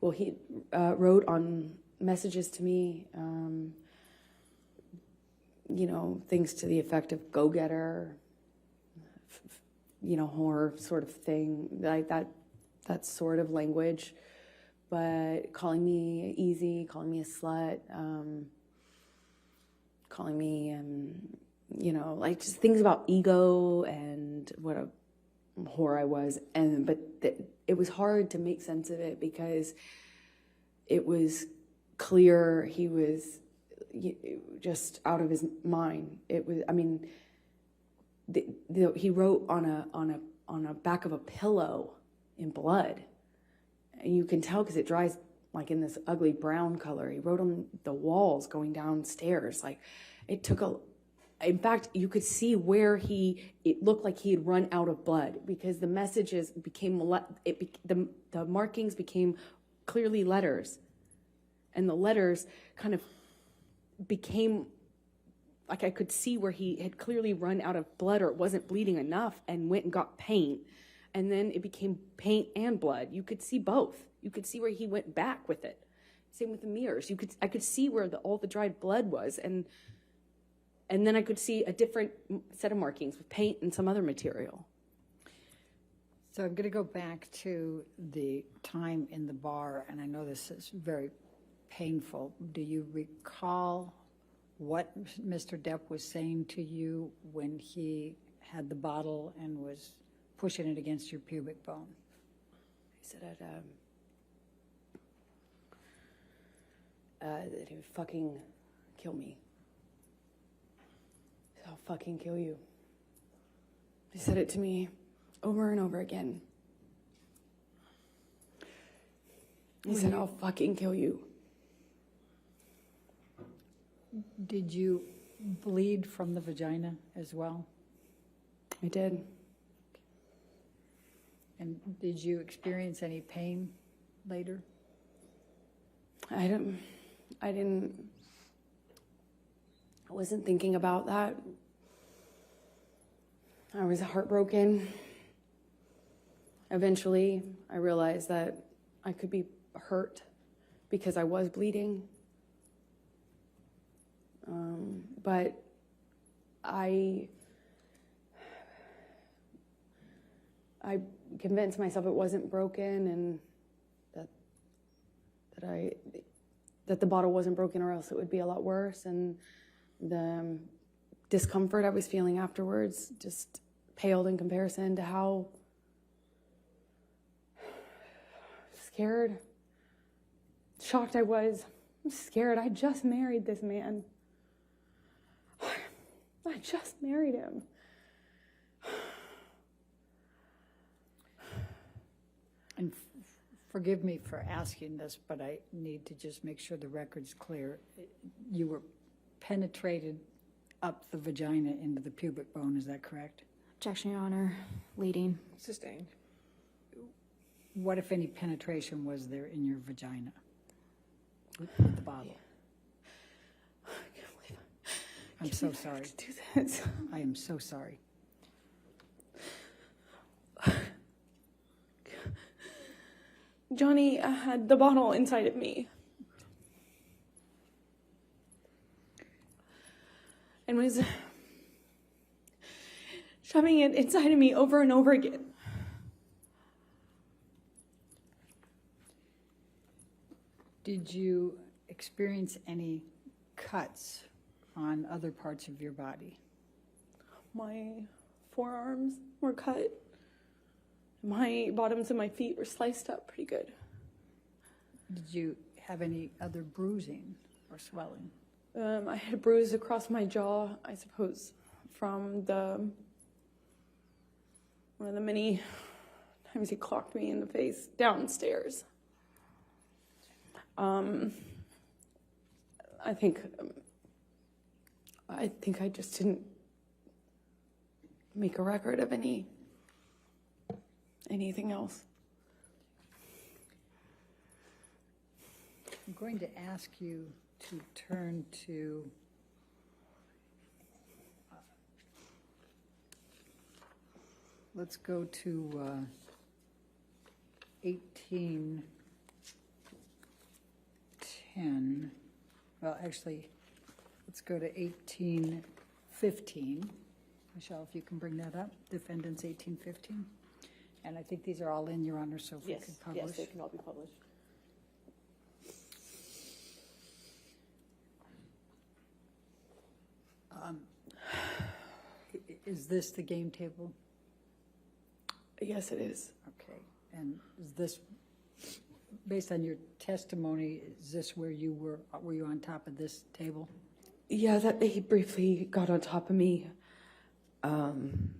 Speaker 3: Well, he wrote on messages to me, things to the effect of go-getter, horror sort of thing, like that sort of language. But calling me easy, calling me a slut, calling me, like just things about ego and what a whore I was. But it was hard to make sense of it because it was clear he was just out of his mind. It was, I mean, he wrote on a back of a pillow in blood. And you can tell because it dries like in this ugly brown color. He wrote on the walls going downstairs. Like it took in fact, you could see where it looked like he had run out of blood because the messages became, the markings became clearly letters. And the letters kind of became, like I could see where he had clearly run out of blood or it wasn't bleeding enough and went and got paint. And then it became paint and blood. You could see both. You could see where he went back with it. Same with the mirrors. I could see where all the dried blood was. And then I could see a different set of markings with paint and some other material.
Speaker 2: So I'm going to go back to the time in the bar, and I know this is very painful. Do you recall what Mr. Depp was saying to you when he had the bottle and was pushing it against your pubic bone?
Speaker 3: He said that he would fucking kill me. He said, I'll fucking kill you. He said it to me over and over again. He said, I'll fucking kill you.
Speaker 2: Did you bleed from the vagina as well?
Speaker 3: I did.
Speaker 2: And did you experience any pain later?
Speaker 3: I wasn't thinking about that. I was heartbroken. Eventually, I realized that I could be hurt because I was bleeding. But I convinced myself it wasn't broken and that the bottle wasn't broken, or else it would be a lot worse. And the discomfort I was feeling afterwards just paled in comparison to how scared, shocked I was. I'm scared. I just married this man. I just married him.
Speaker 2: And forgive me for asking this, but I need to just make sure the record's clear. You were penetrated up the vagina into the pubic bone, is that correct?
Speaker 4: Objection, Your Honor. Leading.
Speaker 1: Sustained.
Speaker 2: What, if any, penetration was there in your vagina with the bottle?
Speaker 3: I can't believe
Speaker 2: I'm so sorry.
Speaker 3: to do this.
Speaker 2: I am so sorry.
Speaker 3: Johnny had the bottle inside of me. And was shoving it inside of me over and over again.
Speaker 2: Did you experience any cuts on other parts of your body?
Speaker 3: My forearms were cut. My bottoms of my feet were sliced up pretty good.
Speaker 2: Did you have any other bruising or swelling?
Speaker 3: I had a bruise across my jaw, I suppose, from one of the many times he clocked me in the face downstairs. I think I just didn't make a record of anything else.
Speaker 2: I'm going to ask you to turn to let's go to 1810. Well, actually, let's go to 1815. Michelle, if you can bring that up. Defendants 1815. And I think these are all in, Your Honor, so if we could publish.
Speaker 1: Yes, they can all be published.
Speaker 2: Is this the game table?
Speaker 3: Yes, it is.
Speaker 2: Okay. And is this, based on your testimony, is this where you were you on top of this table?
Speaker 3: Yeah, that he briefly got on top of me, and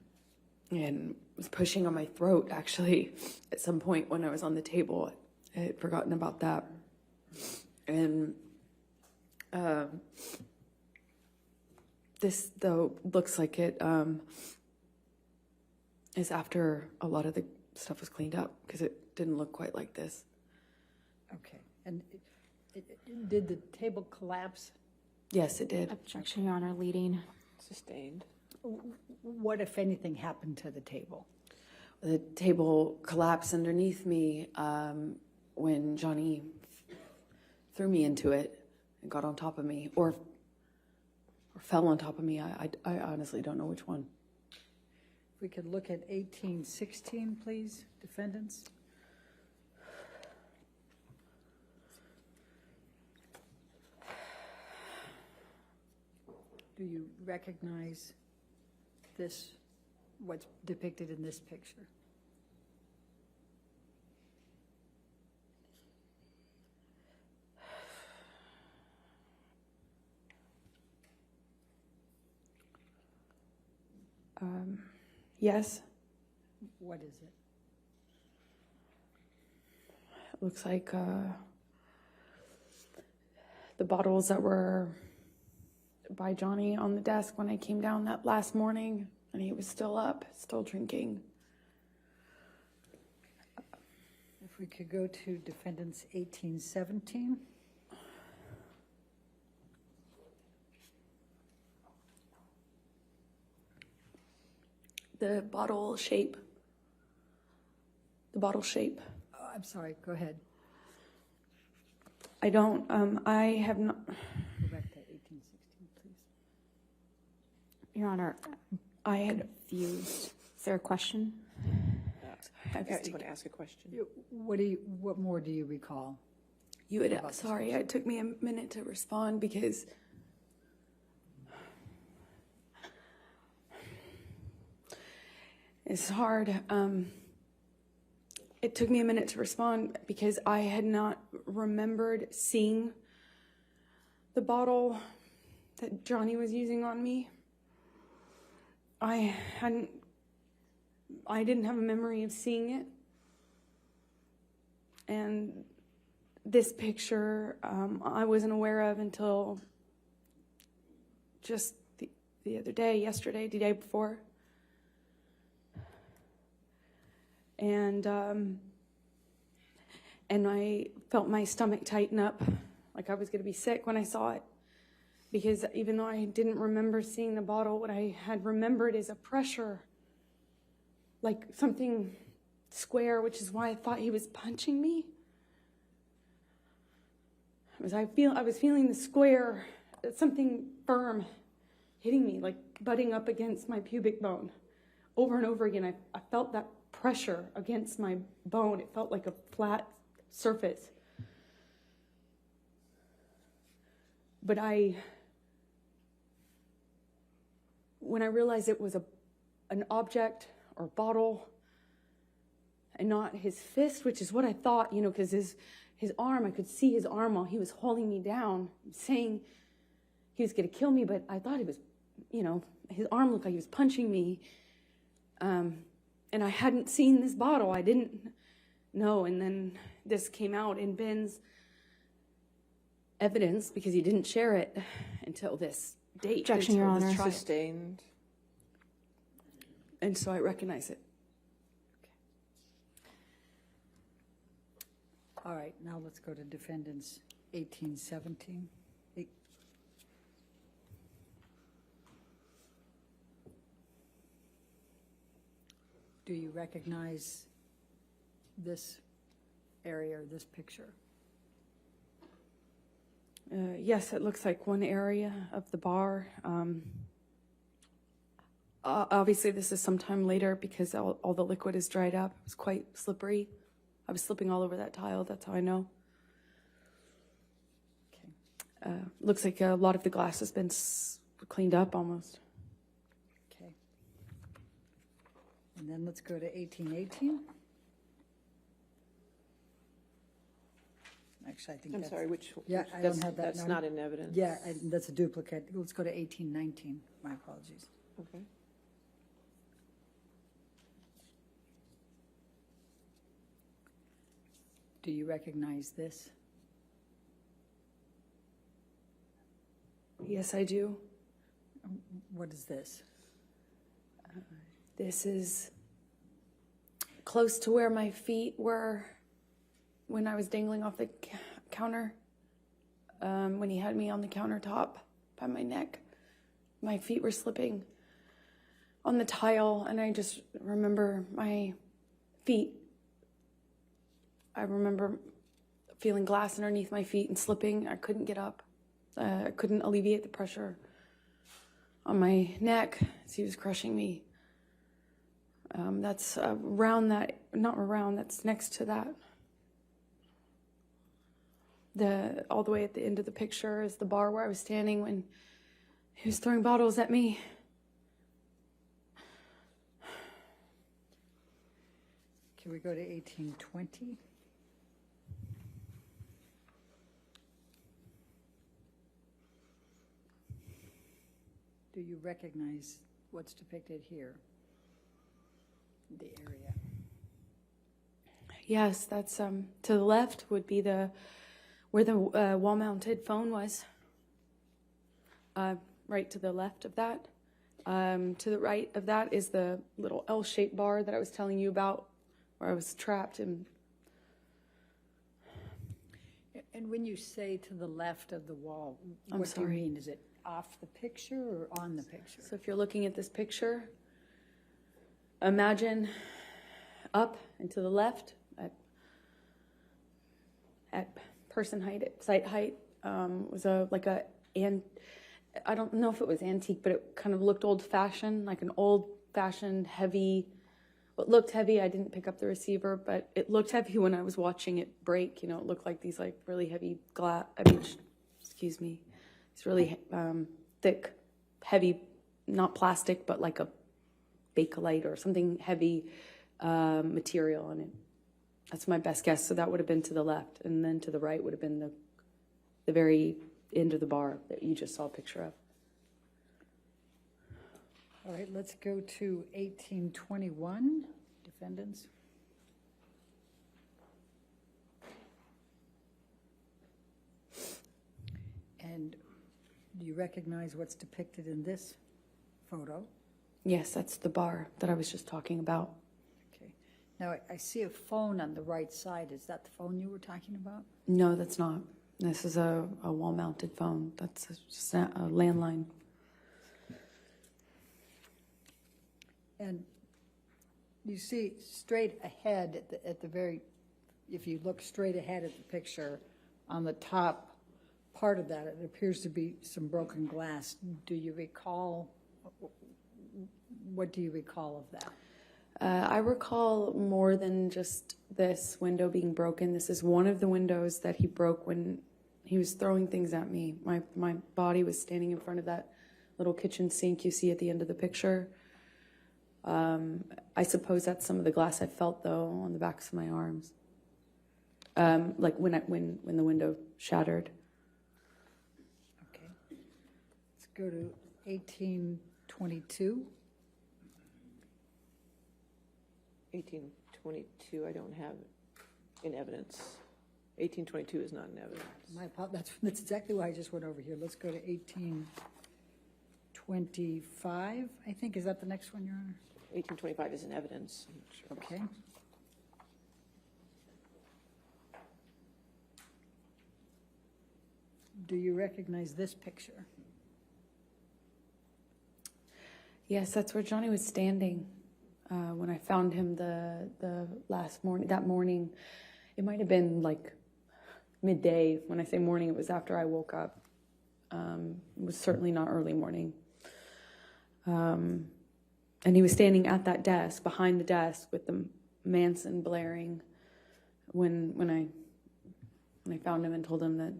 Speaker 3: was pushing on my throat, actually, at some point when I was on the table. I had forgotten about that. And this, though, looks like it is after a lot of the stuff was cleaned up, because it didn't look quite like this.
Speaker 2: Okay. And did the table collapse?
Speaker 3: Yes, it did.
Speaker 4: Objection, Your Honor. Leading.
Speaker 1: Sustained.
Speaker 2: What, if anything, happened to the table?
Speaker 3: The table collapsed underneath me when Johnny threw me into it and got on top of me, or fell on top of me. I honestly don't know which one.
Speaker 2: If we could look at 1816, please, defendants. Do you recognize this, what's depicted in this picture?
Speaker 3: Yes,
Speaker 2: What is it?
Speaker 3: it looks like the bottles that were by Johnny on the desk when I came down that last morning, and he was still up, still drinking.
Speaker 2: If we could go to defendants 1817.
Speaker 3: The bottle shape.
Speaker 2: Oh, I'm sorry, go ahead.
Speaker 3: I don't, I have not,
Speaker 2: Go back to 1816, please.
Speaker 4: Your Honor,
Speaker 3: I had,
Speaker 4: is there a question?
Speaker 3: I've
Speaker 1: Do
Speaker 3: got
Speaker 1: you
Speaker 3: to,
Speaker 1: want to ask a question?
Speaker 2: What more do you recall?
Speaker 3: you had, sorry, it took me a minute to respond because it's hard. It took me a minute to respond because I had not remembered seeing the bottle that Johnny was using on me. I didn't have a memory of seeing it. And this picture, I wasn't aware of until just the other day, yesterday, the day before. And I felt my stomach tighten up, like I was going to be sick when I saw it. Because even though I didn't remember seeing the bottle, what I had remembered is a pressure, like something square, which is why I thought he was punching me. I was feeling the square, something firm hitting me, like butting up against my pubic bone. Over and over again, I felt that pressure against my bone. It felt like a flat surface. But when I realized it was an object or bottle and not his fist, which is what I thought, because his arm, I could see his arm while he was holding me down, saying he was going to kill me, but I thought he was, his arm looked like he was punching me. And I hadn't seen this bottle. I didn't know. And then this came out in Ben's evidence because he didn't share it until this date.
Speaker 4: Objection, Your
Speaker 3: until this
Speaker 4: Honor.
Speaker 3: trial.
Speaker 1: Sustained.
Speaker 3: And so I recognize it.
Speaker 2: All right, now let's go to defendants 1817. Do you recognize this area or this picture?
Speaker 3: Yes, it looks like one area of the bar. Obviously, this is sometime later because all the liquid is dried up. It was quite slippery. I was slipping all over that tile. That's how I know.
Speaker 2: Okay.
Speaker 3: Looks like a lot of the glass has been cleaned up almost.
Speaker 2: Okay. And then let's go to 1818. Actually, I think
Speaker 1: I'm
Speaker 2: that's...
Speaker 1: sorry, which?
Speaker 2: Yeah, I don't have that.
Speaker 1: That's not in evidence.
Speaker 2: Yeah, that's a duplicate. Let's go to 1819. My apologies.
Speaker 1: Okay.
Speaker 2: Do you recognize this?
Speaker 3: Yes, I do.
Speaker 2: What is this?
Speaker 3: This is close to where my feet were when I was dangling off the counter. When he had me on the countertop by my neck, my feet were slipping on the tile, and I just remember my feet. I remember feeling glass underneath my feet and slipping. I couldn't get up. I couldn't alleviate the pressure on my neck as he was crushing me. That's that's next to that. All the way at the end of the picture is the bar where I was standing when he was throwing bottles at me.
Speaker 2: Can we go to 1820? Do you recognize what's depicted here? The area.
Speaker 3: Yes, that's to the left would be where the wall-mounted phone was. right to the left of that. To the right of that is the little L-shaped bar that I was telling you about, where I was trapped. And
Speaker 2: when you say to the left of the wall,
Speaker 3: I'm
Speaker 2: what do you
Speaker 3: sorry.
Speaker 2: mean? Is it off the picture or on the picture?
Speaker 3: so if you're looking at this picture, imagine up and to the left at person height, at site height, was I don't know if it was antique, but it kind of looked old-fashioned, like an old-fashioned heavy. Well, it looked heavy. I didn't pick up the receiver, but it looked heavy when I was watching it break. You know, it looked like these like really heavy glass. Excuse me, it's really thick, heavy, not plastic, but like a Bakelite or something heavy material on it. That's my best guess. So that would have been to the left, and then to the right would have been the very end of the bar that you just saw a picture of.
Speaker 2: All right, let's go to 1821, defendants. And do you recognize what's depicted in this photo?
Speaker 3: Yes, that's the bar that I was just talking about.
Speaker 2: Okay. Now, I see a phone on the right side. Is that the phone you were talking about?
Speaker 3: No, that's not. This is a wall-mounted phone. That's just a landline.
Speaker 2: And you see straight ahead at the very, if you look straight ahead at the picture, on the top part of that, it appears to be some broken glass. Do you recall, what do you recall of that?
Speaker 3: I recall more than just this window being broken. This is one of the windows that he broke when he was throwing things at me. My body was standing in front of that little kitchen sink you see at the end of the picture. I suppose that's some of the glass I felt, though, on the backs of my arms. Like when the window shattered.
Speaker 2: Okay. Let's go to 1822.
Speaker 1: 1822, I don't have in evidence. 1822 is not in evidence.
Speaker 2: That's exactly why I just went over here. Let's go to 1825, I think. Is that the next one, Your Honor?
Speaker 1: 1825 is in evidence. I'm not sure.
Speaker 2: Okay. Do you recognize this picture?
Speaker 3: Yes, that's where Johnny was standing when I found him the last morning. That morning, it might have been like midday. When I say morning, it was after I woke up. It was certainly not early morning. And he was standing at that desk, behind the desk, with the Manson blaring. When I found him and told him that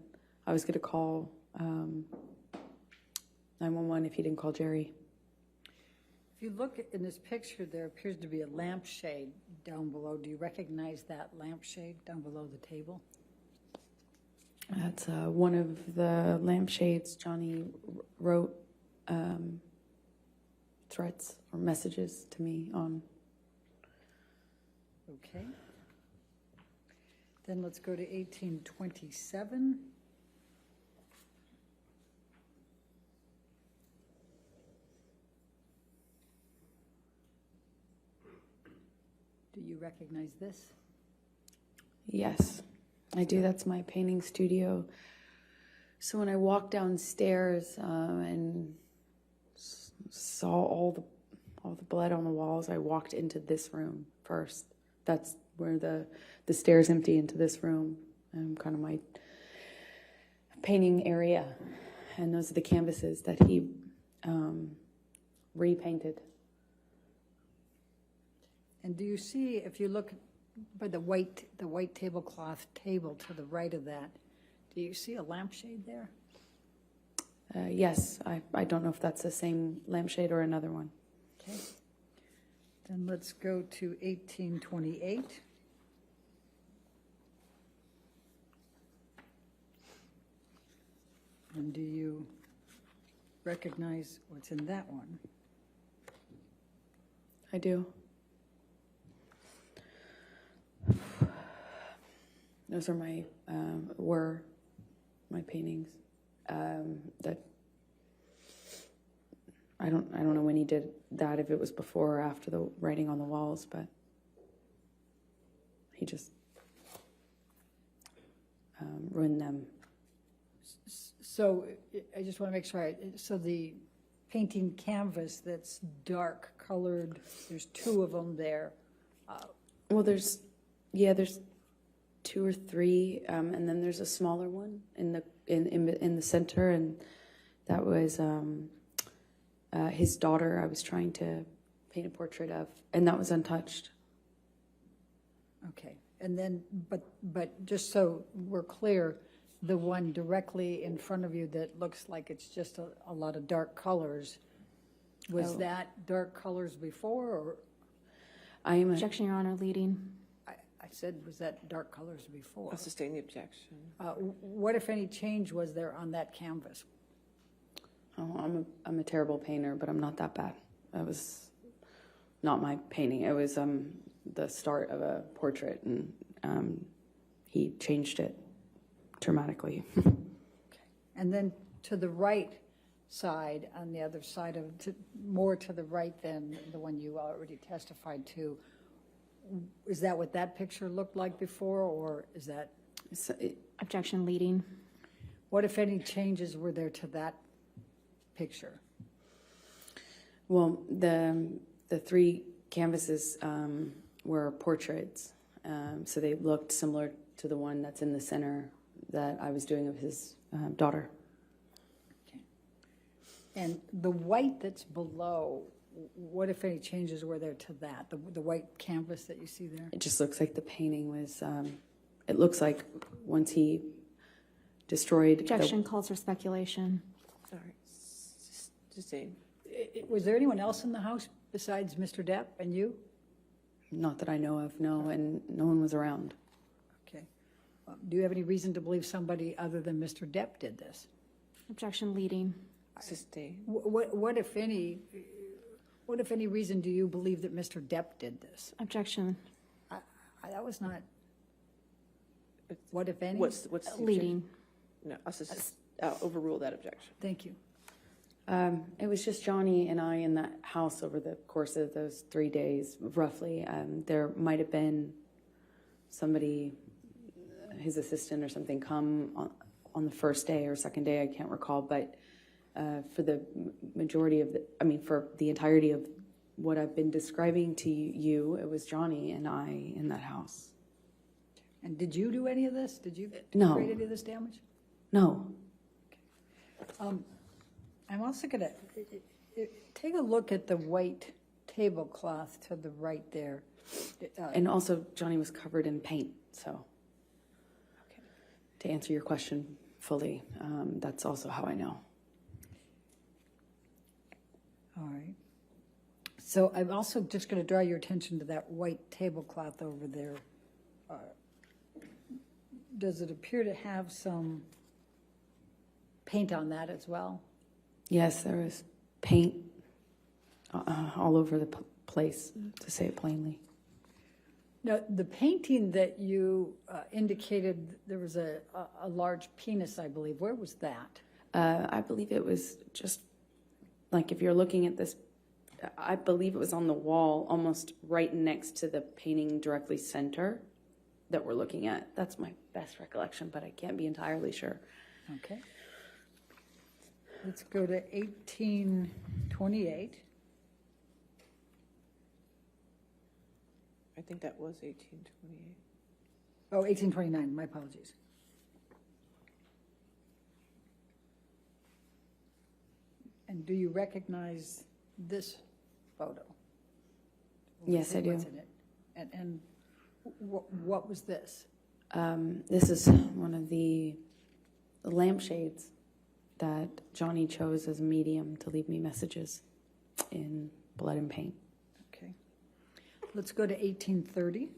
Speaker 3: I was going to call 911 if he didn't call Jerry.
Speaker 2: If you look in this picture, there appears to be a lampshade down below. Do you recognize that lampshade down below the table?
Speaker 3: That's one of the lampshades Johnny wrote threats or messages to me on.
Speaker 2: Okay. Then let's go to 1827. Do you recognize this?
Speaker 3: Yes, I do. That's my painting studio. So when I walked downstairs and saw all the blood on the walls, I walked into this room first. That's where the stairs empty into this room, kind of my painting area. And those are the canvases that he repainted.
Speaker 2: And do you see, if you look by the white tablecloth table to the right of that, do you see a lampshade there?
Speaker 3: Yes, I don't know if that's the same lampshade or another one.
Speaker 2: Okay. Then let's go to 1828. And do you recognize what's in that one?
Speaker 3: I do. Those are were my paintings that I don't know when he did that, if it was before or after the writing on the walls, but he just ruined them.
Speaker 2: So I just want to make sure, so the painting canvas that's dark colored, there's two of them there.
Speaker 3: Well, there's 2 or 3, and then there's a smaller one in the center, and that was his daughter. I was trying to paint a portrait of, and that was untouched.
Speaker 2: Okay, and then, but just so we're clear, the one directly in front of you that looks like it's just a lot of dark colors, was that dark colors before, or?
Speaker 4: Objection, Your Honor, leading.
Speaker 2: I said, was that dark colors before?
Speaker 1: I'll sustain the objection.
Speaker 2: What, if any, change was there on that canvas?
Speaker 3: Oh, I'm a terrible painter, but I'm not that bad. That was not my painting. It was the start of a portrait, and he changed it dramatically.
Speaker 2: Okay. And then to the right side, on the other side of, more to the right than the one you already testified to, is that what that picture looked like before, or is that?
Speaker 4: Objection, leading.
Speaker 2: What, if any, changes were there to that picture?
Speaker 3: Well, the 3 canvases were portraits, so they looked similar to the one that's in the center that I was doing of his daughter.
Speaker 2: Okay. And the white that's below, what, if any, changes were there to that, the white canvas that you see there?
Speaker 3: It just looks like the painting was, it looks like once he destroyed.
Speaker 4: Objection calls for speculation.
Speaker 1: All right, sustain.
Speaker 2: Was there anyone else in the house besides Mr. Depp and you?
Speaker 3: Not that I know of, no, and no one was around.
Speaker 2: Okay. Do you have any reason to believe somebody other than Mr. Depp did this?
Speaker 4: Objection, leading.
Speaker 1: Sustain.
Speaker 2: What, if any reason do you believe that Mr. Depp did this?
Speaker 4: Objection,
Speaker 2: That was not, what, if any?
Speaker 1: What's the objection?
Speaker 4: leading.
Speaker 1: No, I'll overrule that objection.
Speaker 2: Thank you.
Speaker 3: It was just Johnny and I in that house over the course of those 3 days, roughly. There might have been somebody, his assistant or something, come on the first day or second day, I can't recall, but for the majority of for the entirety of what I've been describing to you, it was Johnny and I in that house.
Speaker 2: And did you do any of this? Did you
Speaker 3: No.
Speaker 2: create any of this damage?
Speaker 3: No.
Speaker 2: I'm also going to take a look at the white tablecloth to the right there.
Speaker 3: And also, Johnny was covered in paint, so to answer your question fully, that's also how I know.
Speaker 2: All right. So I'm also just going to draw your attention to that white tablecloth over there. Does it appear to have some paint on that as well?
Speaker 3: Yes, there was paint all over the place, to say it plainly.
Speaker 2: Now, the painting that you indicated, there was a large penis, I believe. Where was that?
Speaker 3: I believe it was just, like, if you're looking at this, I believe it was on the wall almost right next to the painting directly center that we're looking at. That's my best recollection, but I can't be entirely sure.
Speaker 2: Okay. Let's go to 1828.
Speaker 1: I think that was 1828.
Speaker 2: Oh, 1829, my apologies. And do you recognize this photo?
Speaker 3: Yes, I do.
Speaker 2: What's in it? And what was this?
Speaker 3: This is one of the lampshades that Johnny chose as a medium to leave me messages in blood and paint.
Speaker 2: Okay. Let's go to 1830.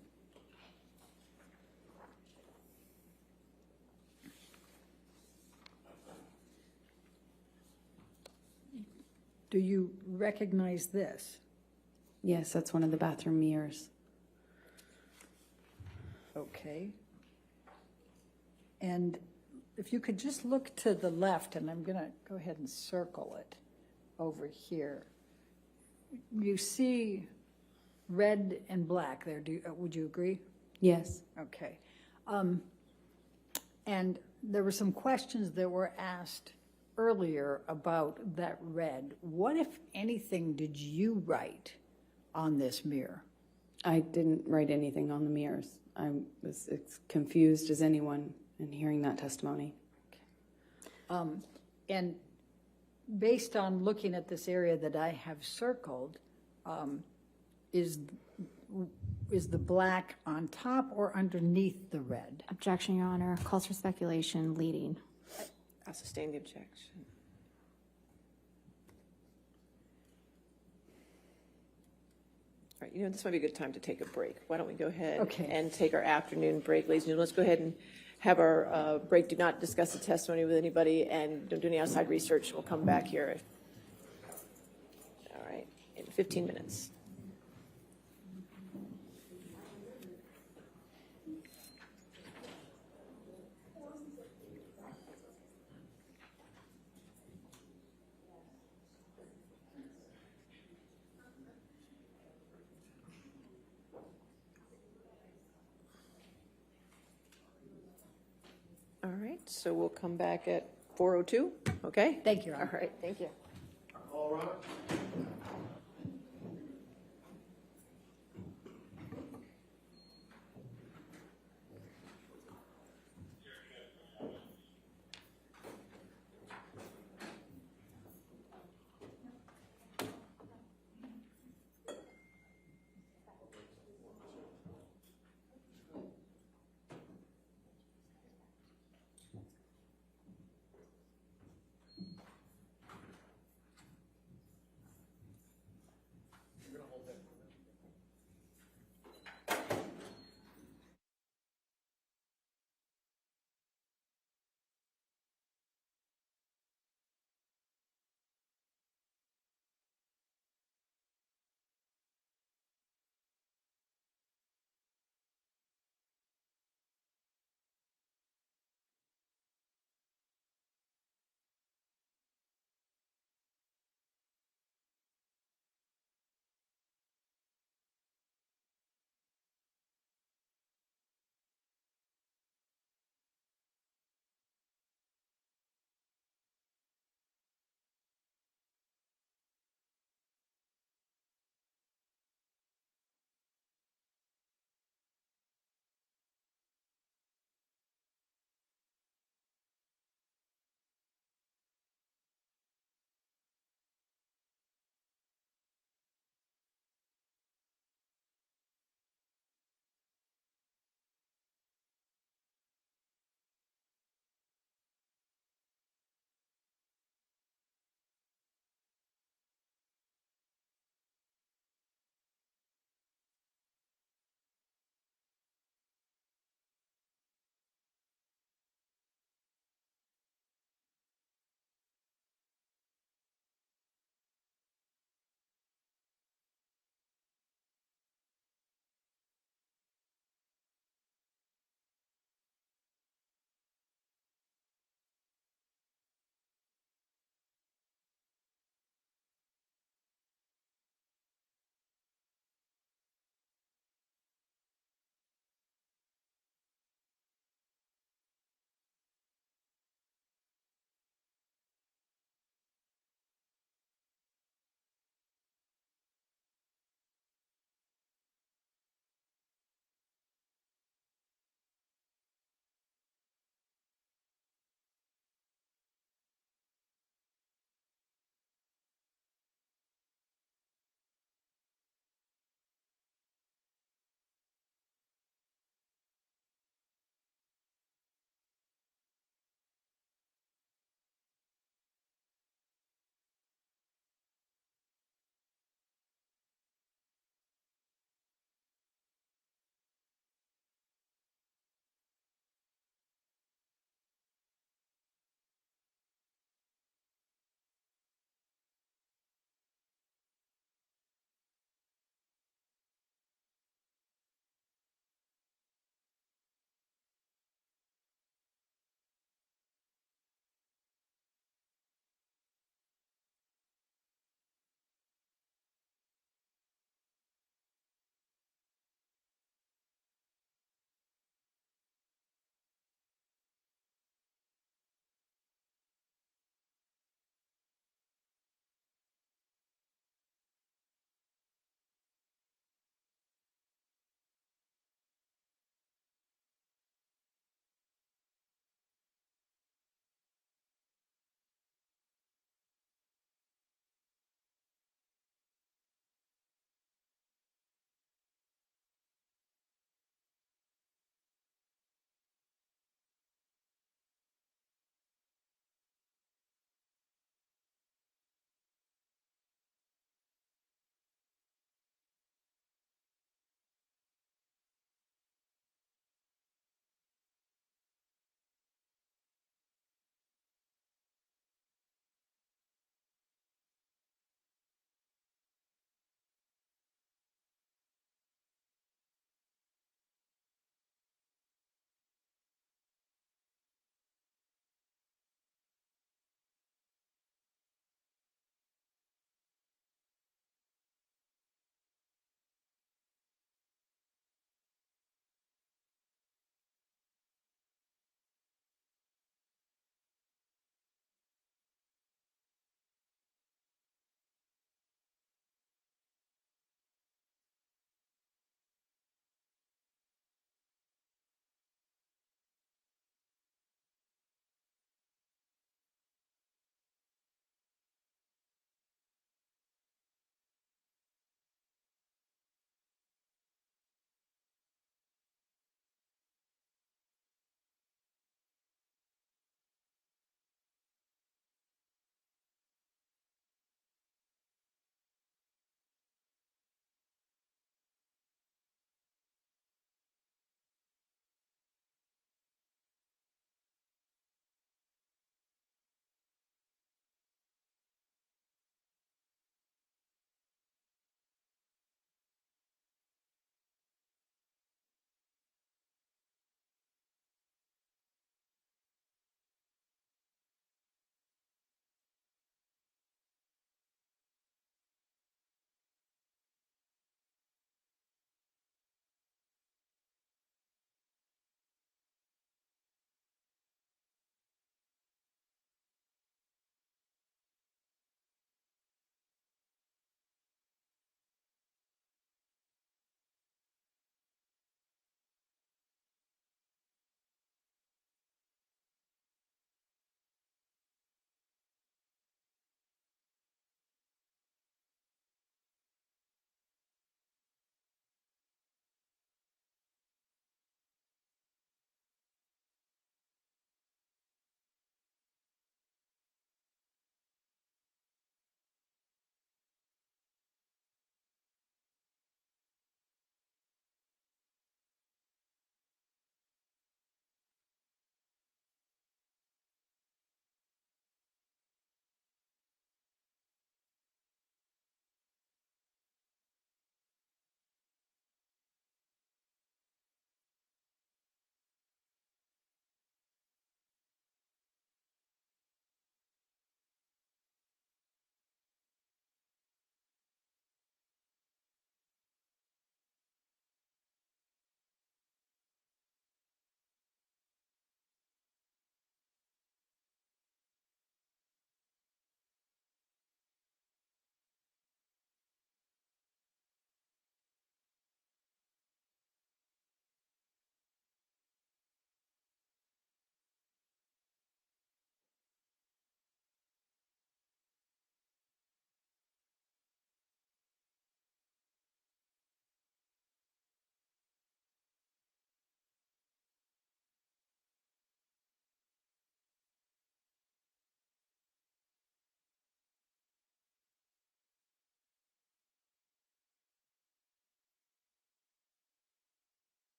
Speaker 2: Do you recognize this?
Speaker 3: Yes, that's one of the bathroom mirrors.
Speaker 2: Okay. And if you could just look to the left, and I'm going to go ahead and circle it. over here. You see red and black there. Would you agree?
Speaker 3: Yes.
Speaker 2: Okay. And there were some questions that were asked earlier about that red. What, if anything, did you write on this mirror?
Speaker 3: I didn't write anything on the mirrors. I was as confused as anyone in hearing that testimony.
Speaker 2: And based on looking at this area that I have circled, is the black on top or underneath the red?
Speaker 4: Objection, Your Honor. Calls for speculation, leading.
Speaker 1: I'll sustain the objection. All right, this might be a good time to take a break. Why don't we go ahead and take our afternoon break, ladies and gentlemen. Let's go ahead and have our break. Do not discuss the testimony with anybody, and don't do any outside research. We'll come back here. All right, in 15 minutes. All right, so we'll come back at 4:02, okay?
Speaker 2: Thank you, Your Honor.
Speaker 1: All right, thank you.
Speaker 5: All right.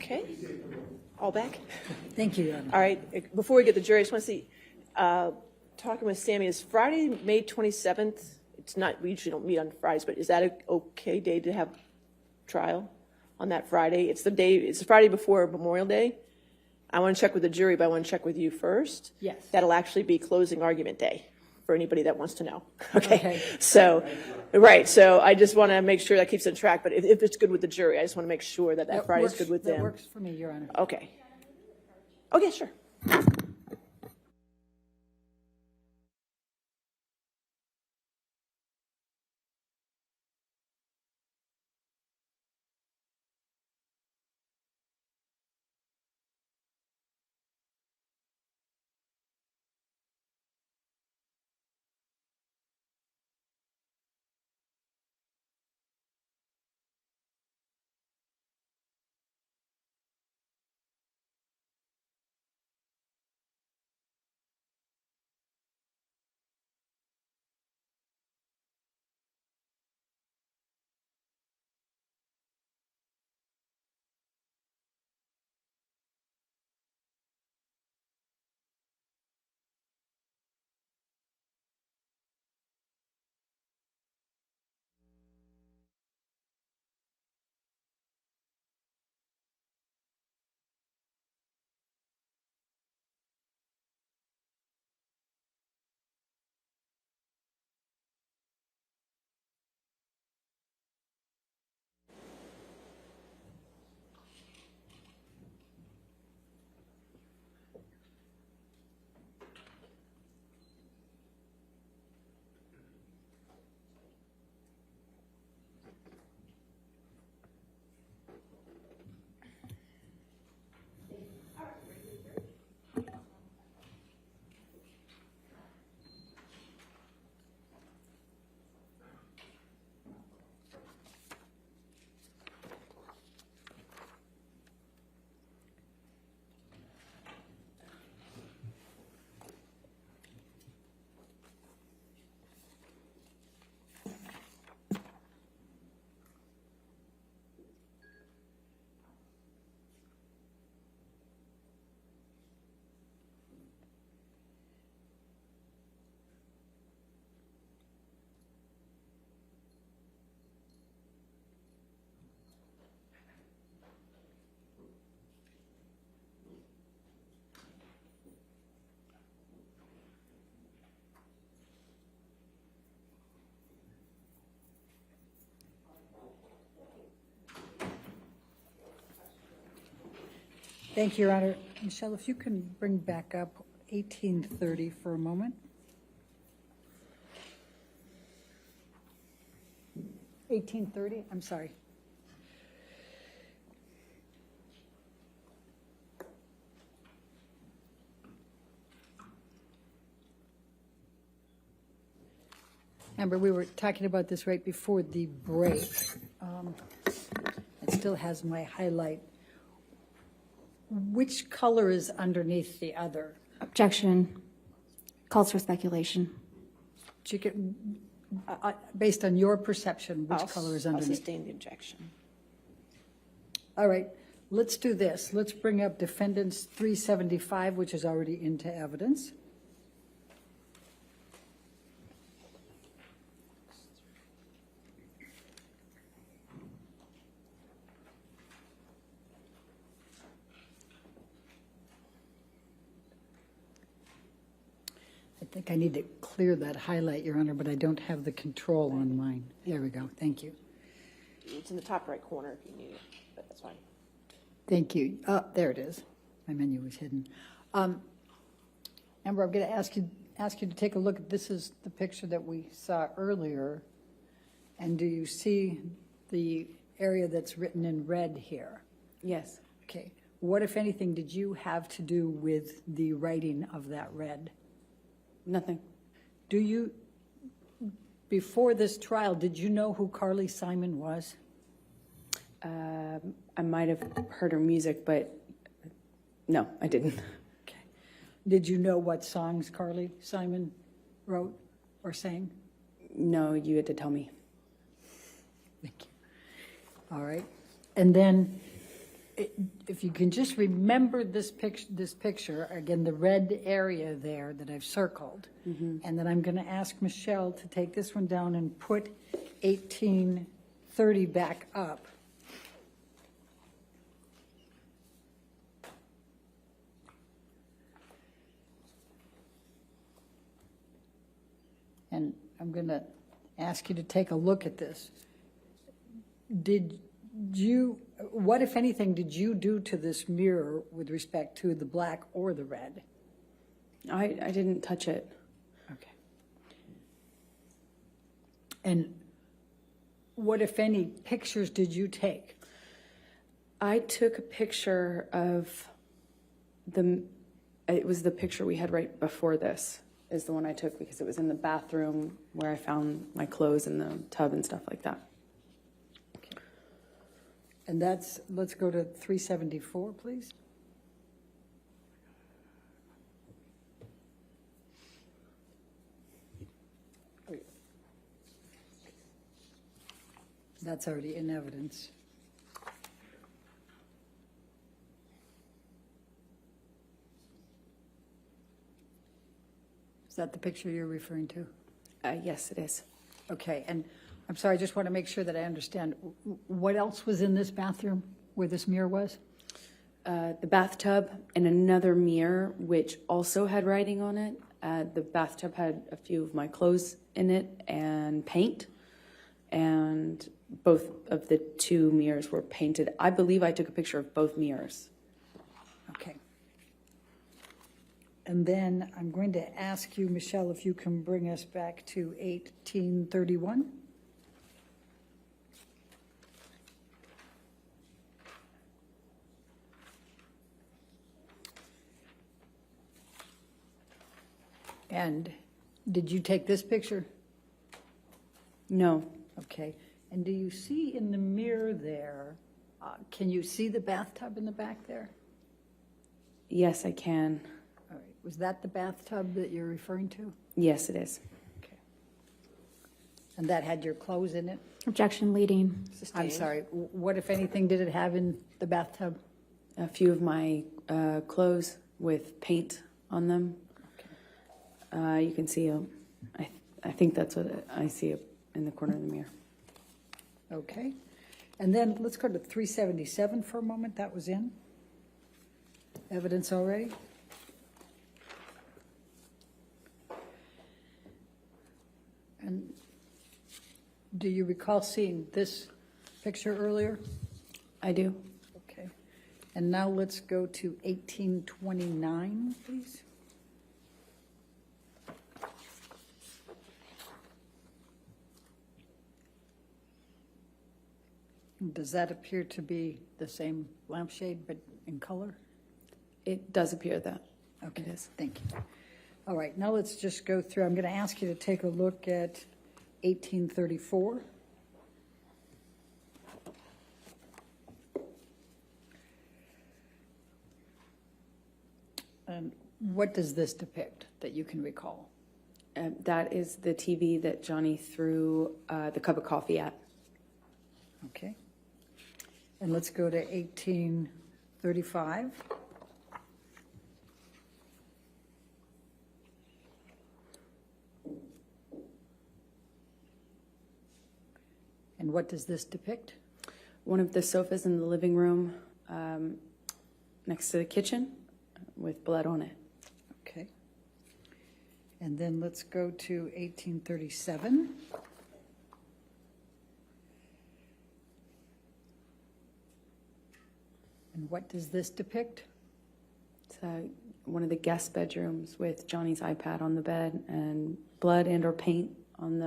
Speaker 1: Okay. All back?
Speaker 2: Thank you, Your Honor.
Speaker 1: All right. Before we get the jury, I just want to see, talking with Sammy, is Friday, May 27th? It's not, we usually don't meet on Fridays, but is that an okay day to have trial on that Friday? It's the Friday before Memorial Day. I want to check with the jury, but I want to check with you first.
Speaker 2: Yes.
Speaker 1: That'll actually be closing argument day for anybody that wants to know. Okay.
Speaker 2: Okay.
Speaker 1: So, right. So I just want to make sure that keeps in track. But if it's good with the jury, I just want to make sure that Friday's good with them.
Speaker 2: That works for me, Your Honor.
Speaker 1: Okay. Okay, sure.
Speaker 2: Thank you, Your Honor. Michelle, if you can bring back up 1830 for a moment. 1830, I'm sorry. Amber, we were talking about this right before the break. It still has my highlight. Which color is underneath the other?
Speaker 4: Objection. Calls for speculation.
Speaker 2: Based on your perception, which color is
Speaker 1: I'll
Speaker 2: underneath?
Speaker 1: sustain the objection.
Speaker 2: All right, let's do this. Let's bring up defendant's 375, which is already into evidence. I think I need to clear that highlight, Your Honor, but I don't have the control on mine. There we go. Thank you.
Speaker 1: It's in the top right corner if you need it, but that's fine.
Speaker 2: Thank you. Oh, there it is. My menu was hidden. Amber, I'm going to ask you to take a look. This is the picture that we saw earlier. And do you see the area that's written in red here?
Speaker 3: Yes.
Speaker 2: Okay. What, if anything, did you have to do with the writing of that red?
Speaker 3: Nothing.
Speaker 2: Do you, before this trial, did you know who Carly Simon was?
Speaker 3: I might have heard her music, but no, I didn't.
Speaker 2: Okay. Did you know what songs Carly Simon wrote or sang?
Speaker 3: No, you had to tell me.
Speaker 2: Thank you. All right. And then if you can just remember this picture, again, the red area there that I've circled, and then I'm going to ask Michelle to take this one down and put 1830 back up. And I'm going to ask you to take a look at this. What, if anything, did you do to this mirror with respect to the black or the red?
Speaker 3: I didn't touch it.
Speaker 2: Okay. And what, if any, pictures did you take?
Speaker 3: I took a picture of it was the picture we had right before this, is the one I took because it was in the bathroom where I found my clothes in the tub and stuff like that.
Speaker 2: Okay. And let's go to 374, please. That's already in evidence. Is that the picture you're referring to?
Speaker 3: Yes, it is.
Speaker 2: Okay, and I'm sorry, I just want to make sure that I understand. What else was in this bathroom where this mirror was?
Speaker 3: The bathtub and another mirror, which also had writing on it. The bathtub had a few of my clothes in it and paint, and both of the two mirrors were painted. I believe I took a picture of both mirrors.
Speaker 2: Okay. And then I'm going to ask you, Michelle, if you can bring us back to 1831. And did you take this picture?
Speaker 3: No.
Speaker 2: Okay. And do you see in the mirror there, can you see the bathtub in the back there?
Speaker 3: Yes, I can.
Speaker 2: All right. Was that the bathtub that you're referring to?
Speaker 3: Yes, it is.
Speaker 2: Okay. And that had your clothes in it?
Speaker 4: Objection leading.
Speaker 2: I'm sorry. What, if anything, did it have in the bathtub?
Speaker 3: A few of my clothes with paint on them. You can see I think that's what I see in the corner of the mirror.
Speaker 2: Okay. And then let's go to 377 for a moment. That was in evidence already. And do you recall seeing this picture earlier?
Speaker 3: I do.
Speaker 2: Okay. And now let's go to 1829, please. Does that appear to be the same lampshade but in color?
Speaker 3: It does appear that.
Speaker 2: Okay,
Speaker 3: It is.
Speaker 2: thank you. All right, now let's just go through. I'm going to ask you to take a look at 1834. And what does this depict that you can recall?
Speaker 3: That is the TV that Johnny threw the cup of coffee at.
Speaker 2: Okay. And let's go to 1835. And what does this depict?
Speaker 3: One of the sofas in the living room next to the kitchen with blood on it.
Speaker 2: Okay. And then let's go to 1837. And what does this depict?
Speaker 3: It's one of the guest bedrooms with Johnny's iPad on the bed and blood and or paint on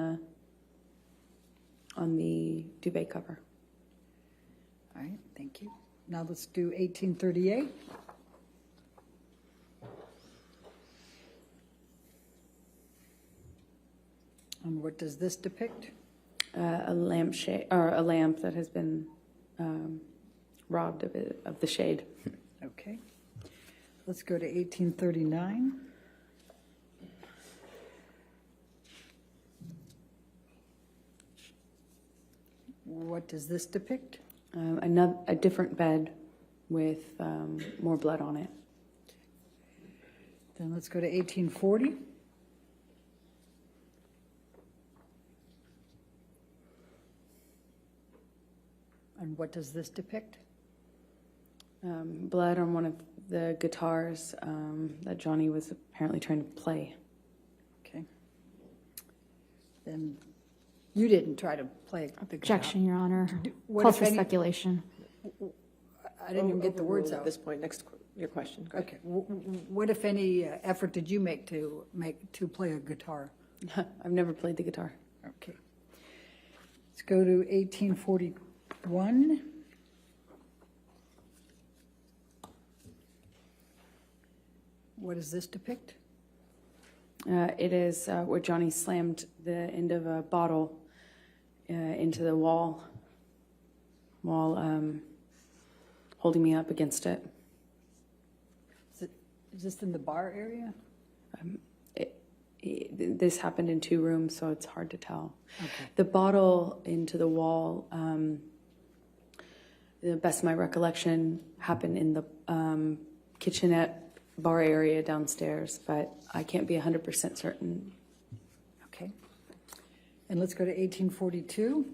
Speaker 3: the duvet cover.
Speaker 2: All right, thank you. Now let's do 1838. And what does this depict?
Speaker 3: A lampshade or a lamp that has been robbed of the shade.
Speaker 2: Okay. Let's go to 1839. What does this depict?
Speaker 3: A different bed with more blood on it.
Speaker 2: Then let's go to 1840. And what does this depict?
Speaker 3: Blood on one of the guitars that Johnny was apparently trying to play.
Speaker 2: Okay. Then you didn't try to play the guitar.
Speaker 4: Objection, Your Honor.
Speaker 2: What
Speaker 4: Calls
Speaker 2: if
Speaker 4: for
Speaker 2: any-
Speaker 4: speculation.
Speaker 2: I didn't even get the words
Speaker 1: At
Speaker 2: out.
Speaker 1: this point, your question. Go ahead.
Speaker 2: Okay. What, if any, effort did you make to play a guitar?
Speaker 3: I've never played the guitar.
Speaker 2: Okay. Let's go to 1841. What does this depict?
Speaker 3: It is where Johnny slammed the end of a bottle into the wall while holding me up against it.
Speaker 2: Is this in the bar area?
Speaker 3: This happened in 2 rooms, so it's hard to tell.
Speaker 2: Okay.
Speaker 3: The bottle into the wall, the best of my recollection, happened in the kitchenette bar area downstairs, but I can't be 100% certain.
Speaker 2: Okay. And let's go to 1842.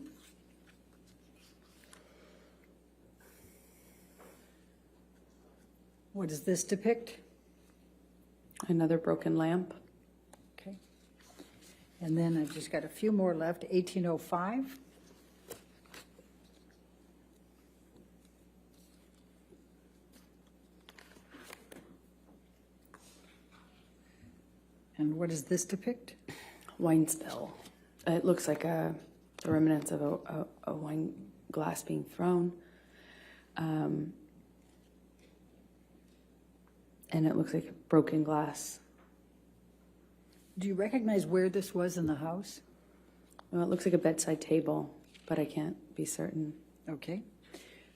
Speaker 2: What does this depict?
Speaker 3: Another broken lamp.
Speaker 2: Okay. And then I've just got a few more left. 1805. And what does this depict?
Speaker 3: Wine spill. It looks like the remnants of a wine glass being thrown. And it looks like broken glass.
Speaker 2: Do you recognize where this was in the house?
Speaker 3: Well, it looks like a bedside table, but I can't be certain.
Speaker 2: Okay.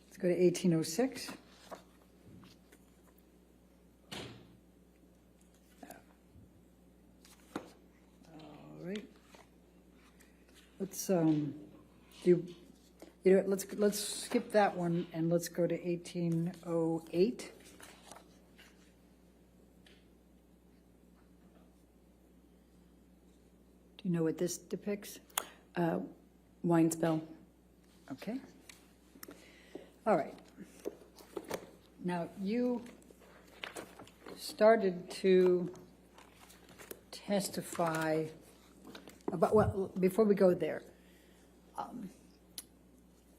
Speaker 2: Let's go to 1806. All right. Let's let's skip that one and let's go to 1808. Do you know what this depicts?
Speaker 3: Wine spill.
Speaker 2: Okay. All right. Now, you started to testify about, well, before we go there,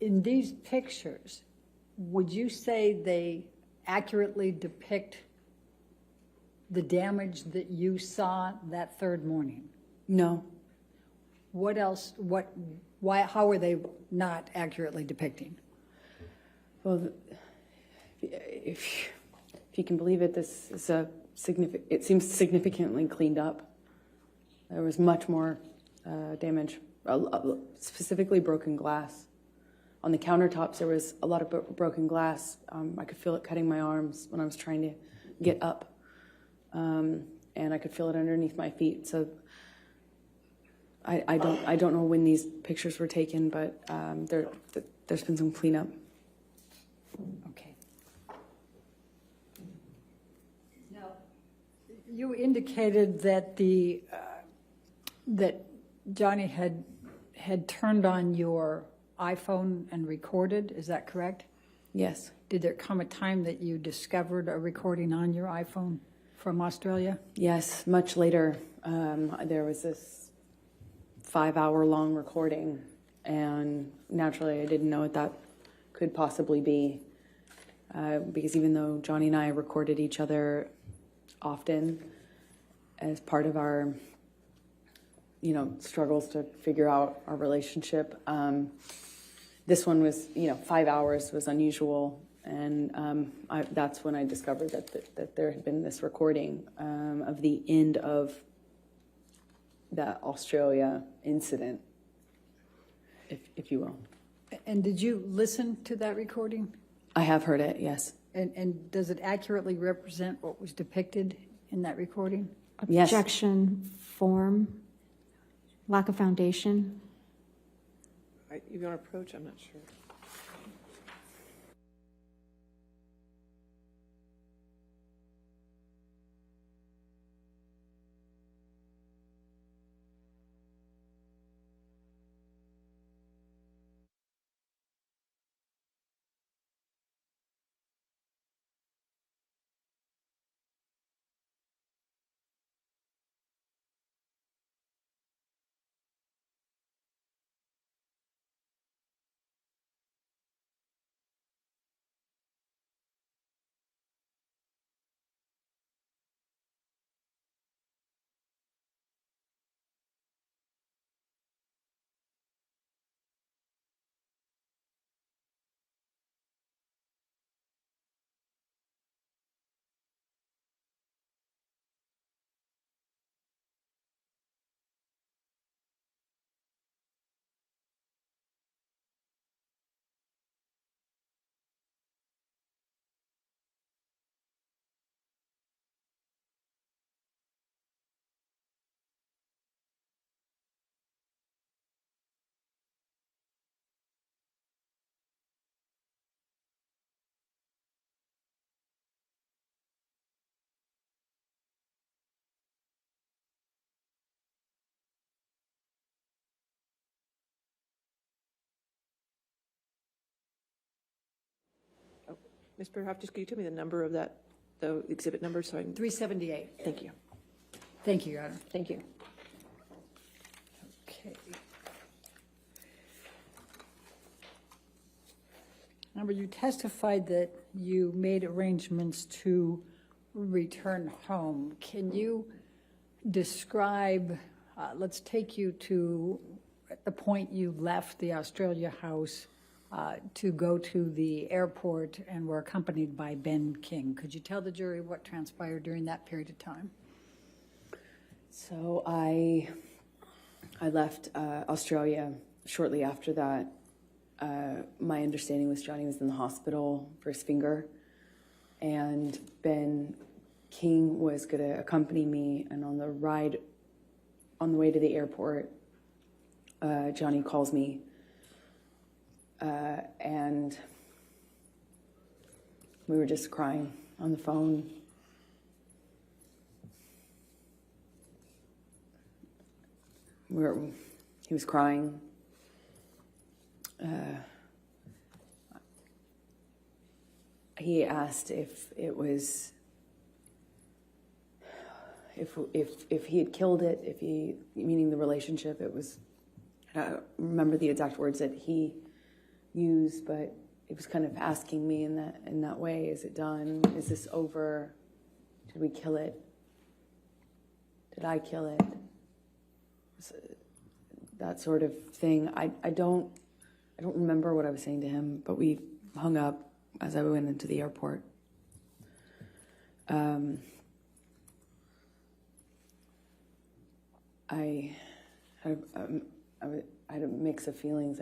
Speaker 2: in these pictures, would you say they accurately depict the damage that you saw that third morning?
Speaker 3: No.
Speaker 2: What else, how are they not accurately depicting?
Speaker 3: Well, if you can believe it, this is it seems significantly cleaned up. There was much more damage, specifically broken glass. On the countertops, there was a lot of broken glass. I could feel it cutting my arms when I was trying to get up, and I could feel it underneath my feet. So I don't know when these pictures were taken, but there's been some cleanup.
Speaker 2: Okay. Now, you indicated that that Johnny had turned on your iPhone and recorded. Is that correct?
Speaker 3: Yes.
Speaker 2: Did there come a time that you discovered a recording on your iPhone from Australia?
Speaker 3: Yes. Much later, there was this 5-hour-long recording, and naturally, I didn't know what that could possibly be, because even though Johnny and I recorded each other often as part of our, struggles to figure out our relationship, this one was, 5 hours was unusual, and that's when I discovered that there had been this recording of the end of that Australia incident, if you will.
Speaker 2: And did you listen to that recording?
Speaker 3: I have heard it, yes.
Speaker 2: And does it accurately represent what was depicted in that recording?
Speaker 3: Yes.
Speaker 4: Objection, form, lack of foundation.
Speaker 1: You want to approach? I'm not sure. Ms. Baruch, just could you tell me the number of that, the exhibit number, so I can,
Speaker 2: 378.
Speaker 1: thank you.
Speaker 2: Thank you, Your Honor.
Speaker 1: Thank you.
Speaker 2: Okay. Amber, you testified that you made arrangements to return home. Can you describe, let's take you to the point you left the Australia house to go to the airport and were accompanied by Ben King. Could you tell the jury what transpired during that period of time?
Speaker 3: So I left Australia shortly after that. My understanding was Johnny was in the hospital for his finger, and Ben King was going to accompany me. And on the way to the airport, Johnny calls me, and we were just crying on the phone. He was crying. He asked if it was, if he had killed it, meaning the relationship, it was, I don't remember the exact words that he used, but it was kind of asking me in that way, is it done? Is this over? Did we kill it? Did I kill it? That sort of thing. I don't remember what I was saying to him, but we hung up as I went into the airport. I had a mix of feelings.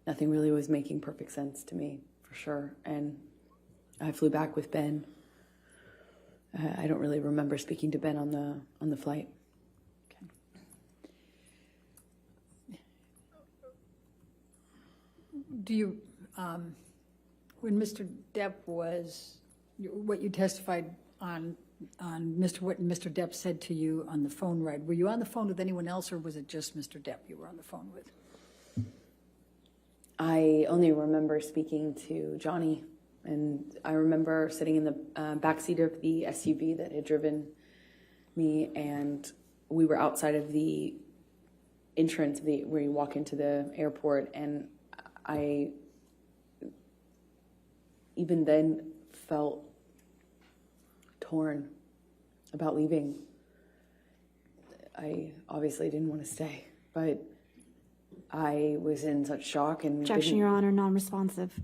Speaker 3: Nothing really was making perfect sense to me, for sure. And I flew back with Ben. I don't really remember speaking to Ben on the flight.
Speaker 2: Do you, when Mr. Depp was, what you testified on what Mr. Depp said to you on the phone ride, were you on the phone with anyone else, or was it just Mr. Depp you were on the phone with?
Speaker 3: I only remember speaking to Johnny, and I remember sitting in the backseat of the SUV that had driven me, and we were outside of the entrance where you walk into the airport, and I even then felt torn about leaving. I obviously didn't want to stay, but I was in such shock and
Speaker 4: Objection, Your Honor, non-responsive.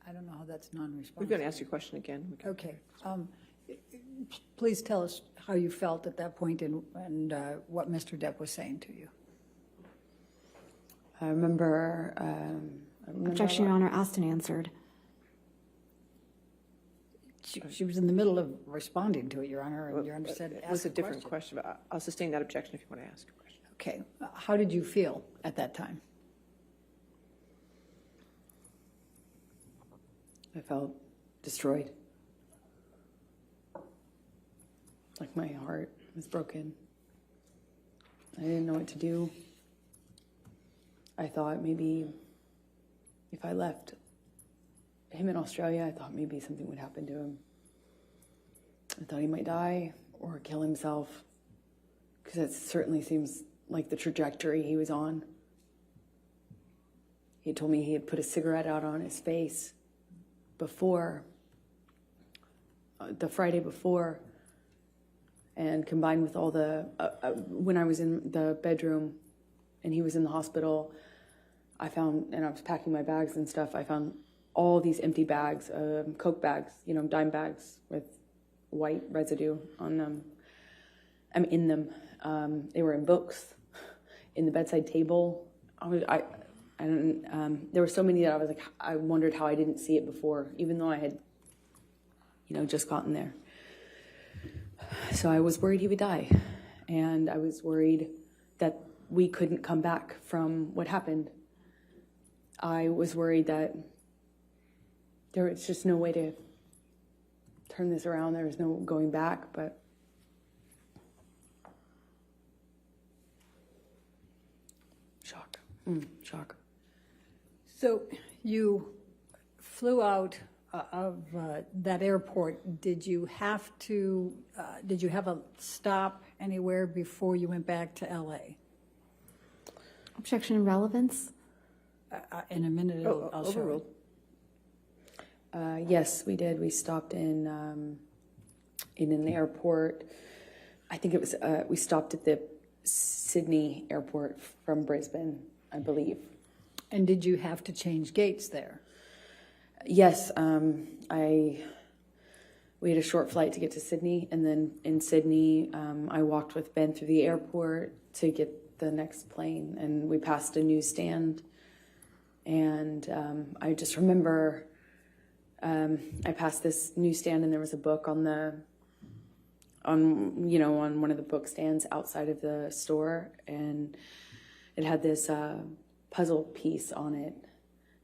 Speaker 2: I don't know how that's non-responsive.
Speaker 1: We're going to ask you a question again.
Speaker 2: Okay. Please tell us how you felt at that point and what Mr. Depp was saying to you.
Speaker 3: I remember.
Speaker 4: Objection, Your Honor, asked and answered.
Speaker 2: She was in the middle of responding to it, Your Honor, and Your Honor said
Speaker 1: It
Speaker 2: ask
Speaker 1: was a
Speaker 2: the
Speaker 1: different question, but I'll sustain that objection if you want to ask a question.
Speaker 2: Okay. How did you feel at that time?
Speaker 3: I felt destroyed. Like my heart was broken. I didn't know what to do. I thought maybe if I left him in Australia, I thought maybe something would happen to him. I thought he might die or kill himself, because that certainly seems like the trajectory he was on. He told me he had put a cigarette out on his face before, the Friday before, and combined with all the, when I was in the bedroom and he was in the hospital, I found, and I was packing my bags and stuff, I found all these empty bags, Coke bags, dime bags with white residue on them. In them. They were in books, in the bedside table. There were so many that I was like, I wondered how I didn't see it before, even though I had, just gotten there. So I was worried he would die, and I was worried that we couldn't come back from what happened. I was worried that there was just no way to turn this around. There was no going back, but shock. Shock.
Speaker 2: So You flew out of that airport. Did you have a stop anywhere before you went back to LA?
Speaker 4: Objection and relevance.
Speaker 2: In a minute, I'll show
Speaker 1: Overruled.
Speaker 2: it.
Speaker 3: Yes, we did. We stopped in an airport. I think it was, we stopped at the Sydney airport from Brisbane, I believe.
Speaker 2: And did you have to change gates there?
Speaker 3: Yes, we had a short flight to get to Sydney, and then in Sydney, I walked with Ben through the airport to get the next plane, and we passed a newsstand, and I just remember I passed this newsstand, and there was a book on one of the book stands outside of the store, and it had this puzzle piece on it,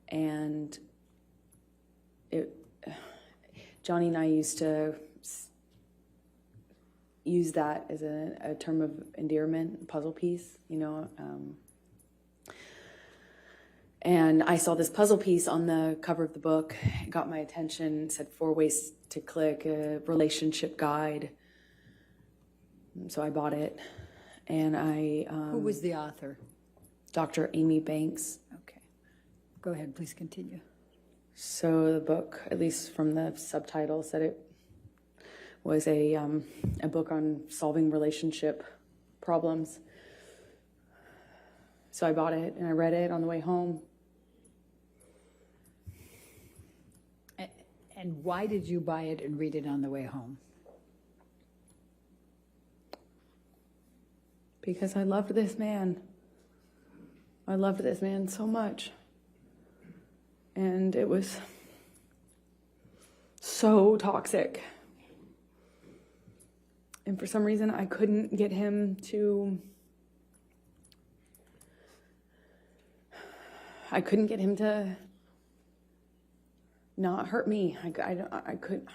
Speaker 3: and Johnny and I used to use that as a term of endearment, puzzle piece, and I saw this puzzle piece on the cover of the book. It got my attention. It said 4 ways to click, a relationship guide. So I bought it, and
Speaker 2: Who was the author?
Speaker 3: Dr. Amy Banks.
Speaker 2: Okay. Go ahead, please continue.
Speaker 3: So the book, at least from the subtitle, said it was a book on solving relationship problems. So I bought it, and I read it on the way home.
Speaker 2: And why did you buy it and read it on the way home?
Speaker 3: Because I loved this man. I loved this man so much. And it was so toxic. And for some reason, I couldn't get him to... not hurt me. I could...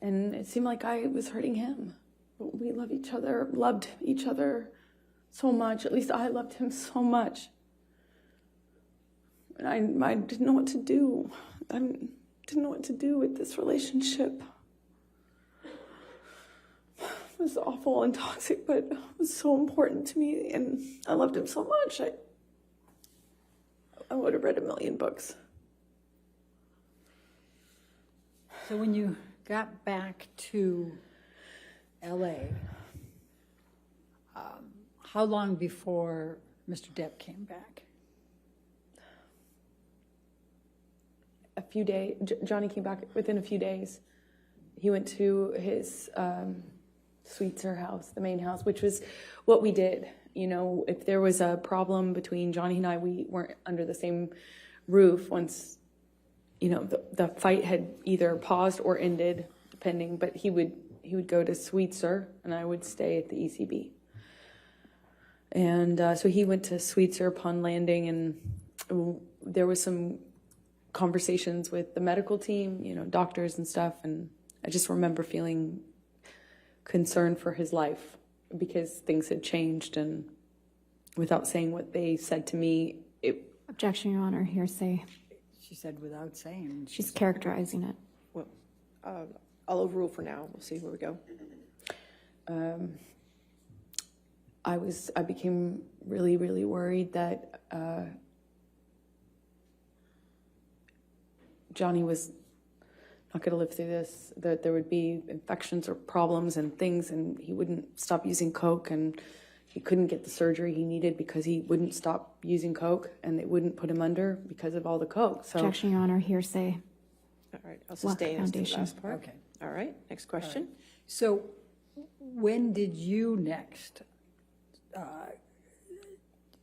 Speaker 3: And it seemed like I was hurting him. But we loved each other so much. At least I loved him so much. And I didn't know what to do. I didn't know what to do with this relationship. It was awful and toxic, but it was so important to me, and I loved him so much. I would have read 1,000,000 books.
Speaker 2: So when you got back to LA, how long before Mr. Depp came back?
Speaker 3: A few days. Johnny came back within a few days. He went to his Sweetser house, the main house, which was what we did. If there was a problem between Johnny and I, we weren't under the same roof once, the fight had either paused or ended, depending, but he would go to Sweetser, and I would stay at the ECB. And so he went to Sweetser upon landing, and there was some conversations with the medical team, doctors and stuff, and I just remember feeling concerned for his life because things had changed, and without saying what they said to me,
Speaker 4: Objection, Your Honor, hearsay.
Speaker 2: She said without saying.
Speaker 4: She's characterizing it.
Speaker 1: Well, I'll overrule for now. We'll see where we go.
Speaker 3: I became really, really worried that Johnny was not going to live through this, that there would be infections or problems and things, and he wouldn't stop using Coke, and he couldn't get the surgery he needed because he wouldn't stop using Coke, and they wouldn't put him under because of all the Coke. So,
Speaker 4: Objection, Your Honor, hearsay.
Speaker 1: All right, I'll sustain as the
Speaker 4: Foundation.
Speaker 1: last part.
Speaker 2: Okay.
Speaker 1: All right, next question.
Speaker 2: So when did you next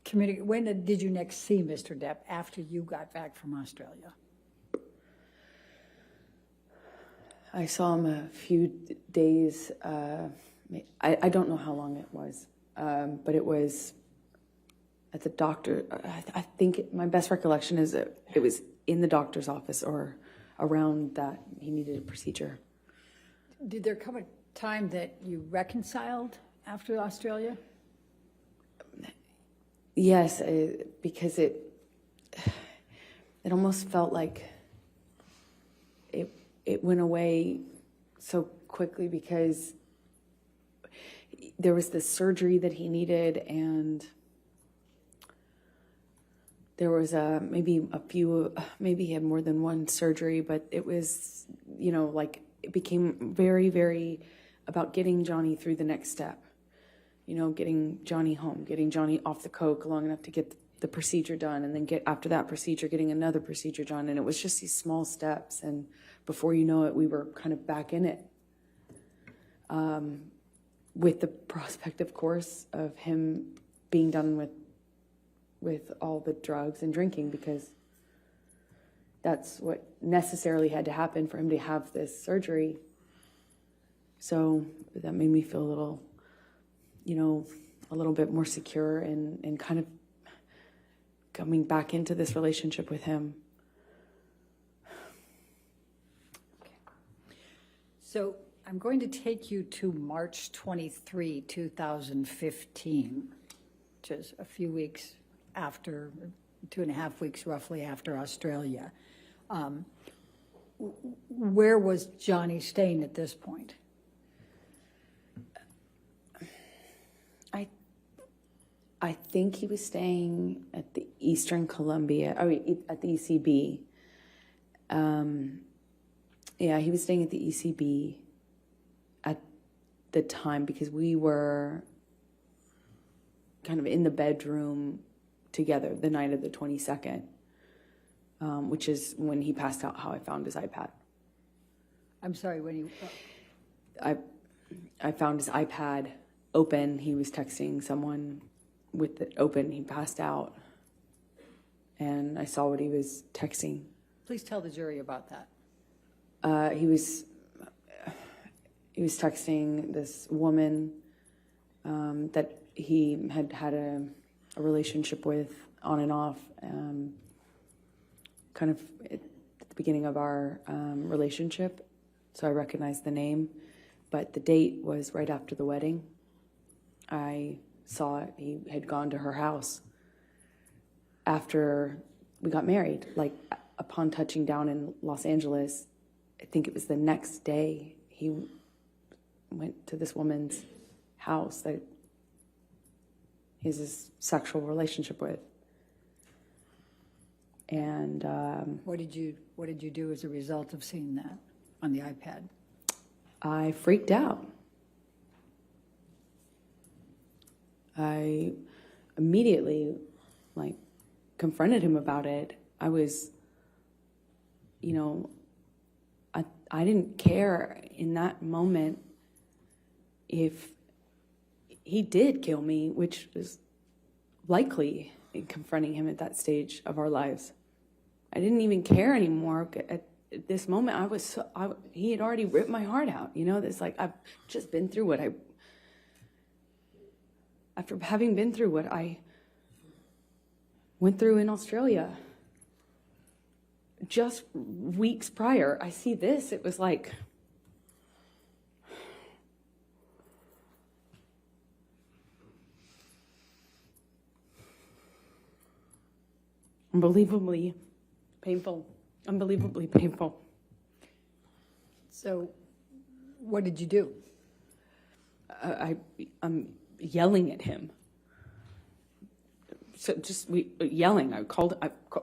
Speaker 2: communicate? When did you next see Mr. Depp after you got back from Australia?
Speaker 3: I saw him a few days. I don't know how long it was, but it was at the doctor. I think my best recollection is that it was in the doctor's office or around that he needed a procedure.
Speaker 2: Did there come a time that you reconciled after Australia?
Speaker 3: Yes, because it almost felt like it went away so quickly because there was this surgery that he needed, and there was maybe he had more than one surgery, but it was, like it became very, very about getting Johnny through the next step. Getting Johnny home, getting Johnny off the coke long enough to get the procedure done, and then after that procedure, getting another procedure done. And it was just these small steps. And before you know it, we were kind of back in it. With the prospect, of course, of him being done with all the drugs and drinking, because that's what necessarily had to happen for him to have this surgery. So that made me feel a little bit more secure and kind of coming back into this relationship with him.
Speaker 2: So I'm going to take you to March 23, 2015, which is a few weeks after, 2.5 weeks roughly after Australia. Where was Johnny staying at this point?
Speaker 3: I think he was staying at the Eastern Columbia, at the ECB. Yeah, he was staying at the ECB at the time because we were kind of in the bedroom together the night of the 22nd, which is when he passed out, how I found his iPad.
Speaker 2: I'm sorry, when you...
Speaker 3: I found his iPad open. He was texting someone with it open. He passed out, and I saw what he was texting.
Speaker 2: Please tell the jury about that.
Speaker 3: He was texting this woman that he had a relationship with on and off, kind of at the beginning of our relationship. So I recognized the name, but the date was right after the wedding. I saw it. He had gone to her house after we got married. Like, upon touching down in Los Angeles, I think it was the next day, he went to this woman's house that he has this sexual relationship with. And
Speaker 2: What did you do as a result of seeing that on the iPad?
Speaker 3: I freaked out. I immediately, confronted him about it. I was, I didn't care in that moment if he did kill me, which was likely in confronting him at that stage of our lives. I didn't even care anymore. At this moment, he had already ripped my heart out. It's like, I've just been through after having been through what I went through in Australia. Just weeks prior, I see this. It was like, unbelievably painful. Unbelievably painful.
Speaker 2: So what did you do?
Speaker 3: I'm yelling at him. So yelling. I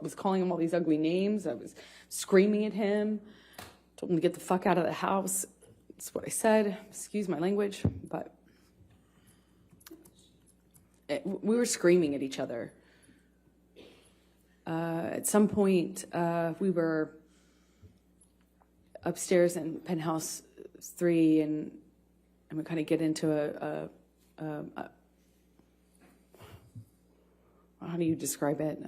Speaker 3: was calling him all these ugly names. I was screaming at him. Told him to get the fuck out of the house. That's what I said. Excuse my language, but we were screaming at each other. At some point, we were upstairs in penthouse 3, and we kind of get into a how do you describe it?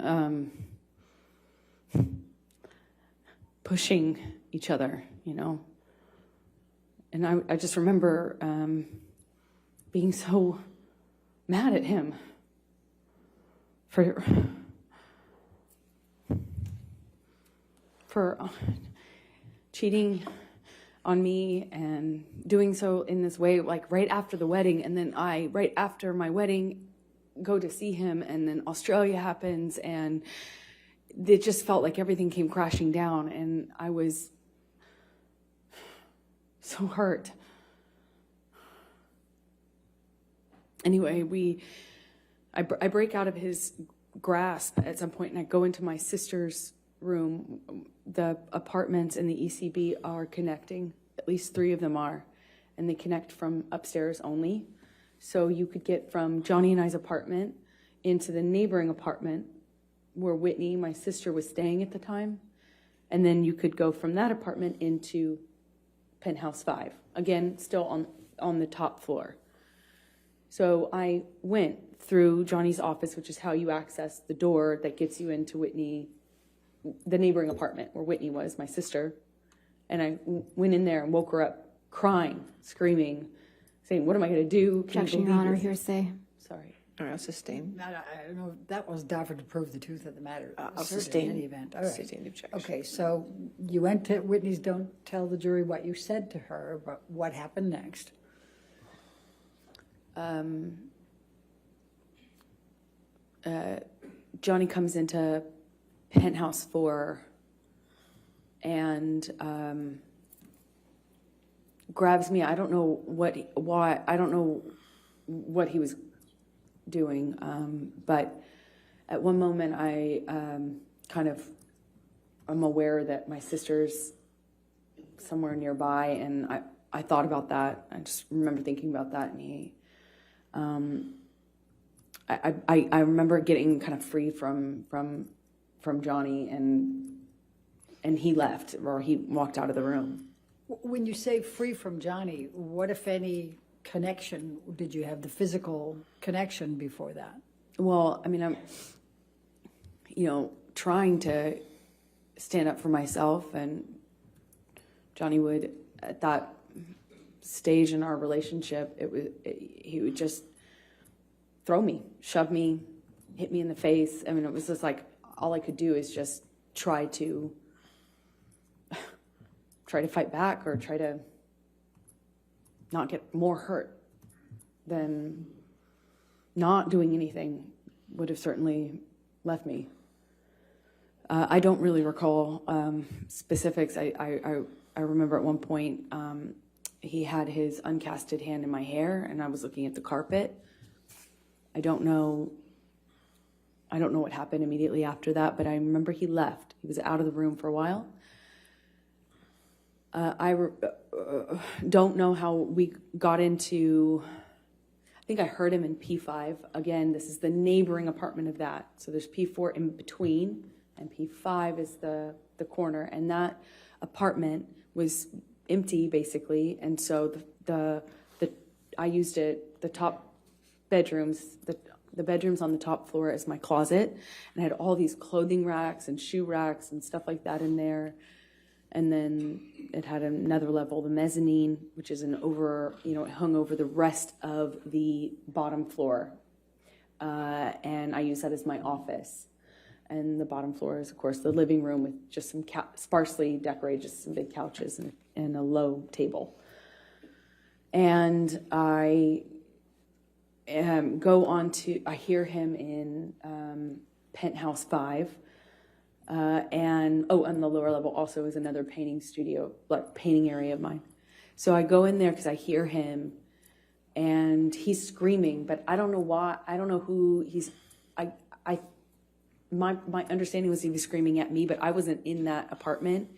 Speaker 3: Pushing each other, And I just remember being so mad at him for cheating on me and doing so in this way, like right after the wedding. And then right after my wedding, go to see him, and then Australia happens, and it just felt like everything came crashing down, and I was so hurt. Anyway, I break out of his grasp at some point, and I go into my sister's room. The apartments in the ECB are connecting. At least 3 of them are, and they connect from upstairs only. So you could get from Johnny and I's apartment into the neighboring apartment where Whitney, my sister, was staying at the time. And then you could go from that apartment into penthouse 5. Again, still on the top floor. So I went through Johnny's office, which is how you access the door that gets you into Whitney, the neighboring apartment where Whitney was, my sister. And I went in there and woke her up crying, screaming, saying, "What am I going to do? Can you
Speaker 4: Objection, Your
Speaker 3: believe
Speaker 4: Honor,
Speaker 3: this?"
Speaker 4: Hearsay.
Speaker 3: Sorry.
Speaker 1: All right, I'll sustain.
Speaker 2: I don't know, that was Dafford to prove the truth of the matter.
Speaker 1: I'll
Speaker 2: Certainly,
Speaker 1: sustain.
Speaker 2: In any event. All right.
Speaker 1: Sustain the objection.
Speaker 2: Okay, so you went to Whitney's. Don't tell the jury what you said to her, but what happened next?
Speaker 3: Johnny comes into penthouse 4 and grabs me. I don't know why. I don't know what he was doing, but at one moment I I'm aware that my sister's somewhere nearby, and I thought about that. I just remember thinking about that, and he, I remember getting kind of free from Johnny, and he left, or he walked out of the room.
Speaker 2: When you say free from Johnny, what, if any, connection did you have? The physical connection before that?
Speaker 3: Well, I mean, I'm, trying to stand up for myself, and Johnny would, at that stage in our relationship, he would just throw me, shove me, hit me in the face. I mean, it was just like, all I could do is just try to fight back, or try to not get more hurt than not doing anything would have certainly left me. I don't really recall specifics. I remember at one point he had his uncasted hand in my hair, and I was looking at the carpet. I don't know what happened immediately after that, but I remember he left. He was out of the room for a while. I don't know how we got into, I think I heard him in P5. Again, this is the neighboring apartment of that. So there's P4 in between, and P5 is the corner. And that apartment was empty, basically. And so I used it, the top bedrooms, the bedrooms on the top floor as my closet. And I had all these clothing racks and shoe racks and stuff like that in there. And then it had another level, the mezzanine, which is it hung over the rest of the bottom floor. And I use that as my office. And the bottom floor is, of course, the living room with just some sparsely decorated, just some big couches and a low table. And I I hear him in penthouse 5. And on the lower level also is another painting studio, like painting area of mine. So I go in there because I hear him, and he's screaming, but I don't know why. I don't know who he's. My understanding was he was screaming at me, but I wasn't in that apartment.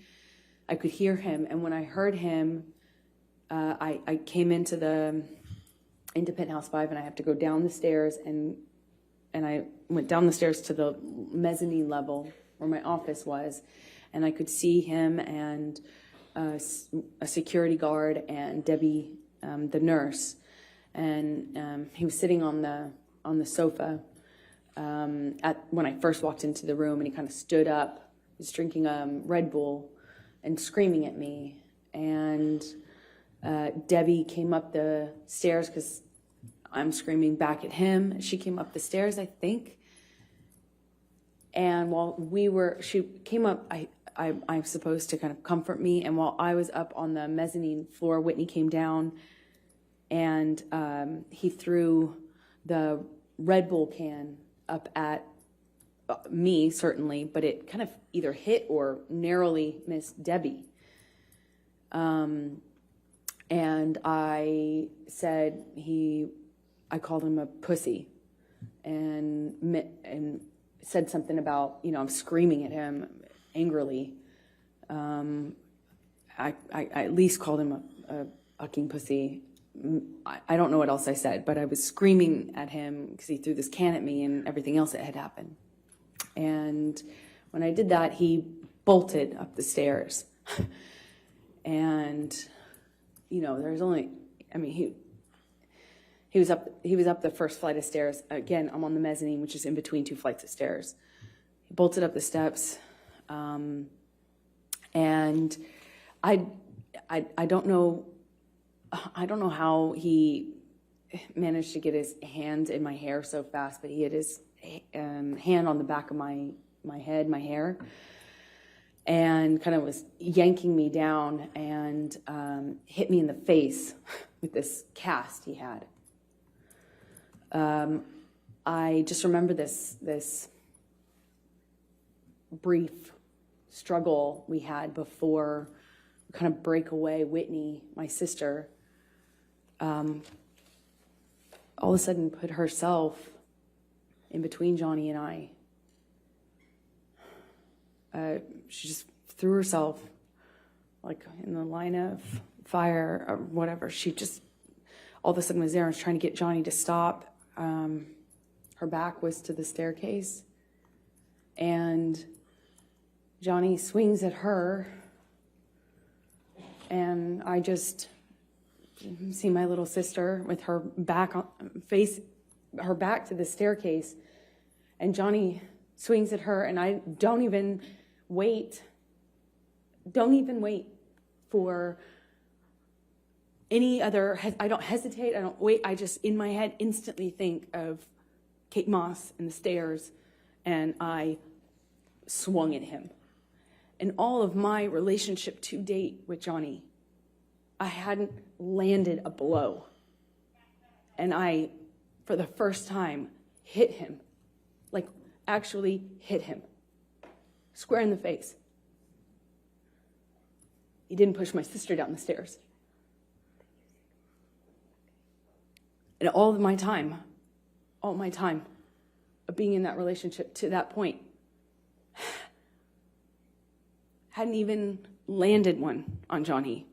Speaker 3: I could hear him, and when I heard him, I came into penthouse 5, and I have to go down the stairs, and I went down the stairs to the mezzanine level where my office was, and I could see him and a security guard and Debbie, the nurse, and he was sitting on the sofa when I first walked into the room, and he kind of stood up. He was drinking Red Bull and screaming at me, and Debbie came up the stairs because I'm screaming back at him. She came up the stairs, I think. And while she came up, I'm supposed to kind of comfort me. And while I was up on the mezzanine floor, Whitney came down, and he threw the Red Bull can up at me, certainly, but it kind of either hit or narrowly missed Debbie. And I said I called him a pussy, and said something about, I'm screaming at him angrily. I at least called him a fucking pussy. I don't know what else I said, but I was screaming at him because he threw this can at me and everything else that had happened. And when I did that, he bolted up the stairs. And, there's only, he was up the first flight of stairs. Again, I'm on the mezzanine, which is in between two flights of stairs. He bolted up the steps. And I don't know how he managed to get his hands in my hair so fast, but he had his hand on the back of my head, my hair, and kind of was yanking me down and hit me in the face with this cast he had. I just remember this brief struggle we had before we kind of break away. Whitney, my sister, all of a sudden put herself in between Johnny and I. She just threw herself like in the line of fire or whatever. She just all of a sudden was there and was trying to get Johnny to stop. Her back was to the staircase, and Johnny swings at her, and I just see my little sister with her back to the staircase, and Johnny swings at her, and I don't even wait for any other, I don't hesitate, I don't wait, I just in my head instantly think of Kate Moss and the stairs, and I swung at him. In all of my relationship to date with Johnny, I hadn't landed a blow. And I, for the first time, hit him. Like, actually hit him. Square in the face. He didn't push my sister down the stairs. And all my time of being in that relationship to that point, hadn't even landed one on Johnny.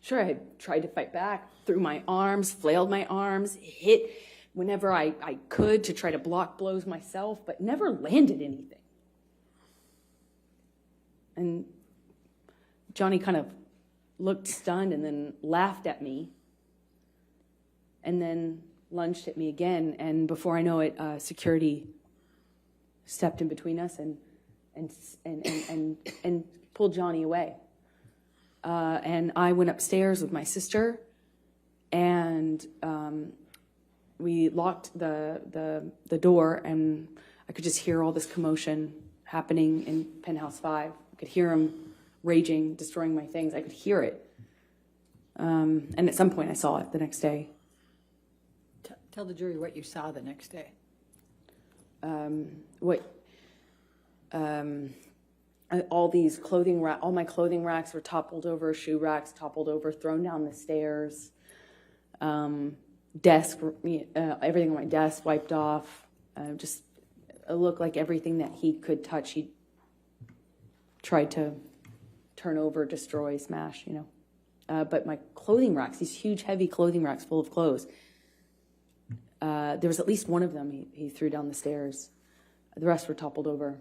Speaker 3: Sure, I had tried to fight back, threw my arms, flailed my arms, hit whenever I could to try to block blows myself, but never landed anything. And Johnny kind of looked stunned and then laughed at me and then lunged at me again. And before I know it, security stepped in between us and pulled Johnny away. And I went upstairs with my sister, and we locked the door, and I could just hear all this commotion happening in Penthouse 5. I could hear him raging, destroying my things. I could hear it. And at some point I saw it the next day.
Speaker 2: Tell the jury what you saw the next day.
Speaker 3: All these all my clothing racks were toppled over, shoe racks toppled over, thrown down the stairs. Desk, everything on my desk wiped off. Just it looked like everything that he could touch, he tried to turn over, destroy, smash, But my clothing racks, these huge, heavy clothing racks full of clothes, there was at least one of them he threw down the stairs. The rest were toppled over.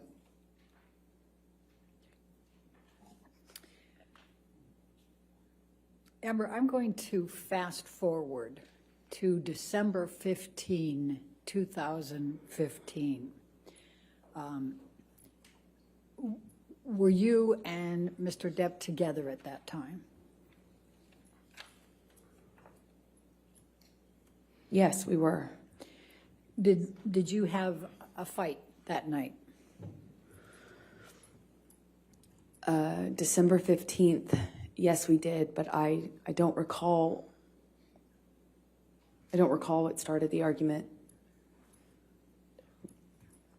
Speaker 2: Amber, I'm going to fast forward to December 15, 2015. Were you and Mr. Depp together at that time?
Speaker 3: Yes, we were.
Speaker 2: Did you have a fight that night?
Speaker 3: December 15th, yes, we did, but I don't recall I don't recall what started the argument.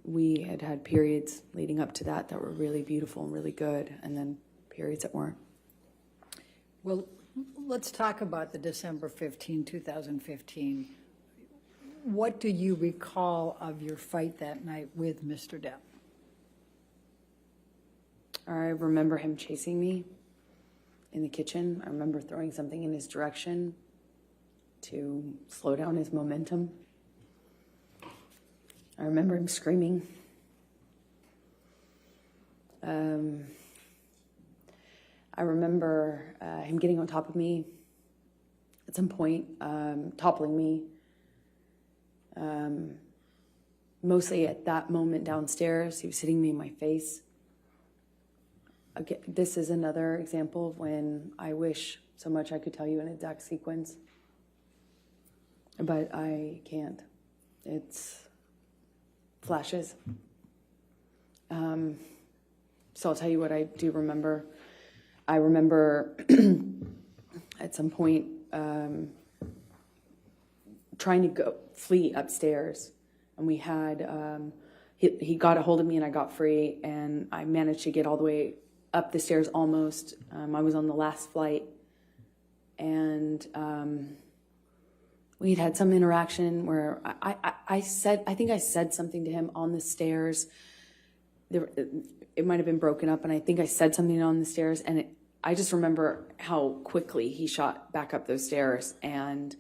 Speaker 3: We had had periods leading up to that were really beautiful and really good, and then periods that weren't.
Speaker 2: Well, let's talk about the December 15, 2015. What do you recall of your fight that night with Mr. Depp?
Speaker 3: I remember him chasing me in the kitchen. I remember throwing something in his direction to slow down his momentum. I remember him screaming. I remember him getting on top of me at some point, toppling me. Mostly at that moment downstairs, he was hitting me in my face. Again, this is another example of when I wish so much I could tell you an exact sequence, but I can't. It's flashes. So I'll tell you what I do remember. I remember at some point trying to flee upstairs, and we had he got a hold of me and I got free, and I managed to get all the way up the stairs almost. I was on the last flight, and we'd had some interaction where I think I said something to him on the stairs. It might have been broken up, and I think I said something on the stairs, and I just remember how quickly he shot back up those stairs and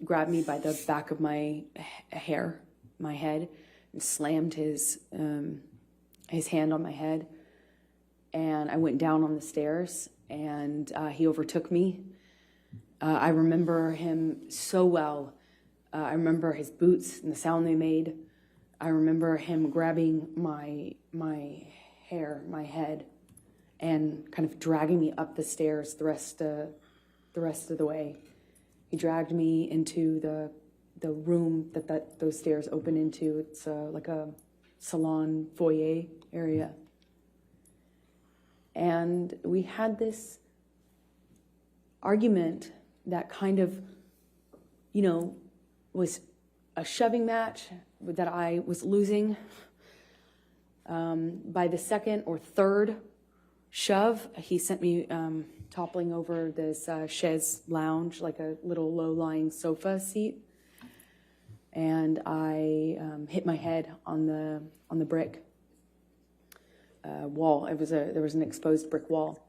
Speaker 3: grabbed me by the back of my hair, my head, and slammed his hand on my head. And I went down on the stairs, and he overtook me. I remember him so well. I remember his boots and the sound they made. I remember him grabbing my hair, my head, and kind of dragging me up the stairs the rest of the way. He dragged me into the room that those stairs open into. It's like a salon foyer area. And we had this argument that kind of, was a shoving match that I was losing. By the second or third shove, he sent me toppling over this chaise lounge, like a little low-lying sofa seat. And I hit my head on the brick wall. There was an exposed brick wall.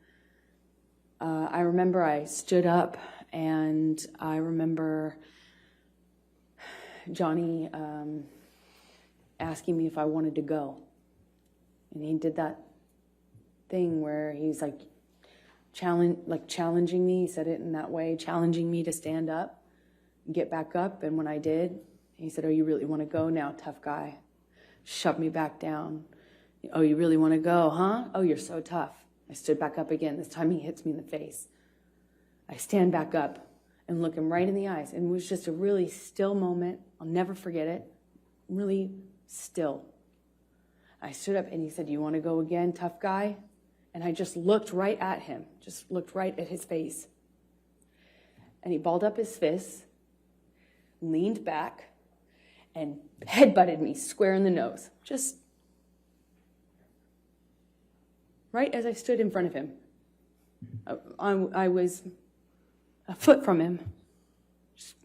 Speaker 3: I remember I stood up, and I remember Johnny asking me if I wanted to go. And he did that thing where he's like challenging me. He said it in that way, challenging me to stand up, get back up. And when I did, he said, "Oh, you really want to go now, tough guy?" Shoved me back down. "Oh, you really want to go, huh? Oh, you're so tough." I stood back up again. This time he hits me in the face. I stand back up and look him right in the eyes. And it was just a really still moment. I'll never forget it. Really still. I stood up and he said, "You want to go again, tough guy?" And I just looked right at him, just looked right at his face. And he balled up his fists, leaned back, and headbutted me square in the nose. Just right as I stood in front of him. I was a foot from him. Just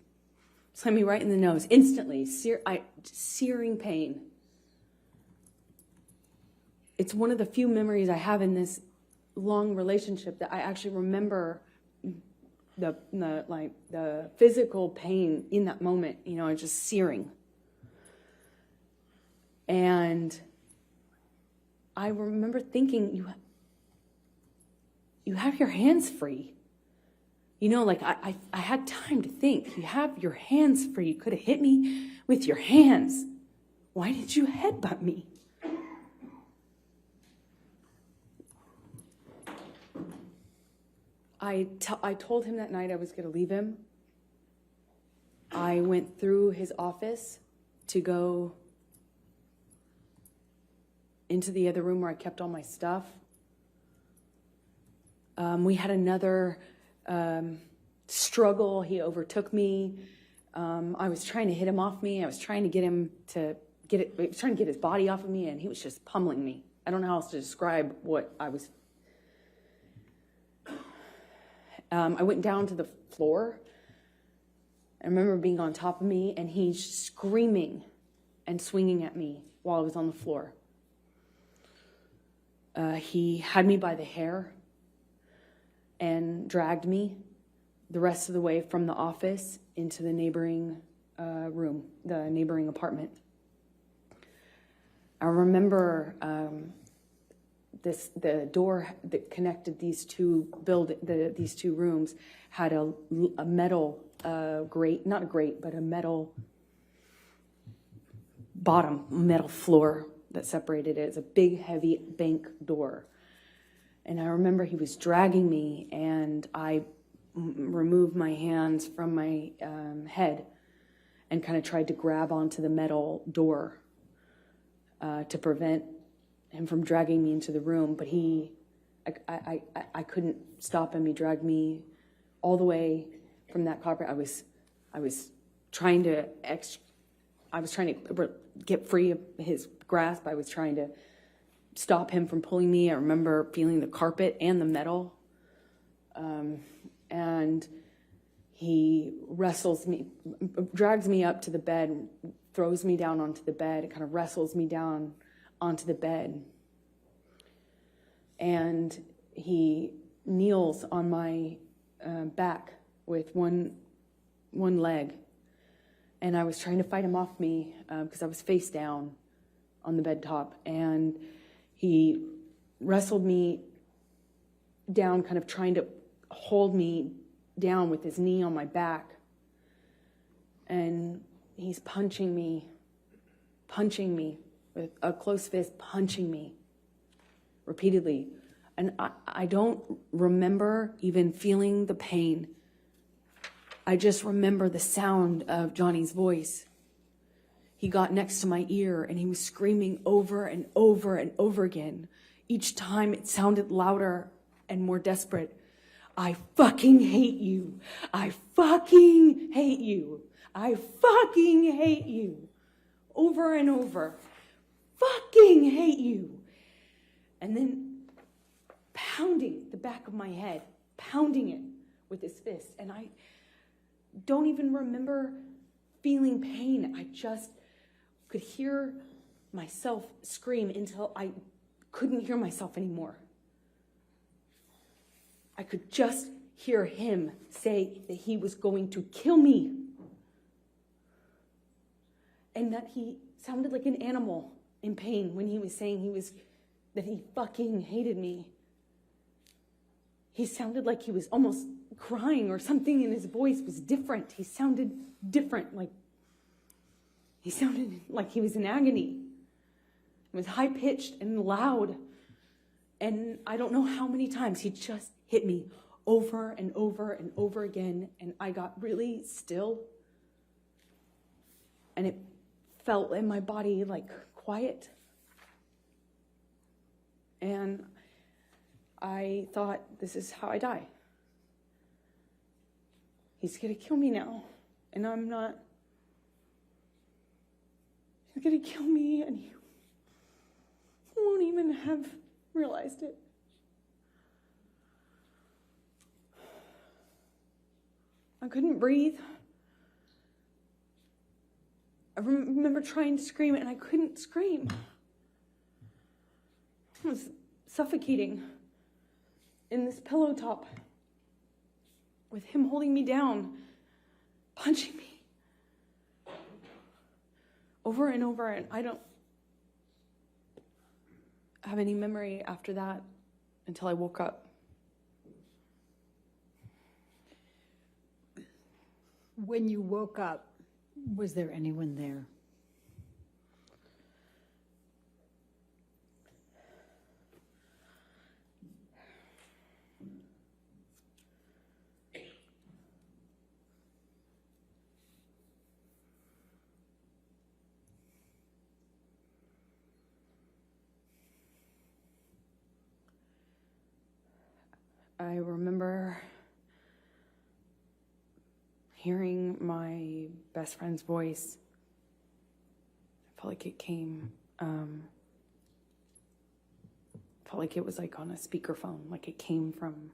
Speaker 3: slammed me right in the nose. Instantly, searing pain. It's one of the few memories I have in this long relationship that I actually remember the physical pain in that moment, just searing. And I remember thinking, you have your hands free. I had time to think. You have your hands free. You could have hit me with your hands. Why did you headbutt me? I told him that night I was going to leave him. I went through his office to go into the other room where I kept all my stuff. We had another struggle. He overtook me. I was trying to hit him off me. I was trying to get him to trying to get his body off of me, and he was just pummeling me. I don't know how else to describe what I was. I went down to the floor. I remember being on top of me, and he's screaming and swinging at me while I was on the floor. He had me by the hair and dragged me the rest of the way from the office into the neighboring room, the neighboring apartment. I remember the door that connected these two rooms had a metal grate, not a grate, but a metal bottom, metal floor that separated it. It's a big, heavy bank door. And I remember he was dragging me, and I removed my hands from my head and kind of tried to grab onto the metal door to prevent him from dragging me into the room. But I couldn't stop him. He dragged me all the way from that carpet. I was trying to get free of his grasp. I was trying to stop him from pulling me. I remember feeling the carpet and the metal. And he drags me up to the bed, throws me down onto the bed. It kind of wrestles me down onto the bed. And he kneels on my back with one leg. And I was trying to fight him off me because I was face down on the bed top. And he wrestled me down, kind of trying to hold me down with his knee on my back. And he's punching me with a closed fist, punching me repeatedly. And I don't remember even feeling the pain. I just remember the sound of Johnny's voice. He got next to my ear and he was screaming over and over and over again. Each time it sounded louder and more desperate. I fucking hate you. I fucking hate you. I fucking hate you. Over and over. Fucking hate you. And then pounding the back of my head, pounding it with his fist. And I don't even remember feeling pain. I just could hear myself scream until I couldn't hear myself anymore. I could just hear him say that he was going to kill me. And that he sounded like an animal in pain when he was saying that he fucking hated me. He sounded like he was almost crying, or something in his voice was different. He sounded different, he sounded like he was in agony. It was high-pitched and loud. And I don't know how many times he just hit me over and over and over again. And I got really still. And it felt in my body like quiet. And I thought, this is how I die. He's going to kill me now. And I'm not. He's going to kill me, and he won't even have realized it. I couldn't breathe. I remember trying to scream, and I couldn't scream. I was suffocating in this pillow top with him holding me down, punching me over and over. And I don't have any memory after that until I woke up.
Speaker 2: When you woke up, was there anyone there?
Speaker 3: I remember hearing my best friend's voice. I felt like it came, felt like it was like on a speakerphone, like it came from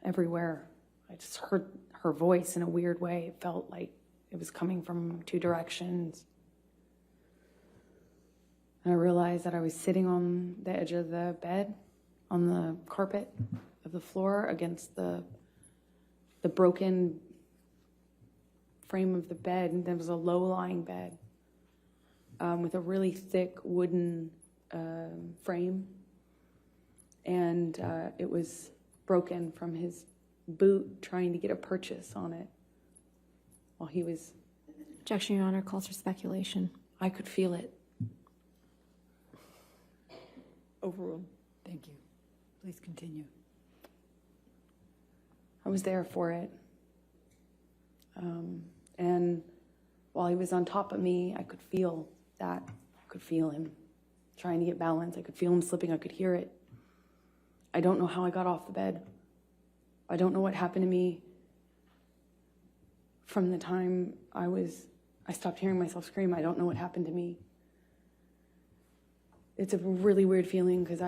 Speaker 3: everywhere. I just heard her voice in a weird way. It felt like it was coming from two directions. And I realized that I was sitting on the edge of the bed, on the carpet of the floor against the broken frame of the bed. And there was a low-lying bed with a really thick wooden frame. And it was broken from his boot trying to get a purchase on it while he was...
Speaker 4: Objection, Your Honor, calls for speculation.
Speaker 3: I could feel it.
Speaker 1: Overruled.
Speaker 2: Thank you. Please continue.
Speaker 3: I was there for it. And while he was on top of me, I could feel that. I could feel him trying to get balance. I could feel him slipping. I could hear it. I don't know how I got off the bed. I don't know what happened to me from the time I stopped hearing myself scream. I don't know what happened to me. It's a really weird feeling because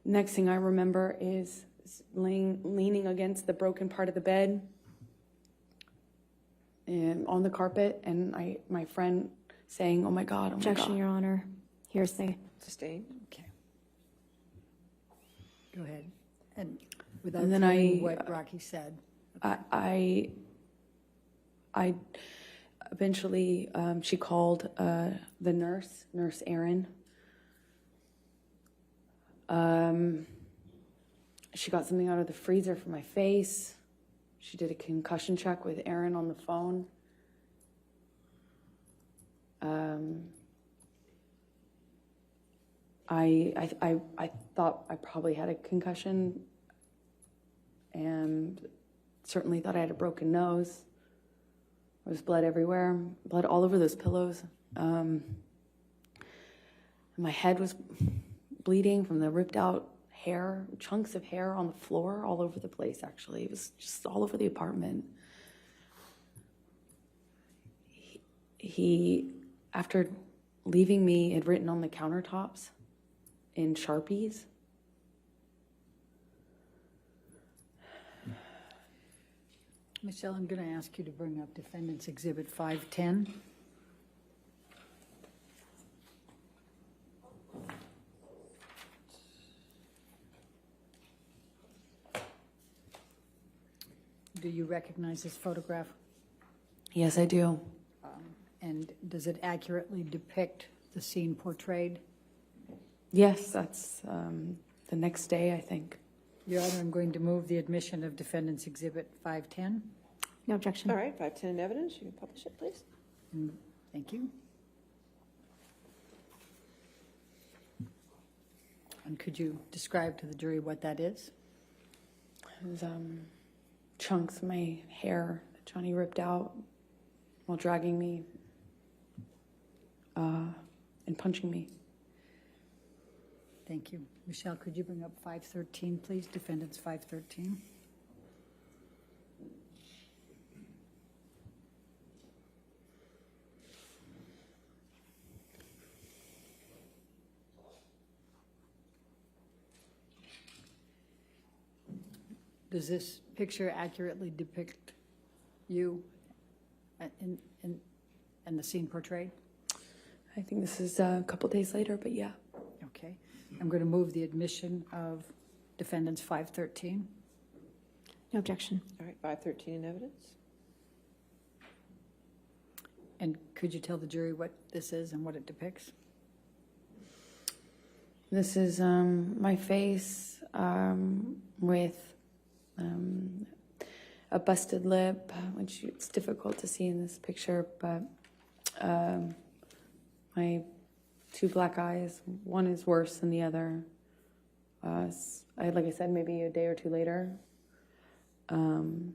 Speaker 3: next thing I remember is leaning against the broken part of the bed and on the carpet, and my friend saying, "Oh my God, oh my God."
Speaker 4: Objection, Your Honor. Hearsay.
Speaker 1: Sustained.
Speaker 2: Okay. Go ahead. And without
Speaker 3: And then
Speaker 2: knowing what Rocky said.
Speaker 3: I eventually, she called the nurse Erin. She got something out of the freezer for my face. She did a concussion check with Erin on the phone. I thought I probably had a concussion, and certainly thought I had a broken nose. There was blood everywhere, blood all over those pillows. My head was bleeding from the ripped out hair, chunks of hair on the floor all over the place, actually. It was just all over the apartment. He, after leaving me, had written on the countertops in Sharpies.
Speaker 2: Michelle, I'm going to ask you to bring up Defendant's Exhibit 510. Do you recognize this photograph?
Speaker 3: Yes, I do.
Speaker 2: And does it accurately depict the scene portrayed?
Speaker 3: Yes, that's the next day, I think.
Speaker 2: Your Honor, I'm going to move the admission of Defendant's Exhibit 510.
Speaker 4: No objection.
Speaker 1: All right, 510 in evidence. You can publish it, please.
Speaker 2: Thank you. And could you describe to the jury what that is?
Speaker 3: It was chunks of my hair that Johnny ripped out while dragging me and punching me.
Speaker 2: Thank you. Michelle, could you bring up 513, please? Defendant's 513. Does this picture accurately depict you and the scene portrayed?
Speaker 3: I think this is a couple days later, but yeah.
Speaker 2: Okay. I'm going to move the admission of Defendant's 513.
Speaker 4: No objection.
Speaker 1: All right, 513 in evidence.
Speaker 2: And could you tell the jury what this is and what it depicts?
Speaker 3: This is my face with a busted lip, which it's difficult to see in this picture, but my two black eyes, one is worse than the other. Like I said, maybe a day or two later. And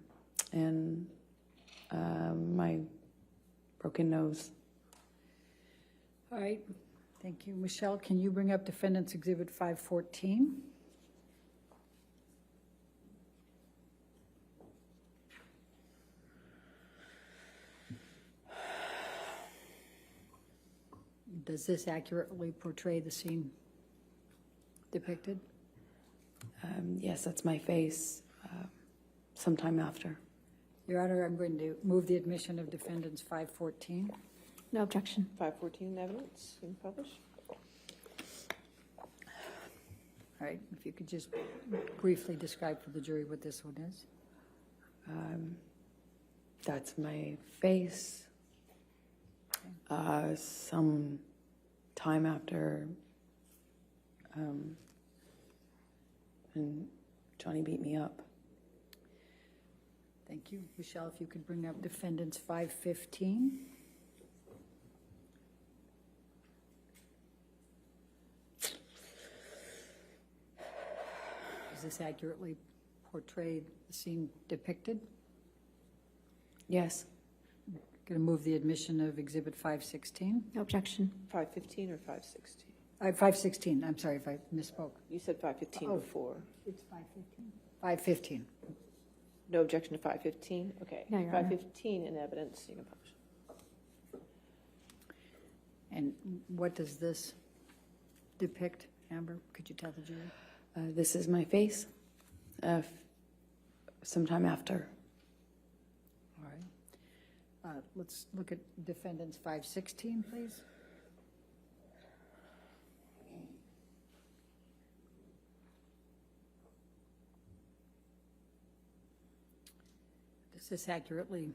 Speaker 3: my broken nose.
Speaker 2: All right. Thank you. Michelle, can you bring up Defendant's Exhibit 514? Does this accurately portray the scene depicted?
Speaker 3: Yes, that's my face sometime after.
Speaker 2: Your Honor, I'm going to move the admission of defendants 514.
Speaker 4: No objection.
Speaker 1: 514 in evidence, you can publish.
Speaker 2: All right, if you could just briefly describe for the jury what this one is.
Speaker 3: That's my face. Some time after, and Johnny beat me up.
Speaker 2: Thank you. Michelle, if you could bring up defendants 515. Does this accurately portray the scene depicted?
Speaker 3: Yes.
Speaker 2: Going to move the admission of exhibit 516.
Speaker 4: No objection.
Speaker 1: 515 or 516?
Speaker 2: 516, I'm sorry if I misspoke.
Speaker 1: You said 515
Speaker 2: Oh.
Speaker 1: before.
Speaker 2: It's 515. 515.
Speaker 1: No objection to 515? Okay.
Speaker 4: No, Your Honor.
Speaker 1: 515 in evidence, you can publish.
Speaker 2: And what does this depict, Amber? Could you tell the jury?
Speaker 3: This is my face sometime after.
Speaker 2: All right. Let's look at defendants 516, please. Does this accurately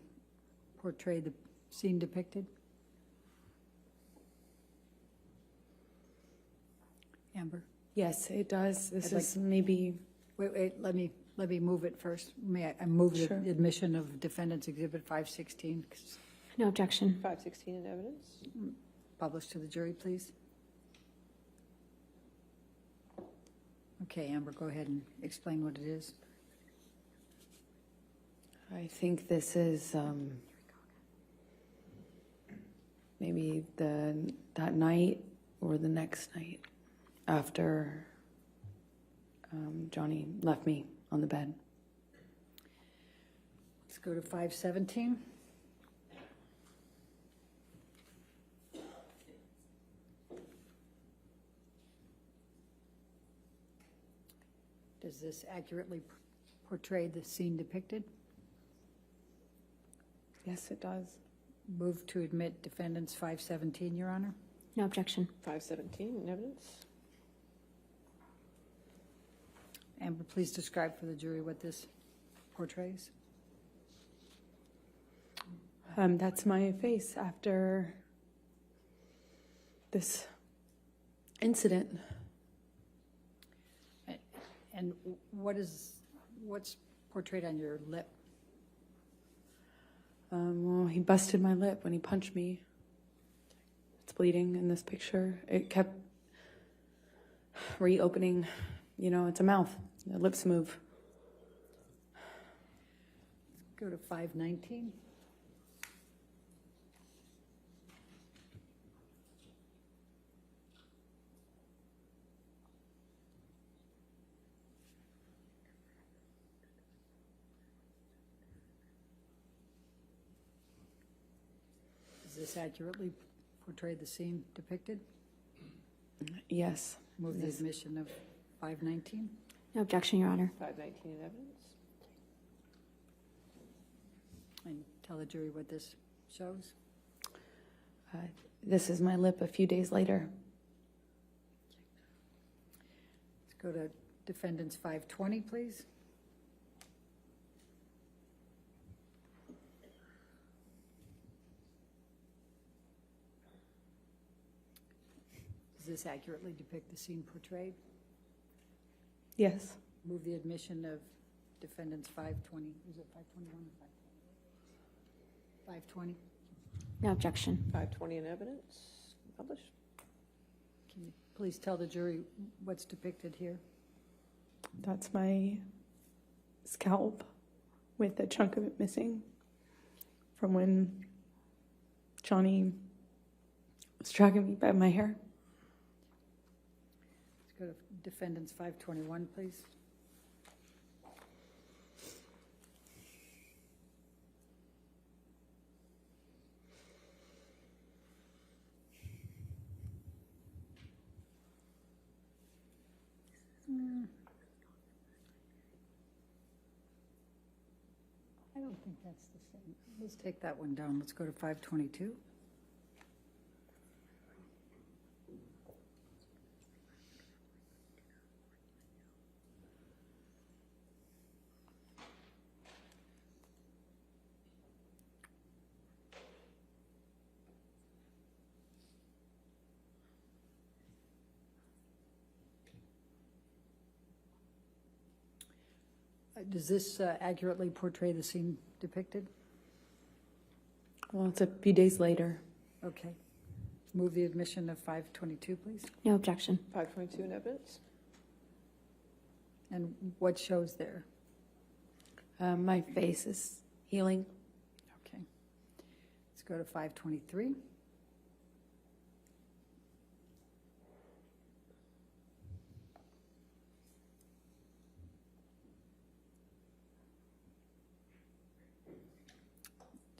Speaker 2: portray the scene depicted? Amber?
Speaker 3: Yes, it does. This
Speaker 2: I'd like-
Speaker 3: is maybe,
Speaker 2: Wait, let me move it first. May I move
Speaker 3: Sure.
Speaker 2: the admission of defendants exhibit 516,
Speaker 4: No objection.
Speaker 1: 516 in evidence?
Speaker 2: published to the jury, please? Okay, Amber, go ahead and explain what it is.
Speaker 3: I think this is maybe that night or the next night after Johnny left me on the bed.
Speaker 2: Let's go to 517. Does this accurately portray the scene depicted?
Speaker 3: Yes, it does.
Speaker 2: Move to admit defendants 517, Your Honor.
Speaker 4: No objection.
Speaker 1: 517 in evidence?
Speaker 2: Amber, please describe for the jury what this portrays.
Speaker 3: That's my face after this incident.
Speaker 2: And what's portrayed on your lip?
Speaker 3: Well, he busted my lip when he punched me. It's bleeding in this picture. It kept reopening. You know, it's a mouth. The lips move.
Speaker 2: Go to 519. Does this accurately portray the scene depicted?
Speaker 3: Yes.
Speaker 2: Move the
Speaker 3: Yes.
Speaker 2: admission of 519.
Speaker 4: No objection, Your Honor.
Speaker 1: 519 in evidence?
Speaker 2: And tell the jury what this shows.
Speaker 3: This is my lip a few days later.
Speaker 2: Let's go to defendants 520, please. Does this accurately depict the scene portrayed?
Speaker 3: Yes.
Speaker 2: Move the admission of defendants 520. Is it 521 or 520? 520.
Speaker 4: No objection.
Speaker 1: 520 in evidence? Publish.
Speaker 2: Can you please tell the jury what's depicted here?
Speaker 3: That's my scalp with a chunk of it missing from when Johnny was dragging me by my hair.
Speaker 2: Let's go to defendants 521, please. think that's the same. Let's take that one down. Let's go to 522. Does this accurately portray the scene depicted?
Speaker 3: Well, it's a few days later.
Speaker 2: Okay. Move the admission of 522, please.
Speaker 4: No objection.
Speaker 1: 522 in evidence?
Speaker 2: And what shows there?
Speaker 3: My face is healing.
Speaker 2: Okay. Let's go to 523.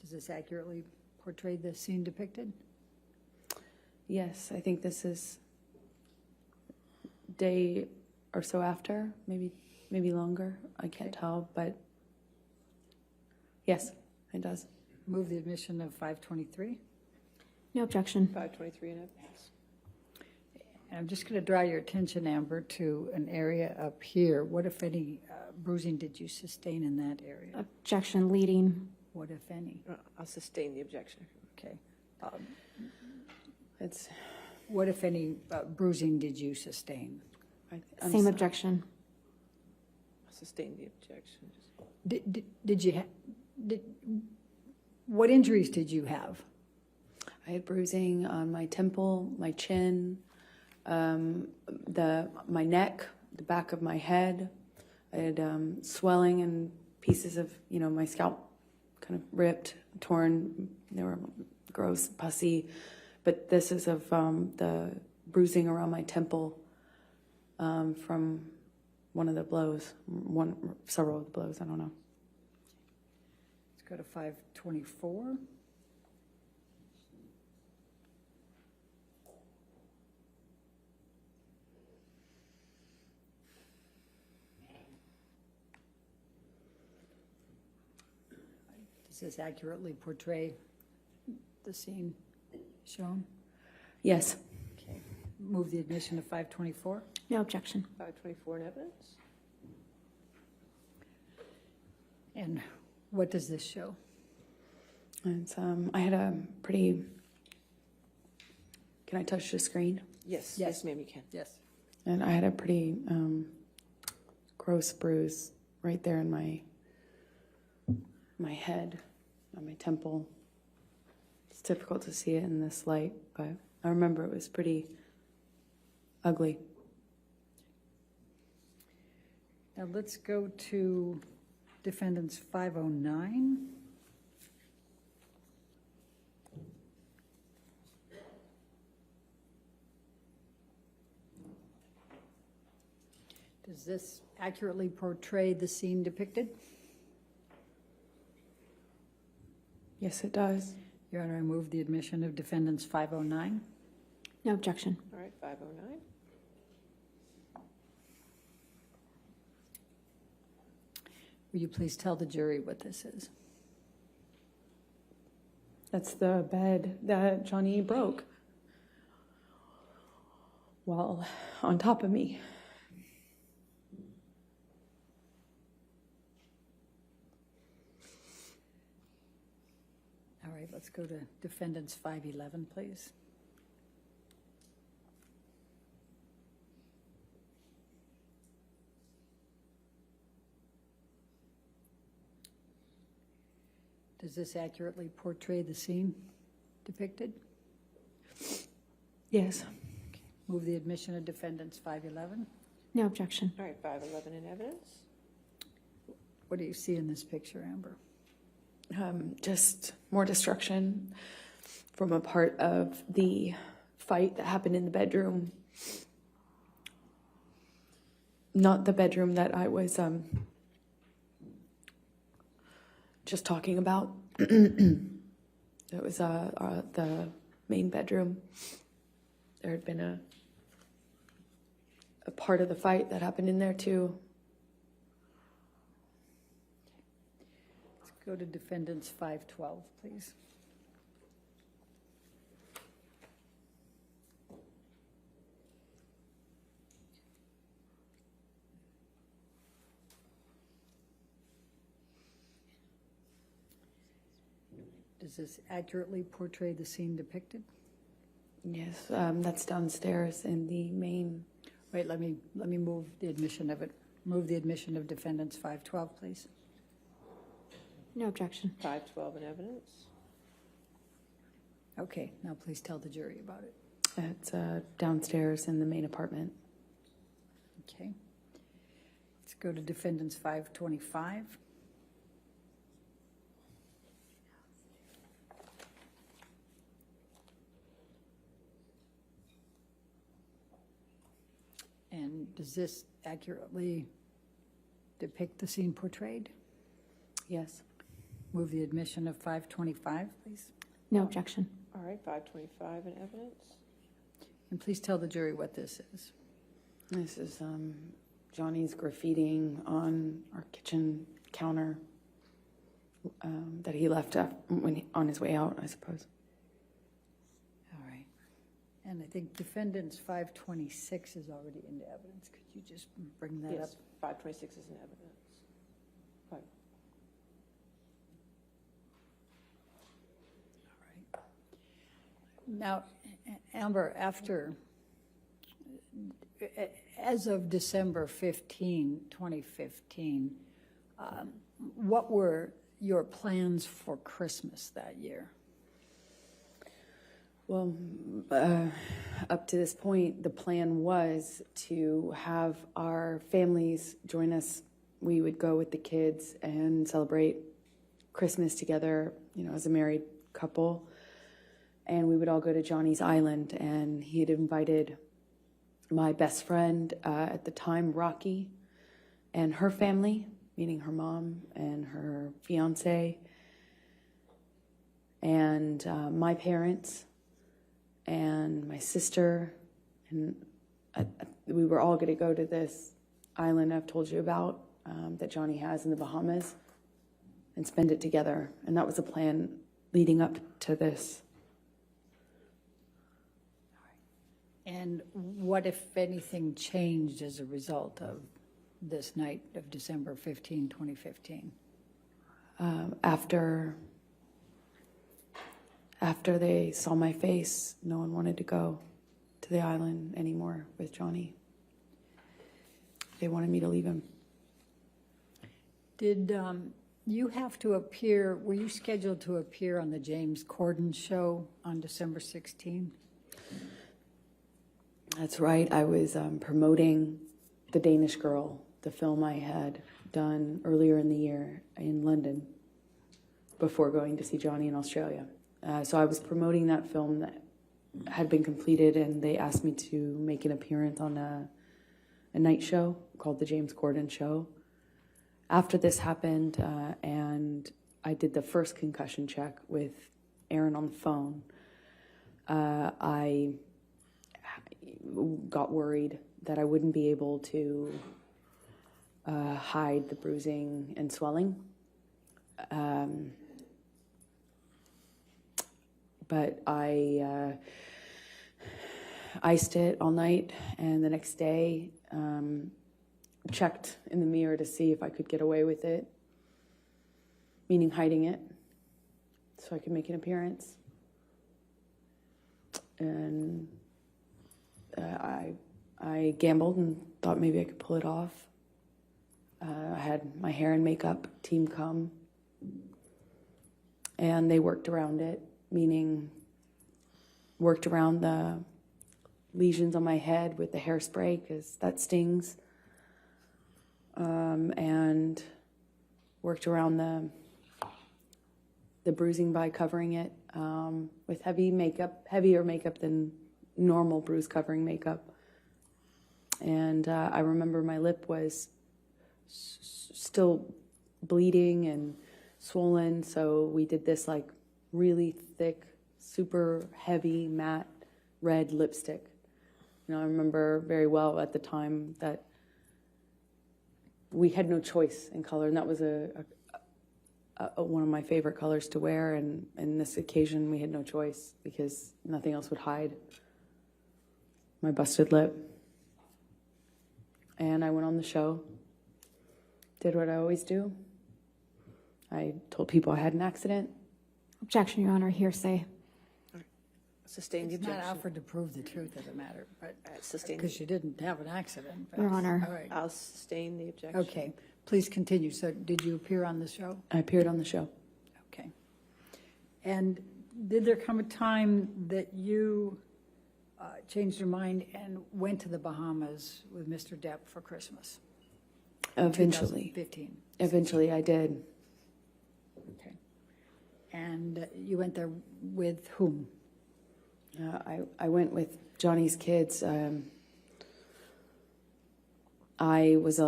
Speaker 2: Does this accurately portray the scene depicted?
Speaker 3: Yes, I think this is day or so after, maybe longer. I can't tell, but yes, it does.
Speaker 2: Move the admission of 523.
Speaker 4: No objection.
Speaker 1: 523 in evidence?
Speaker 2: I'm just going to draw your attention, Amber, to an area up here. What, if any, bruising did you sustain in that area?
Speaker 4: Objection leading.
Speaker 2: What, if any?
Speaker 1: I'll sustain the objection.
Speaker 2: Okay.
Speaker 3: It's
Speaker 2: What, if any, bruising did you sustain?
Speaker 3: I'm
Speaker 4: Same
Speaker 3: so-
Speaker 4: objection.
Speaker 1: I'll sustain the objection.
Speaker 2: Did you what injuries did you have?
Speaker 3: I had bruising on my temple, my chin, my neck, the back of my head. I had swelling and pieces of, my scalp kind of ripped, torn. They were gross, pussy. But this is of the bruising around my temple from one of the blows, several of the blows, I don't know.
Speaker 2: Let's go to 524. Does this accurately portray the scene shown?
Speaker 3: Yes.
Speaker 2: Okay. Move the admission of 524.
Speaker 4: No objection.
Speaker 1: 524 in evidence?
Speaker 2: And what does this show?
Speaker 3: It's, I had a pretty, can I touch the screen?
Speaker 1: Yes,
Speaker 2: Yes.
Speaker 1: yes, ma'am, you can.
Speaker 2: Yes.
Speaker 3: And I had a pretty gross bruise right there in my head, on my temple. It's difficult to see it in this light, but I remember it was pretty ugly.
Speaker 2: Now let's go to defendants 509. Does this accurately portray the scene depicted?
Speaker 3: Yes, it does.
Speaker 2: Your Honor, I move the admission of defendants 509.
Speaker 4: No objection.
Speaker 1: All right, 509.
Speaker 2: Will you please tell the jury what this is?
Speaker 3: That's the bed that Johnny broke. Well, on top of me.
Speaker 2: All right, let's go to defendants 511, please. Does this accurately portray the scene depicted?
Speaker 3: Yes.
Speaker 2: Move the admission of defendants 511.
Speaker 4: No objection.
Speaker 1: All right, 511 in evidence?
Speaker 2: What do you see in this picture, Amber?
Speaker 3: Just more destruction from a part of the fight that happened in the bedroom. Not the bedroom that I was just talking about. It was the main bedroom. There had been a part of the fight that happened in there too.
Speaker 2: Let's go to defendants 512, please. Does this accurately portray the scene depicted?
Speaker 3: Yes, that's downstairs in the main.
Speaker 2: Wait, let me move the admission of it. Move the admission of defendants 512, please.
Speaker 4: No objection.
Speaker 1: 512 in evidence.
Speaker 2: Okay, now please tell the jury about it.
Speaker 3: It's downstairs in the main apartment.
Speaker 2: Okay. Let's go to defendants 525. And does this accurately depict the scene portrayed?
Speaker 3: Yes.
Speaker 2: Move the admission of 525, please.
Speaker 4: No objection.
Speaker 1: All right, 525 in evidence.
Speaker 2: And please tell the jury what this is.
Speaker 3: This is Johnny's graffitiing on our kitchen counter that he left on his way out, I suppose.
Speaker 2: All right. And I think defendants 526 is already into evidence. Could you just bring that up?
Speaker 1: Yes, 526 is in evidence. Right.
Speaker 2: All right. Now, Amber, as of December 15, 2015, what were your plans for Christmas that year?
Speaker 3: Well, up to this point, the plan was to have our families join us. We would go with the kids and celebrate Christmas together, as a married couple. And we would all go to Johnny's Island, and he had invited my best friend at the time, Rocky, and her family, meaning her mom and her fiance, and my parents, and my sister, and we were all going to go to this island I've told you about that Johnny has in the Bahamas and spend it together. And that was the plan leading up to this.
Speaker 2: And what, if anything, changed as a result of this night of December 15, 2015?
Speaker 3: After they saw my face, no one wanted to go to the island anymore with Johnny. They wanted me to leave him.
Speaker 2: Did you have to appear, were you scheduled to appear on the James Corden show on December 16?
Speaker 3: That's right. I was promoting The Danish Girl, the film I had done earlier in the year in London before going to see Johnny in Australia. So I was promoting that film that had been completed, and they asked me to make an appearance on a night show called The James Corden Show. After this happened, and I did the first concussion check with Aaron on the phone, I got worried that I wouldn't be able to hide the bruising and swelling. But I iced it all night, and the next day checked in the mirror to see if I could get away with it, meaning hiding it, so I could make an appearance. And I gambled and thought maybe I could pull it off. I had my hair and makeup team come, and they worked around it, meaning worked around the lesions on my head with the hairspray, because that stings, and worked around the bruising by covering it with heavier makeup than normal bruise covering makeup. And I remember my lip was still bleeding and swollen, so we did this like really thick, super heavy, matte red lipstick. I remember very well at the time that we had no choice in color, and that was a one of my favorite colors to wear, and this occasion we had no choice because nothing else would hide my busted lip. And I went on the show, did what I always do. I told people I had an accident.
Speaker 4: Objection, Your Honor, hearsay.
Speaker 1: Sustain the
Speaker 2: It's not
Speaker 1: objection.
Speaker 2: offered to prove the truth of the matter, but,
Speaker 1: Sustain.
Speaker 2: because you didn't have an accident. but-
Speaker 4: Your Honor.
Speaker 2: All right,
Speaker 1: I'll sustain the objection.
Speaker 2: okay, please continue. So did you appear on the show?
Speaker 3: I appeared on the show.
Speaker 2: Okay. And did there come a time that you changed your mind and went to the Bahamas with Mr. Depp for Christmas?
Speaker 3: Eventually.
Speaker 2: 2015.
Speaker 3: Eventually I did.
Speaker 2: Okay. And you went there with whom?
Speaker 3: I went with Johnny's kids. I was,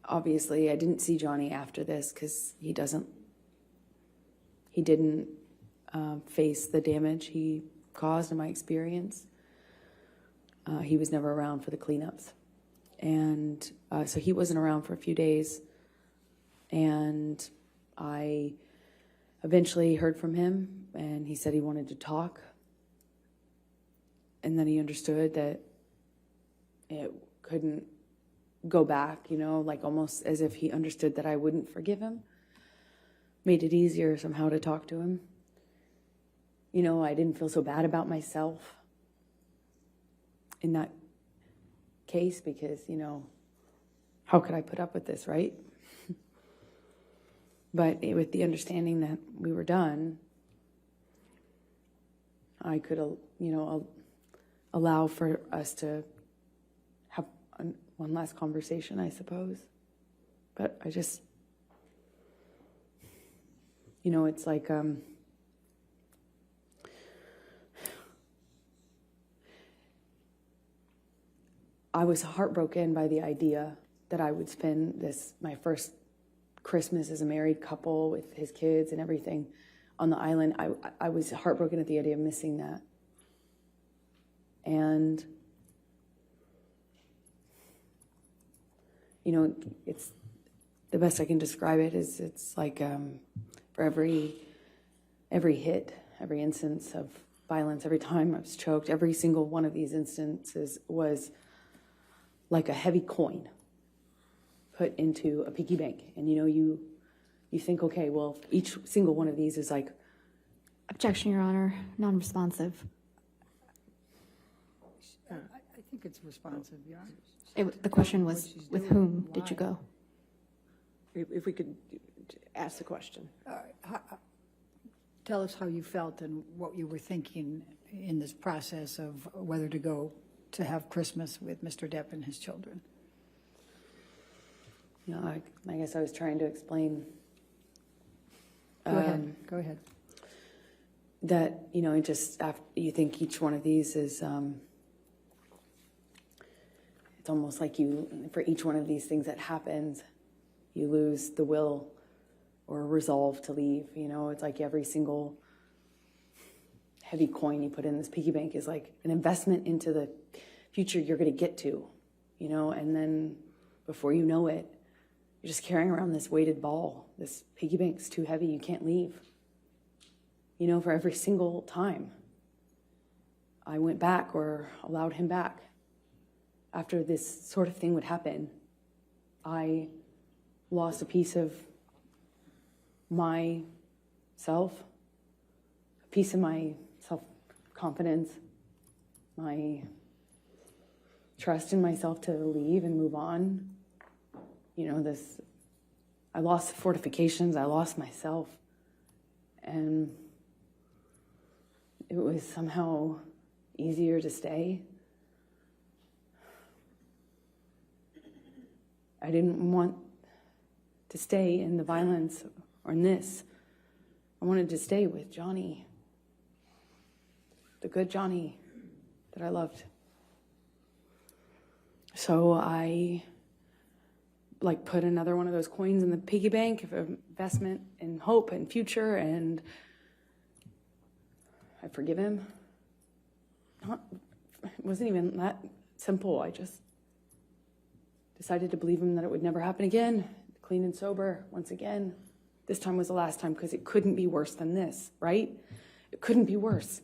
Speaker 3: obviously I didn't see Johnny after this because he didn't face the damage he caused in my experience. He was never around for the cleanups. And so he wasn't around for a few days. And I eventually heard from him, and he said he wanted to talk. And then he understood that it couldn't go back, like almost as if he understood that I wouldn't forgive him. Made it easier somehow to talk to him. I didn't feel so bad about myself in that case because, how could I put up with this, right? But with the understanding that we were done, I could, allow for us to have one last conversation, I suppose. But I just, it's like, I was heartbroken by the idea that I would spend my first Christmas as a married couple with his kids and everything on the island. I was heartbroken at the idea of missing that. And, it's the best I can describe it is it's like for every hit, every instance of violence, every time I was choked, every single one of these instances was like a heavy coin put into a piggy bank. And you think, okay, well, each single one of these is like...
Speaker 4: Objection, Your Honor, non-responsive.
Speaker 2: I think it's responsive, Your Honor.
Speaker 4: The question
Speaker 2: What
Speaker 4: was,
Speaker 2: she's
Speaker 4: with
Speaker 2: doing,
Speaker 4: whom did you
Speaker 2: why?
Speaker 4: go?
Speaker 1: If we could ask the question.
Speaker 2: Tell us how you felt and what you were thinking in this process of whether to go to have Christmas with Mr. Depp and his children.
Speaker 3: I guess I was trying to explain
Speaker 2: Go ahead.
Speaker 3: that, just after you think each one of these is, it's almost like for each one of these things that happens, you lose the will or resolve to leave. It's like every single heavy coin you put in this piggy bank is like an investment into the future you're going to get to, and then before you know it, you're just carrying around this weighted ball. This piggy bank's too heavy, you can't leave. For every single time I went back or allowed him back after this sort of thing would happen, I lost a piece of myself, a piece of my self-confidence, my trust in myself to leave and move on. I lost the fortifications, I lost myself, and it was somehow easier to stay. I didn't want to stay in the violence or in this. I wanted to stay with Johnny, the good Johnny that I loved. So I put another one of those coins in the piggy bank of investment in hope and future, and I forgive him. It wasn't even that simple. I just decided to believe him that it would never happen again, clean and sober once again. This time was the last time because it couldn't be worse than this, right? It couldn't be worse.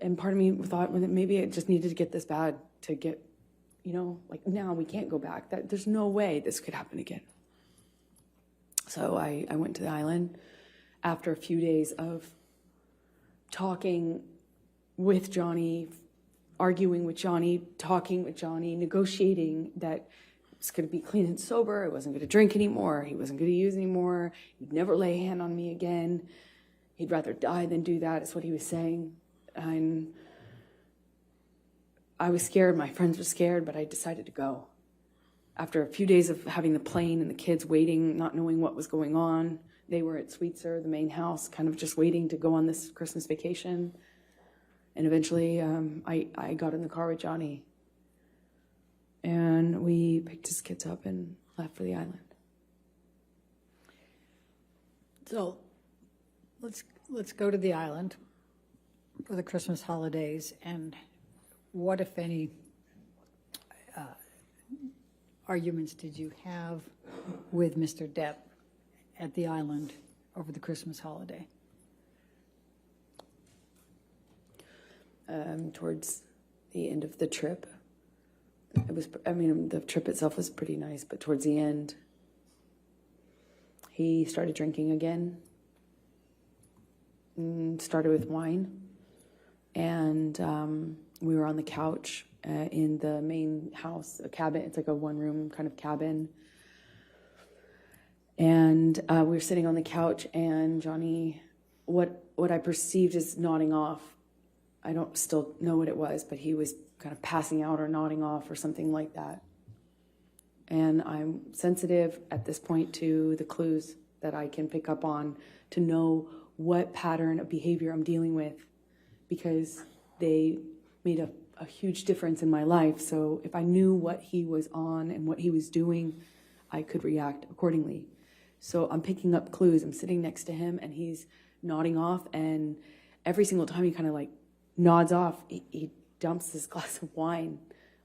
Speaker 3: And part of me thought that maybe it just needed to get this bad to get, like now we can't go back. There's no way this could happen again. So I went to the island after a few days of talking with Johnny, arguing with Johnny, talking with Johnny, negotiating that it's going to be clean and sober. I wasn't going to drink anymore. He wasn't going to use anymore. He'd never lay a hand on me again. He'd rather die than do that, is what he was saying. And I was scared. My friends were scared, but I decided to go. After a few days of having the plane and the kids waiting, not knowing what was going on, they were at Sweetser, the main house, kind of just waiting to go on this Christmas vacation. And eventually, I got in the car with Johnny, and we picked his kids up and left for the island.
Speaker 2: So let's go to the island for the Christmas holidays, and what, if any, arguments did you have with Mr. Depp at the island over the Christmas holiday?
Speaker 3: Towards the end of the trip, the trip itself was pretty nice, but towards the end, he started drinking again, started with wine, and we were on the couch in the main house, a cabin. It's like a one-room kind of cabin. And we were sitting on the couch, and Johnny, what I perceived as nodding off, I don't still know what it was, but he was kind of passing out or nodding off or something like that. And I'm sensitive at this point to the clues that I can pick up on to know what pattern of behavior I'm dealing with, because they made a huge difference in my life. So if I knew what he was on and what he was doing, I could react accordingly. So I'm picking up clues. I'm sitting next to him, and he's nodding off, and every single time he kind of like nods off, he dumps this glass of wine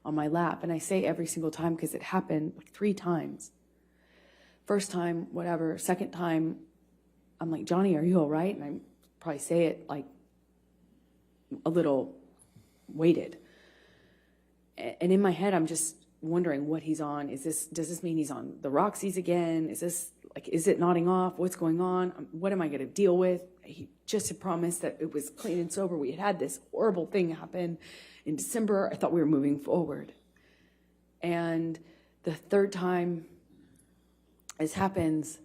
Speaker 3: on my lap. And I say every single time because it happened like 3 times. First time, whatever. Second time, I'm like, Johnny, are you all right? And I probably say it like a little weighted. And in my head, I'm just wondering what he's on. Does this mean he's on the Roxy's again? Is it nodding off? What's going on? What am I going to deal with? He just had promised that it was clean and sober. We had this horrible thing happen in December. I thought we were moving forward. And the third time this happens,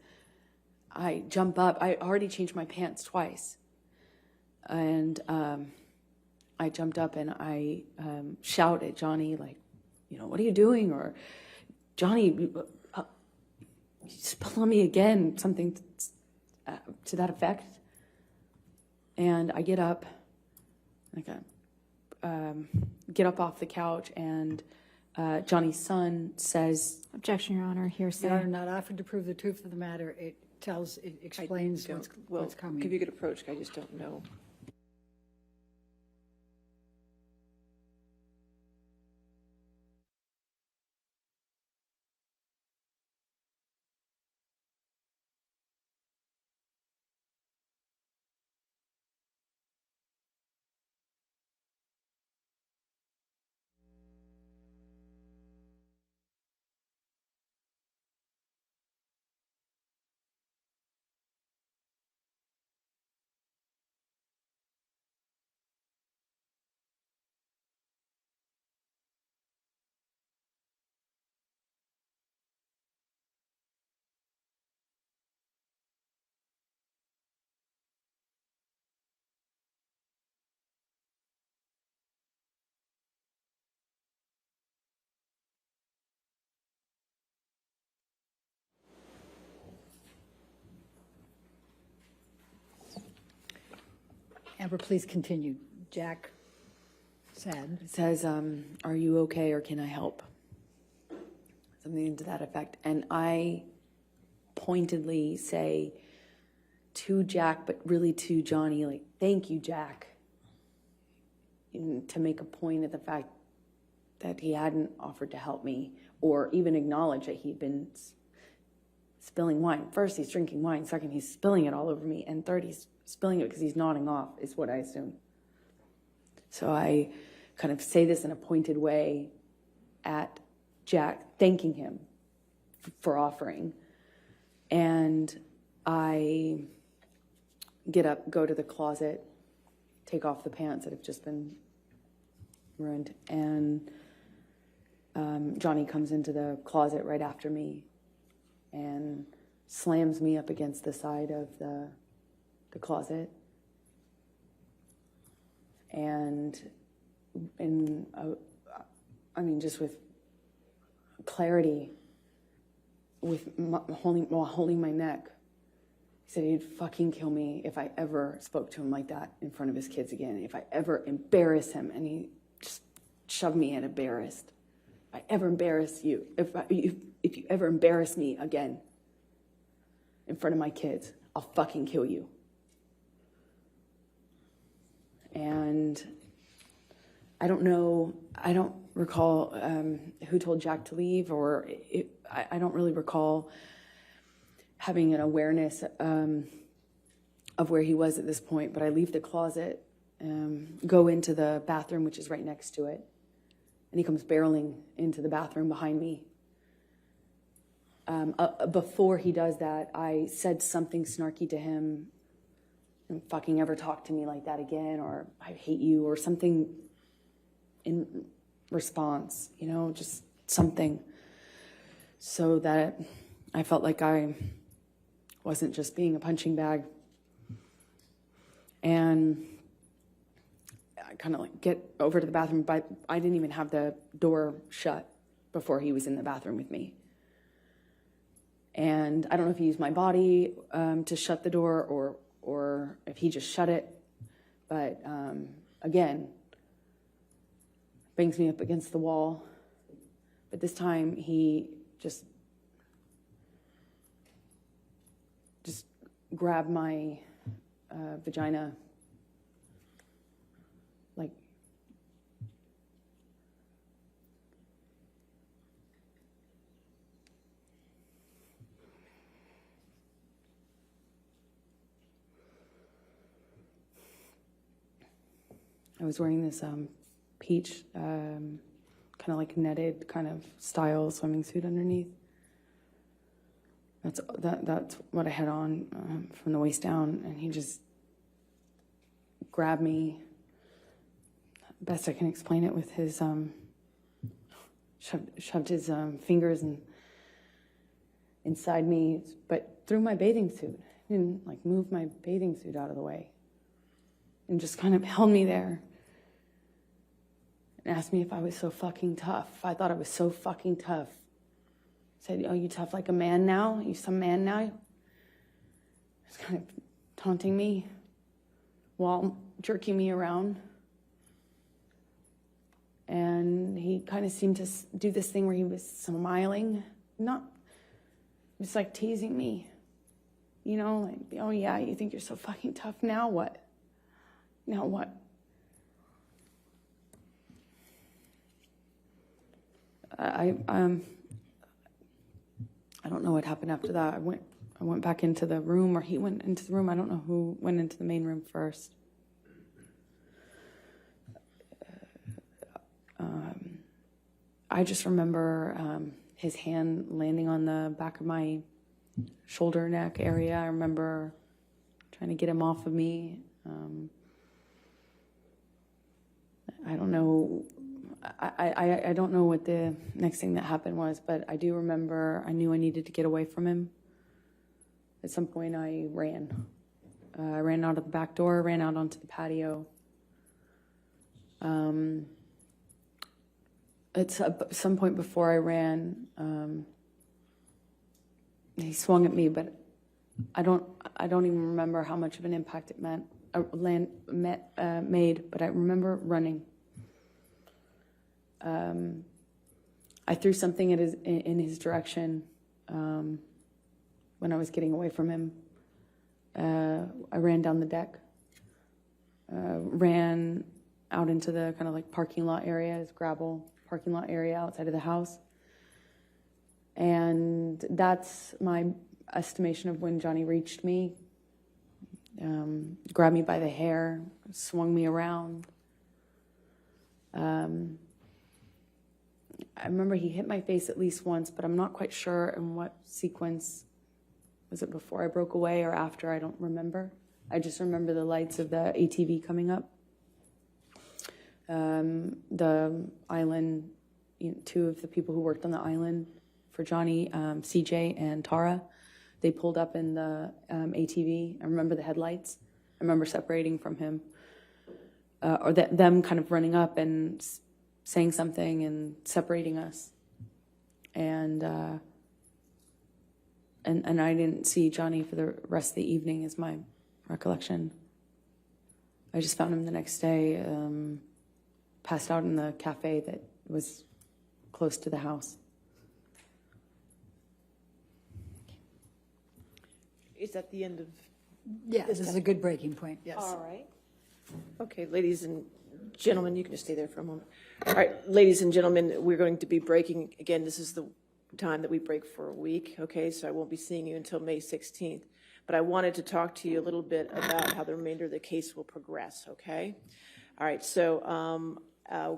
Speaker 3: I jump up. I already changed my pants twice. And I jumped up and I shout at Johnny, like, what are you doing? Or, Johnny, you spill on me again, something to that effect. And I get up, get up off the couch, and Johnny's son says,
Speaker 4: Objection, Your Honor. Hearsay.
Speaker 2: Your Honor, not offered to prove the truth of the matter. It explains what's coming.
Speaker 1: Give you a good approach. I just don't know.
Speaker 2: Amber, please continue. Jack said.
Speaker 3: It says, are you okay or can I help? Something to that effect. And I pointedly say to Jack, but really to Johnny, like, thank you, Jack. And to make a point of the fact that he hadn't offered to help me or even acknowledge that he'd been spilling wine. First, he's drinking wine. Second, he's spilling it all over me. And third, he's spilling it because he's nodding off, is what I assume. So I kind of say this in a pointed way at Jack, thanking him for offering. And I get up, go to the closet, take off the pants that have just been ruined, and Johnny comes into the closet right after me and slams me up against the side of the closet. And I mean, just with clarity, while holding my neck, he said he'd fucking kill me if I ever spoke to him like that in front of his kids again, if I ever embarrass him. And he just shoved me at embarrassed. If I ever embarrass you, if you ever embarrass me again in front of my kids, I'll fucking kill you. And I don't recall who told Jack to leave, or I don't really recall having an awareness of where he was at this point, but I leave the closet, go into the bathroom, which is right next to it, and he comes barreling into the bathroom behind me. Before he does that, I said something snarky to him, "Don't fucking ever talk to me like that again," or "I hate you," or something in response, just something, so that I felt like I wasn't just being a punching bag. And I kind of get over to the bathroom, but I didn't even have the door shut before he was in the bathroom with me. And I don't know if he used my body to shut the door or if he just shut it. But again, bangs me up against the wall. But this time he just grabbed my vagina, like, I was wearing this peach, kind of like netted kind of style swimming suit underneath. That's what I had on from the waist down, and he just grabbed me. Best I can explain it with his shoved his fingers inside me, but through my bathing suit. He didn't like move my bathing suit out of the way, and just kind of held me there and asked me if I was so fucking tough. If I thought I was so fucking tough. Said, "Oh, you tough like a man now? You some man now?" He's kind of taunting me while jerking me around. And he kind of seemed to do this thing where he was smiling, just like teasing me. Like, "Oh yeah, you think you're so fucking tough, now what? Now what?" I don't know what happened after that. I went back into the room, or he went into the room. I don't know who went into the main room first. I just remember his hand landing on the back of my shoulder neck area. I remember trying to get him off of me. I don't know. I don't know what the next thing that happened was, but I do remember I knew I needed to get away from him. At some point, I ran. I ran out of the back door, ran out onto the patio. At some point before I ran, he swung at me, but I don't even remember how much of an impact it made, but I remember running. I threw something in his direction when I was getting away from him. I ran down the deck, ran out into the kind of like parking lot area, it's gravel, parking lot area outside of the house. And that's my estimation of when Johnny reached me. Grabbed me by the hair, swung me around. I remember he hit my face at least once, but I'm not quite sure in what sequence. Was it before I broke away or after? I don't remember. I just remember the lights of the ATV coming up. The island, two of the people who worked on the island for Johnny, CJ and Tara, they pulled up in the ATV. I remember the headlights. I remember separating from him, or them kind of running up and saying something and separating us. And I didn't see Johnny for the rest of the evening, is my recollection. I just found him the next day, passed out in the cafe that was close to the house.
Speaker 1: Is that the end of?
Speaker 2: Yeah, this is a good breaking point.
Speaker 1: Yes. All right. Okay, ladies and gentlemen, you can just stay there for a moment. All right, ladies and gentlemen, we're going to be breaking, again, this is the time that we break for a week, okay? So I won't be seeing you until May 16th. But I wanted to talk to you a little bit about how the remainder of the case will progress, okay? All right, so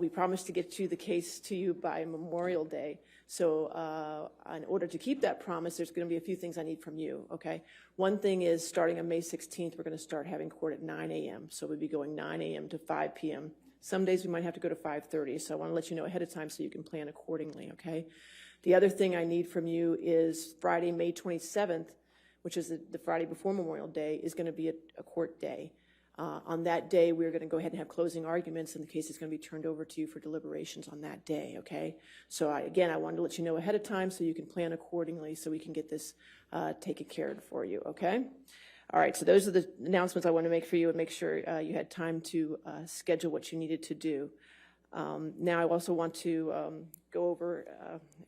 Speaker 1: we promised to get the case to you by Memorial Day. So in order to keep that promise, there's going to be a few things I need from you, okay? One thing is, starting on May 16th, we're going to start having court at 9 a.m. So we'll be going 9 a.m. to 5 p.m. Some days we might have to go to 5:30, so I want to let you know ahead of time so you can plan accordingly, okay? The other thing I need from you is Friday, May 27th, which is the Friday before Memorial Day, is going to be a court day. On that day, we're going to go ahead and have closing arguments, and the case is going to be turned over to you for deliberations on that day, okay? So again, I wanted to let you know ahead of time so you can plan accordingly so we can get this taken care of for you, okay? All right, so those are the announcements I want to make for you and make sure you had time to schedule what you needed to do. Now I also want to go over,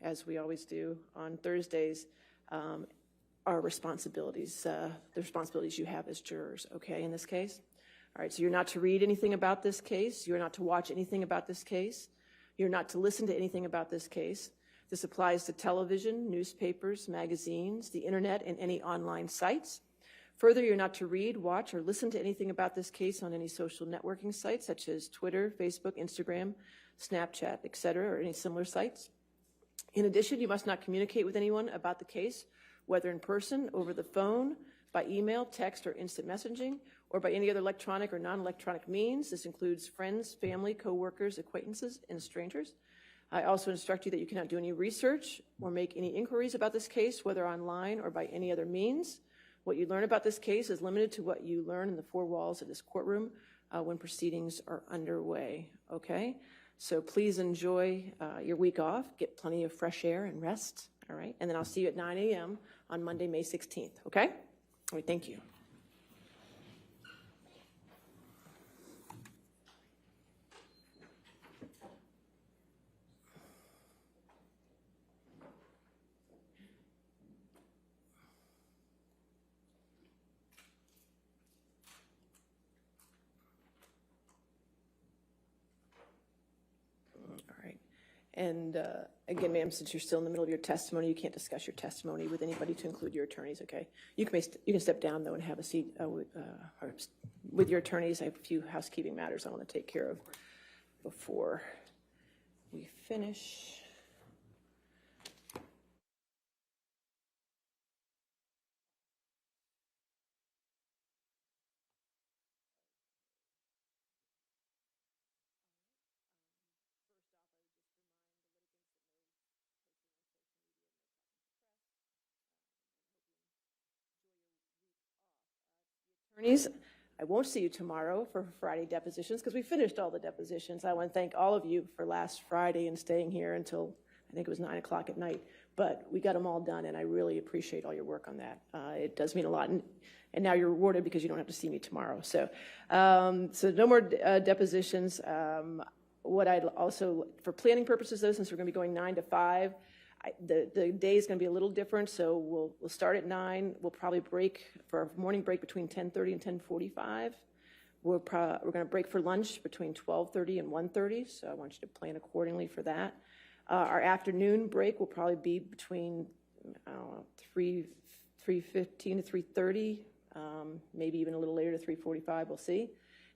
Speaker 1: as we always do on Thursdays, our responsibilities, the responsibilities you have as jurors, okay, in this case? All right, so you're not to read anything about this case. You're not to watch anything about this case. You're not to listen to anything about this case. This applies to television, newspapers, magazines, the internet, and any online sites. Further, you're not to read, watch, or listen to anything about this case on any social networking sites such as Twitter, Facebook, Instagram, Snapchat, etc., or any similar sites. In addition, you must not communicate with anyone about the case, whether in person, over the phone, by email, text, or instant messaging, or by any other electronic or non-electronic means. This includes friends, family, co-workers, acquaintances, and strangers. I also instruct you that you cannot do any research or make any inquiries about this case, whether online or by any other means. What you learn about this case is limited to what you learn in the four walls of this courtroom when proceedings are underway, okay? So please enjoy your week off, get plenty of fresh air and rest, all right? And then I'll see you at 9 a.m. on Monday, May 16th, okay? All right, thank you. And again, ma'am, since you're still in the middle of your testimony, you can't discuss your testimony with anybody to include your attorneys, okay? You can step down, though, and have a seat with your attorneys. I have a few housekeeping matters I want to take care of before we finish. Attorneys, I won't see you tomorrow for Friday depositions because we finished all the depositions. I want to thank all of you for last Friday and staying here until I think it was 9 o'clock at night. But we got them all done, and I really appreciate all your work on that. It does mean a lot. And now you're rewarded because you don't have to see me tomorrow. So, no more depositions. What I'd also, for planning purposes, though, since we're going to be going 9 to 5, the day is going to be a little different, so we'll start at 9. We'll probably break for a morning break between 10:30 and 10:45. we're going to break for lunch between 12:30 and 1:30, so I want you to plan accordingly for that. Our afternoon break will probably be between 3:15 to 3:30, maybe even a little later to 3:45, we'll see.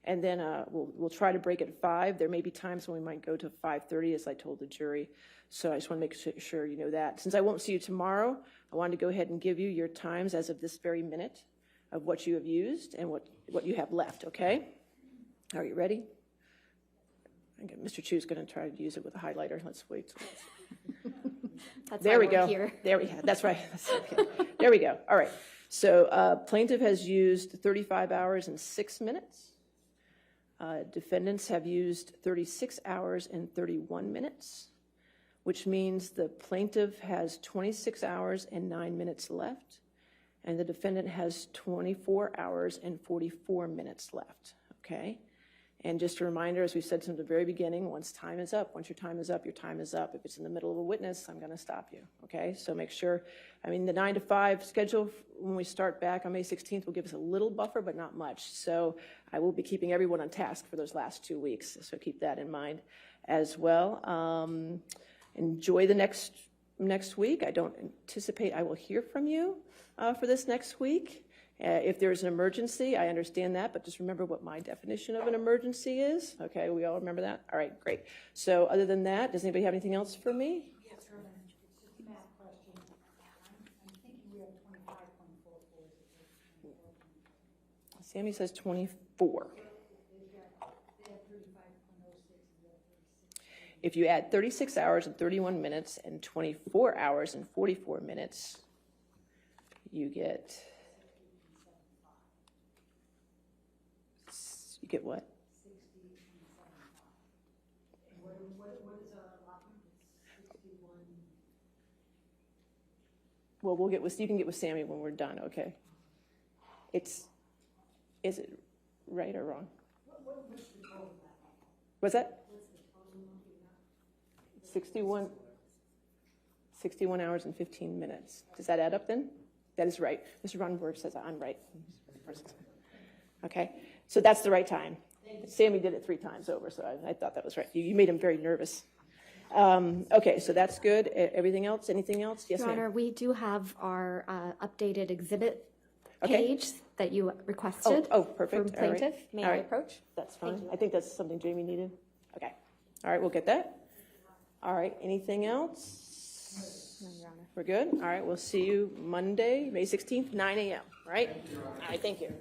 Speaker 1: And then we'll try to break at 5. There may be times when we might go to 5:30, as I told the jury. So I just want to make sure you know that. Since I won't see you tomorrow, I wanted to go ahead and give you your times as of this very minute of what you have used and what you have left, okay? Are you ready? Okay, Mr. Chu's going to try to use it with a highlighter. Let's wait.
Speaker 4: That's
Speaker 1: There
Speaker 4: why
Speaker 1: we
Speaker 4: we're
Speaker 1: go.
Speaker 4: here.
Speaker 1: There we go. That's right. Okay. There we go. All right. So plaintiff has used 35 hours and 6 minutes. Defendants have used 36 hours and 31 minutes, which means the plaintiff has 26 hours and 9 minutes left, and the defendant has 24 hours and 44 minutes left, okay? And just a reminder, as we said from the very beginning, once time is up, once your time is up, your time is up. If it's in the middle of a witness, I'm going to stop you, okay? So make sure, the 9 to 5 schedule when we start back on May 16th will give us a little buffer, but not much. So I will be keeping everyone on task for those last 2 weeks, so keep that in mind as well. Enjoy the next week. I don't anticipate I will hear from you for this next week. If there's an emergency, I understand that, but just remember what my definition of an emergency is. Okay, we all remember that? All right, great. So other than that, does anybody have anything else for me?
Speaker 2: Yes, sir. It's just a math question. I'm thinking we have 25.44.
Speaker 1: Sammy says 24. If you add 36 hours and 31 minutes and 24 hours and 44 minutes, you get... You get what? 60 and 75. What is our allotment? 61. Well, you can get with Sammy when we're done, okay? Is it right or wrong? What's the total? What's that? What's the total? 61 hours and 15 minutes. Does that add up then? That is right. Mr. Ronenberg says I'm right. Okay. So that's the right time. Sammy did it 3 times over, so I thought that was right. You made him very nervous. Okay, so that's good. Everything else? Anything else? Yes,
Speaker 4: Your
Speaker 1: ma'am.
Speaker 4: Honor, we do have our updated exhibit
Speaker 1: Okay.
Speaker 4: page that you requested.
Speaker 1: Oh, perfect.
Speaker 4: From
Speaker 1: All right.
Speaker 4: plaintiff. May
Speaker 1: All
Speaker 4: I
Speaker 1: right.
Speaker 4: approach?
Speaker 1: That's fine.
Speaker 4: Thank you.
Speaker 1: I think that's something Jamie needed. Okay. All right, we'll get that. All right, anything else?
Speaker 4: No, Your Honor.
Speaker 1: We're good? All right, we'll see you Monday, May 16th, 9 a.m., right? All right, thank you.